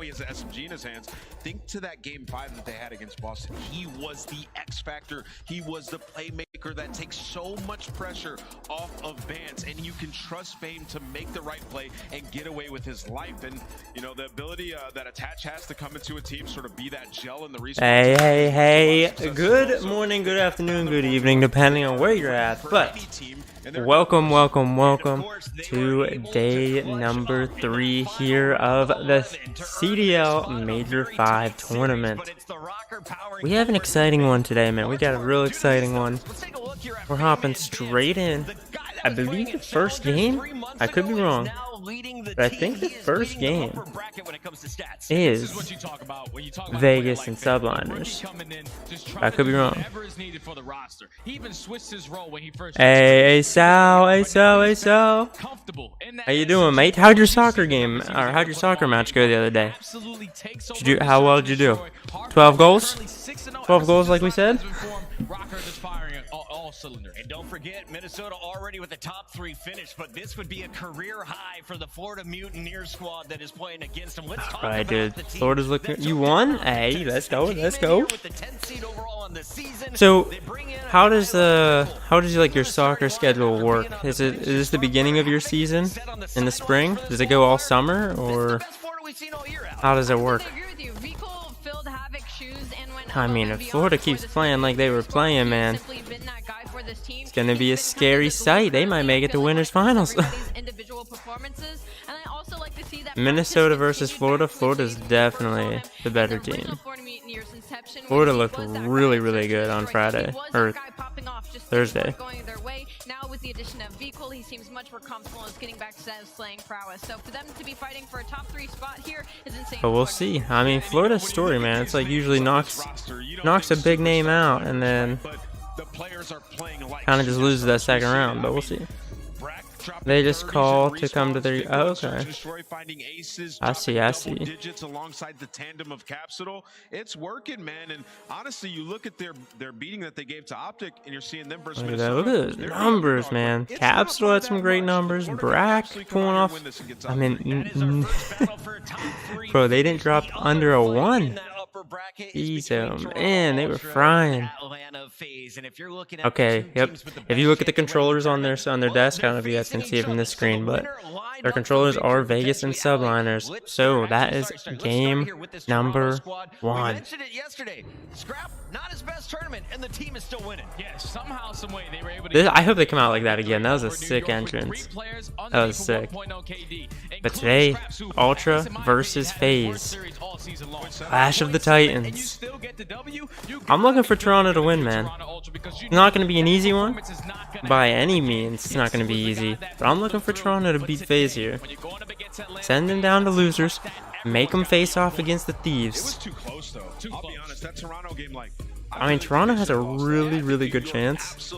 he has the SMG in his hands. Think to that game 5 that they had against Boston. He was the X factor. He was the playmaker that takes so much pressure off of Vance, and you can trust Fame to make the right play and get away with his life. And you know, the ability that Attach has to come into a team, sort of be that gel in the response. Hey, good morning, good afternoon, good evening, depending on where you're at. But welcome to day number 3 here of the CDL Major 5 tournament. We have an exciting one today, man. We got a real exciting one. We're hopping straight in. I believe the first game, I could be wrong, but I think the first game is Vegas and Subliners. I could be wrong. Hey, Sal. How you doing, mate? How'd your soccer game, or how'd your soccer match go the other day? How well did you do? 12 goals? 12 goals like we said? And don't forget, Minnesota already with the top 3 finish, but this would be a career high for the Florida Mutineer squad that is playing against them. Let's talk about dude. Florida's looking. You won? Hey, let's go. So, how does like your soccer schedule work? Is this the beginning of your season in the spring? Does it go all summer, or how does it work? I mean, if Florida keeps playing like they were playing, man, it's gonna be a scary sight. They might make it to winners finals. Minnesota versus Florida. Florida's definitely the better team. Florida looked really good on Friday or Thursday. Now with the addition of V he seems much more comfortable in getting back to that slaying prowess. So for them to be fighting for a top 3 spot here is insane. But we'll see. I mean, Florida's story, man, it's like usually knocks a big name out and then kind of just loses that second round. But we'll see. They just call to come to their. Oh, okay. I see. Digits alongside the tandem of Capsule. It's working, man. And honestly, you look at their beating that they gave to Optic, and you're seeing them versus Minnesota. Look at those numbers, man. Capsule had some great numbers. Brack pulling off. I mean, bro, they didn't drop under a 1. Jeez, man, they were frying. Okay, yep. If you look at the controllers on their desk, I don't know if you guys can see it from this screen, but their controllers are Vegas and Subliners. So that is game number 1. I hope they come out like that again. That was a sick entrance. That was sick. But today, Ultra versus FaZe. Clash of the Titans. I'm looking for Toronto to win, man. It's not going to be an easy one. By any means, it's not going to be easy. But I'm looking for Toronto to beat FaZe here. Send them down to losers. Make them face off against the Thieves. I mean, Toronto has a really good chance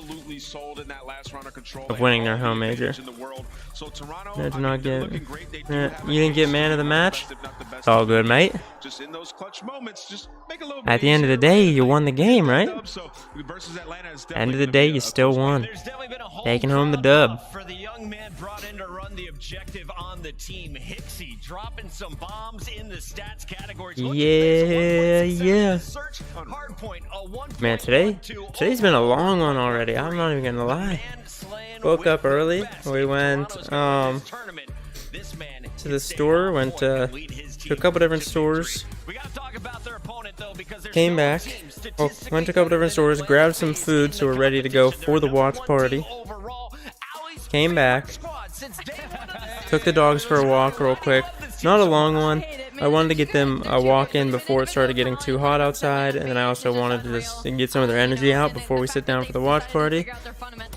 of winning their home major. You didn't get man of the match? It's all good, mate. At the end of the day, you won the game, right? End of the day, you still won. Taking home the dub. For the young man brought in to run the objective on the team, Hixie dropping some bombs in the stats categories. Yeah. Man, today's been a long one already. I'm not even gonna lie. Woke up early. We went to the store. Went to a couple different stores. Came back. Went to a couple different stores. Grabbed some food, so we're ready to go for the watch party. Came back. Took the dogs for a walk real quick. Not a long one. I wanted to get them a walk in before it started getting too hot outside, and then I also wanted to just get some of their energy out before we sit down for the watch party.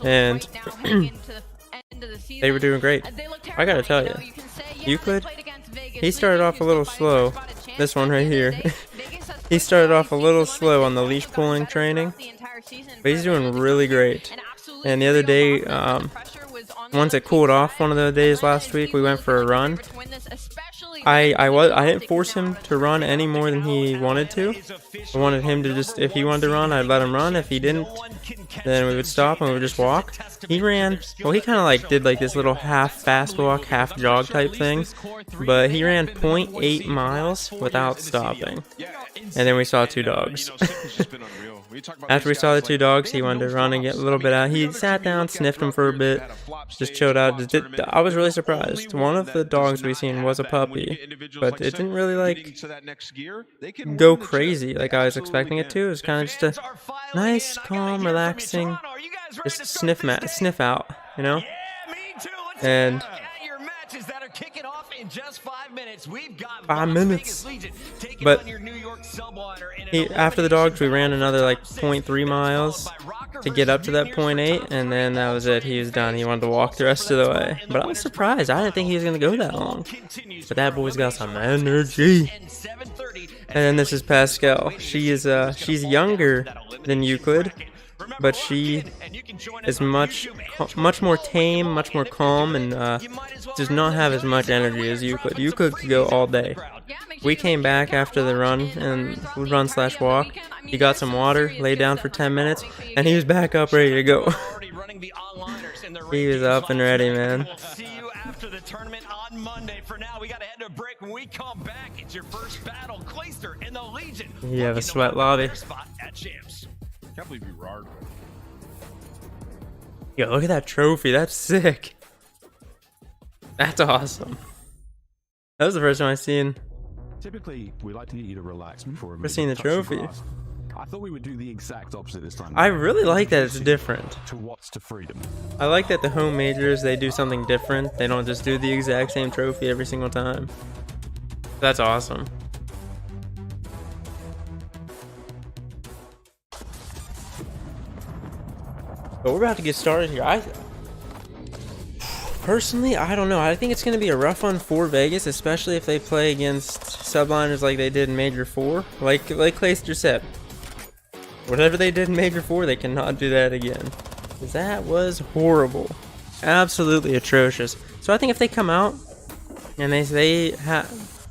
And they were doing great. I gotta tell you, Euclid, he started off a little slow. This one right here. He started off a little slow on the leash pulling training, but he's doing really great. And the other day, once it cooled off one of the days last week, we went for a run. I didn't force him to run any more than he wanted to. I wanted him to just, if he wanted to run, I'd let him run. If he didn't, then we would stop and we would just walk. He ran, well, he kind of like did like this little half fast walk, half jog type thing, but he ran 0.8 miles without stopping. And then we saw two dogs. After we saw the two dogs, he wanted to run and get a little bit out. He sat down, sniffed them for a bit, just chilled out. I was really surprised. One of the dogs we seen was a puppy, but it didn't really like go crazy like I was expecting it to. It was kind of just a nice, calm, relaxing, just sniff out, you know? And kicking off in just 5 minutes. We've got 5 minutes. But after the dogs, we ran another like 0.3 miles to get up to that 0.8, and then that was it. He was done. He wanted to walk the rest of the way. But I was surprised. I didn't think he was going to go that long. But that boy's got some energy. And then this is Pascal. She's younger than Euclid, but she is much more tame, much more calm, and does not have as much energy as Euclid. Euclid could go all day. We came back after the run/walk. He got some water, laid down for 10 minutes, and he was back up ready to go. He was up and ready, man. See you after the tournament on Monday. For now, we got to head to a break. When we come back, it's your first battle, Clayster and the Legion. You have a sweat lobby. Spot at Champs. Can't believe you roared. Yo, look at that trophy. That's sick. That's awesome. That was the first time I seen. Typically, we like to get you to relax before We're seeing the trophy. I thought we would do the exact opposite this time. I really like that it's different. To what's to freedom. I like that the home majors, they do something different. They don't just do the exact same trophy every single time. That's awesome. But we're about to get started here. Personally, I don't know. I think it's going to be a rough one for Vegas, especially if they play against subliners like they did in Major 4. Like Clayster said, whatever they did in Major 4, they cannot do that again. That was horrible. Absolutely atrocious. So I think if they come out and they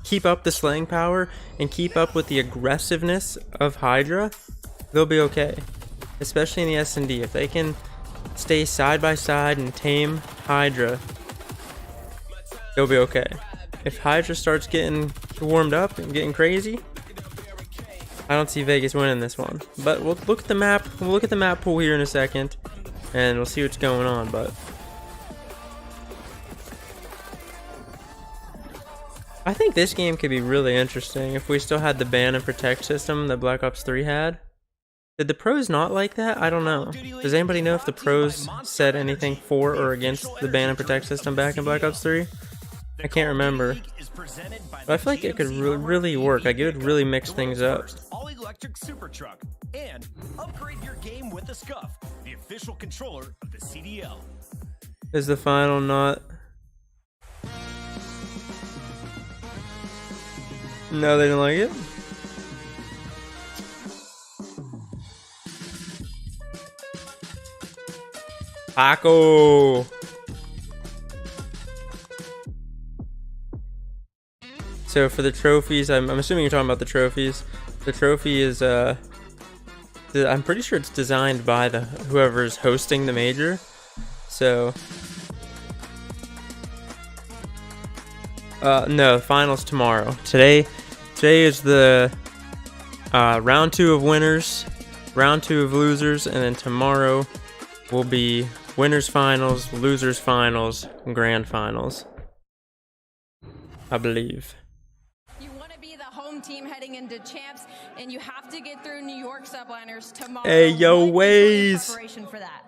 keep up the slaying power and keep up with the aggressiveness of Hydra, they'll be okay. Especially in the S&D. If they can stay side by side and tame Hydra, they'll be okay. If Hydra starts getting warmed up and getting crazy, I don't see Vegas winning this one. But we'll look at the map. We'll look at the map pool here in a second, and we'll see what's going on. But I think this game could be really interesting if we still had the ban and protect system that Black Ops 3 had. Did the pros not like that? I don't know. Does anybody know if the pros said anything for or against the ban and protect system back in Black Ops 3? I can't remember. But I feel like it could really work. Like, it would really mix things up. All-electric super truck, and upgrade your game with the Scuff, the official controller of the CDL. Is the final not? No, they didn't like it? Paco. So for the trophies, I'm assuming you're talking about the trophies. The trophy is I'm pretty sure it's designed by whoever's hosting the major. So no, finals tomorrow. Today is the round 2 of winners, round 2 of losers, and then tomorrow will be winners finals, losers finals, and grand finals, I believe. You want to be the home team heading into champs, and you have to get through New York subliners tomorrow. Hey, yo, Waze. Preparation for that.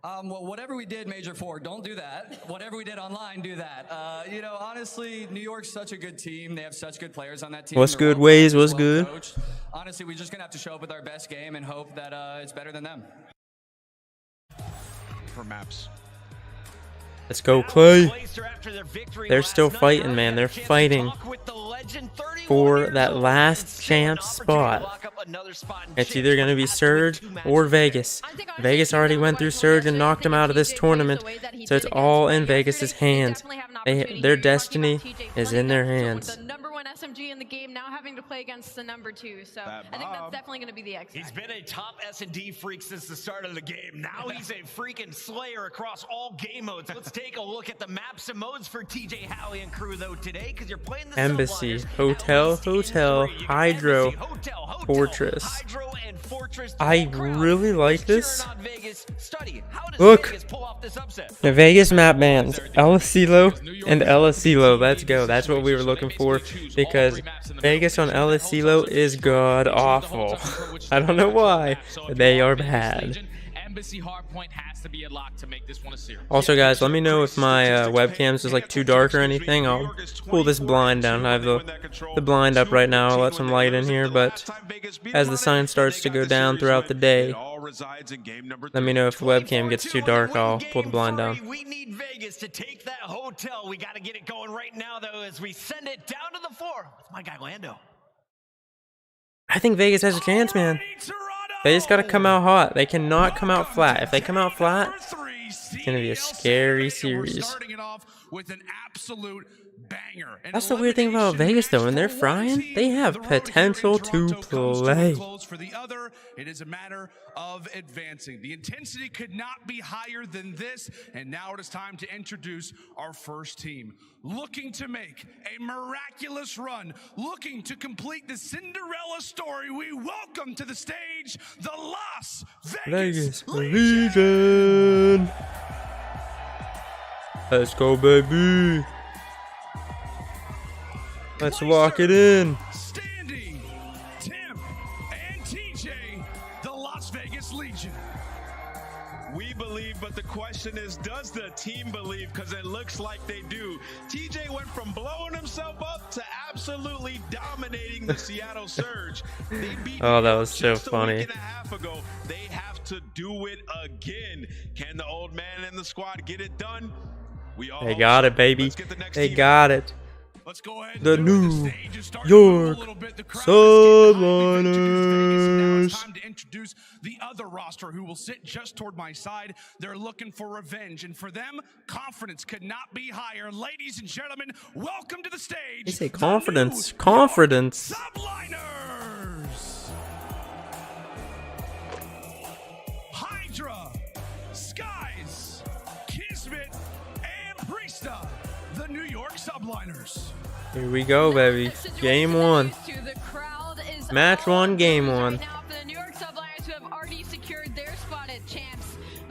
Well, whatever we did Major 4, don't do that. Whatever we did online, do that. You know, honestly, New York's such a good team. They have such good players on that team. What's good, Waze? What's good? Coached. Honestly, we're just going to have to show up with our best game and hope that it's better than them. For maps. Let's go, Clay. They're still fighting, man. They're fighting for that last champ spot. It's either going to be Surge or Vegas. Vegas already went through Surge and knocked him out of this tournament, so it's all in Vegas's hands. Their destiny is in their hands. SMG in the game now having to play against the number 2, so I think that's definitely going to be the X. He's been a top S&D freak since the start of the game. Now he's a freaking slayer across all game modes. Let's take a look at the maps and modes for TJ Howie and crew though today, because you're playing the Embassy, Hotel, Hydro, Fortress. I really like this. Look, the Vegas map bans, El Asilo and El Asilo. Let's go. That's what we were looking for, because Vegas on El Asilo is god awful. I don't know why, but they are bad. Also, guys, let me know if my webcams is like too dark or anything. I'll pull this blind down. I have the blind up right now. I'll let some light in here, but as the sun starts to go down throughout the day, let me know if the webcam gets too dark. I'll pull the blind down. We need Vegas to take that hotel. We got to get it going right now, though, as we send it down to the floor with my guy Lando. I think Vegas has a chance, man. They just got to come out hot. They cannot come out flat. If they come out flat, it's going to be a scary series. That's the weird thing about Vegas, though. When they're frying, they have potential to play. It is a matter of advancing. The intensity could not be higher than this, and now it is time to introduce our first team. Looking to make a miraculous run, looking to complete the Cinderella story, we welcome to the stage the Las Vegas Legion. Let's go, baby. Let's lock it in. Standing, Tim, and TJ, the Las Vegas Legion. We believe, but the question is, does the team believe? Because it looks like they do. TJ went from blowing himself up to absolutely dominating the Seattle Surge. They beat Oh, that was so just funny. A week and a half ago. They have to do it again. Can the old man and the squad get it done? We all They got it, baby. They got it. Let's go ahead. The New York Subliners. Time to introduce the other roster who will sit just toward my side. They're looking for revenge, and for them, confidence could not be higher. Ladies and gentlemen, welcome to the stage. They say confidence. Confidence. Subliners. Hydra, Skies, Kismet, and Priesta, the New York Subliners. Here we go, baby. Game 1. Match 1, game 1.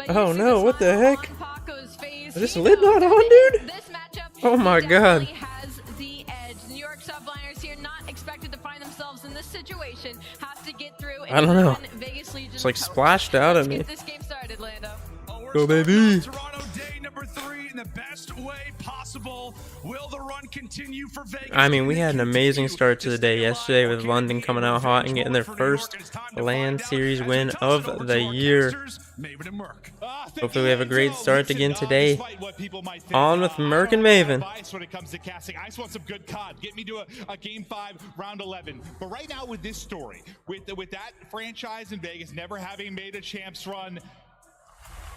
Oh no, what the heck? Is this lid not on, dude? Oh my god. I don't know. It's like splashed out at me. Go, baby. Will the run continue for Vegas? I mean, we had an amazing start to the day yesterday with London coming out hot and getting their first LAN series win of the year. Hopefully we have a great start again today. On with Merc and Maven. When it comes to casting, I just want some good COD. Get me to a game 5, round 11. But right now with this story, with that franchise in Vegas never having made a champs run,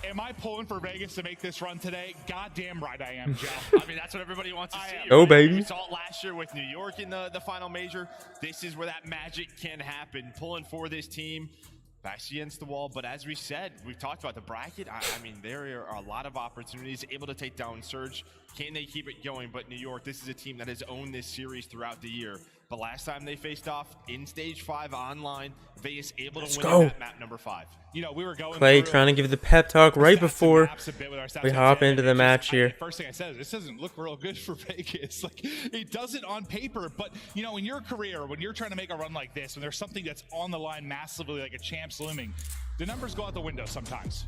am I pulling for Vegas to make this run today? Goddamn right I am, Joe. I mean, that's what everybody wants to see. Oh, baby. We saw it last year with New York in the final major. This is where that magic can happen. Pulling for this team. Backs against the wall, but as we said, we've talked about the bracket. I mean, there are a lot of opportunities able to take down Surge. Can they keep it going? But New York, this is a team that has owned this series throughout the year. But last time they faced off in stage 5 online, Vegas able to win at map number 5. You know, we were going Clay trying to give the pep talk right before we hop into the match here. First thing I said is, this doesn't look real good for Vegas. Like, it doesn't on paper, but, you know, in your career, when you're trying to make a run like this, when there's something that's on the line massively, like a champs looming, the numbers go out the window sometimes.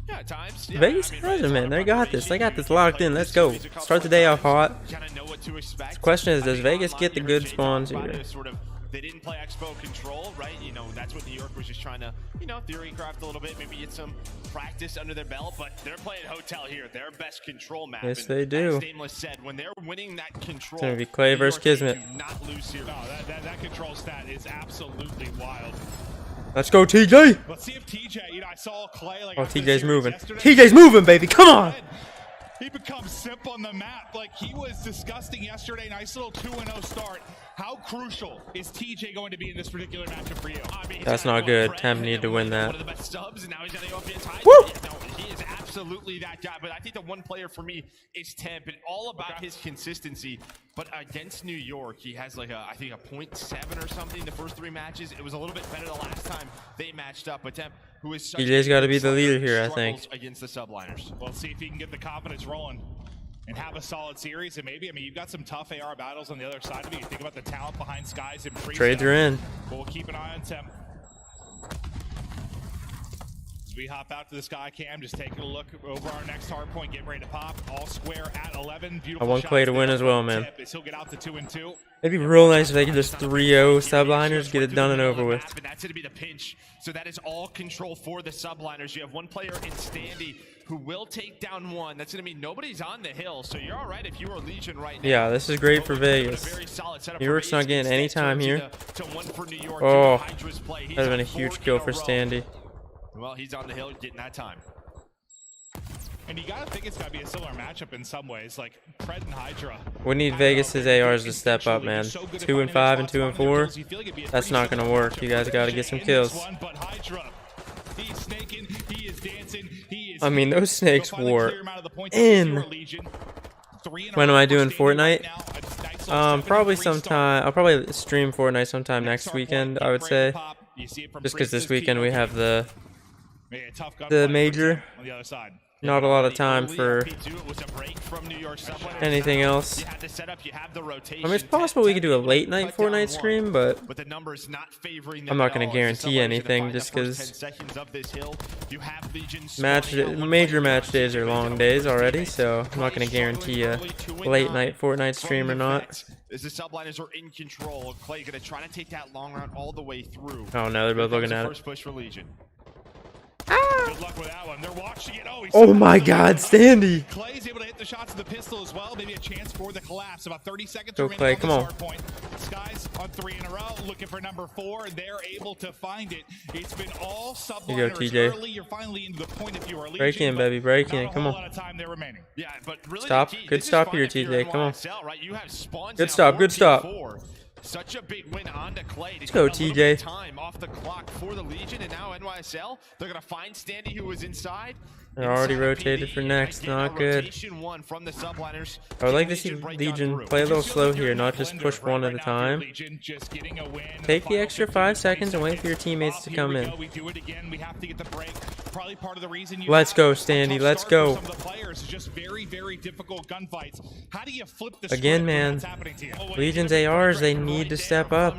Yeah, at times. Yeah, Vegas has it, man. They got this. They got this locked in. Let's go. Start the day off hot. The question is, does Vegas get the good spawns here? They didn't play Expo Control, right? You know, that's what New York was just trying to, you know, theory craft a little bit, maybe get some practice under their belt, but they're playing Hotel here, their best control map. Yes, and they do. As Nameless said, when they're winning that control, It's going to be Clay versus Kismet. do not lose here. No, that control stat is absolutely wild. Let's go, TJ. Let's see if TJ, you know, I saw Clay like. Oh, after TJ's the moving. yesterday. TJ's moving, baby. Come on. He becomes simp on the map. Like, he was disgusting yesterday. Nice little 2-0 start. How crucial is TJ going to be in this particular matchup for you? I mean, That's not good. Temp needed to win that. One of the best subs, and now he's gonna go up against Hydra. Woo! Yeah, no, he is absolutely that guy. But I think the one player for me is Temp, and all about his consistency. But against New York, he has like I think a 0.7 or something the first 3 matches. It was a little bit better the last time they matched up. But Temp, who is such TJ's got to be the leader here, I think. struggles against the subliners. Well, let's see if he can get the confidence rolling and have a solid series. And maybe, I mean, you've got some tough AR battles on the other side of it. You think about the talent behind Skies and Priest. Trades are in. We'll keep an eye on Temp. As we hop out to the Sky Cam, just taking a look over our next hard point, getting ready to pop. All square at 11. Beautiful. I want Clay to win as well, man. He'll get out to 2-2. It'd be real nice if they could just 3-0 subliners, get it done and over with. And that's going to be the pinch. So that is all control for the subliners. You have one player in Standy who will take down one. That's going to mean nobody's on the hill. So you're all right if you were Legion right now. Yeah, this is great for Vegas. New York's not getting any time here. Oh, that would have been a huge kill for Standy. Well, he's on the hill getting that time. And you gotta think it's gotta be a similar matchup in some ways, like Pred and Hydra. We need Vegas's ARs to step up, man. 2 and 5 and 2 and 4. That's not gonna work. You guys gotta get some kills. I mean, those snakes were in. When am I doing Fortnite? Probably sometime. I'll probably stream Fortnite sometime next weekend, I would say. Just because this weekend we have the major. On the other side. Not a lot of time for anything else. I mean, it's possible we could do a late night Fortnite stream, but I'm not going to guarantee anything just because major match days are long days already, so I'm not going to guarantee a late night Fortnite stream or not. As the subliners are in control, Clay going to try to take that long route all the way through. Oh no, they're both looking at it. First push for Legion. Good luck with that one. They're watching it. Oh my God, Standy! Clay's able to hit the shots of the pistol as well. Maybe a chance for the collapse. About 30 seconds Go Clay, come on. Point. Skies on 3 in a row, looking for number 4. They're able to find it. It's been all subliners early. You're finally into the point if you are Legion. Break in, baby, break in. Come on. Not a lot of time there remaining. Yeah, but really stop. Good stop here, TJ. Come on. Right? You have spawns good stop. Good stop. Such a big win on to Clay. Let's go, TJ. Time off the clock for the Legion, and now NYSL. They're gonna find Standy, who was inside. They're already rotated for next. Not good. From the subliners. I would like to see Legion play a little slow here, not just push one at a time. Take the extra 5 seconds and wait for your teammates to come in. Let's go, Standy. Let's go. Again, man. Legion's ARs, they need to step up.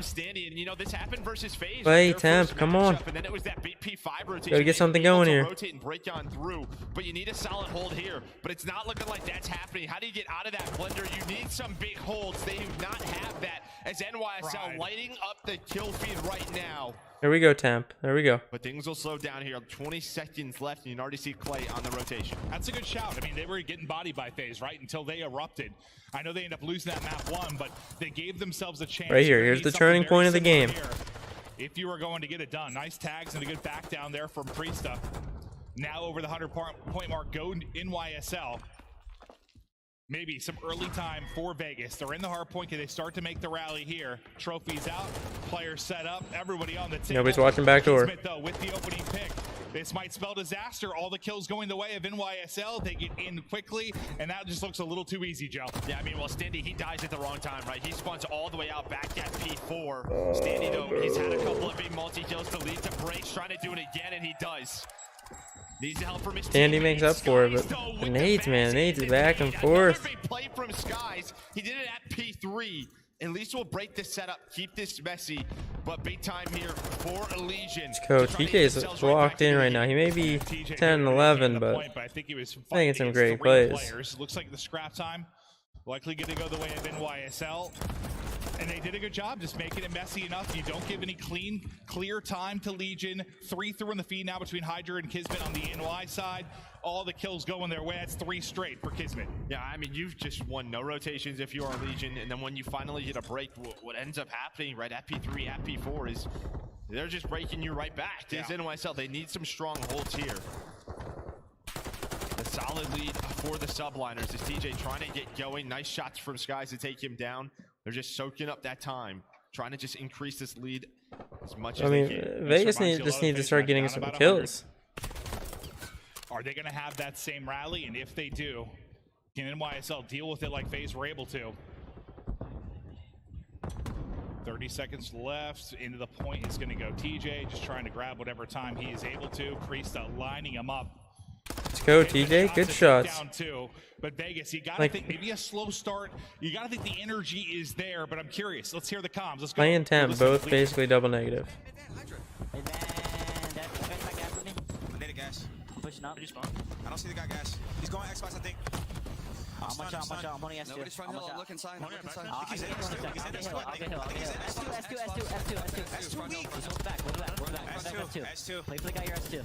Play, Temp, come on. Gotta get something going here. But you need a solid hold here. But it's not looking like that's happening. How do you get out of that blender? You need some big holds. They do not have that as NYSL lighting up the kill feed right now. There we go, Temp. There we go. But things will slow down here. 20 seconds left, and you can already see Clay on the rotation. That's a good shout. I mean, they were getting bodied by FaZe, right, until they erupted. I know they ended up losing that map 1, but they gave themselves a chance. Right here. Here's the turning point of the game. If you were going to get it done. Nice tags and a good back down there from Priesta. Now over the 100-point mark, go NYSL. Maybe some early time for Vegas. They're in the hard point. Can they start to make the rally here? Trophies out, players set up, everybody on the table. Nobody's watching backdoor. Though, with the opening pick, this might spell disaster. All the kills going the way of NYSL. They get in quickly, and that just looks a little too easy, Joe. Yeah, I mean, well, Standy, he dies at the wrong time, right? He spawns all the way out back at P4. Standy, though, he's had a couple of big multi-kills to lead to breaks, trying to do it again, and he does. Needs help from his Standy makes up for it, but the nades, man, nades is back and forth. Big play from Skies. He did it at P3. At least we'll break this setup, keep this messy, but big time here for Elysian. Coach, TJ is locked in right now. He may be 10-11, but I think he's making some great plays. Looks like the scrap time likely going to go the way of NYSL. And they did a good job just making it messy enough. You don't give any clear time to Legion. 3 through in the feed now between Hydra and Kismet on the NY side. All the kills going their way. That's 3 straight for Kismet. Yeah, I mean, you've just won no rotations if you are Legion, and then when you finally get a break, what ends up happening, right, at P3, at P4 is they're just breaking you right back. This NYSL, they need some strong holds here. The solid lead for the subliners is TJ trying to get going. Nice shots from Skies to take him down. They're just soaking up that time, trying to just increase this lead as much as they can. Vegas just need to start getting some kills. Are they going to have that same rally? And if they do, can NYSL deal with it like FaZe were able to? 30 seconds left. Into the point is going to go TJ, just trying to grab whatever time he is able to. Priesta lining him up. Let's go, TJ. Good shots. Down too, but Vegas, you gotta think maybe a slow start. You gotta think the energy is there, but I'm curious. Let's hear the comms. Let's go. Play and temp, both basically double negative. Pushing up. I don't see the guy, guys. He's going Xbox, I think. I'm only S2. Nobody's front hill. Look inside. Look inside. I'll get hill. S2 weak. S2. Play for the guy, you're S2.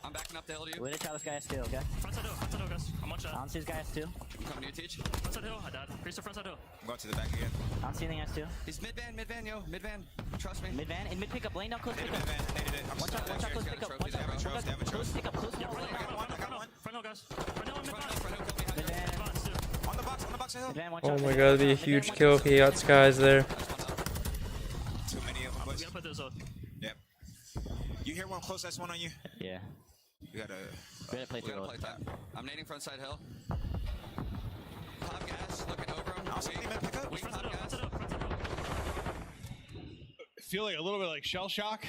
I'm backing up the hill to you. We're gonna try this guy S2, okay? Front side hill, guys. I'm on shot. I don't see this guy S2. I'm coming to you, Teach. Front side hill, I died. Priest front side hill. I'm going to the back again. I don't see anything S2. He's mid-van, yo. Mid-van. Trust me. Mid-van, in mid-pickup, lane down close pickup. I'm One shot, close pickup. One shot, close pickup, close pickup. Front hill, guys. Front hill, mid-van. Mid-van. On the box of hill. Mid-van, one shot. Oh my god, that'd be a huge kill if he got Skies there. Too many of them, We boys. gotta put this up. Yep. You hear one close S1 on you? Yeah. You gotta... We gotta play We through gotta it. play tap. I'm nading front side hill. Pop gas, looking over him. I'll see him pick up. Weak pop gas. Feel like a little bit like shell shock.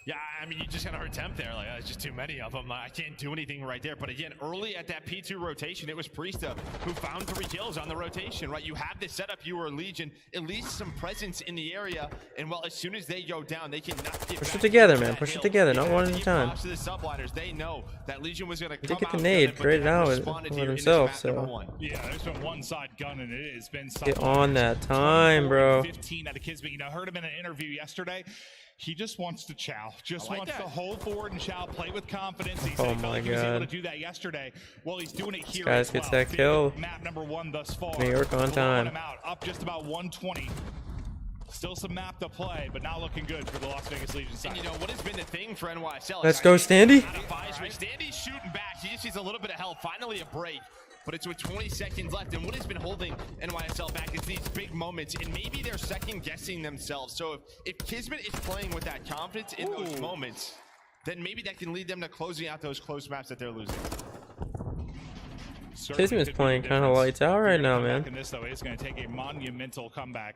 Yeah, I mean, you just got to hurt temp there. Like, there's just too many of them. I can't do anything right there. But again, early at that P2 rotation, it was Priesta who found 3 kills on the rotation, right? You have this setup, you were Legion, at least some presence in the area. And well, as soon as they go down, they cannot get Push back it together, to man. that Push hill. it together, not Yeah, one at a give time. props to the subliners. They know that Legion was going to He come did get out the nade, good, but traded they have out responded with here in this himself, map number so. 1. Yeah, there's been one side gun, and it has been Get on that time, bro. 15 out of Kismet. You know, I heard him in an interview yesterday. He just wants to chow. Just wants to hold forward and chow, play with confidence. He said he felt like he was able to do that yesterday. Well, he's doing it here Skies as gets well. that kill. Map number 1 thus far. New York on time. Him out, up just about 120. Still some map to play, but not looking good for the Las Vegas Legion side. And you know, what has been the thing for NYSL? Let's go, Standy. Standy's shooting back. He just needs a little bit of help. Finally a break. But it's with 20 seconds left, and what has been holding NYSL back is these big moments, and maybe they're second-guessing themselves. So if Kismet is playing with that confidence in those moments, then maybe that can lead them to closing out those close maps that they're losing. Kismet's playing kind of lights out right now, man. And this, though, is going to take a monumental comeback.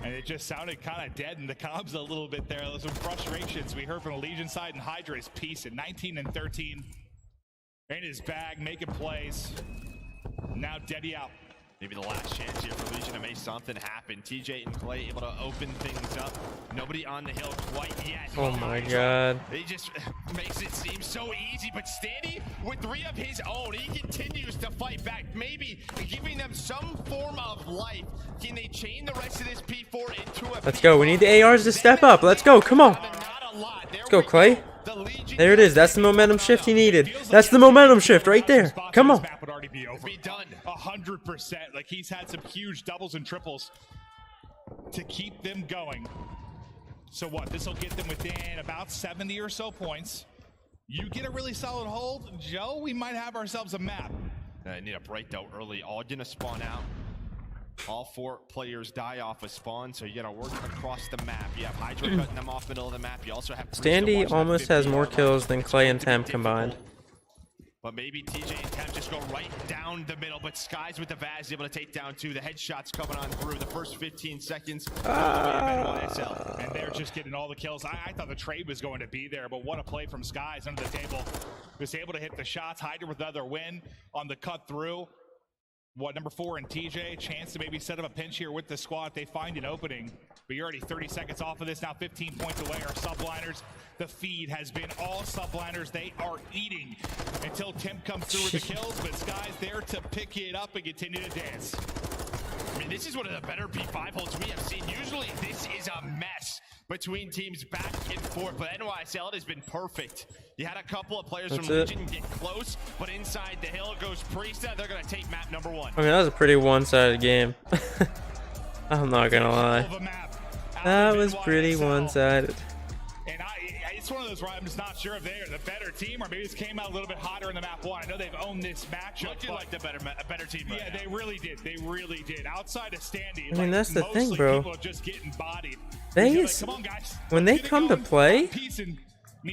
And it just sounded kind of dead in the comms a little bit there. There's some frustrations we heard from the Legion side, and Hydra is peace at 19 and 13. In his bag, making plays. Now Deddy out. Maybe the last chance here for Legion to make something happen. TJ and Clay able to open things up. Nobody on the hill quite yet. Oh my god. He just makes it seem so easy, but Standy with 3 of his own, he continues to fight back, maybe giving them some form of life. Can they chain the rest of this P4 into a Let's go. We need the ARs to step up. Let's go. Come on. Let's go, Clay. There it is. That's the momentum shift he needed. That's the momentum shift right there. Come on. Map would already be over. Be done 100%. Like, he's had some huge doubles and triples to keep them going. So what? This will get them within about 70 or so points. You get a really solid hold, Joe, we might have ourselves a map. I need a break though early. All gonna spawn out. All 4 players die off a spawn, so you gotta work across the map. You have Hydra cutting them off middle of the map. You also have Standy almost has more kills than Clay and Temp combined. But maybe TJ and Temp just go right down the middle. But Skies with the Vaz able to take down 2. The headshots coming on through the first 15 seconds. And they're just getting all the kills. I thought the trade was going to be there, but what a play from Skies under the table. Was able to hit the shots. Hydra with another win on the cut through. What, number 4 and TJ, chance to maybe set up a pinch here with the squad if they find an opening. But you're already 30 seconds off of this, now 15 points away are subliners. The feed has been all subliners. They are eating until Tim comes through with the kills, but Sky's there to pick it up and continue to dance. I mean, this is one of the better P5 holds we have seen. Usually this is a mess between teams back and forth, but NYSL has been perfect. You had a couple of players from Legion get close, but inside the hill goes Priesta. They're going to take map number 1. I mean, that was a pretty one-sided game. I'm not gonna lie. That was pretty one-sided. And it's one of those where I'm just not sure if they are the better team, or maybe this came out a little bit hotter in the map 1. I know they've owned this matchup. Looking like the better team. Right Yeah, now. they really did. They really did. Outside of Standy, I mean, that's the thing, mostly bro. people are just getting bodied. Vegas, Come on, guys. when they come to play,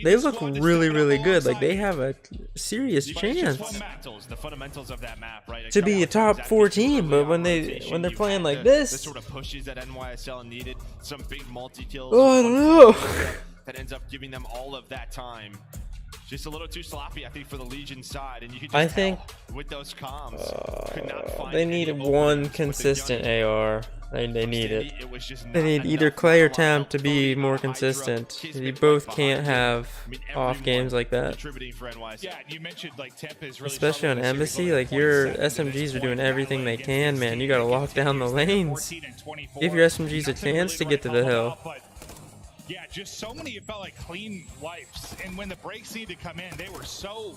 they look really, really good. Like, they have a serious chance The fundamentals of that map, right? to be a top 4 team, but when they're playing like the this, sort of pushes that NYSL needed, some big multi-kills. oh, I don't know. That ends up giving them all of that time. Just a little too sloppy, I think, for the Legion side, and you can just I think with those comms, could not find they any need openings one with the consistent gunning. AR. They need it. It was just They not need either enough Clay or to Tam help to be Cody, more Hydra, consistent. Kismet You right both behind can't him. have I mean, off games like that. Contributing for NYSL. Yeah, you mentioned like Temp is really Especially on struggling this Embassy, series, like only your 0.7 to this SMGs are doing point, everything they battling can, against man. this You gotta team. lock down the lanes. 14 and 24. Give your SMGs a Nothing chance to really get to the called hill. out, but yeah, just so many, it felt like clean wipes. And when the breaks needed to come in, they were so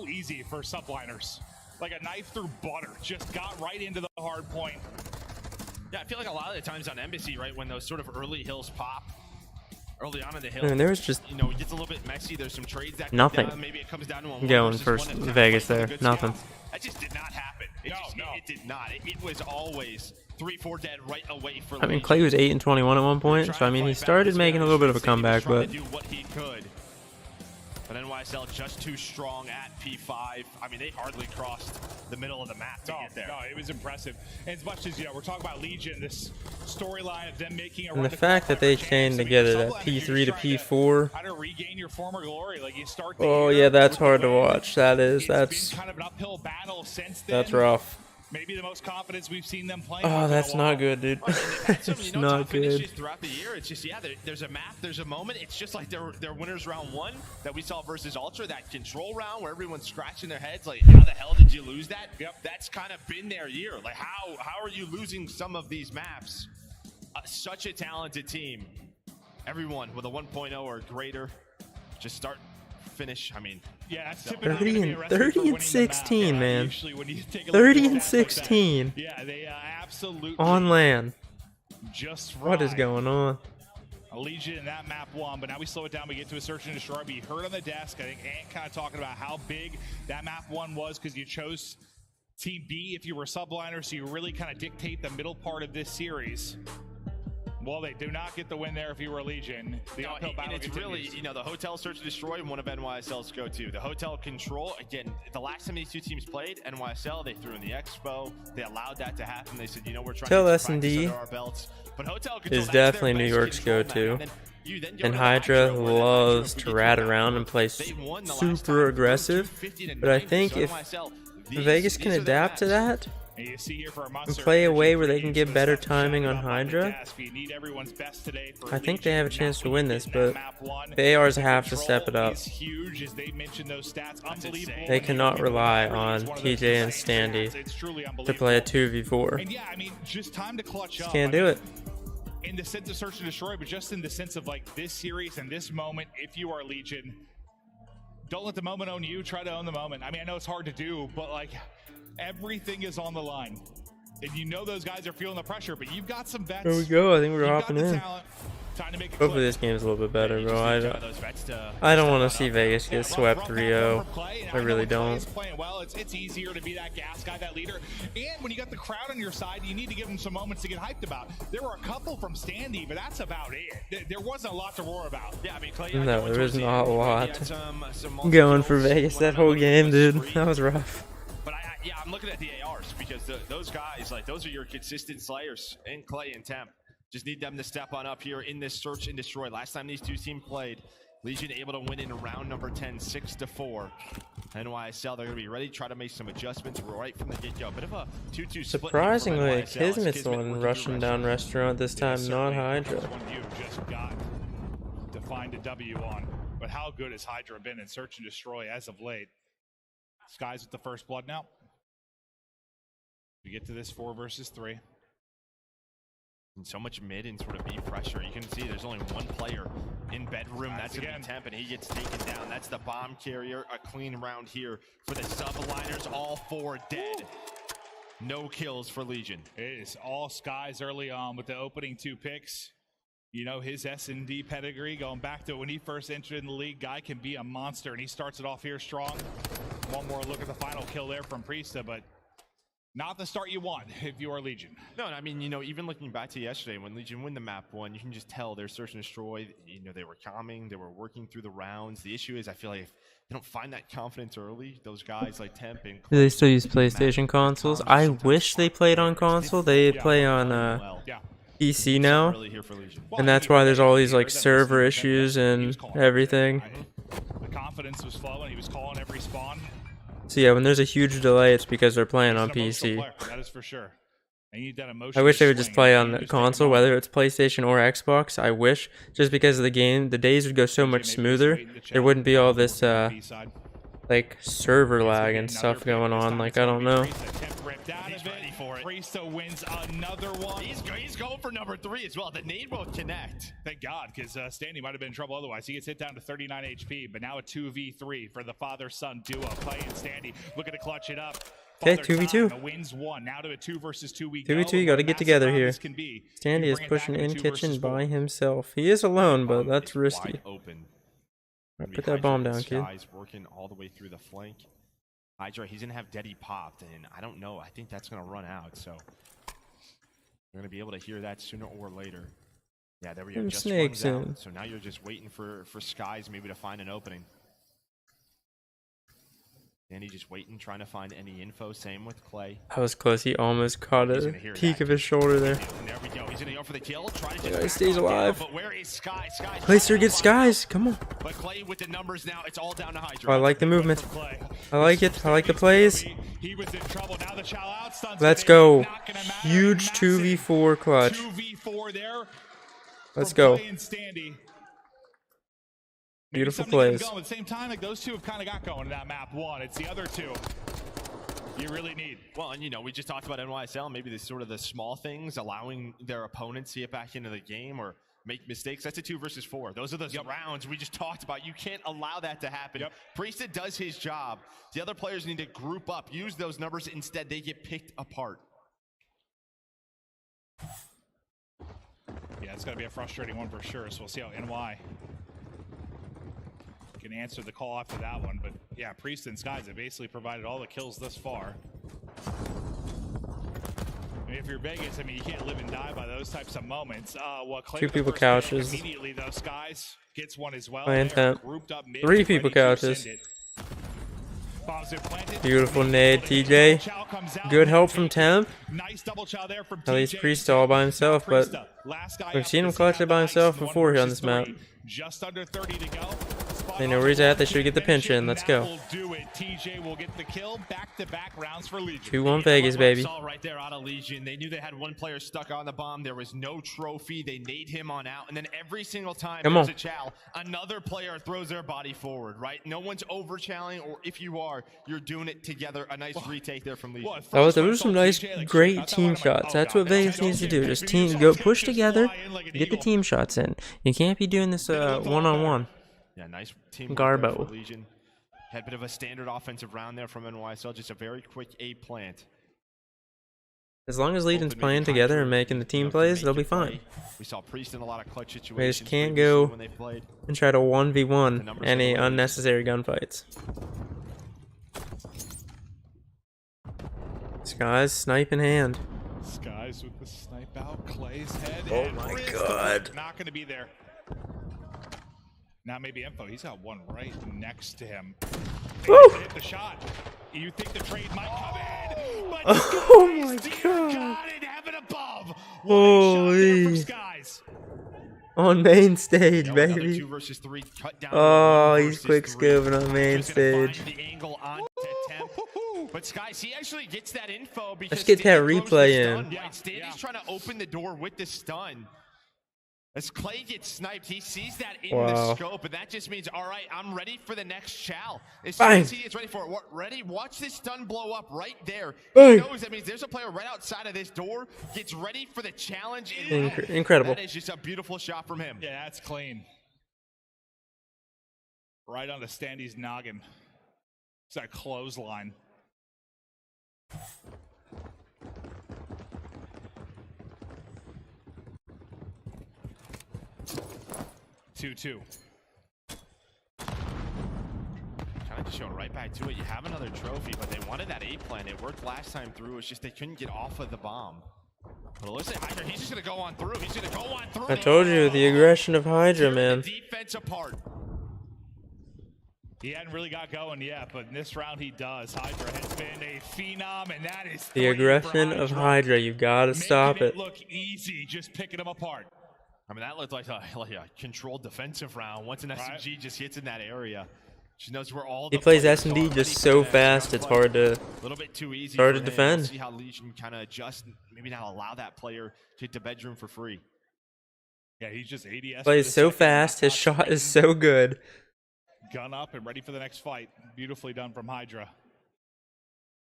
easy for subliners. Like a knife through butter. Just got right into the hard point. Yeah, I feel like a lot of the times on Embassy, right, when those sort of early hills pop, early on in the hill, I mean, there was just you know, it gets a little bit messy. There's some trades that nothing come down. Maybe it comes down to a going 1 for versus 1 attack, Vegas like, there. good Nothing. scouts. That just did not happen. It did not. It was always 3-4 dead right away for I mean, Legion. Clay was 8 and 21 at one point, so I mean, he started making a little bit of a comeback, but do what he could. But NYSL just too strong at P5. I mean, they hardly crossed the middle of the map to get there. No, it was impressive. And as much as, you know, we're talking about Legion, this storyline of them making a and the fact that they came together that P3 to P4. How to regain your former glory. Like, you start the Oh year yeah, that's with the hard to win. watch. That's Been kind of an uphill battle since then. that's rough. Maybe the most confidence we've seen them playing. Oh, in a that's while. not good, dude. Some, It's you know, not tough finishes good. throughout the year. It's just, yeah, there's a map, there's a moment. It's just like their winners round 1 that we saw versus Ultra, that control round where everyone's scratching their heads like, how the hell did you lose that? Yep. That's kind of been their year. Like, how are you losing some of these maps? Such a talented team. Everyone with a 1.0 or greater, just start, finish. I mean, yeah, that's typically 30 gonna be and a recipe for 30 and winning the map. 16, Yeah, man. usually when you take a look 30 at and stats like that, 16 yeah, they absolutely on LAN. just What is fried. going on? A Legion in that map 1, but now we slow it down. We get to a search and destroy. We heard on the desk, I think Ant kind of talking about how big that map 1 was because you chose Team B if you were subliner, so you really kind of dictate the middle part of this series. Well, they do not get the win there if you were Legion. The no, uphill and battle it's continues. really, you know, the hotel search and destroy, one of NYSL's go-to. The hotel control, again, the last time these two teams played, NYSL, they threw in the expo. They allowed that to happen. They said, you know, we're trying Tell to S&D practice under our belts. But hotel control, is that's their definitely New best York's control go-to. map. You then go And to Hydra Hydra, where that loves Hydra to rat beat around and play They won the last super time, aggressive. 250 to But I 90, think so if NYSL, Vegas can these are their adapt to maps. that And you see here for a and monster play a energy way where they for can each get of better the timing on shouted up Hydra, desk. You need everyone's best today for I think they Legion. have a chance to Now win we this, get but map 1. the ARs have to Control step it up. is huge, as they mentioned those stats. Unbelievable. They And cannot people rely remember on he's one of those TJ and insane Standy stats. It's truly to play a unbelievable. 2v4. And yeah, I mean, just time to clutch up. Can't do it. In the sense of search and destroy, but just in the sense of like this series and this moment, if you are Legion, don't let the moment own you. Try to own the moment. I mean, I know it's hard to do, but like everything is on the line. And you know those guys are feeling the pressure, but you've got some vets. There we go. I think we're You've got hopping the in. talent. Time to make it Hopefully click. this game's a little bit better, You bro. just I need don't, those vets to I don't step want on to see up. Vegas get swept Rough 3-0. map for Clay, and I really know Clay don't. is playing well. It's easier to be that gas guy, that leader. And when you got the crowd on your side, you need to give them some moments to get hyped about. There were a couple from Standy, but that's about it. There wasn't a lot to roar about. Yeah, I mean, Clay, No, going there towards was the not end, a lot he had some going for multi-kills, Vegas one that of whole them game, was dude. free. That was rough. But yeah, I'm looking at the ARs because those guys, like, those are your consistent slayers in Clay and Temp. Just need them to step on up here in this search and destroy. Last time these two teams played, Legion able to win in round number 10, 6-4. NYSL, they're going to be ready to try to make some adjustments right from the get-go. Bit of a 2-2 split. Surprisingly, Kismet's the one rushing down restaurant this time, not Hydra. One you just got to find a W on. But how good has Hydra been in search and destroy as of late? Skies with the first blood now. We get to this 4 versus 3. And so much mid and sort of B pressure. You can see there's only one player in bedroom. That's going to be Temp, and he gets taken down. That's the bomb carrier. A clean round here for the sub-liners. All 4 dead. No kills for Legion. It is all Skies early on with the opening 2 picks. You know, his S&D pedigree going back to when he first entered in the league. Guy can be a monster, and he starts it off here strong. One more look at the final kill there from Priesta, but not the start you want if you are Legion. No, I mean, you know, even looking back to yesterday when Legion win the map 1, you can just tell their search and destroy. You know, they were calming, they were working through the rounds. The issue is, I feel like if they don't find that confidence early, those guys like Temp and Do they still use PlayStation consoles? I wish they played on console. They play on PC now, and that's why there's all these like server issues and everything. The confidence was flowing. He was calling every spawn. So yeah, when there's a huge delay, it's because they're playing on PC. That is for sure. I wish they would just play on the console, whether it's PlayStation or Xbox. I wish, just because of the game, the days would go so much smoother. There wouldn't be all this like server lag and stuff going on. Like, I don't know. Priesta wins another one. He's going for number 3 as well. The nade will connect. Thank God, because Standy might have been in trouble otherwise. He gets hit down to 39 HP, but now a 2v3 for the father-son duo. Playing Standy, looking to clutch it up. Okay, 2v2. Wins 1. Now to a 2 versus 2 we 2v2, you gotta get together here. Standy is pushing in kitchen by himself. He is alone, but that's risky. Right, put that bomb down, kid. Working all the way through the flank. Hydra, he's gonna have Deddy popped, and I don't know. I think that's gonna run out, so you're gonna be able to hear that sooner or later. Yeah, there we go. Just snakes runs in. out. So now you're just waiting for Skies maybe to find an opening. And he's just waiting, trying to find any info. Same with Clay. That was close. He almost caught a peak of his shoulder there. There we go. He's gonna go for the kill. Yeah, he stays alive. But where is Sky? Clay sir gets Skies. Come on. But Clay with the numbers now. It's all down to Hydra. Oh, I like the movement. I like it. I like the plays. He was in trouble. Now the Chow outstuns. Let's go. Huge 2v4 clutch. 2v4 there. Let's go. Maybe Beautiful plays. At the same time, like those two have kind of got going in that map 1. It's the other 2 you really need. Well, and you know, we just talked about NYSL. Maybe the sort of the small things, allowing their opponents to get back into the game or make mistakes. That's a 2 versus 4. Those are those rounds we just talked about. You can't allow that to happen. Priesta does his job. The other players need to group up, use those numbers. Instead, they get picked apart. Yeah, it's going to be a frustrating one for sure. So we'll see how NY can answer the call after that one. But yeah, Priest and Skies have basically provided all the kills thus far. I mean, if you're Vegas, I mean, you can't live and die by those types of moments. Clay 2 people couches. Immediately, though, Skies gets one as well. Playing Temp. Grouped up mid, 3 people couches. Beautiful nade, TJ. Good help from Temp. Nice double chow there from At least Priest all by himself, but we've seen him clutch it by himself before here on this map. Just under 30 to go. They know where he's at. They should get the pinch in. Let's go. 2-1 Vegas, baby. Right there out of Legion. They knew they had one player stuck on the bomb. There was no trophy. They nade him on out. And then every single time there's a chow, another player throws their body forward, right? No one's over-chowing, or if you are, you're doing it together. A nice retake there from Legion. Those were some nice, great team shots. That's what Vegas needs to do. Just go push together, get the team shots in. You can't be doing this one-on-one. Yeah, nice team Garbo. for Legion. Had a bit of a standard offensive round there from NYSL. Just a very quick A plant. As long as Legion's playing together and making the team plays, they'll be fine. We saw Priest in a lot of clutch situations. They just can't go and try to 1v1 any unnecessary gunfights. Skies, snipe in hand. Skies with the snipe out. Clay's head. Oh my God. Not going to be there. Now maybe info. He's got one right next to him. Hit the shot. You think the trade might come in? But oh my God. in heaven above. Holy. On main stage, baby. 2 versus 3, cut down. Oh, he's quick scoping on main stage. The angle on Temp. But Skies, he actually gets that info because let's get that replay in. Right? Standy's trying to open the door with the stun. As Clay gets sniped, he sees that in Wow. the scope, and that just means, all right, I'm ready for the next chow. As soon Bang. as he is ready for it, ready, watch this stun blow up right there. Bang. He knows that means there's a player right outside of this door, gets ready for the challenge. And Incredible. that is just a beautiful shot from him. Yeah, that's clean. Right on the Standy's noggin. It's that clothesline. Two. Kind of just showing right back to it. You have another trophy, but they wanted that A plan. It worked last time through. It's just they couldn't get off of the bomb. But it looks like Hydra, he's just going to go on through. He's going to go on through. I told you, the aggression of Hydra, man. Defense apart. He hadn't really got going yet, but in this round he does. Hydra has been a phenom, and that is The aggression of Hydra, you gotta stop it. Look easy, just picking them apart. I mean, that looked like a controlled defensive round. Once an SMG just hits in that area, she knows where all He the plays players S&D are just ready so for the next fast, it's hard to, a little bit too easy hard for to him. defend. We'll see how Legion kind of adjust, maybe not allow that player to hit the bedroom for free. Yeah, he's just ADS. Plays so fast, his shot is so good. Gun up and ready for the next fight. Beautifully done from Hydra.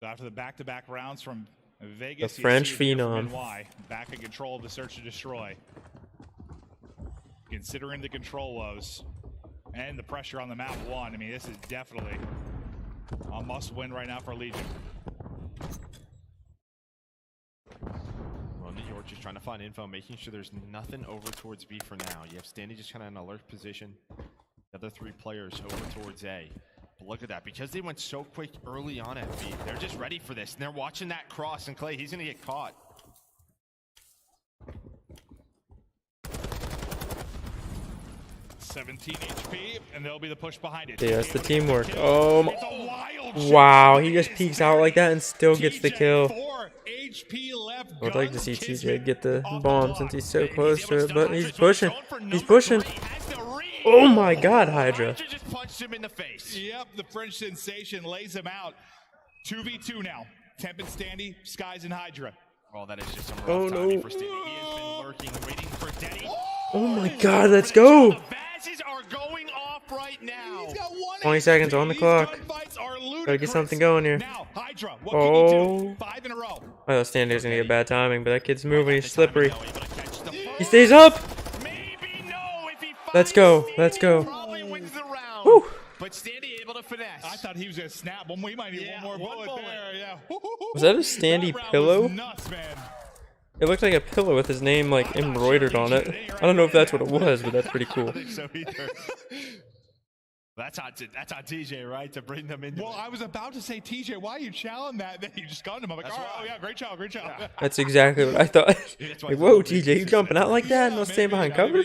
So after the back-to-back rounds from Vegas, The French you see it here from phenom. NY, back in control of the search and destroy. Considering the control woes and the pressure on the map one, I mean, this is definitely a must-win right now for Legion. Well, New York just trying to find info, making sure there's nothing over towards B for now. You have Standy just kind of in alert position. The other three players over towards A. But look at that. Because they went so quick early on at B, they're just ready for this. And they're watching that cross. And Clay, he's going to get caught. $17 HP, and there'll be the push behind it. Yeah, that's the teamwork. Oh, wow, he just peeks out like that and still gets the kill. 4 HP left. I would like to see TJ get the bomb since he's so close to it, but he's pushing. He's pushing. Oh my god, Hydra. Just punched him in the face. Yep, the French sensation lays him out. 2v2 now. Temp and Standy, Skies and Hydra. Oh, that is just some rough Oh, timing no. for Standy. He has been lurking, waiting for Denny. Oh my god, let's go. The Bazes are going off right now. 20 seconds on the clock. Gotta get something going here. Now, Hydra, what can you do? Oh. 5 in a row. I thought Standy's gonna get bad timing, but that kid's moving, he's slippery. He stays up! Let's go, let's go. Probably wins the round. Woo. But Standy able to finesse. I thought he was gonna snap one. We might need one more bullet there. Yeah. Was that a Standy That round pillow? was nuts, man. It looked like a pillow with his name like embroidered on it. I don't know if that's what it was, but that's pretty I cool. don't think so either. That's on TJ, right? To bring them in. Well, I was about to say, TJ, why are you challenging that? Then you just gunned him. I'm like, That's oh, right. yeah, great job, great job. Yeah. That's exactly what I thought. That's why Like, he's whoa, a little TJ, you jumping out like that? No staying behind cover?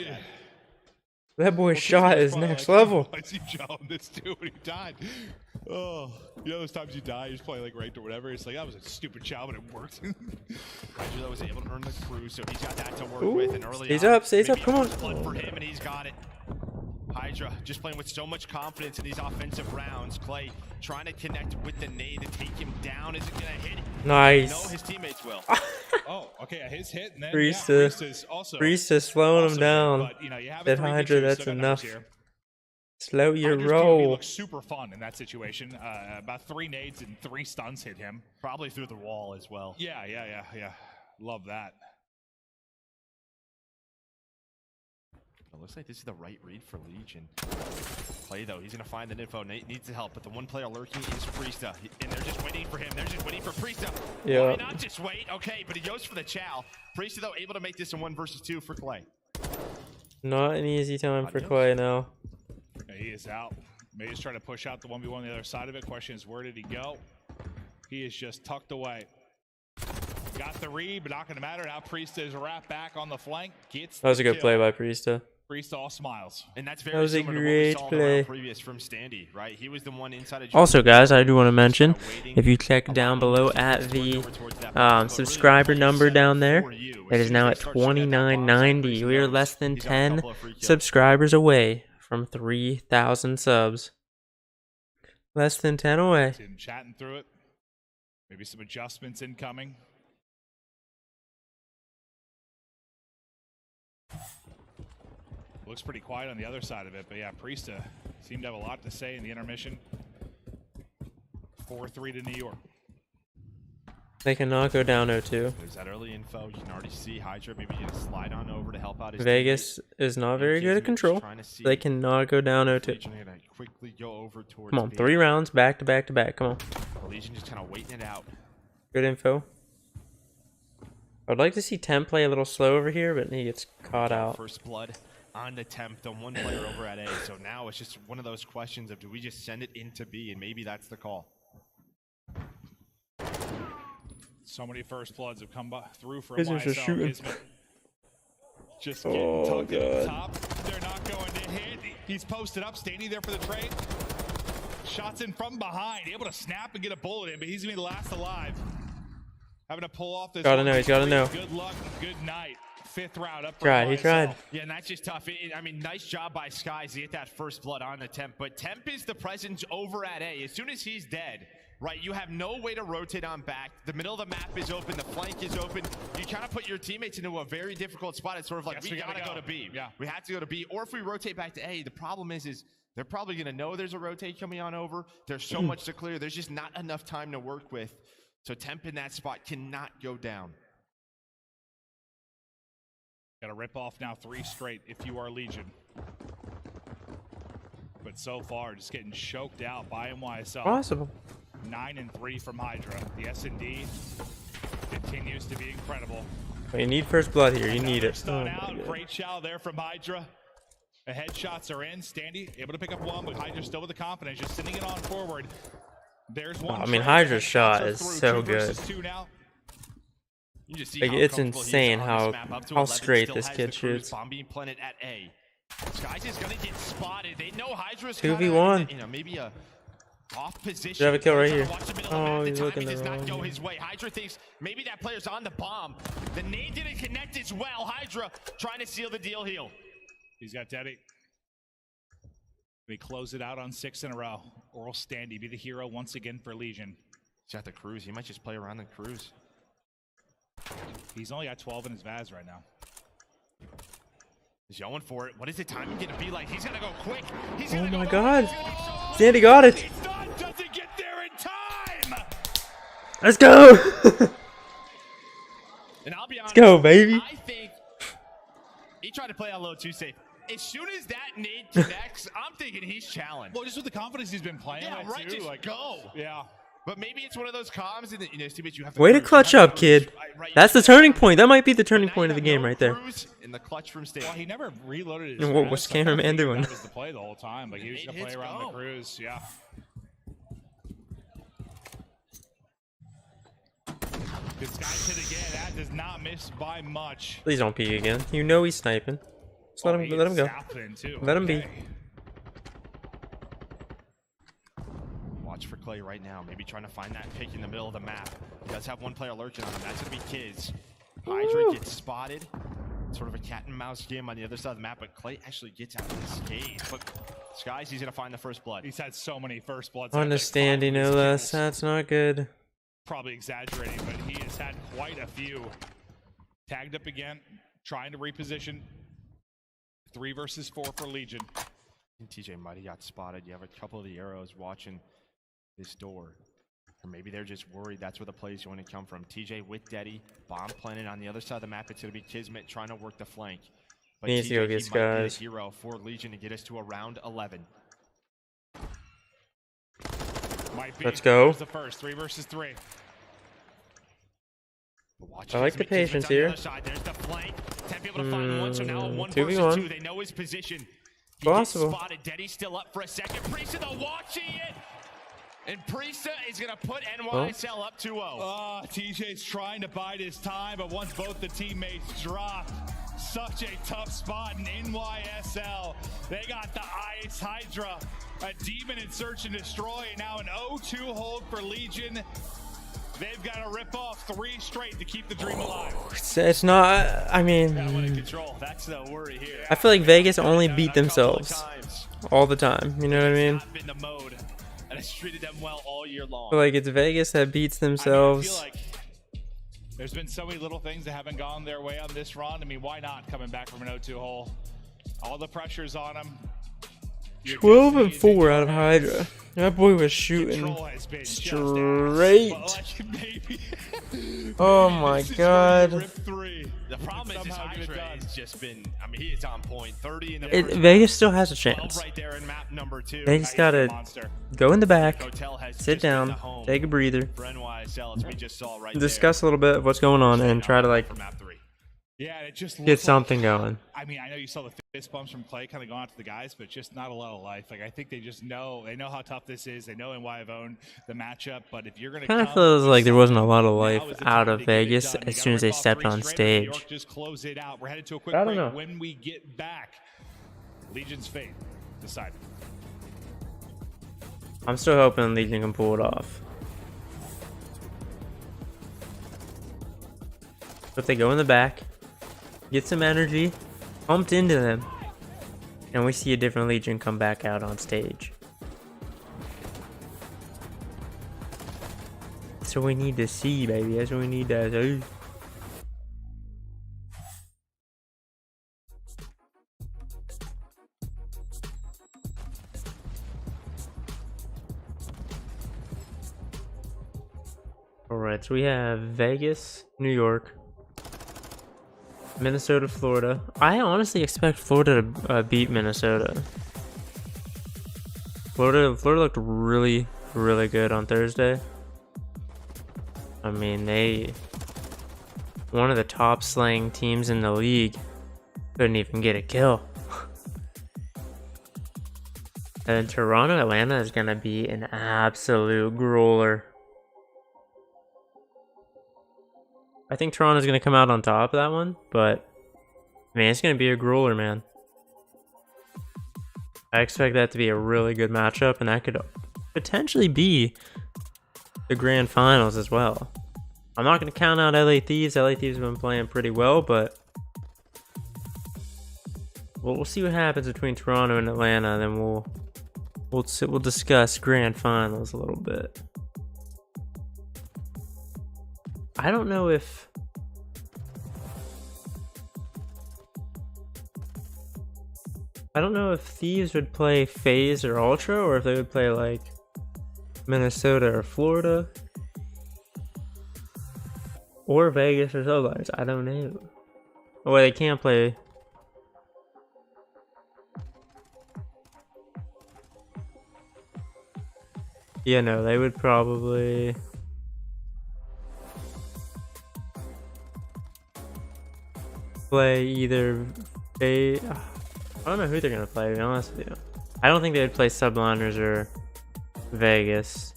That boy's shot is next level. I see Joe on this too when he died. Oh, you know those times you die, you just play like ranked or whatever. It's like, that was a stupid chow, but it worked. Hydra was able to earn the crew, so he's got that to work Ooh, with. And early stays on, up, stays up, maybe come a on. first blood for him, and he's got it. Hydra just playing with so much confidence in these offensive rounds. Clay trying to connect with the nade to take him down. Is it going to hit? Nice. No, his teammates will. Oh, okay, his hit, and then Priestess. also Priestess slowing him also down. But, you know, you have Said a 3v2, Hydra, that's still got numbers enough. here. Slow your Hydra's POV roll. looks super fun in that situation. About 3 nades and 3 stuns hit him. Probably through the wall as well. Yeah. Love that. It looks like this is the right read for Legion. Clay, though, he's going to find the info. Nate needs the help, but the one player lurking is Priesta. And they're just waiting for him. They're just waiting for Priesta. Yeah. Why not just wait? Okay, but he goes for the chow. Priesta, though, able to make this a 1 versus 2 for Clay. Not an easy time for Clay now. Yeah, he is out. May's trying to push out the 1v1 on the other side of it. Question is, where did he go? He is just tucked away. Got the read, but not going to matter. Now Priesta is wrapped back on the flank. Gets That was a the good play kill. by Priesta. Priesta all smiles. And that's That very was a similar to what we great saw in the round play. previous from Standy, right? He was the one inside of Also, guys, I do want to mention, if you check down below at the subscriber number down there, it is now at 2990. We are less than 10 subscribers away from 3,000 subs. Less than 10 away. Been chatting through it. Maybe some adjustments incoming. Looks pretty quiet on the other side of it, but yeah, Priesta seemed to have a lot to say in the intermission. 4-3 to New York. They cannot go down 0-2. There's that early info. You can already see Hydra maybe gonna slide on over to help out his Vegas teammate. is not very good at control. Trying to see They cannot go down 0-2. Legion gonna quickly go over towards Come on, B. 3 rounds back to back to back. Come on. Legion just kind of waiting it out. Good info. I'd like to see Temp play a little slow over here, but he gets caught out. First blood on the Temp, the one player over at A. So now it's just one of those questions of do we just send it into B, and maybe that's the call. So many first bloods have come through for Kismet YSL. just shooting. Kismet just getting tucked in the top. They're not going to hit. He's posted up, standing there for the trade. Shots in from behind, able to snap and get a bullet in, but he's gonna be the last alive. Having to pull off this. Gotta know, he's gotta know. Good luck, good night. 5th round up for Tried, he YSL. tried. Yeah, and that's just tough. I mean, nice job by Skies to get that first blood on the Temp, but Temp is the presence over at A. As soon as he's dead, right, you have no way to rotate on back. The middle of the map is open, the flank is open. You kind of put your teammates into a very difficult spot. It's sort of like, we gotta go to B. Yeah. We have to go to B, or if we rotate back to A, the problem is they're probably gonna know there's a rotate coming on over. There's so much to clear. There's just not enough time to work with. So Temp in that spot cannot go down. Got to rip off now 3 straight if you are Legion. But so far, just getting choked out by NYSL. Possible. 9-3 from Hydra. The S&D continues to be incredible. But you need first blood here. You need it. Stun out. Great chow there from Hydra. The headshots are in. Standy able to pick up one, but Hydra still with the confidence, just sending it on forward. There's one. I mean, Hydra's shot is so good. You just see Like, how it's comfortable he is insane on how this map. Up to 11, straight still this has kid the cruise shoots. bomb being planted at A. Skies is gonna get spotted. They know Hydra's 2v1. kinda, maybe a off position. Should have a kill right Trying here. to watch the middle of the Oh, map. The he's looking timing does the not wrong go way. his way. Hydra thinks maybe that player's on the bomb. The nade didn't connect as well. Hydra trying to seal the deal heal. He's got Teddy. We close it out on 6 in a row. Oral Standy be the hero once again for Legion. He's got the cruise. He might just play around the cruise. He's only got 12 in his Vaz right now. He's going for it. What is the timing going to be like? He's going to go quick. He's Oh gonna my go god. so Sandy got it. He's done. Doesn't get there in time. Let's go. And I'll be honest, Let's go, baby. I think he tried to play a little too safe. As soon as that nade connects, I'm thinking he's challenged. Well, just with the confidence he's been playing Yeah, with, right, too. just Like, go. Yeah. But maybe it's one of those comms and teammates you have to Way to cruise. clutch You have up, to kid. cruise. Right, That's the turning point. That might be the turning now point you of the have game no right there. cruise in the clutch from stage. Well, he never reloaded his And what Vaz, was so I kinda cameraman figured doing? That was the play the whole time. Like, he was going to play around the cruise. Yeah. Good sky hit again. That does not miss by much. Please don't peek again. You know he's sniping. Just let him go. Let him be. Watch for Clay right now. Maybe trying to find that pick in the middle of the map. He does have one player lurking on him. That's going to be Kiz. Hydra gets spotted. Sort of a cat and mouse game on the other side of the map, but Clay actually gets out of this cage. But Skies, he's going to find the first blood. He's had so many first bloods. Understanding, no less. That's not good. Probably exaggerating, but he has had quite a few. Tagged up again, trying to reposition. 3 versus 4 for Legion. TJ might have got spotted. You have a couple of the arrows watching this door. Or maybe they're just worried that's where the play's going to come from. TJ with Deddy, bomb planted on the other side of the map. It's going to be Kismet trying to work the flank. But Needs to go get he might be the Skies. hero for Legion to get us to around 11. Might be. Let's go. There's the first 3 versus 3. Watch I like the patience here. There's the flank. 10 people to find one, so now a 1 versus 2v1. 2. They know his position. He Possible. gets spotted. Deddy's still up for a second. Priesta though watching it. And Priesta is going to put NYSL up 2-0. TJ's trying to bide his time, but once both the teammates drop, such a tough spot in NYSL. They got the ice. Hydra, a demon in search and destroy, and now an 0-2 hold for Legion. They've got to rip off 3 straight to keep the dream alive. It's not. I mean, That one in control. That's the worry here. I feel like Vegas only beat themselves all the time. You know what I mean? Not been the mode, and it's treated them well all year long. I feel like it's Vegas that beats I themselves. feel like there's been so many little things that haven't gone their way on this run. I mean, why not coming back from an 0-2 hole? All the pressure's on him. 12 and 4 out of Hydra. That boy was shooting straight. Oh my god. The problem is Hydra has just been, I mean, he is on point. 30 in the first Vegas still has a chance. right there in map number 2. They just gotta go in the back, sit down, take a breather, discuss a little bit of what's going on, and try to like Yeah, it just get something going. I mean, I know you saw the fist bumps from Clay kind of going out to the guys, but just not a lot of life. Like, I think they just know, they know how tough this is. They know why I've owned the matchup, but if you're going to Kind of feels like there wasn't a lot of life out of Vegas as soon as they stepped on stage. Just close it out. We're headed to a quick I don't break. know. When we get back, Legion's fate decided. I'm still hoping Legion can pull it off. If they go in the back, get some energy pumped into them, and we see a different Legion come back out on stage. That's what we need to see, baby. That's what we need to see. Alright, so we have Vegas, New York, Minnesota, Florida. I honestly expect Florida to beat Minnesota. Florida looked really, really good on Thursday. I mean, one of the top slaying teams in the league, couldn't even get a kill. And Toronto, Atlanta is gonna be an absolute grueler. I think Toronto's going to come out on top of that one, but man, it's going to be a grueler, man. I expect that to be a really good matchup, and that could potentially be the grand finals as well. I'm not going to count out LA Thieves. LA Thieves have been playing pretty well, but we'll see what happens between Toronto and Atlanta, and then we'll discuss grand finals a little bit. I don't know if Thieves would play FaZe or Ultra, or if they would play like Minnesota or Florida or Vegas or Soulars. I don't know. Oh, well, they can't play. Yeah, no, they would probably. Play either I don't know who they're gonna play, to be honest with you. I don't think they would play Subliners or Vegas.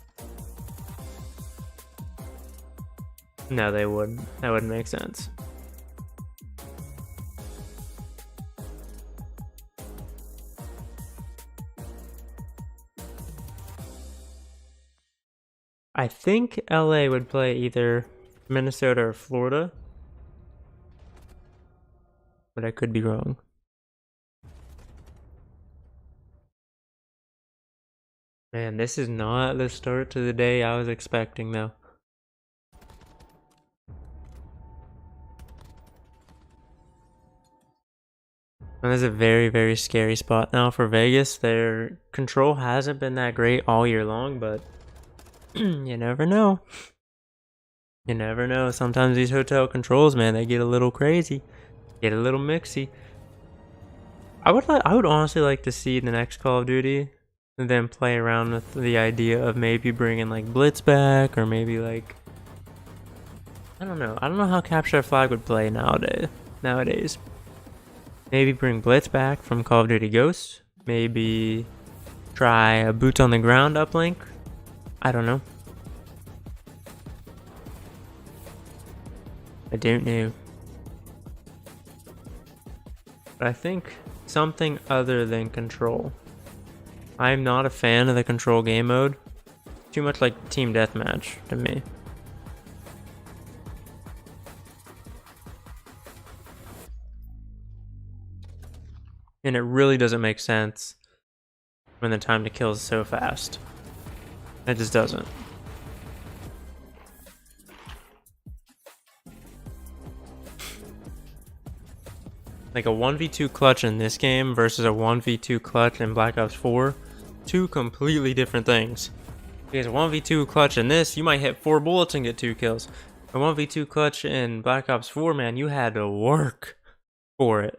No, they wouldn't. That wouldn't make sense. I think LA would play either Minnesota or Florida, but I could be wrong. Man, this is not the start to the day I was expecting, though. And this is a very, very scary spot now for Vegas. Their control hasn't been that great all year long, but you never know. You never know. Sometimes these hotel controls, man, they get a little crazy. Get a little mixy. I would honestly like to see the next Call of Duty and then play around with the idea of maybe bringing like Blitz back, or maybe like I don't know how Capture the Flag would play nowadays. Maybe bring Blitz back from Call of Duty Ghosts. Maybe try a boots on the ground uplink. I don't know. I don't know. But I think something other than control. I'm not a fan of the control game mode. Too much like team deathmatch to me. And it really doesn't make sense when the time to kill is so fast. It just doesn't. Like a 1v2 clutch in this game versus a 1v2 clutch in Black Ops 4, two completely different things. Because a 1v2 clutch in this, you might hit 4 bullets and get 2 kills. A 1v2 clutch in Black Ops 4, man, you had to work for it.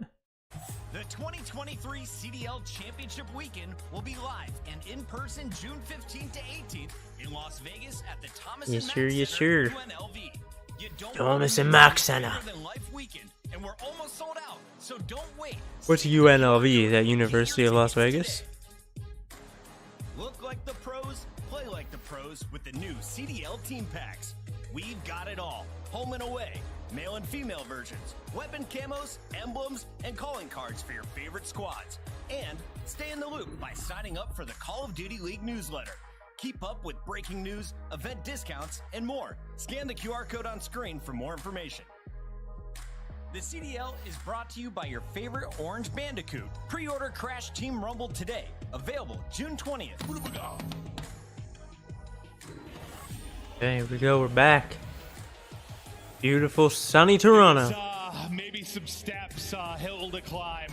The 2023 CDL Championship Weekend will be live and in person June 15th to 18th in Las Vegas at the Thomas Yes, and sir, Mack yes, Center, sir. UNLV. You don't Thomas want and to Mack miss Center. bigger than life weekend, and we're almost sold out, so don't wait. What's UNLV? Is that University of Las Vegas? Look like the pros, play like the pros with the new CDL team packs. We've got it all. Home and away, male and female versions, weapon camos, emblems, and calling cards for your favorite squads. And stay in the loop by signing up for the Call of Duty League newsletter. Keep up with breaking news, event discounts, and more. Scan the QR code on screen for more information. The CDL is brought to you by your favorite Orange Bandicoot. Pre-order Crash Team Rumble today. Available June 20th. Okay, here we go, we're back. Beautiful sunny Toronto. Maybe some steps, hill to climb.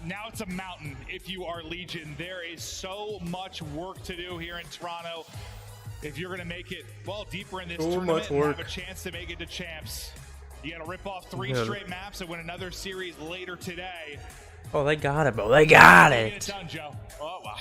Now it's a mountain if you are Legion. There is so much work to do here in Toronto. If you're going to make it, well, deeper in this tournament and have a chance to make it to champs. You got to rip off 3 straight maps and win another series later today. Oh, they got it, bro. They got Get it it. done, Joe. Oh, wow.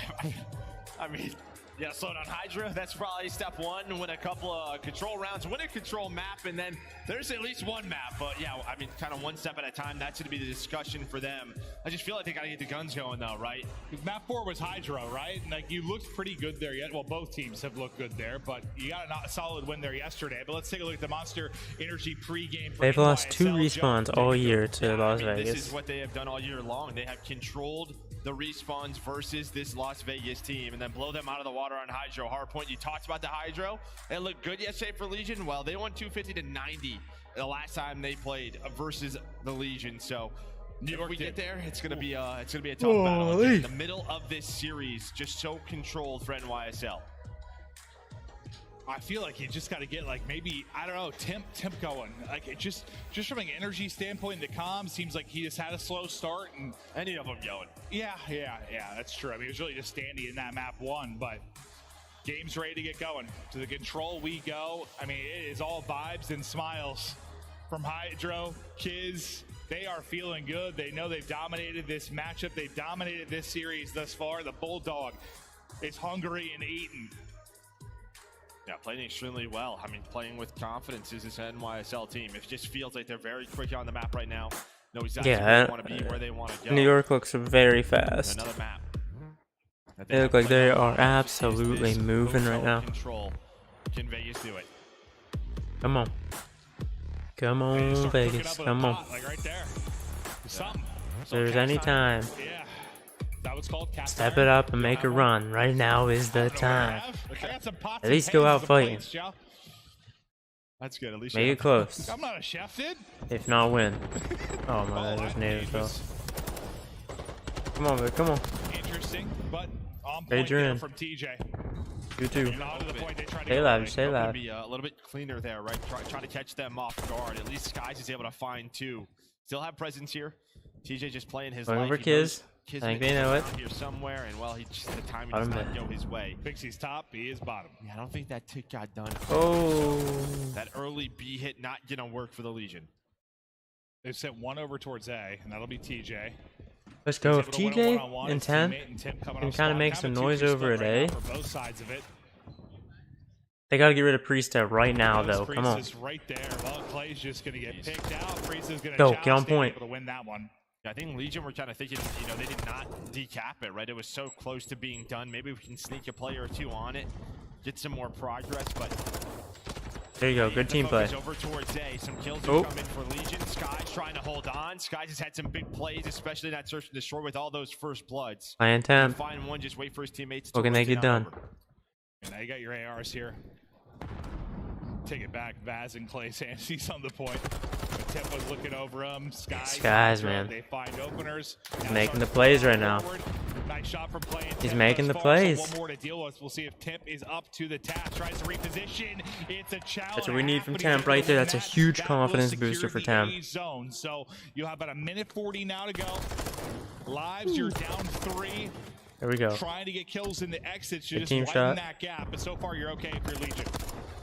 I mean, yeah, slow down Hydra. That's probably step 1. Win a couple of control rounds, win a control map, and then there's at least one map. But yeah, I mean, kind of one step at a time. That's going to be the discussion for them. I just feel like they got to get the guns going, though, right? Map 4 was Hydra, right? And, like, you looked pretty good there yet. Well, both teams have looked good there, but you got a solid win there yesterday. But let's take a look at the Monster Energy pregame. They've lost 2 respawns all year to Las Vegas. This is what they have done all year long. They have controlled the respawns versus this Las Vegas team and then blow them out of the water on Hydro. Hardpoint, you talked about the Hydro. It looked good yesterday for Legion. Well, they won 250 to 90 the last time they played versus the Legion. So if we get there, it's gonna be a tough battle again. In the middle of this series, just so controlled for NYSL. I feel like you just got to get, like, maybe, I don't know, Temp going. Like, it just from an energy standpoint, the comm seems like he just had a slow start, and any of them going. Yeah, that's true. I mean, it was really just Standy in that map 1, but game's ready to get going. To the control we go. I mean, it is all vibes and smiles from Hydro, Kiz. They are feeling good. They know they've dominated this matchup. They've dominated this series thus far. The Bulldog is hungry and eating. Yeah, playing extremely well. I mean, playing with confidence is this NYSL team. It just feels like they're very quick on the map right now. Know exactly where they want to be, where they want to go. New York looks very fast. Another map. They look like they are absolutely moving right now. Control. Can Vegas do it? Come on. Come on, Vegas. Come on. Like right there. Something. If there's any time, Yeah. That was called cast step it up and make a run. Right now is the time. At least go out fighting. That's good. At least Make it close. I'm not a chef, dude. If not, win. Oh my God, there's native though. Come on, man. Come on. Interesting, but on point Major there in. from TJ. You too. Not to the point they try to Stay go loud. right. Stay loud. Be a little bit cleaner there, right? Try to catch them off guard. At least Skies is able to find 2. Still have presence here. TJ just playing his Going life. over Kiz. I think they know it. Here somewhere, and well, the timing Bottom does not mid. go his way. Thinks he's top, he is bottom. Yeah, I don't think that tick got done. Oh. That early B hit not gonna work for the Legion. They've sent 1 over towards A, and that'll be TJ. Let's go. If He's able to win a TJ one-on-one. and His 10 teammate and Tim coming can off kind of spawn. make Kind some of a noise 2v over at split A. right now for both sides of it. They gotta get rid of Priestep right now, Those though. Come on. Priest is right there. Well, Clay's just gonna get picked out. Priest is gonna Go, challenge get on to be point. able to win that one. I think Legion were kind of thinking, you know, they did not decap it, right? It was so close to being done. Maybe we can sneak a player or 2 on it, get some more progress, but There you go. Good team play. over towards A. Some kills are coming for Legion. Sky's trying to hold on. Sky's has had some big plays, especially in that search and destroy with all those first bloods. High intent. Find one, just wait for his teammates to What can they rotate get on done? over. And now you got your ARs here. Take it back. Vaz and Clay Sansy's on the point. Tip was looking over him. Skies, man. They find openers. Making the plays right now. Nice Nice shot from play. He's making the plays. One more to deal with. We'll see if Temp is up to the task. Tries to reposition. It's a challenge. That's what we need from Temp right there. That's a huge confidence booster for Temp. Zone. So you have about a minute 40 now to go. Lives, you're down 3. There we go. Trying to get kills in the exits. You're just team widen shot. that gap. But so far, you're okay if you're Legion.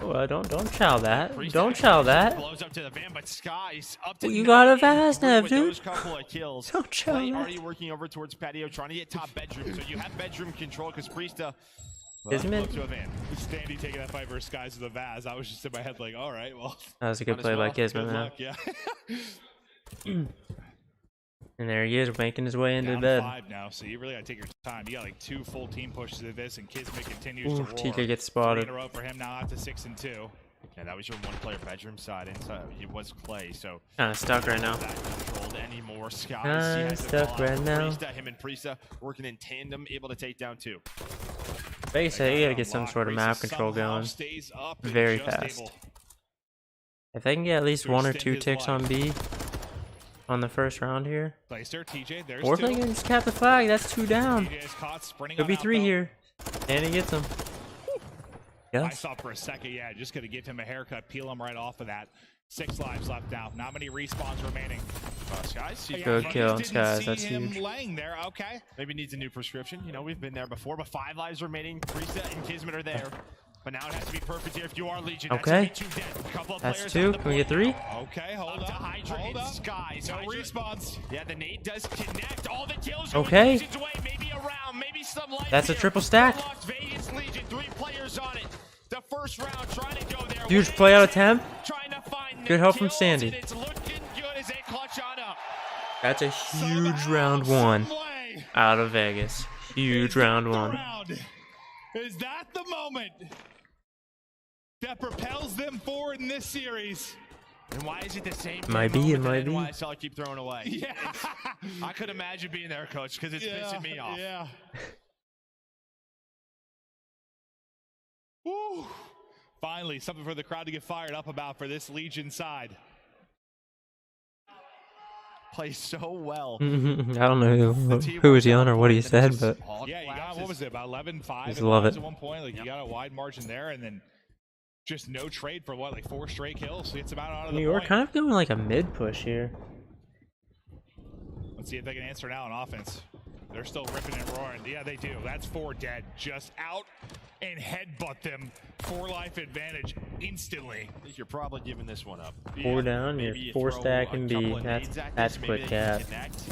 Oh, don't chow that. Don't chow that. Blows up to the van, but Sky's up to Well, you got a Vaz, with Nev, those dude. couple of kills. Don't chow Play that. already working over towards patio, trying to get top bedroom. So you have bedroom control because Priesta. Kismet. To a van. Standy taking that fight versus Skies with a Vaz. I was just in my head like, all right, well. That was a good play by Kismet, Good man. luck, yeah. And there he is, making his way into Down bed. 5 now, so you really gotta take your time. You got like 2 full team pushes of this, and Kismet continues Ooh, to roar. TK gets 3 spotted. in a row for him now, out to 6 and 2. Yeah, that was your one-player bedroom side. Inside it was Clay, so Kind of stuck right now. not controlled anymore. Skies, Kinda he has the stuck ball. right now. Priesta, him and Priesta working in tandem, able to take down 2. Basically, you gotta get some sort of map control going very fast. If they can get at least 1 or 2 ticks on B on the first round here, Placer, TJ, there's or if 2. they can just cap the flag, that's 2 down. TJ is caught sprinting Could on be 3 outbound. here, and he gets them. I Yes. thought for a second, yeah, just gonna give him a haircut, peel him right off of that. 6 lives left now. Not many respawns remaining. Skies, Yeah, Good I kill, just Skies, didn't that's see him huge. laying there. Okay. maybe needs a new prescription. You know, we've been there before, but 5 lives remaining. Priesta and Kismet are there. But now it has to be perfect here if you are Legion. That's Okay. gonna be 2 dead. Couple of That's players 2. on the Can we get board 3? now. Okay, hold Up to up. Hydra Hold and up. Skies. No Hydra- respawns. Yeah, the nade does connect. All the kills Okay. Legion's way. Maybe a round, maybe some life That's a here. triple stack. The Las Vegas Legion, 3 players on it. The first round trying to go there. Huge play out of Temp. Trying to find Good the help from kills, Sandy. and it's looking good as they clutch on up. That's a huge round 1 out of Vegas. Huge round 1. Is that the moment that propels them forward in this series? And why is it the same Might be, it moment might that be. NYSL keep throwing away? Yeah. I could imagine being there, coach, because it's pissing me off. Yeah. Woo. Finally, something for the crowd to get fired up about for this Legion side. Plays so well. I don't know who was he on or what he said, but Yeah, you got, what was it, about 11-5 Just love it. at one point? Like, you got a wide margin there, and then just no trade for, what, like 4 straight kills? It's about out of the New York point. kind of doing like a mid push here. Let's see if they can answer now on offense. They're still ripping and roaring. Yeah, they do. That's 4 dead. Just out and headbutt them. 4 life advantage instantly. I think you're probably giving this one up. 4 down, Maybe you're you 4 throw stack a and couple B. of That's nades at that's this, maybe quick they can cap. connect.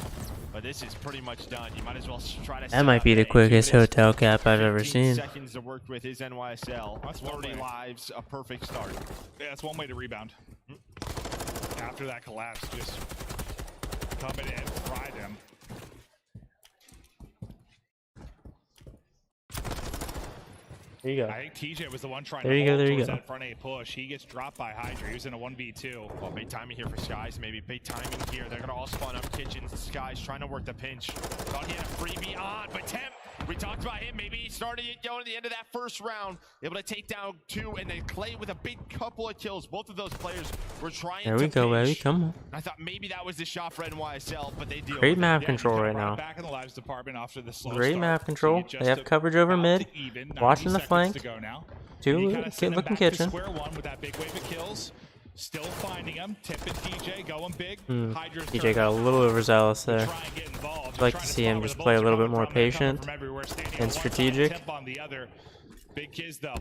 But this is pretty much done. You might as well try to. That might be the quickest hotel cap I've ever 15 seen. Seconds to work with his NYSL. That's 30 lives, a perfect start. Yeah, that's one way to rebound. After that collapse, just come in and fry them. There you go. I think TJ was the one trying There to you go, hold there you towards go. that front A push. He gets dropped by Hydra. He was in a 1v2. Well, big timing here for Skies. Maybe big timing here. They're gonna all spawn up kitchens. Skies trying to work the pinch. Thought he had a freebie on, but Temp. We talked about him. Maybe he started it going to the end of that first round, able to take down 2, and then Clay with a big couple of kills. Both of those players were trying. There we to go, baby. pinch. Come on. I thought maybe that was the shot for NYSL, but they deal Great with map it. control kinda right brought now. it back in the lives department after the slow Great start. map So control. you just They have coverage over about mid. to even, 90 Watching the seconds flank. to go now. 2 You kinda send them looking back to kitchen. square one with that big wave of kills. Still finding him. Tip and TJ going big. Hydra's TJ turn. got a little overzealous there. Try and get involved. I'd like Trying to see him spot just where play a the little bit bullets are more coming from. They're coming patient from everywhere. Standing and on one side, strategic. Tip on the other. Big kids though.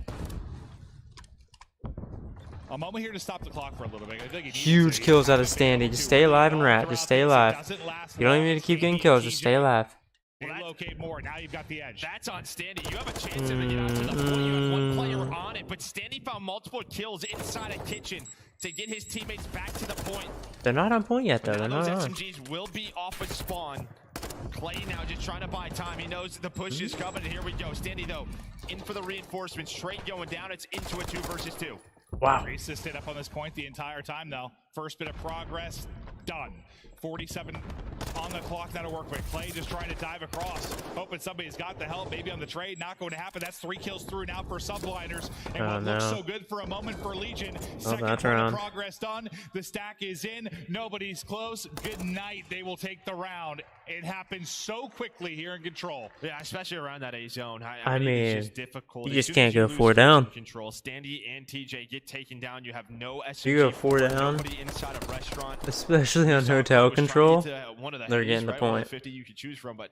A moment here to stop the clock for a little bit. I think it needs Huge to. kills out of Standy. Just stay alive and rat. Just stay alive. You don't even need to keep getting kills. Just stay alive. They locate more. Now you've got the edge. That's on Standy. You have a chance to get out to the point. You have one player on it, but Standy found multiple kills inside a kitchen to get his teammates back to the point. They're not on point yet, though. They're Now not those on. SMGs will be off of spawn. Clay now just trying to buy time. He knows the push is coming, and here we go. Standy, though, in for the reinforcements. Straight going down. It's into a 2 versus 2. Wow. Reese stayed up on this point the entire time, though. First bit of progress, done. 47 on the clock now to work with. Clay just trying to dive across, hoping somebody's got the help, maybe on the trade. Not going to happen. That's 3 kills through now for Subliners. And what looks so good for a moment for Legion. Second that's point around. of progress done. The stack is in. Nobody's close. Good night. They will take the round. It happens so quickly here in control. Yeah, especially around that A zone. I mean, it's just difficult. you As just soon can't as you go lose 4 down. Control. Standy and TJ get taken down. You have no SMG. You go 4 down, nobody inside a restaurant. especially on hotel control. They're getting the point. 50 you could choose from, but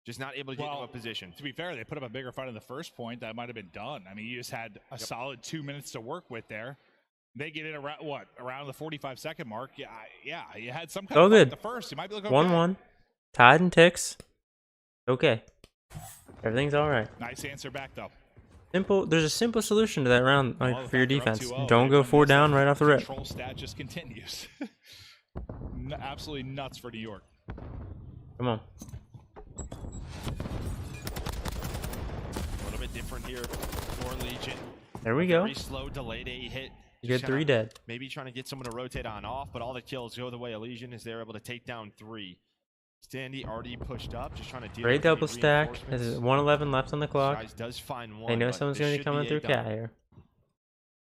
just not able to get into a position. To be fair, they put up a bigger fight in the first point. That might have been done. I mean, you just had a solid 2 minutes to work with there. They get in around what? Around the 45-second mark. Yeah. You had some kind of good. the first. You might be looking 1-1, tied in ticks. Okay, everything's all right. Nice answer back though. Simple. There's a simple solution to that round, like Well, for your the fact defense. they're up 2-0, Don't go right? 4 down right off the rip. Control stat just continues. Absolutely nuts for New York. Come on. A little bit different here for Legion. There we go. Very slow, delayed A hit. You get 3 dead. Maybe trying to get someone to rotate on off, but all the kills go the way of Legion as they're able to take down 3. Standy already pushed up, just trying to deal Great with double any stack. reinforcements. There's 111 left on the clock. Guys does find one. They know but someone's this going to be should coming a through dub. cat here.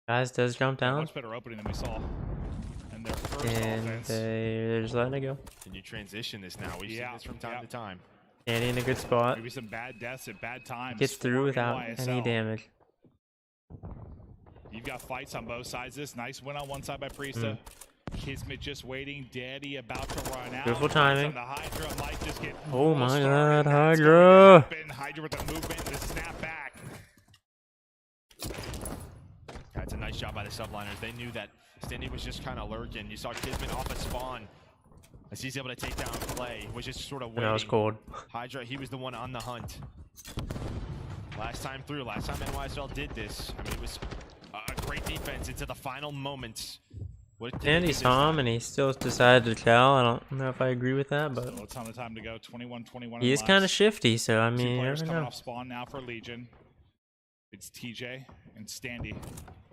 Guys does jump down, Much better opening than we saw. And their first and offense. they're just letting it go. Can you transition this now? We've seen this from time to time. Standing in a good spot. Maybe some bad deaths at bad times. Gets through without forming any YSL. damage. You've got fights on both sides. This nice win on one side by Priesta. Kismet just waiting. Daddy about to run out. Beautiful timing. On the Hydra might just get Oh my started. god, That's Hydra! gonna happen. Hydra with the movement and the snap back. That's a nice job by the subliners. They knew that Standy was just kind of lurking. You saw Kismet off a spawn as he's able to take down Clay, was just sort of waiting. That was cold. Hydra, he was the one on the hunt. Last time through, last time NYSL did this, I mean, it was a great defense into the final moments. Standy saw him and he still decided to tell. I don't know if I agree with that, but So it's on the time to go. 21-21. he is kind of shifty, so I mean, Two you players never coming know. off spawn now for Legion. It's TJ and Standy.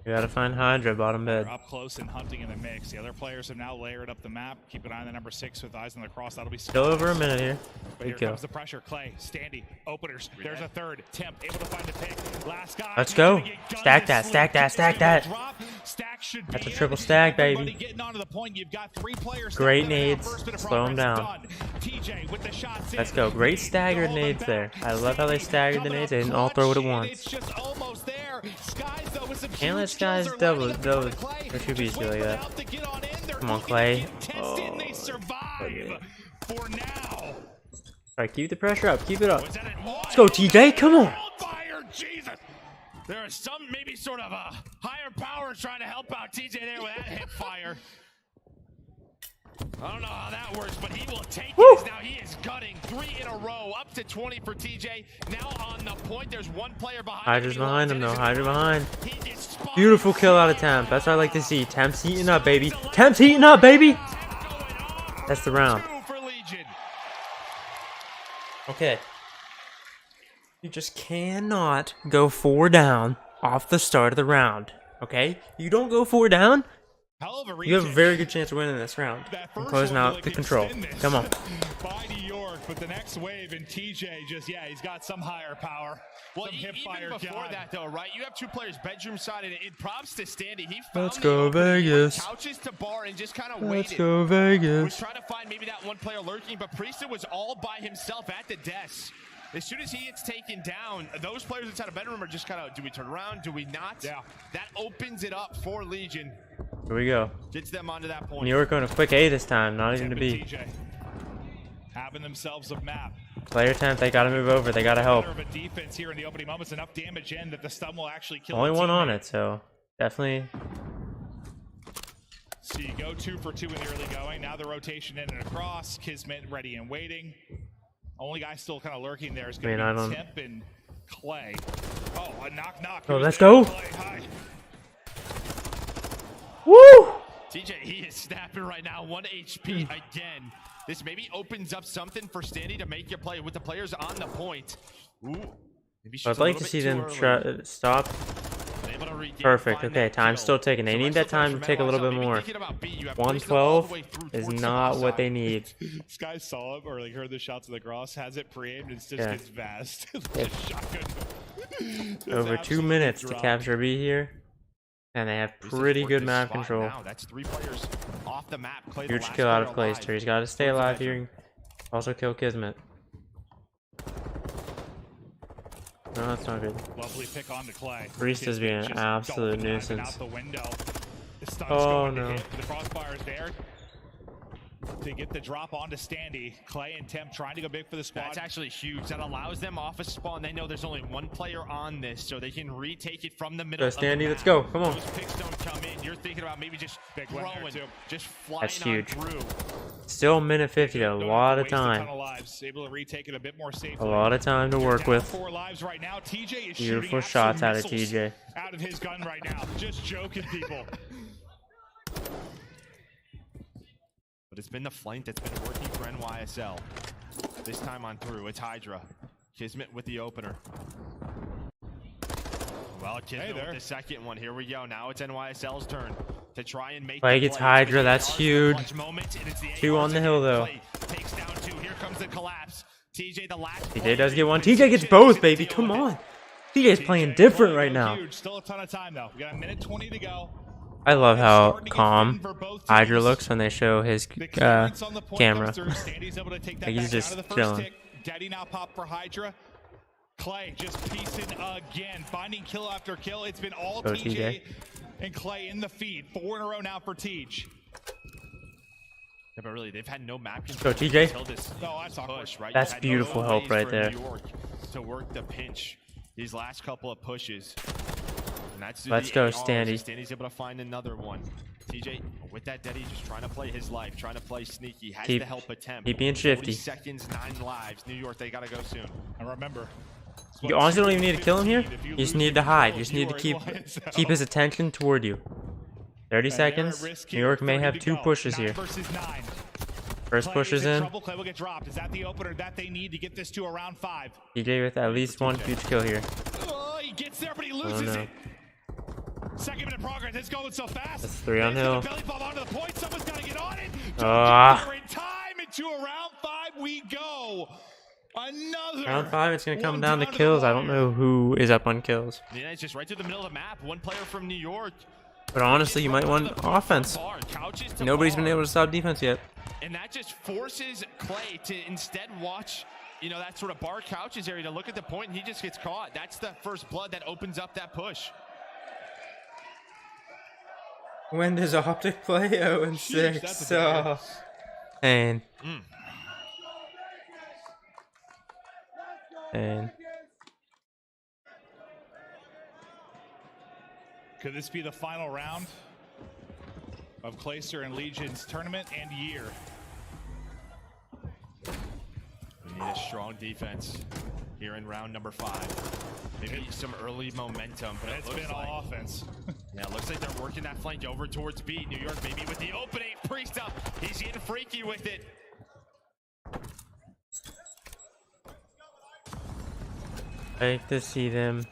You gotta find Hydra, bottom bed. They're up close and hunting in the mix. The other players have now layered up the map. Keep an eye on the number 6 with eyes on the cross. That'll be Still over a minute here. But Big here kill. comes the pressure. Clay, Standy, openers. There's a third. Temp able to find a pick. Last guy. Let's go. Stack that, stack that, stack that. Stack should That's be a triple in. stack, Everybody baby. getting onto the point. You've got 3 players. Great stacked in the nades. first bit of Slow 'em progress down. done. TJ with the shots in. Let's go. Great staggered nades there. I love how they staggered the nades. They didn't all throw it at once. It's just almost there. Skies though with some Can't let huge Skies kills are double lining up for Clay. Clay. Or 2 Just BC wait like for that. help to get on in. They're Come on, eating Clay. the intensity and they survive for now. Alright, keep the pressure up. Keep it up. Was that it? Let's go, TJ. Come on. Fire, Jesus. There is some maybe sort of a higher power trying to help out TJ there with that hip fire. I don't know how that works, but he will take it. Now he is gutting 3 in a row, up to 20 for TJ. Now on the point, there's one player behind. Hydra's behind him though. Hydra behind. He is spotted. Beautiful kill out of Temp. That's what I like to see. Temp's heating up, baby. Temp's heating up, baby. That's the round. 2 for Legion. Okay. You just cannot go 4 down off the start of the round. Okay? You don't go 4 down, Hell of a you have a retake. very good chance of winning this round. That And first closing one out really the could control. extend this Come on. By New York, but the next wave and TJ just, yeah, he's got some higher power. Well, some hip even fire before guy. that, though, right? You have 2 players bedroom side, and it props to Standy. He found Let's the go opening, he went Vegas. couches to bar and just kind of Let's waited. go Was Vegas. trying to find maybe that one player lurking, but Priesta was all by himself at the desk. As soon as he gets taken down, those players inside a bedroom are just kind of, do we turn around? Do we not? Yeah. That opens it up for Legion. Here we go. Gets them onto that point. New York going a quick A this time, not even to Temp B. and TJ having themselves a map. Player 10, they gotta move over, they gotta help. Better of a defense here in the opening moments. Enough damage in that the stun will actually kill. Only the one on teammate. it, so definitely. So you go 2 for 2 in the early going. Now the rotation in and across. Kismet ready and waiting. Only guy still kind of lurking there is going I to don't- be Temp and Clay. Oh, a knock. Oh, Who's let's there? go. Clay, hi. Woo! TJ, he is snapping right now. 1 HP again. This maybe opens up something for Standy to make your play with the players on the point. Ooh. Maybe I'd like to see them stop. Able to regain, Perfect. find Okay, that time's kill. still ticking. They So need rest that of the players time to from take a little NYSL, bit maybe more. thinking about B. You have Priesta all the 112 way through is towards the not boss what side. they need. This guy saw him or like heard the shots of the cross, has it pre-aimed, and it just Yeah. gets vast. Just shotgun. Just Over 2 absolutely minutes to dropped. capture B here. And they have pretty Priesta good for map this control. spot now. That's 3 players off the map. Clay, the Huge last kill out player of Clay, alive. so he's got to stay Towards the alive bedroom. here. Also kill Kismet. No, that's not good. Lovely pick on the Clay. Priest is being an Just absolute dolphing nuisance. out the window. The stun's Oh, going to no. hit. The crossbar is there to get the drop onto Standy. Clay and Temp trying to go big for the squad. That's actually huge. That allows them off a spawn. They know there's only one player on this, so they can retake it from the middle. Go, of the Standy, map. let's go. Come on. Those picks don't come in. You're thinking about maybe just Big win there, throwing, too. just flying That's on huge. through. Still a minute 50, a Don't have lot to of waste a ton time. of lives. Able to retake it a bit more safely. A lot of time to work Down with. 4 lives right now. TJ is Beautiful shooting shots out of absolute missiles TJ. out of his gun right now. Just joking, people. But it's been the flank that's been working for NYSL. This time on through, it's Hydra. Kismet with the opener. Well, Kismet with the second one. Here we go. Now it's NYSL's turn to try and make Clay the gets play. Hydra. It's That's the huge. clutch moment, and it's the 2 on the hill, though. Clay takes down 2. Here comes the collapse. TJ the last. TJ does get one. TJ gets both, baby. Come on. TJ's playing different right now. Huge. Still a ton of time, though. We got a minute 20 to go. I love how calm Hydra looks when they show his camera. Like he's just chilling. Daddy now pop for Hydra. Clay just piecing again, finding kill after kill. It's been all Go, TJ and Clay in the feed. 4 in a row now for Tej. Yeah, but really, they've had no map Go, control TJ. until this push, right? That's You've had beautiful no help ways right for there. New York to work the pinch these last couple of pushes. And that's Let's the go, ARs. Standy. Standy's able to find another one. TJ with that Daddy just trying to play his life, trying to play sneaky. Has Keep- the help attempt. keep being 40 shifty. seconds, 9 lives. New York, they gotta go soon. And remember, You honestly don't even need to kill him here. You just need to hide. You just need to keep his attention toward you. 30 seconds. New York may have 2 pushes here. 9 versus 9. First Clay push is in in. trouble. Clay will get dropped. Is that the opener that they need to get this to around 5? TJ with at least 1 huge kill here. Oh, he gets there, but he loses no. it. Second minute progress. It's going so fast. That's 3 on hill. Belly bomb onto the point. Someone's got to get on it. Ah. There in time into around 5 we go. Another Round 5, it's going to come one down to the kills. I wire. don't know who is up on kills. Yeah, it's just right through the middle of the map. One player from New York. But honestly, you might want offense. Couches to Nobody's been bar. able to stop defense yet. And that just forces Clay to instead watch, you know, that sort of bar couches area to look at the point, and he just gets caught. That's the first blood that opens up that push. When does Optic play? 0 and 6. Oh. And. And. Could this be the final round of Clayster and Legion's tournament and year? We need a strong defense here in round number 5. Maybe some early momentum, but It's been all offense. Yeah, it looks like they're working that flank over towards B. New York maybe with the opening. Priest up. He's getting freaky with it. I like to see them.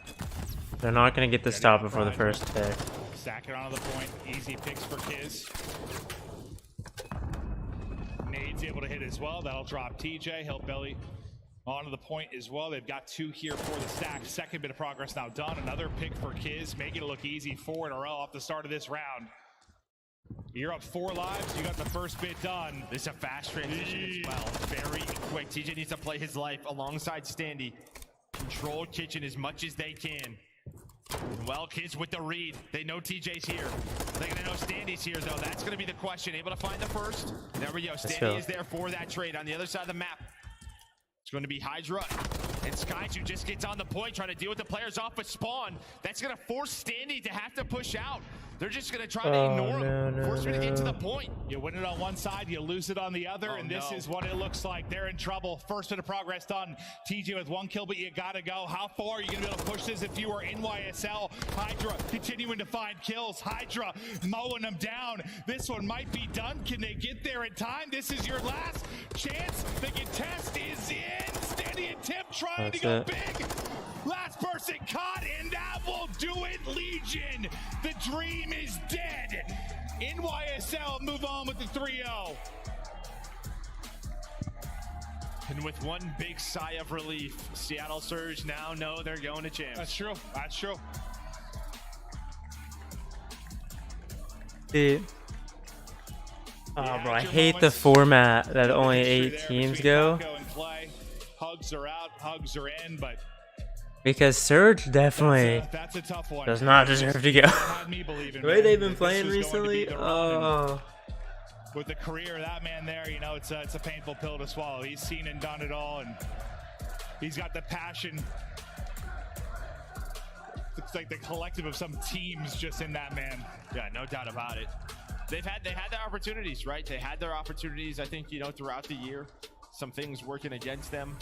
They're not going to get the stop before the first day. Stack it onto the point. Easy picks for Kiz. Nade's able to hit as well. That'll drop TJ. He'll belly onto the point as well. They've got 2 here for the stack. Second bit of progress now done. Another pick for Kiz, making it look easy. 4 in a row off the start of this round. You're up 4 lives. You got the first bit done. This is a fast transition as well. Very quick. TJ needs to play his life alongside Standy. Control kitchen as much as they can. Well, Kids with the read. They know TJ's here. They're going to know Standy's here, though. That's going to be the question. Able to find the first. There we go. Standy is there for that trade on the other side of the map. It's going to be Hydra and Skyju just gets on the point trying to deal with the players off with spawn. That's going to force Standy to have to push out. They're just going to try to ignore him. Force him to get to the point. You win it on one side, you lose it on the other, and this is what it looks like. They're in trouble. First bit of progress done. TJ with 1 kill, but you got to go. How far are you going to be able to push this if you are NYSL? Hydra continuing to find kills. Hydra mowing them down. This one might be done. Can they get there in time? This is your last chance. The contest is in. Standy and Tip trying to go big. Last person caught, and that will do it, Legion. The dream is dead. NYSL move on with the 3-0. And with one big sigh of relief, Seattle Surge now know they're going to champs. That's true. That's true. Oh, bro, I hate the format that only 8 teams go. Hugs are out, hugs are in, but Because Surge definitely that's a tough one. does not deserve to go. The way they've been playing recently, with the career of that man there, you know, it's a painful pill to swallow. He's seen and done it all, and he's got the passion. It's like the collective of some teams just in that man. Yeah, no doubt about it. They had their opportunities, right? They had their opportunities, I think, you know, throughout the year. Some things working against them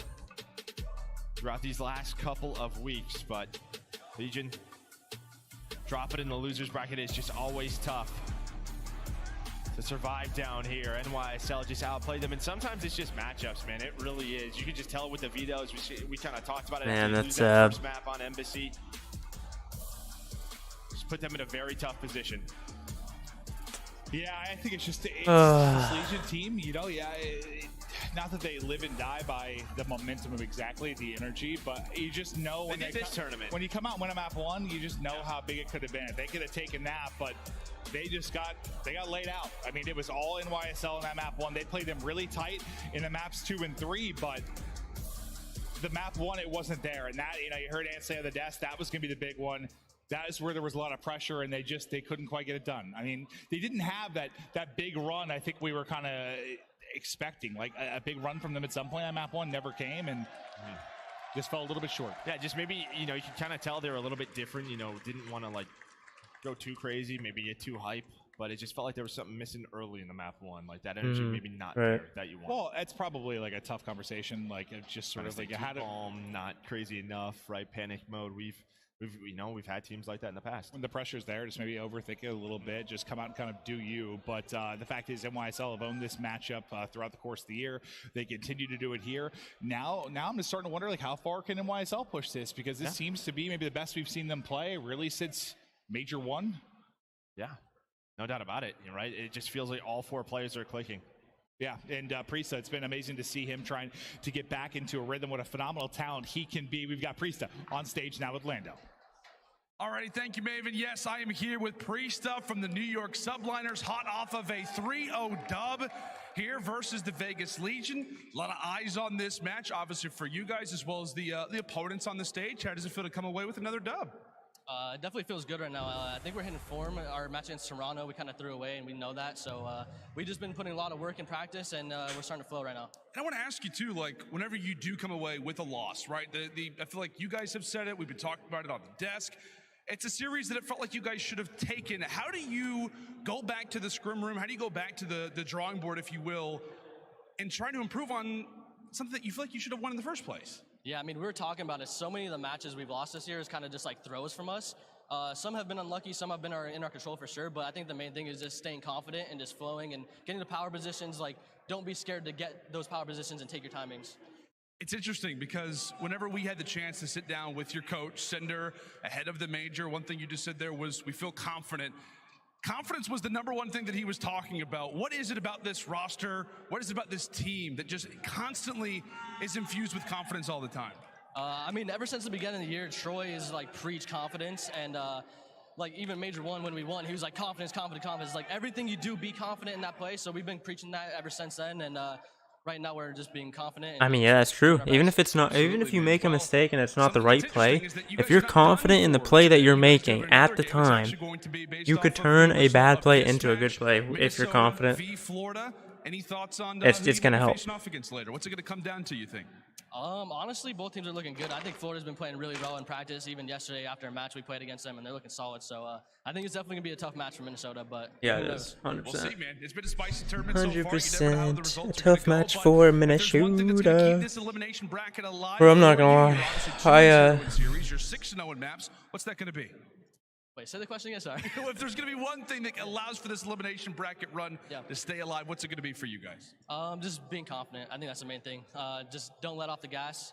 throughout these last couple of weeks, but Legion, drop it in the losers bracket is just always tough to survive down here. NYSL just outplayed them, and sometimes it's just matchups, man. It really is. You can just tell with the vetoes. We kind of talked about it. Man, that's that first map on Embassy. Just put them in a very tough position. Yeah, I think it's just this Legion team, you know, not that they live and die by the momentum of exactly the energy, but you just know when when you come out and win a map 1, you just know how big it could have been. They could have taken that, but they got laid out. I mean, it was all NYSL in that map 1. They played them really tight in the maps 2 and 3, but the map 1, it wasn't there. And that, you know, you heard Ant say on the desk, that was going to be the big one. That is where there was a lot of pressure, and they couldn't quite get it done. I mean, they didn't have that big run I think we were kind of expecting. Like a big run from them at some point on map 1 never came, and just fell a little bit short. Yeah, just maybe, you know, you can kind of tell they were a little bit different, you know, didn't want to like go too crazy, maybe get too hype, but it just felt like there was something missing early in the map 1, like that energy maybe not there that you want. Well, it's probably like a tough conversation, like it's just sort of like how to not crazy enough, right? Panic mode. We've had teams like that in the past. When the pressure's there, just maybe overthink it a little bit, just come out and kind of do you. But the fact is NYSL have owned this matchup throughout the course of the year. They continue to do it here. Now I'm just starting to wonder, like, how far can NYSL push this? Because this seems to be maybe the best we've seen them play really since Major 1. Yeah, no doubt about it. You're right. It just feels like all 4 players are clicking. Yeah, and Priesta, it's been amazing to see him trying to get back into a rhythm. What a phenomenal talent he can be. We've got Priesta on stage now with Lando. Alrighty, thank you, Maven. Yes, I am here with Priesta from the New York Subliners, hot off of a 3-0 dub here versus the Vegas Legion. A lot of eyes on this match, obviously for you guys as well as the opponents on the stage. How does it feel to come away with another dub? It definitely feels good right now. I think we're hitting form. Our match against Toronto, we kind of threw away, and we know that. So we've just been putting a lot of work in practice, and we're starting to flow right now. And I want to ask you too, like, whenever you do come away with a loss, right? I feel like you guys have said it. We've been talking about it on the desk. It's a series that it felt like you guys should have taken. How do you go back to the scrim room? How do you go back to the drawing board, if you will, and try to improve on something that you feel like you should have won in the first place? Yeah, I mean, we were talking about it. So many of the matches we've lost this year is kind of just like throws from us. Some have been unlucky, some have been in our control for sure, but I think the main thing is just staying confident and just flowing and getting to power positions. Like, don't be scared to get those power positions and take your timings. It's interesting because whenever we had the chance to sit down with your coach, Cinder, ahead of the major, one thing you just said there was we feel confident. Confidence was the #1 thing that he was talking about. What is it about this roster? What is it about this team that just constantly is infused with confidence all the time? I mean, ever since the beginning of the year, Troy is like preach confidence, and like even Major 1 when we won, he was like confidence, confidence, confidence. Like everything you do, be confident in that play. So we've been preaching that ever since then, and right now we're just being confident. I mean, yeah, that's true. Even if it's not, even if you make a mistake and it's not the right play, if you're confident in the play that you're making at the time, you could turn a bad play into a good play if you're confident. Any thoughts on it's gonna help. Off against later? What's it gonna come down to, you think? Honestly, both teams are looking good. I think Florida's been playing really well in practice. Even yesterday after a match we played against them, and they're looking solid. So I think it's definitely gonna be a tough match for Minnesota. But yeah, it is 100%. We'll see, man. It's been a spicy tournament 100% a tough match for Minnesota. Bro, I'm not gonna lie. You're 6-0 in maps. What's that gonna be? Wait, say the question again, sorry. If there's going to be one thing that allows for this elimination bracket run to stay alive, what's it going to be for you guys? Just being confident. I think that's the main thing. Just don't let off the gas.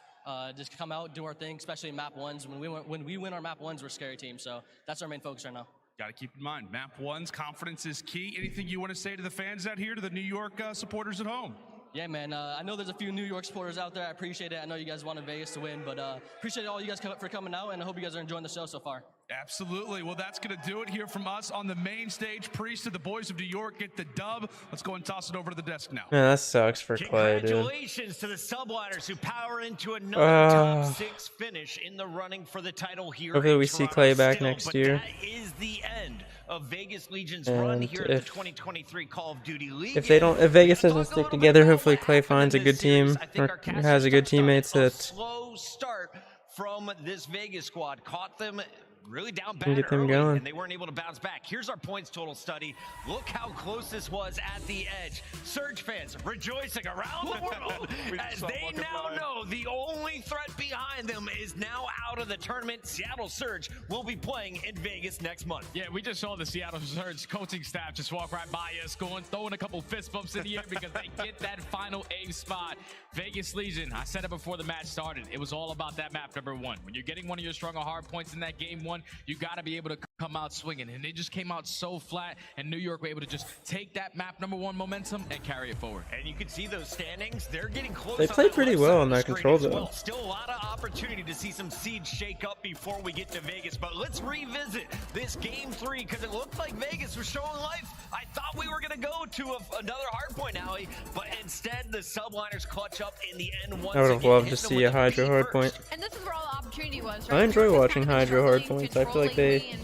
Just come out, do our thing, especially in map 1s. When we win our map 1s, we're a scary team. So that's our main focus right now. Got to keep in mind, map 1s, confidence is key. Anything you want to say to the fans out here, to the New York supporters at home? Yeah, man. I know there's a few New York supporters out there. I appreciate it. I know you guys wanted Vegas to win, but appreciate all you guys for coming out, and I hope you guys are enjoying the show so far. Absolutely. Well, that's going to do it here from us on the main stage. Priest to the boys of New York get the dub. Let's go and toss it over to the desk now. Man, that sucks for Clay, dude. Congratulations to the Subliners who power into another top 6 finish in the running for the title here. Hopefully we see Clay back next year. That is the end of Vegas Legion's run here at the 2023 Call of Duty League. If Vegas doesn't stick together, hopefully Clay finds a good team or has a good teammates that slow start from this Vegas squad caught them really down can bad get them early, going. and they weren't able to bounce back. Here's our points total study. Look how close this was at the edge. Surge fans rejoicing around the world as they now know the only threat behind them is now out of the tournament. Seattle Surge will be playing in Vegas next month. Yeah, we just saw the Seattle Surge coaching staff just walk right by us, throwing a couple fist bumps in the air because they get that final aim spot. Vegas Legion, I said it before the match started, it was all about that map number 1. When you're getting one of your stronger hard points in that game 1, you got to be able to come out swinging, and they just came out so flat, and New York were able to just take that map number 1 momentum and carry it forward. And you can see those standings, they're getting close. They play pretty well on that control zone. Well. Still a lot of opportunity to see some seeds shake up before we get to Vegas, but let's revisit this game 3 because it looked like Vegas was showing life. I thought we were going to go to another hardpoint alley, but instead the Subliners clutch up in the end. I would have loved to see a Hydro hardpoint. And this is where all the opportunity was, right? I enjoy watching Hydro hardpoints. I feel like they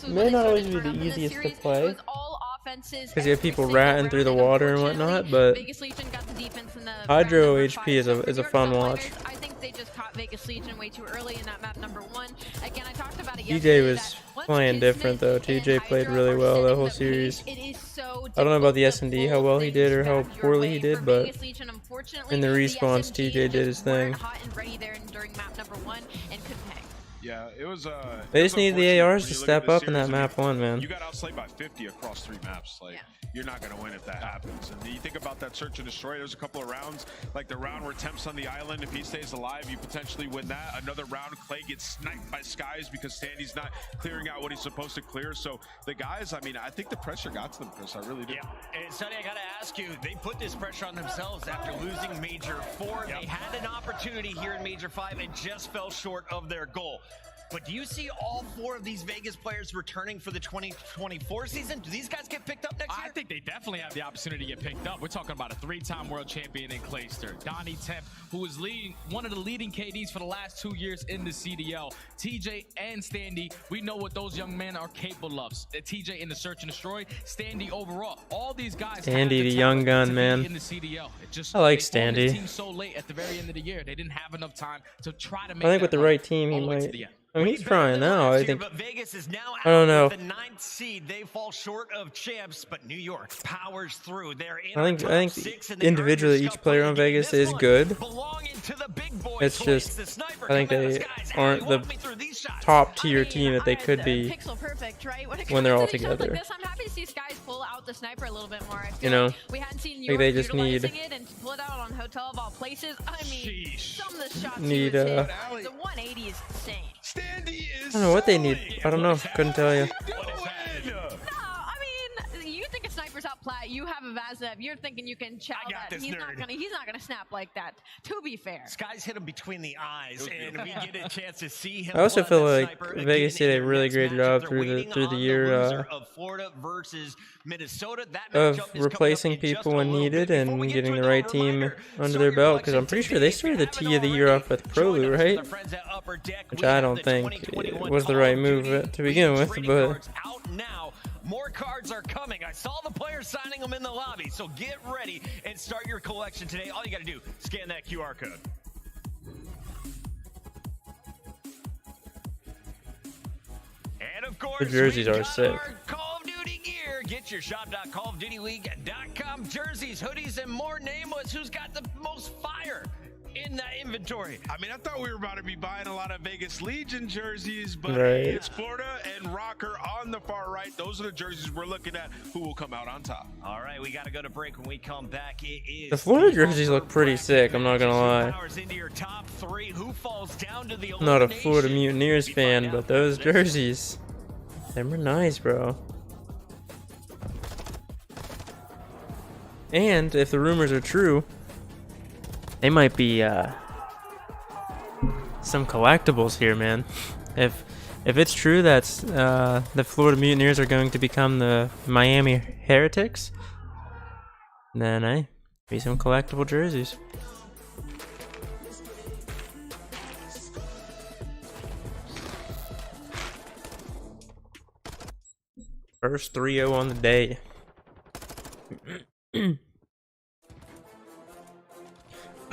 may not always be the easiest to play because you have people ratting through the water and whatnot, but Hydro HP is a fun watch. I think they just caught Vegas Legion way too early in that map number 1. Again, I talked about it TJ was playing different though. TJ played really well the whole series. I don't know about the S&D, how well he did or how poorly he did, but in the respawns, TJ did his thing. Yeah, it was they just needed the ARs to step up in that map 1, man. You got outslayed by 50 across 3 maps. Like, you're not going to win if that happens. And you think about that search and destroy, there's a couple of rounds, like the round where Temp's on the island, if he stays alive, you potentially win that. Another round, Clay gets sniped by Skies because Sandy's not clearing out what he's supposed to clear. So the guys, I mean, I think the pressure got to them, Chris. I really do. Yeah, and Sonny, I got to ask you, they put this pressure on themselves after losing Major 4. They had an opportunity here in Major 5 and just fell short of their goal. But do you see all 4 of these Vegas players returning for the 2024 season? Do these guys get picked up next year? I think they definitely have the opportunity to get picked up. We're talking about a 3-time world champion in Clayster, Donnie Temp, who is one of the leading KDs for the last 2 years in the CDL. TJ and Standy, we know what those young men are capable of. TJ in the search and destroy, Standy overall. All these guys. Standy, the young gun, man. In the CDL. I like Standy. Team so late at the very end of the year, they didn't have enough time to try to make. I think with the right team, he might. I mean, he's trying now. I think. But Vegas is now I don't know. the 9th seed. They fall short of champs, but New York powers through. They're in I think individually each player on Vegas is good. It's just I think they aren't the top tier team that they could be when they're all together. I'm happy to see Skies pull out the sniper a little bit more. You know, we hadn't seen New like they just need it and pull it out on Hotel of all places. I mean, some of the shots need the 180 is insane. Standy is I don't know what they need. I don't know. Couldn't tell you. You think a sniper's out plat, you have a Vaznev, you're thinking you can chow that. He's not gonna snap like that, to be fair. Skies hit him between the eyes, and we get a chance to see him. I also feel like Vegas did a really great job through the year of Florida versus Minnesota. Of replacing people when needed and getting the right team under their belt, because I'm pretty sure they started the T of the year off with Prolu, right? Which I don't think was the right move to begin with, but more cards are coming. I saw the players signing them in the lobby, so get ready and start your collection today. All you got to do, scan that QR code. And of course, the jerseys are sick. Call of Duty gear. Get your shop.callofdutyleague.com jerseys, hoodies, and more. Name us who's got the most fire in that inventory. I mean, I thought we were about to be buying a lot of Vegas Legion jerseys, but right. It's Florida and Rocker on the far right. Those are the jerseys we're looking at. Who will come out on top? All right, we got to go to break. When we come back, it is the Florida jerseys look pretty sick. I'm not gonna lie. I'm not a Florida Mutineers fan, but those jerseys, they were nice, bro. And if the rumors are true, they might be some collectibles here, man. If it's true that the Florida Mutineers are going to become the Miami Heretics, then be some collectible jerseys. First 3-0 on the day.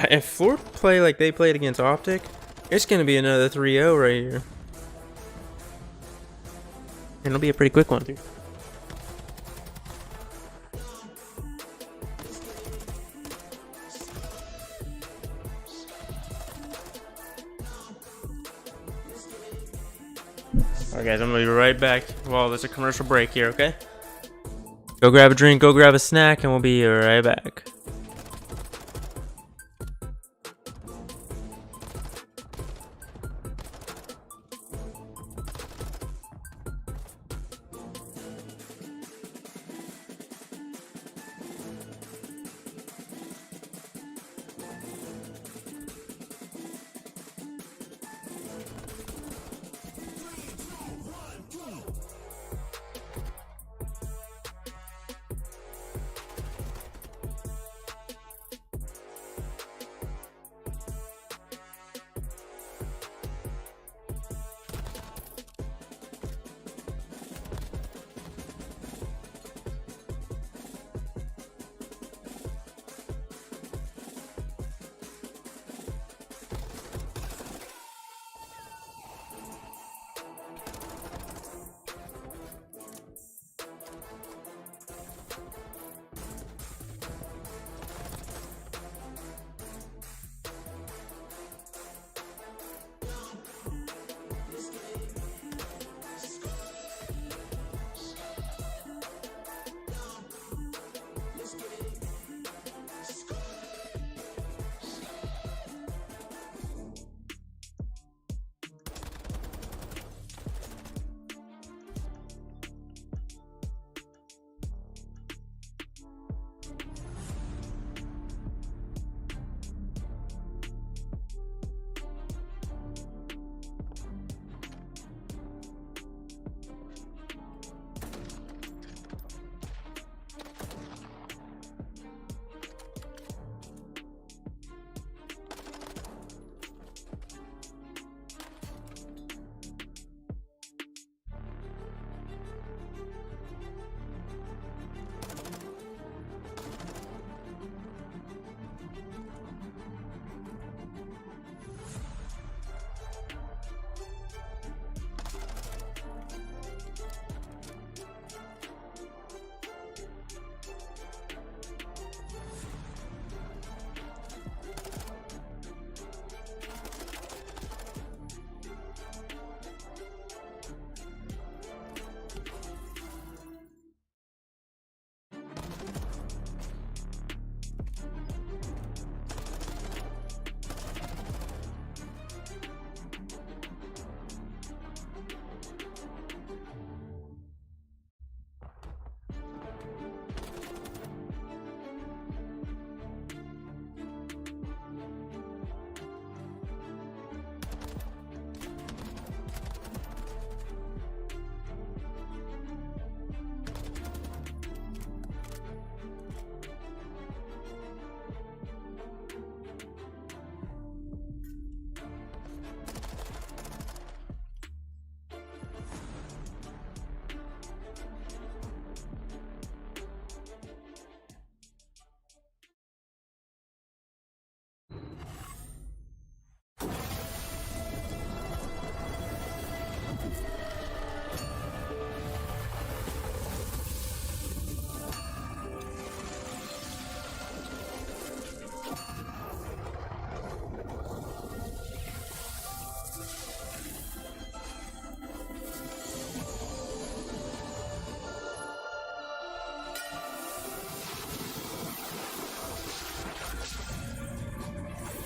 If Florida play like they played against Optic, it's going to be another 3-0 right here. And it'll be a pretty quick one, too. Alright guys, I'm going to be right back while there's a commercial break here, okay? Go grab a drink, go grab a snack, and we'll be right back.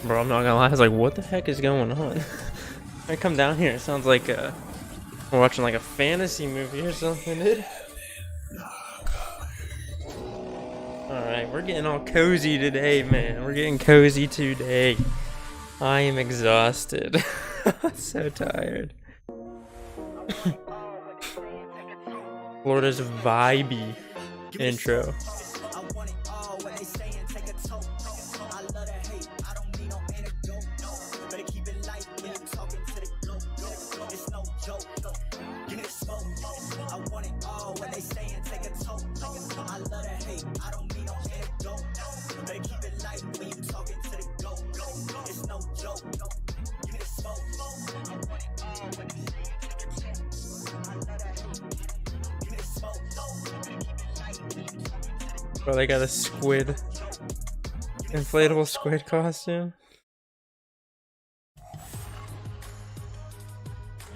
Bro, I'm not gonna lie, I was like, what the heck is going on? I come down here, it sounds like we're watching like a fantasy movie or something, dude. Alright, we're getting all cozy today, man. We're getting cozy today. I am exhausted. So tired. Florida's vibey intro. Bro, they got a squid. Inflatable squid costume.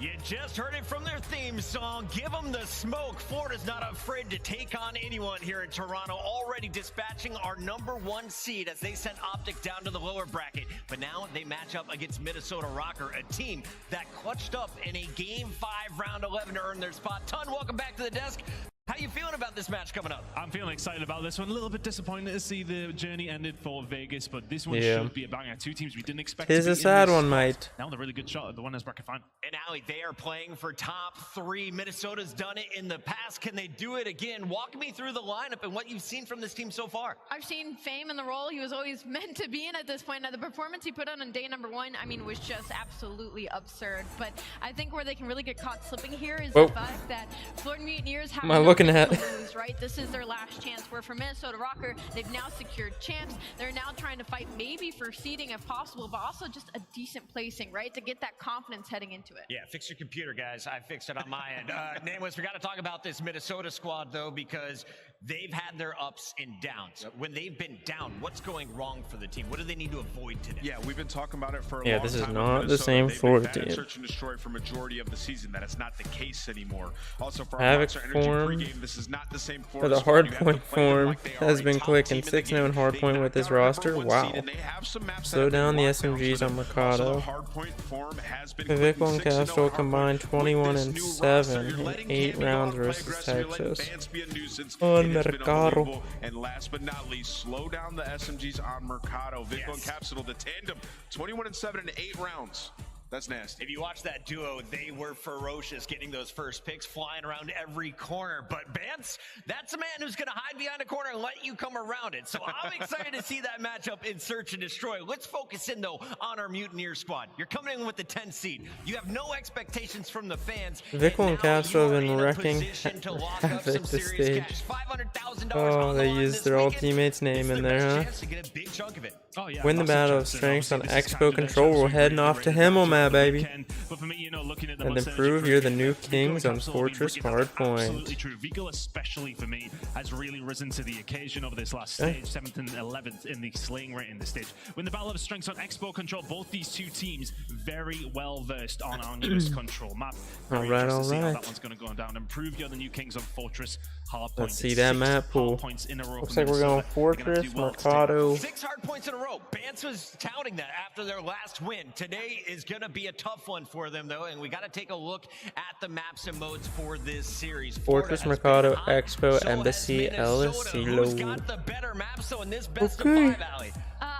You just heard it from their theme song. Give them the smoke. Florida's not afraid to take on anyone here in Toronto. Already dispatching our #1 seed as they sent Optic down to the lower bracket. But now they match up against Minnesota Rocker, a team that clutched up in a Game 5 round 11 to earn their spot. Ton, welcome back to the desk. How you feeling about this match coming up? I'm feeling excited about this one. A little bit disappointed to see the journey ended for Vegas, but this one Yeah. should be a banger. Two teams we didn't expect Tis to be a sad in this one, spot. mate. Now with a really good shot at the winners bracket final. And Ali, they are playing for top 3. Minnesota's done it in the past. Can they do it again? Walk me through the lineup and what you've seen from this team so far. I've seen Fame in the role he was always meant to be in at this point. Now, the performance he put on day #1, I mean, was just absolutely absurd. But I think where they can really get caught slipping here is Whoa. the fact that Florida Mutineers have Am I looking nothing at? to lose, right? This is their last chance. Where for Minnesota Rocker, they've now secured champs. They're now trying to fight maybe for seeding if possible, but also just a decent placing, right? To get that confidence heading into it. Yeah, fix your computer, guys. I fixed it on my end. Nameless, we got to talk about this Minnesota squad, though, because they've had their ups and downs. When they've been down, what's going wrong for the team? What do they need to avoid today? Yeah, we've been talking about it for a Yeah, long this is time. not with the same Minnesota. Florida They've been team. search and destroy for majority of the season. That is not the case anymore. Also, for our Havoc Monster Energy form pregame, this is not the same for Florida the squad. You have to hardpoint play them form like they are has a been top clicking. team in the 6-0 game. hardpoint They with this knocked out our roster. #1 Wow. seed, and they have some maps that Slow have been down the locked down SMGs for on them. Mercado. Also, the hardpoint form has been Vic clicking. and 6-0 Castro hardpoint. combined With 21 this and new 7 roster, you're in letting 8 Camby rounds play versus aggressive, you're letting Texas. Vance be a nuisance. On It has been Mercado. unbelievable. And last but not least, slow down the SMGs on Mercado. Vic and Capsule, the tandem, 21 and 7 in 8 rounds. That's nasty. If you watch that duo, they were ferocious getting those first picks, flying around every corner. But Vance, that's a man who's going to hide behind a corner and let you come around it. So I'm excited to see that matchup in Search and Destroy. Let's focus in, though, on our Mutineer squad. You're coming in with the 10 seed. You have no expectations from the fans. Vic and Castro have been in a wrecking position to lock up Havoc some this serious stage. cash. $500,000 Oh, on the they line used this their old weekend. teammate's name It's in the there, best huh? chance to get a big chunk of it. Oh, yeah, Win the massive battle of chance, and strengths on obviously this is Expo kind of the Control. chance We're we heading really off to rated Himmel, after my the baby. weekend. But for me, you know, looking at the And Monster improve, Energy you're the pregame, new Vigo kings on Capsule have been Fortress bringing that. Hardpoint. Absolutely true. Vigo, especially for me, has really risen to the occasion over this last stage, 7th and 11th in the slaying rate in the stage. When the battle of strengths on Expo Control, both these two teams very well versed on our newest control map. Very interested to see how that one's going to go down. Improve, you're the new kings on Fortress Hardpoint. Let's see that map pool. Points in a row. Looks for like we're going Minnesota. They're gonna have to Fortress, do well to stay Mercado. 6 hard points in a row. Bance was touting that after their last win. Today is going to be a tough one for them, though, and we got to take a look at the maps and modes for this series. Fortress, Florida has Mercado, been hot, Expo, so Embassy, has Minnesota. Who's LSC. got the better maps, so in this best Okay. of 5, Allie?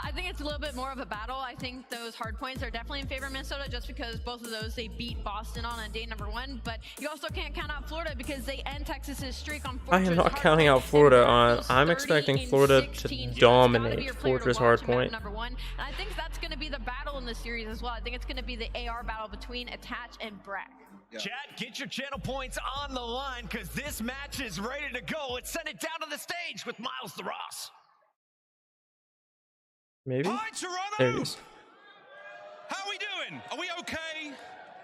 I think it's a little bit more of a battle. I think those hard points are definitely in favor of Minnesota just because both of those they beat Boston on day #1. But you also can't count out Florida because they end Texas's streak on I Fortress am not Hardpoint. counting out They Florida won on. those I'm 30 expecting in Florida 16. to So it's gotta be dominate your player to Fortress watch in map Hardpoint. #1. And I think that's going to be the battle in this series as well. I think it's going to be the AR battle between Attach and Brack. Chad, get your channel points on the line because this match is ready to go. Let's send it down to the stage with Miles the Ross. Maybe? Hi, Toronto! There it is. How are we doing? Are we okay?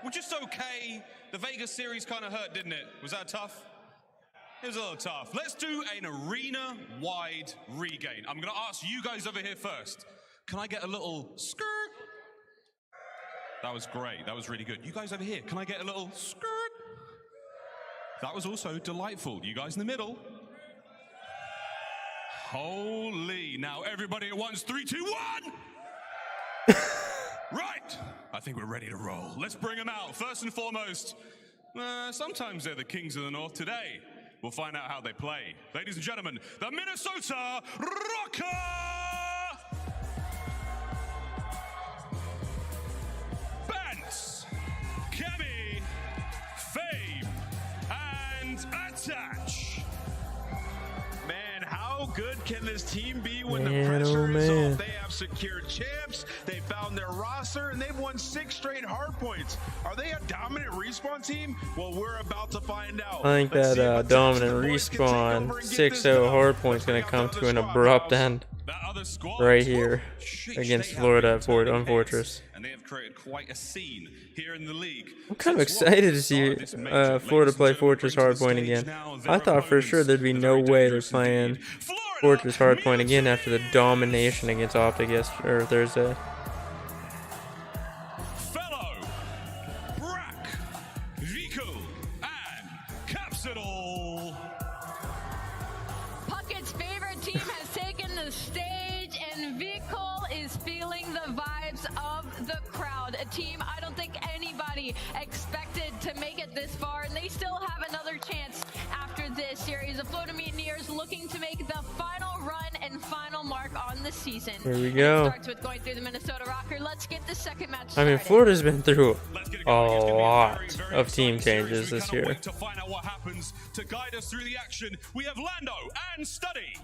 We're just okay. The Vegas series kind of hurt, didn't it? Was that tough? It was a little tough. Let's do an arena-wide regain. I'm going to ask you guys over here first. Can I get a little skirt? That was great. That was really good. You guys over here, can I get a little skirt? That was also delightful. You guys in the middle. Holy. Now everybody at once. 3, 2, 1. Right. I think we're ready to roll. Let's bring them out. First and foremost, sometimes they're the kings of the north. Today, We'll find out how they play. Ladies and gentlemen, the Minnesota Rocker! Bance, Cammy, Fame, and Attach. Man, how good can this team be when Man, the pressure oh, is man. off? They have secured champs, they found their roster, and they've won 6 straight hard points. Are they a dominant respawn team? Well, we're about to find out. I think Let's see that if dominant the boys can take respawn over and get this 6-0 done. hard point is going to come to an abrupt end right here against Florida on Fortress. And they have created quite a scene here in the league. I'm kind of excited to see Florida play Fortress Hardpoint again. I thought for sure there'd be no way they're playing Fortress Hardpoint again after the domination against Optic yesterday, or Thursday. Fellow, Brack, Vico, and Capsidol. Puckett's favorite team has taken the stage, and Vikol is feeling the vibes of the crowd. A team I don't think anybody expected to make it this far, and they still have another chance after this series. The Florida Mutineers looking to make the final run and final mark on the season. Here we go. It starts with going through the Minnesota Rocker. Let's get the second match I started. mean, Florida's been through a lot of team changes this year. To find out what happens, to guide us through the action, we have Lando and Study.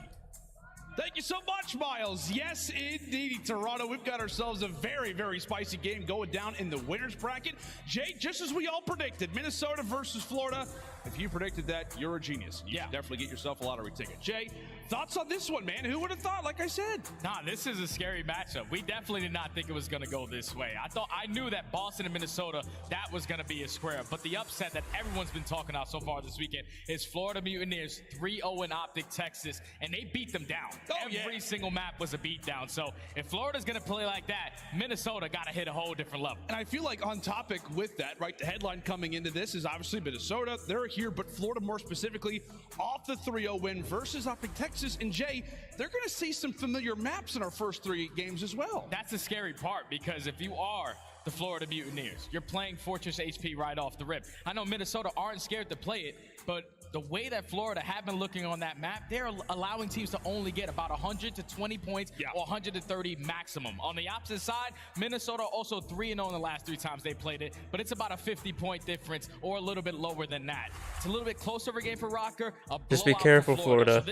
Thank you so much, Miles. Yes, indeed, Toronto. We've got ourselves a very, very spicy game going down in the winners bracket. Jay, just as we all predicted, Minnesota versus Florida. If you predicted that, you're a genius. You should definitely get yourself a lottery ticket. Jay, thoughts on this one, man? Who would have thought, like I said? Nah, this is a scary matchup. We definitely did not think it was going to go this way. I knew that Boston and Minnesota, that was going to be a square. But the upset that everyone's been talking about so far this weekend is Florida Mutineers 3-0 in Optic, Texas, and they beat them down. Every single map was a beatdown. So if Florida's going to play like that, Minnesota got to hit a whole different level. And I feel like on topic with that, right, the headline coming into this is obviously Minnesota. They're here, but Florida more specifically off the 3-0 win versus Optic Texas. And Jay, they're going to see some familiar maps in our first 3 games as well. That's the scary part, because if you are the Florida Mutineers, you're playing Fortress HP right off the rip. I know Minnesota aren't scared to play it, but the way that Florida have been looking on that map, they're allowing teams to only get about 120 points or 130 maximum. On the opposite side, Minnesota also 3-0 in the last 3 times they played it, but it's about a 50-point difference or a little bit lower than that. It's a little bit closer of a game for Rocker. Just be careful, Florida.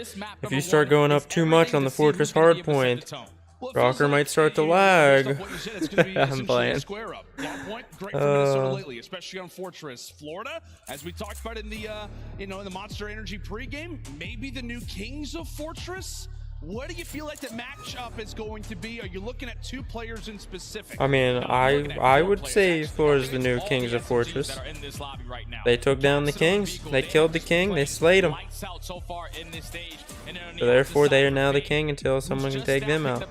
If you start going up too much on the Fortress Hardpoint, Rocker might start to lag. I'm playing. Square up. Point, great for Minnesota lately, especially on Fortress. Florida, as we talked about in the in the Monster Energy pregame, maybe the new kings of Fortress. What do you feel like the matchup is going to be? Are you looking at 2 players in specific? I mean, I would say Florida's the new kings of Fortress. They took down the kings. They killed the king. They slayed him. So therefore, they are now the king until someone can take them out.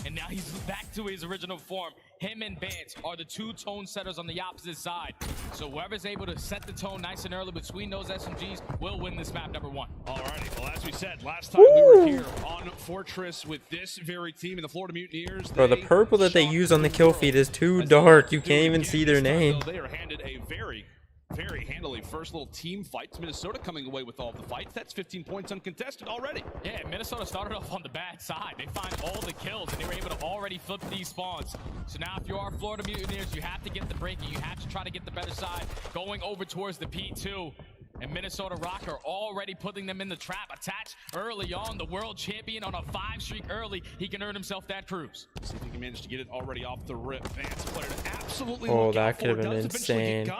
And now he's back to his original form. Him and Bance are the 2 tone setters on the opposite side. So whoever's able to set the tone nice and early between those SMGs will win this map #1. Alrighty, well, as we said, last time we were here on Fortress with this very team and the Florida Mutineers. Bro, the purple that they use on the kill feed is too dark. You can't even see their name. They are handed a very handily first little team fight. Minnesota coming away with all the fights. That's 15 points uncontested already. Yeah, Minnesota started off on the bad side. They find all the kills, and they were able to already flip these spawns. So now if you are Florida Mutineers, you have to get the break, and you have to try to get the better side, going over towards the P2. And Minnesota Rocker already putting them in the trap. Attached early on, the world champion on a 5 streak early. He can earn himself that cruise. See if he can manage to get it already off the rip. Vance played absolutely. Oh, that could have been insane.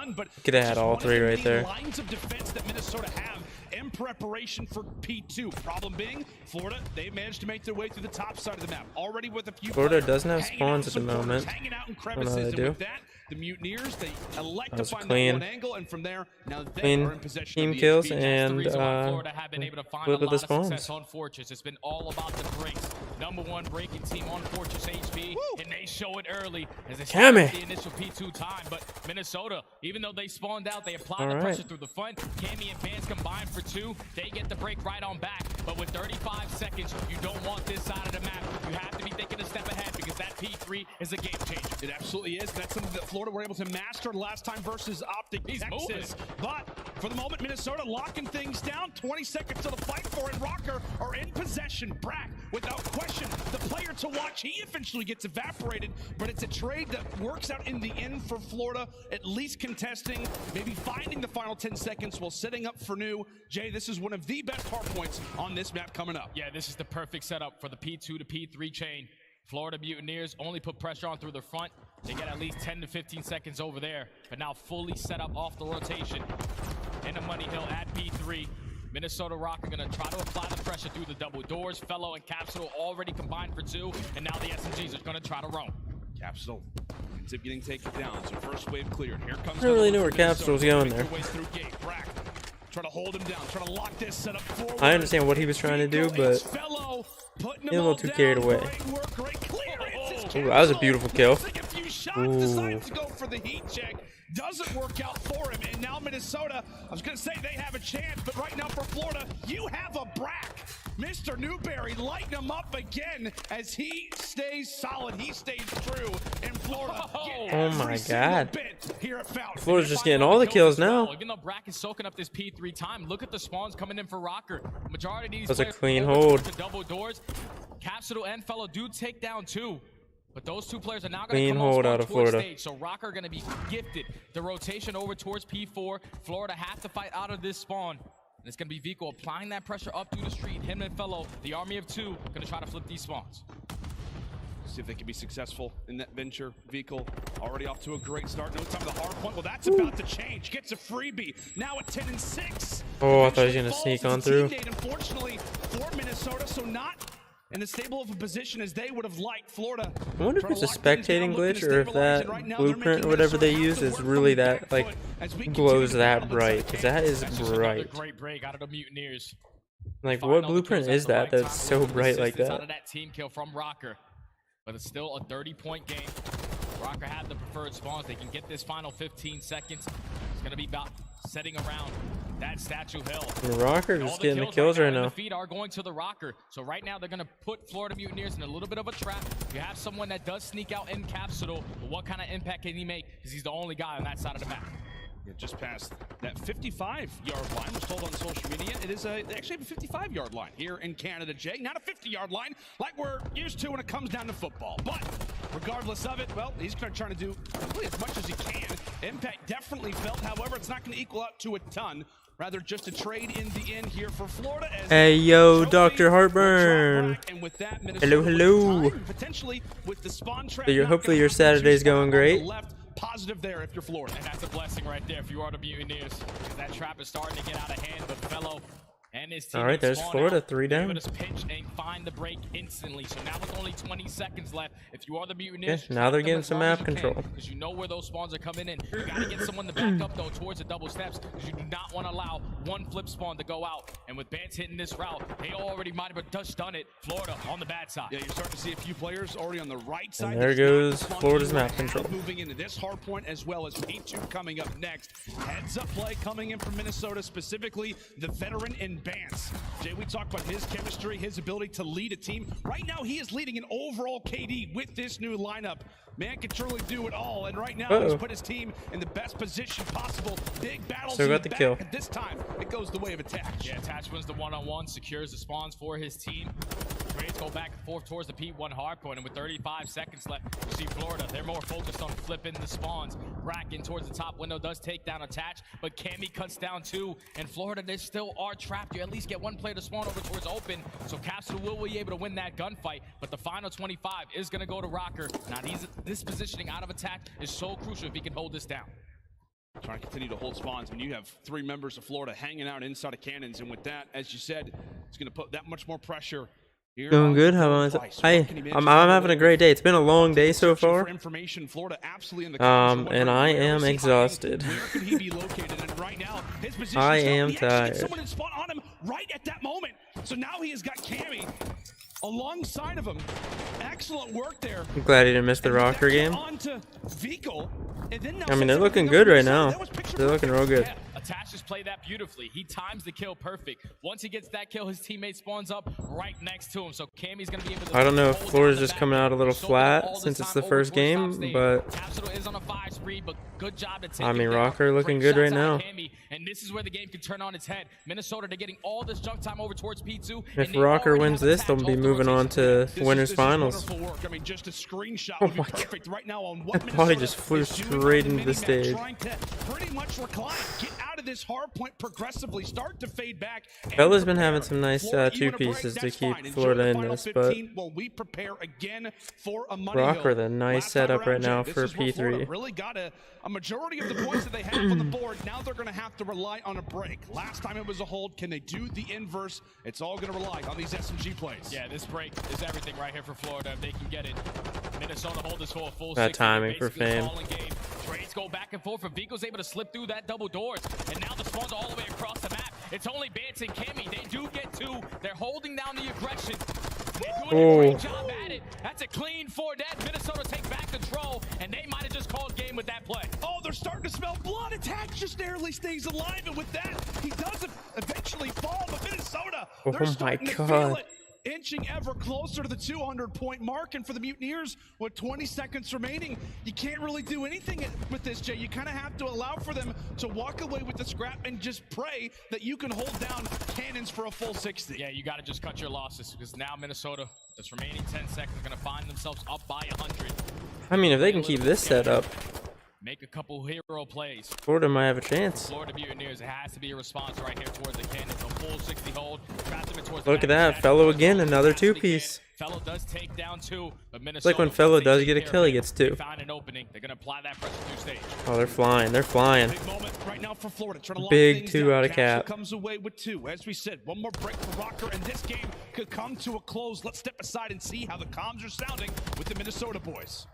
Could have had all 3 right there. Lines of defense that Minnesota have in preparation for P2. Problem being, Florida, they managed to make their way through the top side of the map. Already with a few. Florida doesn't have spawns at the moment. Hanging out in I don't know crevices, how they do. with that, the Mutineers, they elect to find clean. that one angle, and from there, now they Clean are in possession team of the kills HP. and Florida have been able to find a flip of lot the of success spawns. on Fortress. It's been all about the breaks. #1 breaking team on Fortress HP, and they show it early as they start the initial P2 time. But Minnesota, even though they spawned out, they applied the pressure through the front. Cammy and Vance combined for 2. They get the break right on back. But with 35 seconds, you don't want this side of the map. You have to be thinking a step ahead, because that P3 is a game changer. It absolutely is. That's something that Florida were able to master last time versus Optic Texas. Moving. But For the moment, Minnesota locking things down. 20 seconds to the fight for it. Rocker are in possession. Brack, without question, the player to watch. He eventually gets evaporated, but it's a trade that works out in the end for Florida, at least contesting, maybe finding the final 10 seconds while setting up for new. Jay, this is one of the best hard points on this map coming up. Yeah, this is the perfect setup for the P2 to P3 chain. Florida Mutineers only put pressure on through the front. They get at least 10 to 15 seconds over there, but now fully set up off the rotation in the money hill at P3. Minnesota Rock are going to try to apply the pressure through the double doors. Fellow and Capsule already combined for 2, and now the SMGs are going to try to roam. Capsule ends up getting taken down, so first wave cleared. Here comes I don't really know where Capsule was going there. Try to hold him down, try to lock this setup forward. I understand what he was trying to do, but he's a little too carried away. Ooh, that was a beautiful kill. Decides to go for the heat check. Doesn't work out for him, and now Minnesota, I was going to say they have a chance, but right now for Florida, you have a Brack. Mr. Newberry lighting him up again as he stays solid, he stays true, and Florida Oh my god. here at Fountain. Florida's just getting all the kills now. Even though Brack is soaking up this P3 time, look at the spawns coming in for Rocker. Majority of these That's a players clean open hold. to double doors. Capsule and Fellow do take down 2. But those 2 players are now going Clean to come hold on out of towards Florida. stage. So Rocker are going to be gifted the rotation over towards P4. Florida have to fight out of this spawn. And it's going to be Vico applying that pressure up through the street. Him and Fellow, the army of 2, going to try to flip these spawns. See if they can be successful in that venture. Vehicle already off to a great start. No time to the hard point. Well, that's about to change. Gets a freebie. Now at 10 and 6. Oh, I thought he was gonna sneak on through. Unfortunately for Minnesota, so not in as stable of a position as they would have liked. Florida. I wonder if it's a spectating glitch or if that blueprint or whatever they use is really that, like, glows that bright. Because that is bright. Great break out of the Mutineers. Like, what blueprint is that that's so bright like Out of that? that team kill from Rocker. But it's still a 30-point game. Rocker had the preferred spawns. They can get this final 15 seconds. It's going to be about setting around that Statue Hill. The Rocker just getting the kills right now. The feed are going to the Rocker. So right now they're going to put Florida Mutineers in a little bit of a trap. You have someone that does sneak out in Capsule, but what kind of impact can he make? Because he's the only guy on that side of the map. Just past that 55-yard line was told on social media. It is actually a 55-yard line here in Canada, Jay. Not a 50-yard line like we're used to when it comes down to football. But regardless of it, well, he's going to try to do really as much as he can. Impact definitely felt. However, it's not going to equal out to a ton. Rather, just a trade in the end here for Florida. As hey, yo, Dr. Heartburn. And with that, hello, hello. Potentially with the spawn trap. So hopefully your Saturday's going great. Positive there if you're Florida. And that's a blessing right there if you are the Mutineers. That trap is starting to get out of hand, but Fellow and his team. All right, there's Florida, 3 down. Just pinch and find the break instantly. So now with only 20 seconds left, if you are the Mutineers, yeah, now they're getting some map control. Because you know where those spawns are coming in. You got to get someone to back up though towards the double steps, because you do not want to allow one flip spawn to go out. And with Bance hitting this route, they already might have just done it. Florida on the bad side. Yeah, you're starting to see a few players already on the right side. And there goes Florida's map control. Moving into this hard point as well as P2 coming up next. Heads up play coming in from Minnesota, specifically the veteran in Bance. Jay, we talked about his chemistry, his ability to lead a team. Right now, he is leading an overall KD with this new lineup. Man can truly do it all, and right now he's put his team in the best position possible. Big battles Still got the kill. And this time, it goes the way of Attach. Yeah, Attach wins the one-on-one, secures the spawns for his team. Trades go back and forth towards the P1 hardpoint, and with 35 seconds left, you see Florida. They're more focused on flipping the spawns. Bracken towards the top window does take down Attach, but Cammy cuts down 2, and Florida, they still are trapped. You at least get one player to spawn over towards open, so Capsule will be able to win that gunfight, but the final 25 is going to go to Rocker. Now, this positioning out of Attack is so crucial if he can hold this down. Trying to continue to hold spawns when you have 3 members of Florida hanging out inside of cannons, and with that, as you said, it's going to put that much more pressure. Doing good. How am I'm having a great day. It's been a long day so far. And I am exhausted. I am tired. Someone had spawned on him right at that moment. So now he has got Cammy alongside of him. Excellent work there. I'm glad he didn't miss the Rocker game. On to Vico. And then I mean, they're looking good right now. They're looking real good. Attach just played that beautifully. He times the kill perfect. Once he gets that kill, his teammate spawns up right next to him. So Cammy's going to be able to... I don't know if Florida's just coming out a little flat since it's the first game, but... Capsule is on a 5 speed, but good job to take I mean, Rocker looking good right now. And this is where the game can turn on its head. Minnesota, they're getting all this junk time over towards P2. If Rocker wins this, they'll be moving on to winners finals. I mean, just a screenshot Oh would be my perfect God. right now on what That body Minnesota just flew is doing straight on into the minimap, stage. trying to pretty much recline, get out of this hard point progressively, start to fade back. Fella's been having some nice two pieces to keep Florida in this, but we prepare again for a money Rocker, hill. the nice Last time setup right around, now Jay, for this is where Florida P3. really got a majority of the points that they have on the board. Now they're going to have to rely on a break. Last time it was a hold. Can they do the inverse? It's all going to rely on these SMG plays. Yeah, this break is everything right here for Florida. If they can get it, Minnesota hold this whole full That 60, timing for basically Fame. calling game. Trades go back and forth. Vico's able to slip through that double doors, and now the spawns all the way across the map. It's only Bance and Kimmy. They do get 2. They're holding down the aggression. They're doing a great job at it. That's a clean 4 dead. Minnesota take back control, and they might have just called game with that play. Oh, they're starting to smell blood. Attack just narrowly stays alive, and with that, he does eventually fall. But Minnesota, they're starting to feel it. Inching ever closer to the 200-point mark, and for the Mutineers, with 20 seconds remaining, you can't really do anything with this, Jay. You kind of have to allow for them to walk away with the scrap and just pray that you can hold down cannons for a full 60. Yeah, you got to just cut your losses, because now Minnesota, this remaining 10 seconds, are going to find themselves up by 100. I mean, if they can keep this set up, Make a couple hero plays. Florida might have a chance. Florida Mutineers, it has to be a response right here towards the cannons. A full 60 hold. Look at that. Fellow again, another 2-piece. Fellow does take down 2, but Minnesota, It's like when Fellow does get a kill, he gets 2. Found an opening. They're going to apply that pressure through stage. Oh, they're flying. They're flying. Big moment right now for Florida. Trying to lock Big things 2 down. out of Capsule cap. comes away with 2. As we said, one more break for Rocker, and this game could come to a close. Let's step aside and see how the comms are sounding with the Minnesota boys.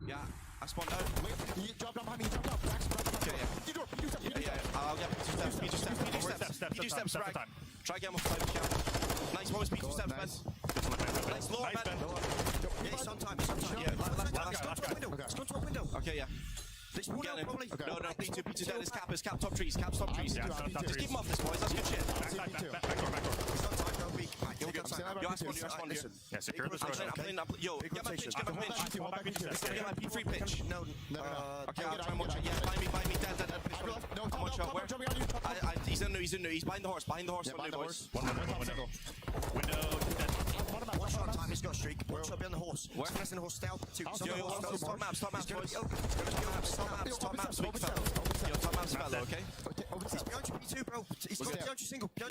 Yeah, I spawned out. Wait, you drop down behind me. Drop down. Okay, yeah. I'll get P2 steps. Right. Try to get him off 5 count. Nice one with P2 steps, man. Nice lower, man. Yeah, sometimes. Yeah, last window. Let's go to a window. Okay, yeah. This will get him. No, P2 dead. It's cap top trees. Cap top trees. Just keep him off this, boys. That's good shit. Back door. Yo, I spawned you. Yeah, secure this road. Yo, get my pitch. Get my P3 pitch. No. Okay, I'll try and watch it. Yeah, buy me. Dead. I'm watch out. Where? He's in there. He's behind the horse. Behind the horse. One window. One shot time. He's got a streak. One shot behind the horse. Where? Pressing the horse stealth. Yo, stop maps, boys. Top maps, weak fellow. Yo, top maps, fellow, okay? He's behind you, P2, bro. He's behind you single. Yeah,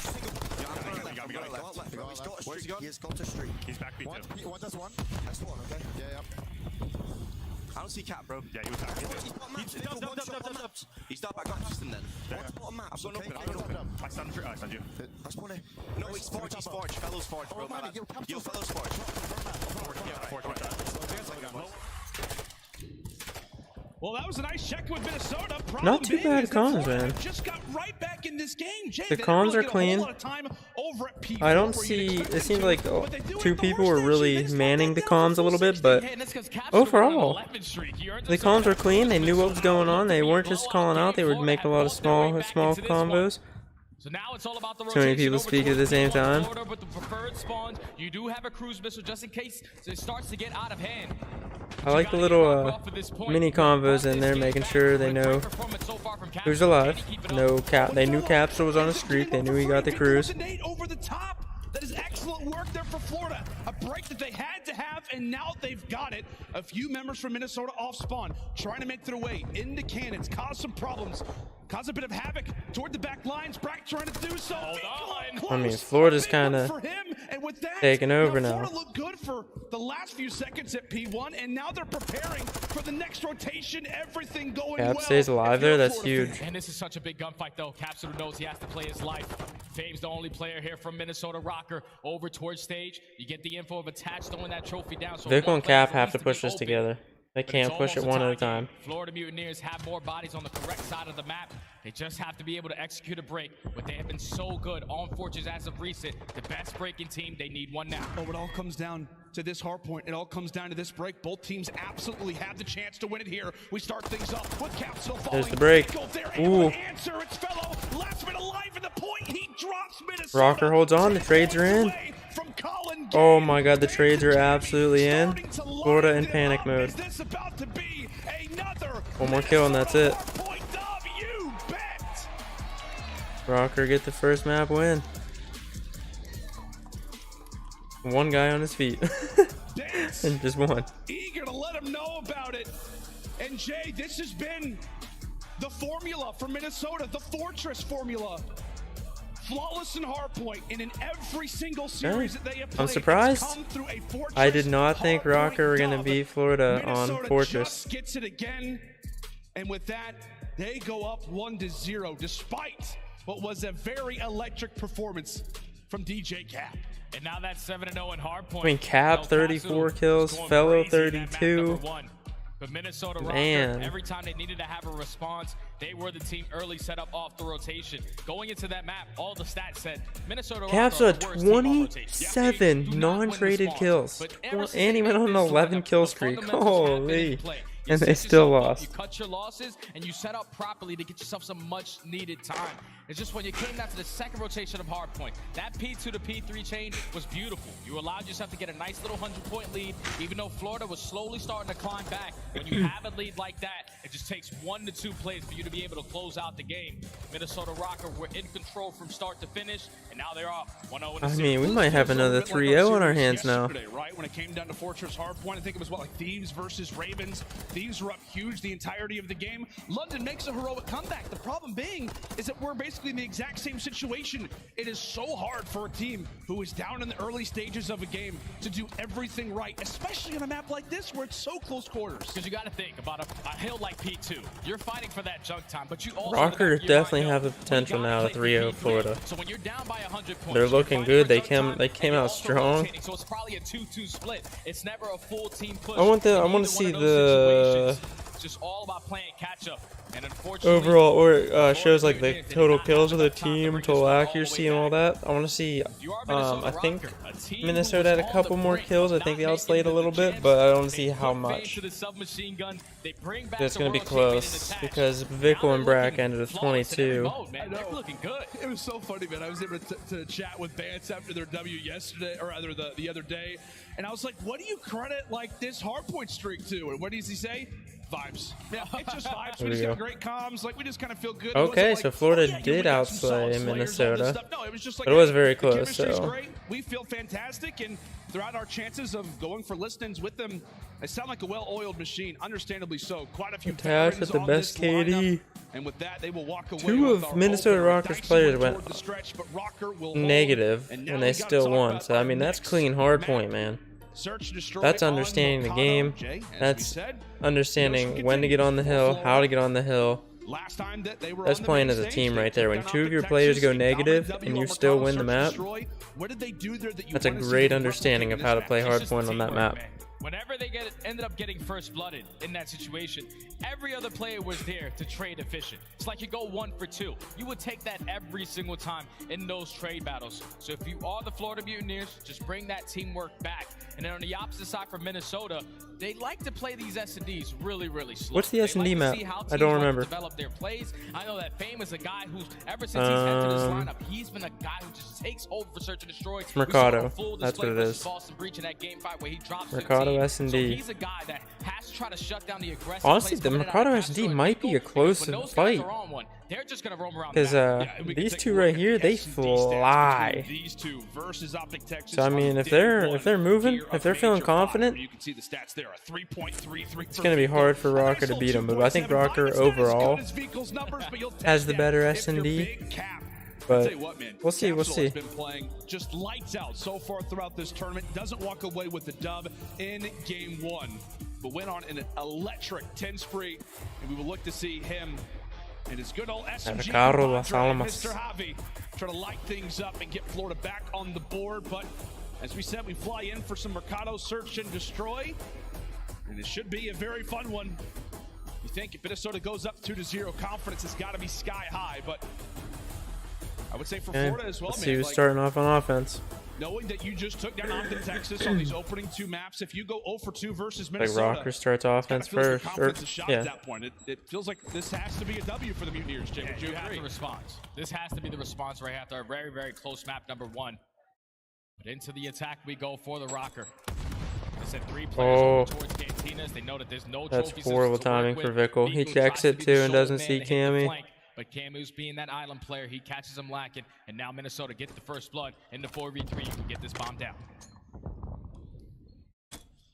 I'm going left. He's got a streak. He has got a streak. He's back P2. One does one. That's one, okay? Yeah. I don't see Cap, bro. Yeah, he was back. He's done back up just in then. What's bottom maps? I'm going open. I stand you. I spawn it. No, he's forge. Fellow's forge, bro. Yo, Fellow's forge. Well, that was a nice check with Minnesota. Not too bad comms, man. Just got right back in this game. Jay, The comms are clean. I don't see. It seems like 2 people were really manning the comms a little bit, but overall, the comms were clean. They knew what was going on. They weren't just calling out. They were making a lot of small combos. So now it's all about the Too many rotation. people speak at the same time. But the preferred spawns, you do have a cruise missile just in case it starts to get out of hand. I like the little mini combos in there, making sure they know who's alive. No cap. They knew Capsule was on a streak. They knew he got the cruise. Over the top. That is excellent work there for Florida. A break that they had to have, and now they've got it. A few members from Minnesota off spawn, trying to make their way into cannons, cause some problems, cause a bit of havoc toward the back lines. Brack trying to do so. I mean, Florida's kind of taking over now. Florida looked good for the last few seconds at P1, and now they're preparing for the next rotation. Everything going well. Cap stays alive there. That's huge. And this is such a big gunfight, though. Capsule knows he has to play his life. Fame's the only player here from Minnesota. Rocker over towards stage. You get the info of Attach throwing that trophy down. So Vic and Cap have to push this together. They can't push it one at a time. Florida Mutineers have more bodies on the correct side of the map. They just have to be able to execute a break, but they have been so good on Fortress as of recent. The best breaking team, they need one now. Oh, it all comes down to this hard point. It all comes down to this break. Both teams absolutely have the chance to win it here. We start things up with Cap still falling. There's the break. Ooh. Answer its fellow. Last minute alive in the point. He drops Minnesota. Rocker holds on. The trades are in. Oh my god, the trades are absolutely in. Florida in panic mode. One more kill and that's it. Rocker get the first map win. One guy on his feet. And just one. Eager to let him know about it. And Jay, this has been the formula for Minnesota, the Fortress formula. Flawless and hardpoint, and in every single series that they have played, I'm surprised. I did not think Rocker were going to beat Florida on Fortress. Just gets it again, and with that, they go up 1-0, despite what was a very electric performance from DJ Cap. And now that's 7-0 in hardpoint. I mean, Cap 34 kills, Fellow 32. But Minnesota Man. Rocker, every time they needed to have a response, they were the team early set up off the rotation. Going into that map, all the stats said Minnesota Cap's Rocker at 27 non-traded kills. And he went on an 11 kill streak. Holy. And they still lost. You cut your losses and you set up properly to get yourself some much needed time. It's just when you came down to the second rotation of hardpoint, that P2 to P3 change was beautiful. You allowed yourself to get a nice little 100-point lead, even though Florida was slowly starting to climb back. When you have a lead like that, it just takes 1 to 2 plays for you to be able to close out the game. Minnesota Rocker were in control from start to finish, and now they're off 1-0. I mean, we might have another 3-0 on our hands now. Right when it came down to Fortress hardpoint, I think it was what, like Thieves versus Ravens. Thieves were up huge the entirety of the game. London makes a heroic comeback. The problem being is that we're basically in the exact same situation. It is so hard for a team who is down in the early stages of a game to do everything right, especially on a map like this where it's so close quarters. Because you got to think about a hill like P2. You're fighting for that junk time, but you also Rocker definitely have the potential now to 3-0 Florida. So when you're down by 100 points, they're looking good. They came out strong. So it's probably a 2-2 split. It's never a full team push. I want to see the It's just all about playing catch up. And unfortunately, overall, or shows like the total kills of the team, total accuracy, and all that. I want to see. I think Minnesota had a couple more kills. I think they outslayed a little bit, but I don't see how much. It's going to be close because Vickle and Brack ended with 22. It was so funny, man. I was able to chat with Vance after their W yesterday, or rather the other day, and I was like, "What do you credit like this hardpoint streak to?" And what does he say? Vibes. Yeah, it's just vibes. We just got great comms. Like, we just kind of feel good. Okay, so Florida did outslay Minnesota. No, it was just like, but it was very close. So great. We feel fantastic, and throughout our chances of going for listings with them, they sound like a well-oiled machine. Understandably so. Quite a few Pytash with the best KD. And with that, they will walk away. 2 of Minnesota Rockers players went negative, and they still won. So I mean, that's clean hardpoint, man. That's understanding the game. That's understanding when to get on the hill, how to get on the hill. That's playing as a team right there. When 2 of your players go negative and you still win the map, that's a great understanding of how to play hardpoint on that map. Whenever they ended up getting first blooded in that situation, every other player was there to trade efficient. It's like you go 1 for 2. You would take that every single time in those trade battles. So if you are the Florida Mutineers, just bring that teamwork back. And then on the opposite side for Minnesota, they like to play these S&Ds really, really slow. What's the S&D map? I don't remember. Develop their plays. I know that Fame is a guy who's, ever since he's entered this lineup, he's been a guy who just takes over for Search and Destroy. Mercado. That's what it is. Mercado S&D. So he's a guy that has to try to shut down the aggressive. Honestly, the Mercado S&D might be a close fight. They're just gonna roam around. Because these 2 right here, they fly. So I mean, if they're moving, if they're feeling confident, it's gonna be hard for Rocker to beat them. But I think Rocker overall has the better S&D. But we'll see. We'll see. Been playing just lights out so far throughout this tournament. Doesn't walk away with the dub in game 1, but went on an electric 10 spree, and we will look to see him and his good old SMG Mr. Javi try to light things up and get Florida back on the board. But as we said, we fly in for some Mercado Search and Destroy. And it should be a very fun one. You think if Minnesota goes up 2-0, confidence has got to be sky high, but I would say for Florida as well, let's man. see who's starting off on offense. Knowing that you just took down Austin, Texas on these opening 2 maps, if you go 0 for 2 versus Minnesota, Like Rocker starts offense first. At that point. It feels like this has to be a W for the Mutineers, Jay. Would you have agree? the response. This has to be the response right after a very, very close map number 1. But into the attack we go for the Rocker. They said 3 players over towards Cantinas. They know that there's no That's trophies horrible to timing work for with. Vickle. He Vickle checks tries it to be too the and shoulder doesn't man see to hit the Cammy. flank, but Camus being that island player, he catches him lacking. And now Minnesota gets the first blood in the 4v3. You can get this bomb down.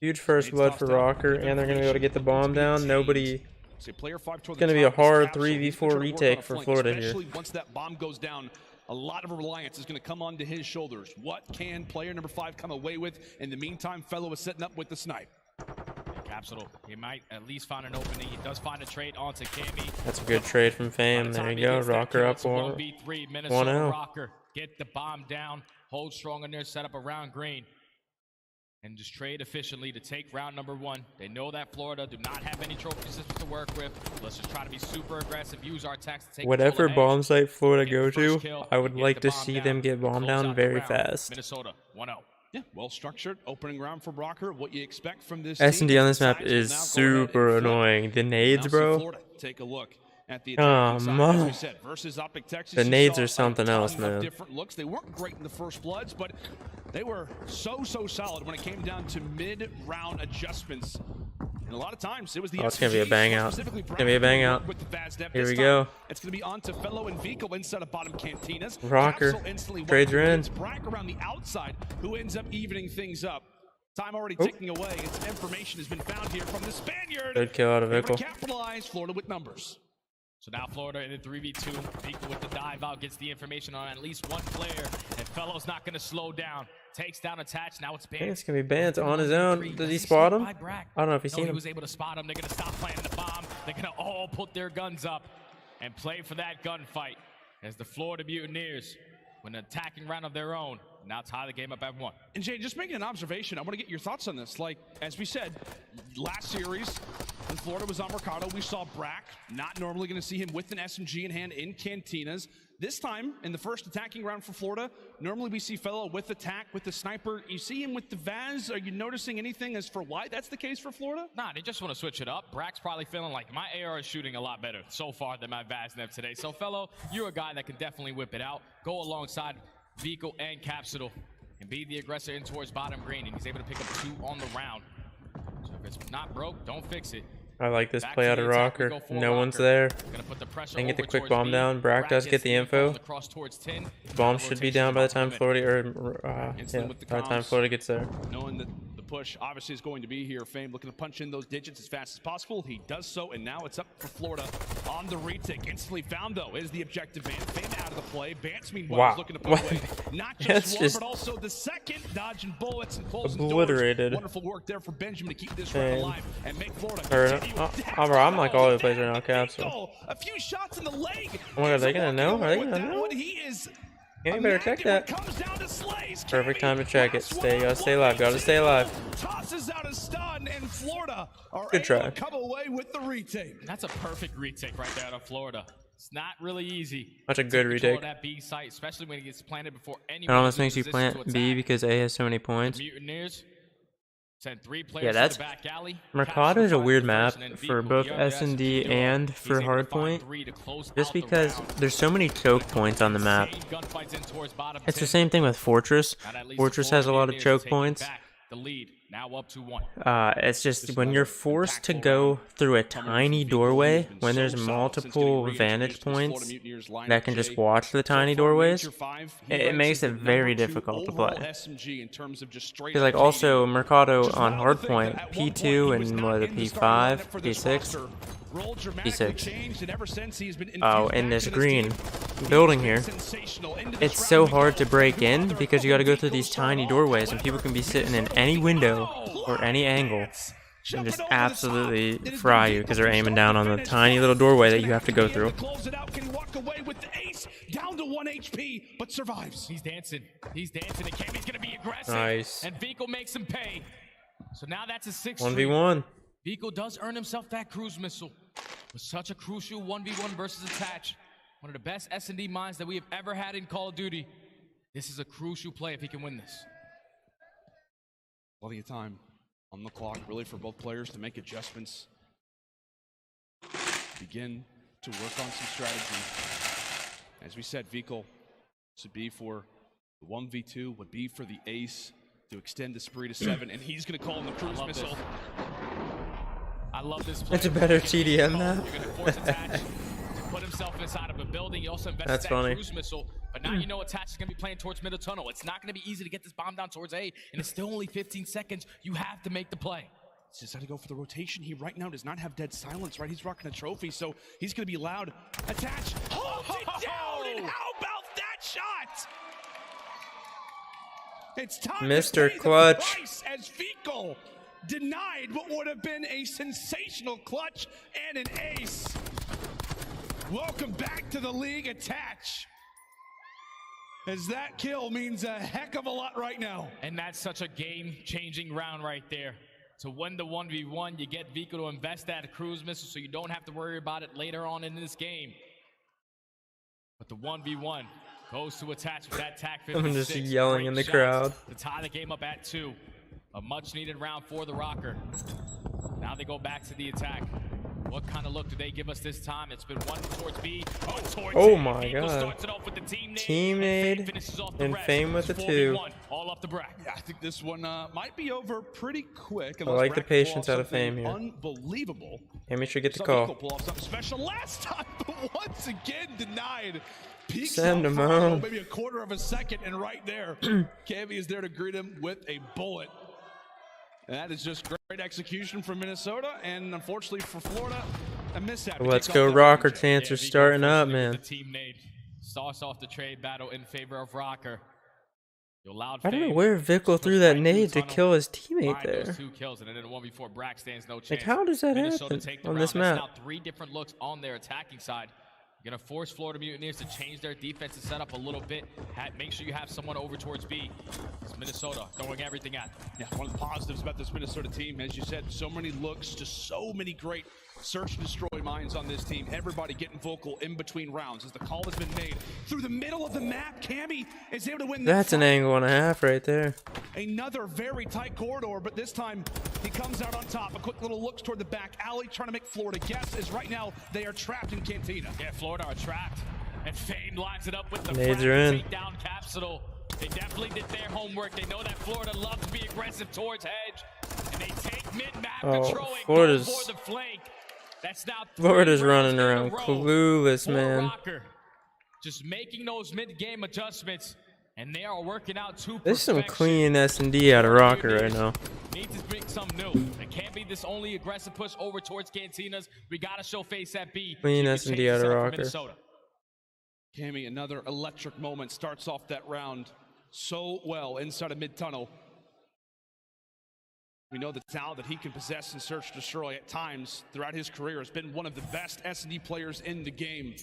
Huge first blood for Rocker, and they're going to be able to get the bomb down. Nobody. It's going to be a hard 3v4 retake for Florida here. Especially once that bomb goes down, a lot of reliance is going to come onto his shoulders. What can player number 5 come away with? In the meantime, Fellow is setting up with the snipe. Capsule, he might at least find an opening. He does find a trade onto Cammy. That's a good trade from Fame. There you go. Rocker up 1v3. Minnesota 1-0. Rocker get the bomb down. Hold strong in there. Set up around green. And just trade efficiently to take round number 1. They know that Florida do not have any trophy systems to work with. Let's just try to be super aggressive. Use our attacks to take Whatever bomb site Florida go to, kill, I would like to see them get bombed down very fast. Minnesota 1-0. Yeah, well structured opening round for Rocker. What you expect from this S&D on this map is super annoying. The nades, bro. Take a look at the Come on. as we said, versus Optic Texas. The nades are something else, man. Different looks. They weren't great in the first bloods, but they were so solid when it came down to mid-round adjustments. And a lot of times it was the it's gonna be a bang out. It's gonna be a bang out. Here we go. It's gonna be on to Fellow and Vico inside of bottom Cantinas. Rocker trades her in. Brack around the outside, who ends up evening things up. Time already ticking away. Its information has been found here from the Spaniard. Good kill out of Vickle. Capitalize Florida with numbers. So now Florida in the 3v2. Vico with the dive out gets the information on at least one player. And Fellow's not going to slow down. Takes down Attach. Now it's I think Bans. it's gonna be Bans on his own. Did he spot him? I don't know if he's seen He him. was able to spot him. They're going to stop playing the bomb. They're going to all put their guns up and play for that gunfight as the Florida Mutineers, when attacking round of their own, now tie the game up at 1. And Jay, just making an observation, I want to get your thoughts on this. Like, as we said, last series, when Florida was on Mercado, we saw Brack, not normally going to see him with an SMG in hand in Cantinas. This time, in the first attacking round for Florida, normally we see Fellow with attack, with the sniper. You see him with the Vaz. Are you noticing anything as for why that's the case for Florida? Nah, they just want to switch it up. Brack's probably feeling like my AR is shooting a lot better so far than my Vaz Nev today. So, Fellow, you're a guy that can definitely whip it out. Go alongside Vico and Capsule and be the aggressor in towards bottom green, and he's able to pick up 2 on the round. So if it's not broke, don't fix it. I like this play out of Rocker. No one's there. And get the quick bomb down. Brack does get the info. Bomb should be down by the time Florida, by the time Florida gets there. Knowing that the push obviously is going to be here, Fame looking to punch in those digits as fast as possible. He does so, and now it's up for Florida on the retake. Instantly found, though, is the objective ban. Fame out of the play. Bance, meanwhile, is looking to put away not just one, but also the second, dodging bullets and closing obliterated. doors. Wonderful work there for Benjamin to keep this round alive and make Florida I'm like all over the place right now, Capsule. A few shots in the leg. Oh my god, are they gonna know? Are they gonna know? You better check that. Perfect time to check it. Gotta stay alive. Gotta stay alive. Tosses out a stun, and Florida are Good try. able to come away with the retake. That's a perfect retake right there out of Florida. It's not really easy. That's a good retake. That B site, especially when it gets planted before It anyone. almost makes you plant B because A has so many points. Mutineers send 3 players Yeah, that's to the back alley. Mercado is a weird map for both S&D and for Hardpoint, just because there's so many choke points on the map. It's the same thing with Fortress. Fortress has a lot of choke points. The lead now up to 1. It's just when you're forced to go through a tiny doorway, when there's multiple vantage points that can just watch the tiny doorways, it makes it very difficult to play. Because like also Mercado on Hardpoint, P2 and what is it, P5, P6? P6. Oh, in this green building here, it's so hard to break in because you got to go through these tiny doorways and people can be sitting in any window or any angle and just absolutely fry you because they're aiming down on the tiny little doorway that you have to go through. Down to 1 HP, but survives. He's dancing. He's dancing. And Cammy's gonna be aggressive. Nice. And Vico makes him pay. So now that's a 6. 1v1. Vico does earn himself that cruise missile. With such a crucial 1v1 versus attach. One of the best S&D minds that we have ever had in Call of Duty. This is a crucial play if he can win this. Plenty of time on the clock, really, for both players to make adjustments. Begin to work on some strategy. As we said, Vico should be for the 1v2, would be for the ace to extend the spree to 7, and he's going to call him the cruise missile. I love this play. It's a better TDM now. You're going to force attach to put himself inside of a building. He also invested That's that funny. cruise missile. But now you know attach is going to be playing towards middle tunnel. It's not going to be easy to get this bomb down towards A, and it's still only 15 seconds. You have to make the play. He's decided to go for the rotation. He right now does not have dead silence, right? He's rocking a trophy, so he's going to be loud. Attach, holds it down, and how about that shot? It's time Mr. to pay Clutch. the price as Vico denied what would have been a sensational clutch and an ace. Welcome back to the league, attach. As that kill means a heck of a lot right now. And that's such a game-changing round right there. To win the 1v1, you get Vico to invest that cruise missile so you don't have to worry about it later on in this game. But the 1v1 goes to attach with that TAC 56. I'm just yelling Great in the shots crowd. to tie the game up at 2. A much-needed round for the Rocker. Now they go back to the attack. What kind of look do they give us this time? It's been one towards B. Oh my Vico god. starts it off with the team Team nade and Fame with the 2. All off the brack. Yeah, I think this one might be over pretty quick. I like the patience out of Fame here. Unbelievable. Amy should get the Some call. people pull off something special last time, but once again denied. Peaks Send on him final, home. maybe a quarter of a second, and right there, Cammy is there to greet him with a bullet. And that is just great execution from Minnesota, and unfortunately for Florida, a mishap. Let's go Rocker. Chance are starting up, man. The team nade starts off the trade battle in favor of Rocker. You allowed I don't know Fame where Vickle threw that right nade through to tunnel, kill his teammate find those there. 2 kills, and then in a 1v4, Brack stands no chance. Like, how does that Minnesota happen take the on round. this That's map? now 3 different looks on their attacking side. You're going to force Florida Mutineers to change their defensive setup a little bit. Make sure you have someone over towards B. It's Minnesota throwing everything at them. Yeah, one of the positives about this Minnesota team, as you said, so many looks, just so many great search and destroy minds on this team. Everybody getting vocal in between rounds as the call has been made. Through the middle of the map, Cammy is able to win. That's an angle and a half right there. Another very tight corridor, but this time he comes out on top. A quick little looks toward the back alley, trying to make Florida guess, as right now they are trapped in Cantina. Yeah, Florida are trapped. And Fame lines it up with the Nades frag are to in. take down Capsule. They definitely did their homework. They know that Florida loves to be aggressive towards Hedge. And they take mid-map control and go for the flank. That's now Florida's 3 running rounds in around a row clueless, for man. Rocker. Just making those mid-game adjustments. And they are working out to There's some perfection. clean S&D out of Rocker right now. Need to bring something new. It can't be this only aggressive push over towards Cantinas. We got to show face at B. Clean so S&D out of Rocker. Cammy, another electric moment, starts off that round so well inside of mid-tunnel. We know the talent that he can possess and search destroy at times throughout his career has been one of the best S&D players in the game.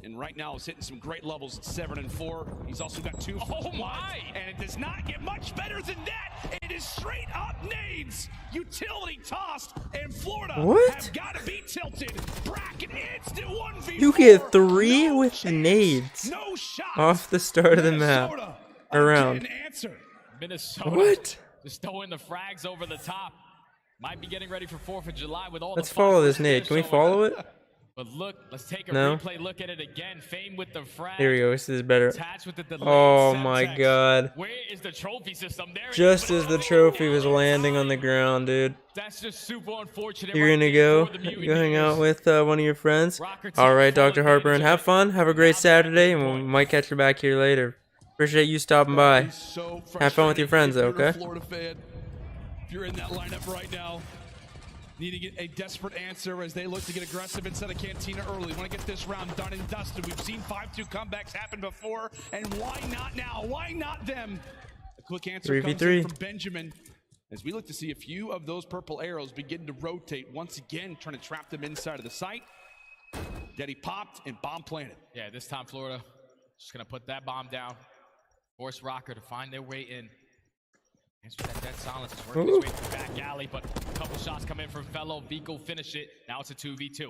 And right now is hitting some great levels at 7 and 4. He's also got 2 Oh my! And it does not get much better than that. It is straight up nades. Utility tossed, and Florida have got to be tilted. Bracket instant 1v4. You get 3 with the nades off the start of the map. Around. Minnesota. What? Just throwing the frags over the top. Might be getting ready for 4th of July with all Let's the follow this nade. Can we follow it? But look, let's take a No. replay look at it again. Fame with the frag. Here we go. This is better. Attached with the delayed Oh my Semtex. god. Where is the trophy system? There it Just is. as the trophy was landing on the ground, dude. That's just super unfortunate. You're right gonna there go for the Mutineers. go hang out with one of your friends. All right, Dr. Harper, and have fun. Have a great Saturday, and we might catch you back here later. Appreciate you stopping by. Have fun with your friends, though, okay? Florida fan, if you're in that lineup right now, need to get a desperate answer as they look to get aggressive inside of Cantina early. Want to get this round done and dusted. We've seen 5-2 comebacks happen before, and why not now? Why not them? A quick answer comes 3v3. in from Benjamin as we look to see a few of those purple arrows begin to rotate once again, trying to trap them inside of the site. Daddy popped and bomb planted. Yeah, this time Florida just gonna put that bomb down. Force Rocker to find their way in. That dead silence is working its way through back alley, but a couple shots come in from fellow. Vico finish it. Now it's a 2v2.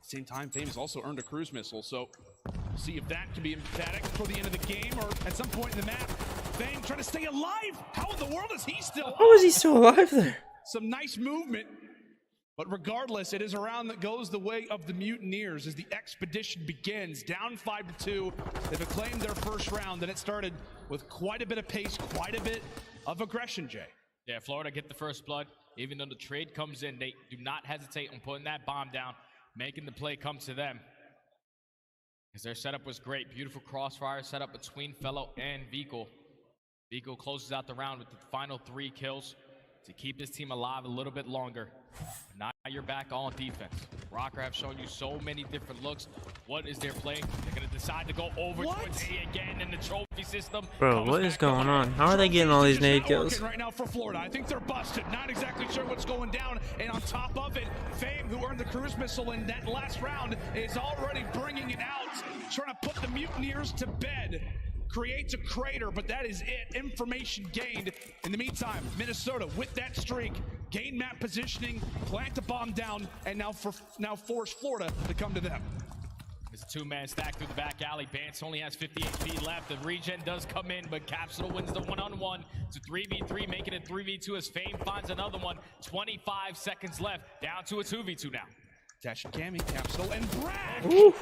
Same time, Fame has also earned a cruise missile, so we'll see if that can be emphatic for the end of the game or at some point in the map. Fame trying to stay alive. How in the world is he still? How is he still alive there? Some nice movement. But regardless, it is a round that goes the way of the Mutineers as the expedition begins. Down 5-2. They've acclaimed their first round, and it started with quite a bit of pace, quite a bit of aggression, Jay. Yeah, Florida get the first blood. Even though the trade comes in, they do not hesitate on putting that bomb down, making the play come to them. Because their setup was great. Beautiful crossfire setup between Fellow and Vico. Vico closes out the round with the final 3 kills to keep his team alive a little bit longer. Now you're back on defense. Rocker have shown you so many different looks. What is their play? They're going to decide to go over to a A again in the trophy system. Bro, what is going on? How are they getting all these nade kills? Right now for Florida, I think they're busted. Not exactly sure what's going down. And on top of it, Fame, who earned the cruise missile in that last round, is already bringing it out, trying to put the Mutineers to bed. Creates a crater, but that is it. Information gained. In the meantime, Minnesota with that streak, gain map positioning, plant the bomb down, and now force Florida to come to them. It's a 2-man stack through the back alley. Bance only has 50 HP left. The regen does come in, but Capsule wins the 1-on-1. It's a 3v3, making it 3v2 as Fame finds another one. 25 seconds left, down to a 2v2 now. Dash and Cammy, Capsule, and Brad. Ooh.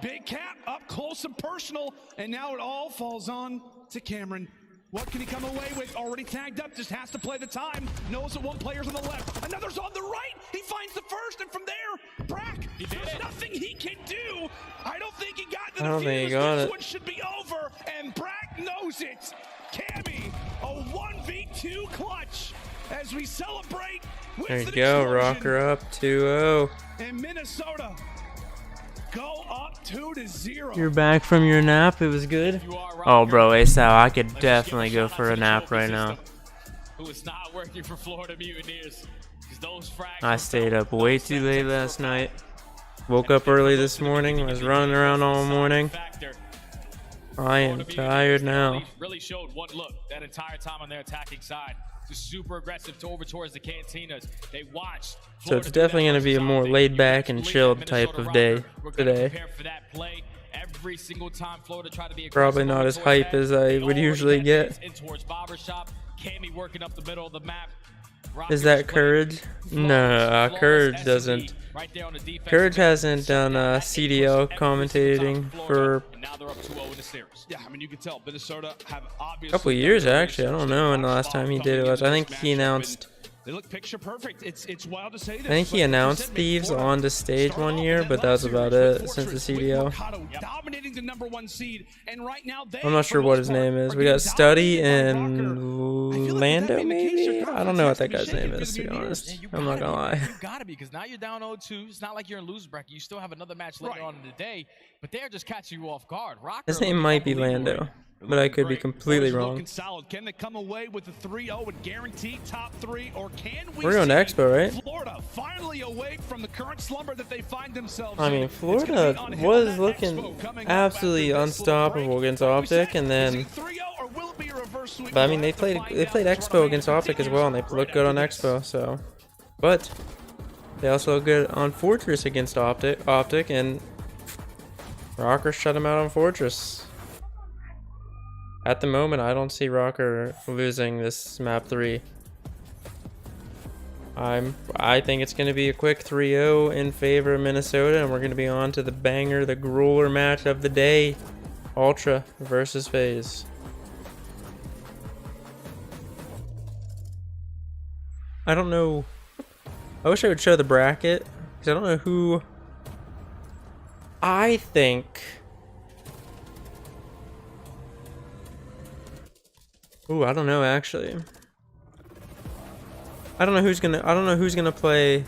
Big Cap up close and personal, and now it all falls on to Cameron. What can he come away with? Already tagged up, just has to play the time. Knows that one player's on the left, another's on the right. He finds the first, and from there, Brack, there's nothing he can do. I don't think he got the defuse. This one should be over, and Brack knows it. Cammy, a 1v2 clutch as we celebrate with there you go, Rocker up 2-0. And Minnesota go up 2-0. You're back from your nap. It was good. Oh, bro, ASAP, I could definitely go for a nap right now. Who is not working for Florida Mutineers? I stayed up way too late last night. Woke up early this morning. Was running around all morning. I am tired now. Really showed one look that entire time on their attacking side. Just super aggressive over towards the cantinas. They watched. So it's definitely going to be a more laid back and chilled type of day today. Every single time Florida tried to be probably not as hype as I would usually get. Cammy working up the middle of the map. Is that Courage? No, Courage doesn't. Courage hasn't done CDL commentating for yeah, I mean, you can tell Minnesota have obviously a couple years actually. I don't know when the last time he did it was. I think he announced. They look picture perfect. It's wild to say this. I think he announced Thieves on the stage one year, but that was about it since the CDL. Dominating the #1 seed, and right now I'm not sure what his name is. We got Studdy and Lando, maybe? I don't know what that guy's name is, to be honest. I'm not gonna lie. You gotta be, because now you're down 0-2. It's not like you're in lose bracket. You still have another match later on in the day, but they're just catching you off guard. His name might be Lando, but I could be completely wrong. Can they come away with a 3-0 and guarantee top 3, or can we? We're going to Expo, right? Florida finally awake from the current slumber that they find themselves. I mean, Florida was looking absolutely unstoppable against Optic, and then. But I mean, they played Expo against Optic as well, and they looked good on Expo. So, but they also look good on Fortress against Optic, and Rocker shut him out on Fortress. At the moment, I don't see Rocker losing this map 3. I think it's going to be a quick 3-0 in favor of Minnesota, and we're going to be on to the banger, the grueler match of the day. Ultra versus FaZe. I don't know. I wish I would show the bracket, because I don't know who. I think. Ooh, I don't know actually. I don't know who's gonna play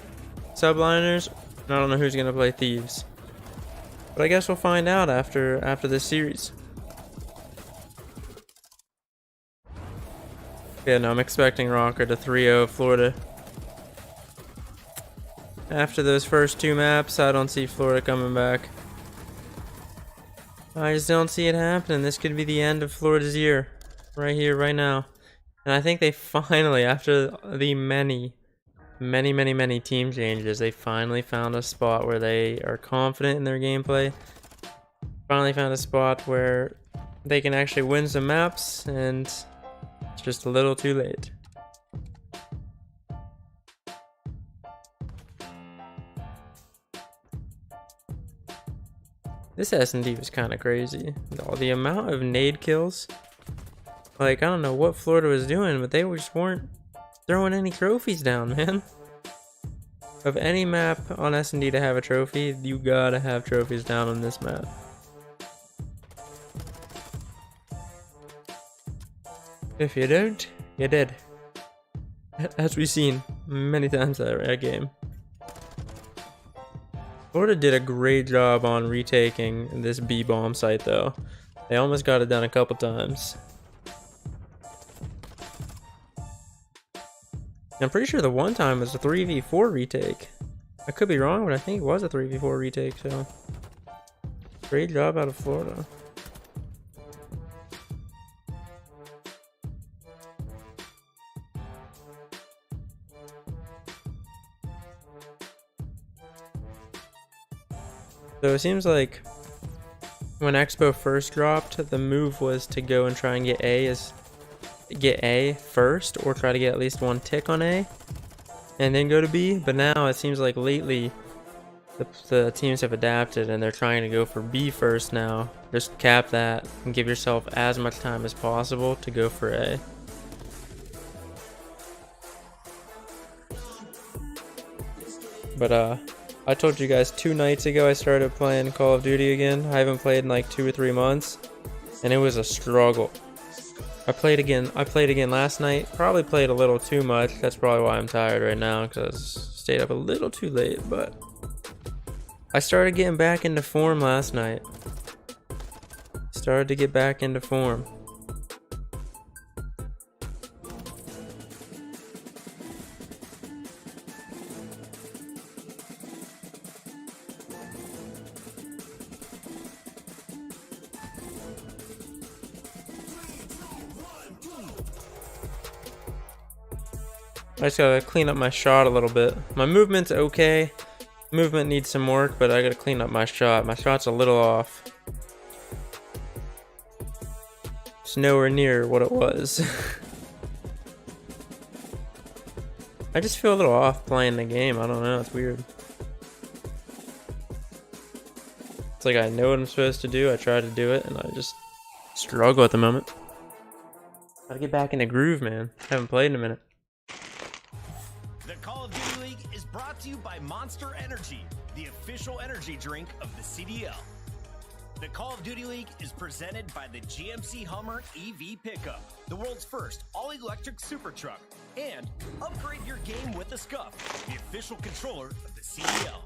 Subliners, and I don't know who's gonna play Thieves. But I guess we'll find out after this series. Yeah, no, I'm expecting Rocker to 3-0 Florida. After those first 2 maps, I don't see Florida coming back. I just don't see it happening. This could be the end of Florida's year. Right here, right now. And I think they finally, after the many team changes, they finally found a spot where they are confident in their gameplay. Finally found a spot where they can actually win some maps, and it's just a little too late. This S&D was kind of crazy. The amount of nade kills. Like, I don't know what Florida was doing, but they just weren't throwing any trophies down, man. Of any map on S&D to have a trophy, you gotta have trophies down on this map. If you don't, you're dead. As we've seen many times that game. Florida did a great job on retaking this B-bomb site though. They almost got it done a couple times. I'm pretty sure the one time was a 3v4 retake. I could be wrong, but I think it was a 3v4 retake, so great job out of Florida. So it seems like when Expo first dropped, the move was to go and try and get A first, or try to get at least one tick on A and then go to B. But now it seems like lately the teams have adapted and they're trying to go for B first now. Just cap that and give yourself as much time as possible to go for A. But I told you guys 2 nights ago I started playing Call of Duty again. I haven't played in like 2 or 3 months, and it was a struggle. I played again last night. Probably played a little too much. That's probably why I'm tired right now, because I stayed up a little too late. But I started getting back into form last night. Started to get back into form. I just gotta clean up my shot a little bit. My movement's okay. Movement needs some work, but I gotta clean up my shot. My shot's a little off. It's nowhere near what it was. I just feel a little off playing the game. I don't know, it's weird. It's like I know what I'm supposed to do, I try to do it, and I just struggle at the moment. Gotta get back in the groove, man. Haven't played in a minute. The Call of Duty League is brought to you by Monster Energy, the official energy drink of the CDL. The Call of Duty League is presented by the GMC Hummer EV Pickup, the world's first all-electric super truck. And upgrade your game with the Scuff, the official controller of the CDL.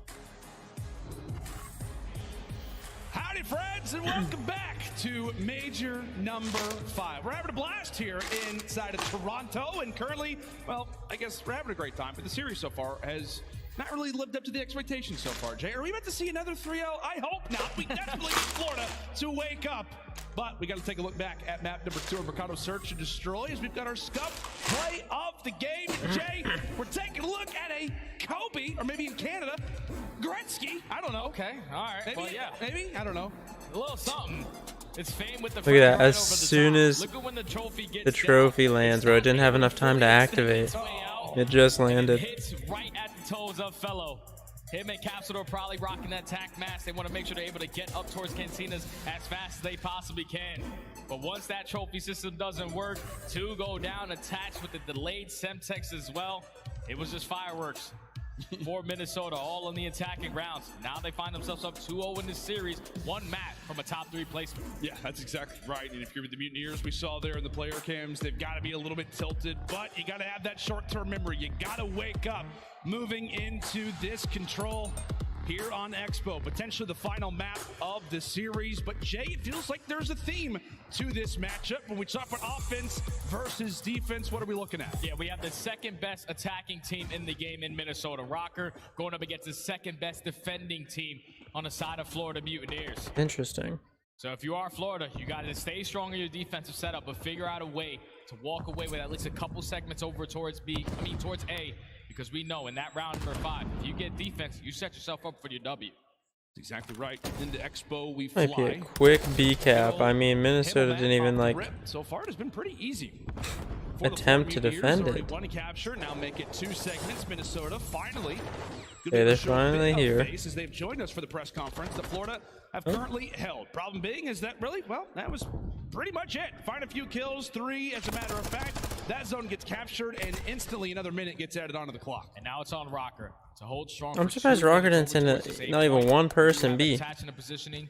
Howdy, friends, and welcome back to Major number 5. We're having a blast here inside of Toronto, and currently, well, I guess we're having a great time, but the series so far has not really lived up to the expectations so far. Jay, are we about to see another 3-0? I hope not. We definitely need Florida to wake up. But we got to take a look back at map number 2 of Mercado Search and Destroy as we've got our Scuff play of the game. Jay, we're taking a look at a Kobe, or maybe in Canada, Gretzky. I don't know. Okay, all right. Maybe, well, yeah. Maybe, I don't know. A little something. It's fame with the Look at that, right as soon as the trophy lands, bro, it didn't have enough time to activate. It just landed. Hits right at the toes of Fellow. Him and Capsule are probably rocking that tack mask. They want to make sure they're able to get up towards Cantinas as fast as they possibly can. But once that trophy system doesn't work, 2 go down attached with the delayed Semtex as well. It was just fireworks for Minnesota, all in the attacking rounds. Now they find themselves up 2-0 in this series, 1 match from a top 3 placement. Yeah, that's exactly right. And if you're with the Mutineers, we saw there in the player cams, they've got to be a little bit tilted, but you got to have that short-term memory. You got to wake up. Moving into this control here on Expo, potentially the final map of the series. But Jay, it feels like there's a theme to this matchup. When we talk about offense versus defense, what are we looking at? Yeah, we have the second best attacking team in the game in Minnesota Rocker going up against the second best defending team on the side of Florida Mutineers. Interesting. So if you are Florida, you got to stay strong in your defensive setup, but figure out a way to walk away with at least a couple segments over towards towards A, because we know in that round number 5, if you get defense, you set yourself up for your W. Exactly right. Into Expo we Might be a fly. quick B cap. I mean, Minnesota didn't even like So far it has been pretty easy. attempt to defend it. One capture, now make it 2 segments. Minnesota finally. Okay, they're finally here. As they've joined us for the press conference that Florida have currently held. Problem being is that really, well, that was pretty much it. Find a few kills, 3 as a matter of fact. That zone gets captured and instantly another minute gets added onto the clock. And now it's on Rocker to hold strong. I'm surprised Rocker didn't send not even one person B. Attaching the positioning,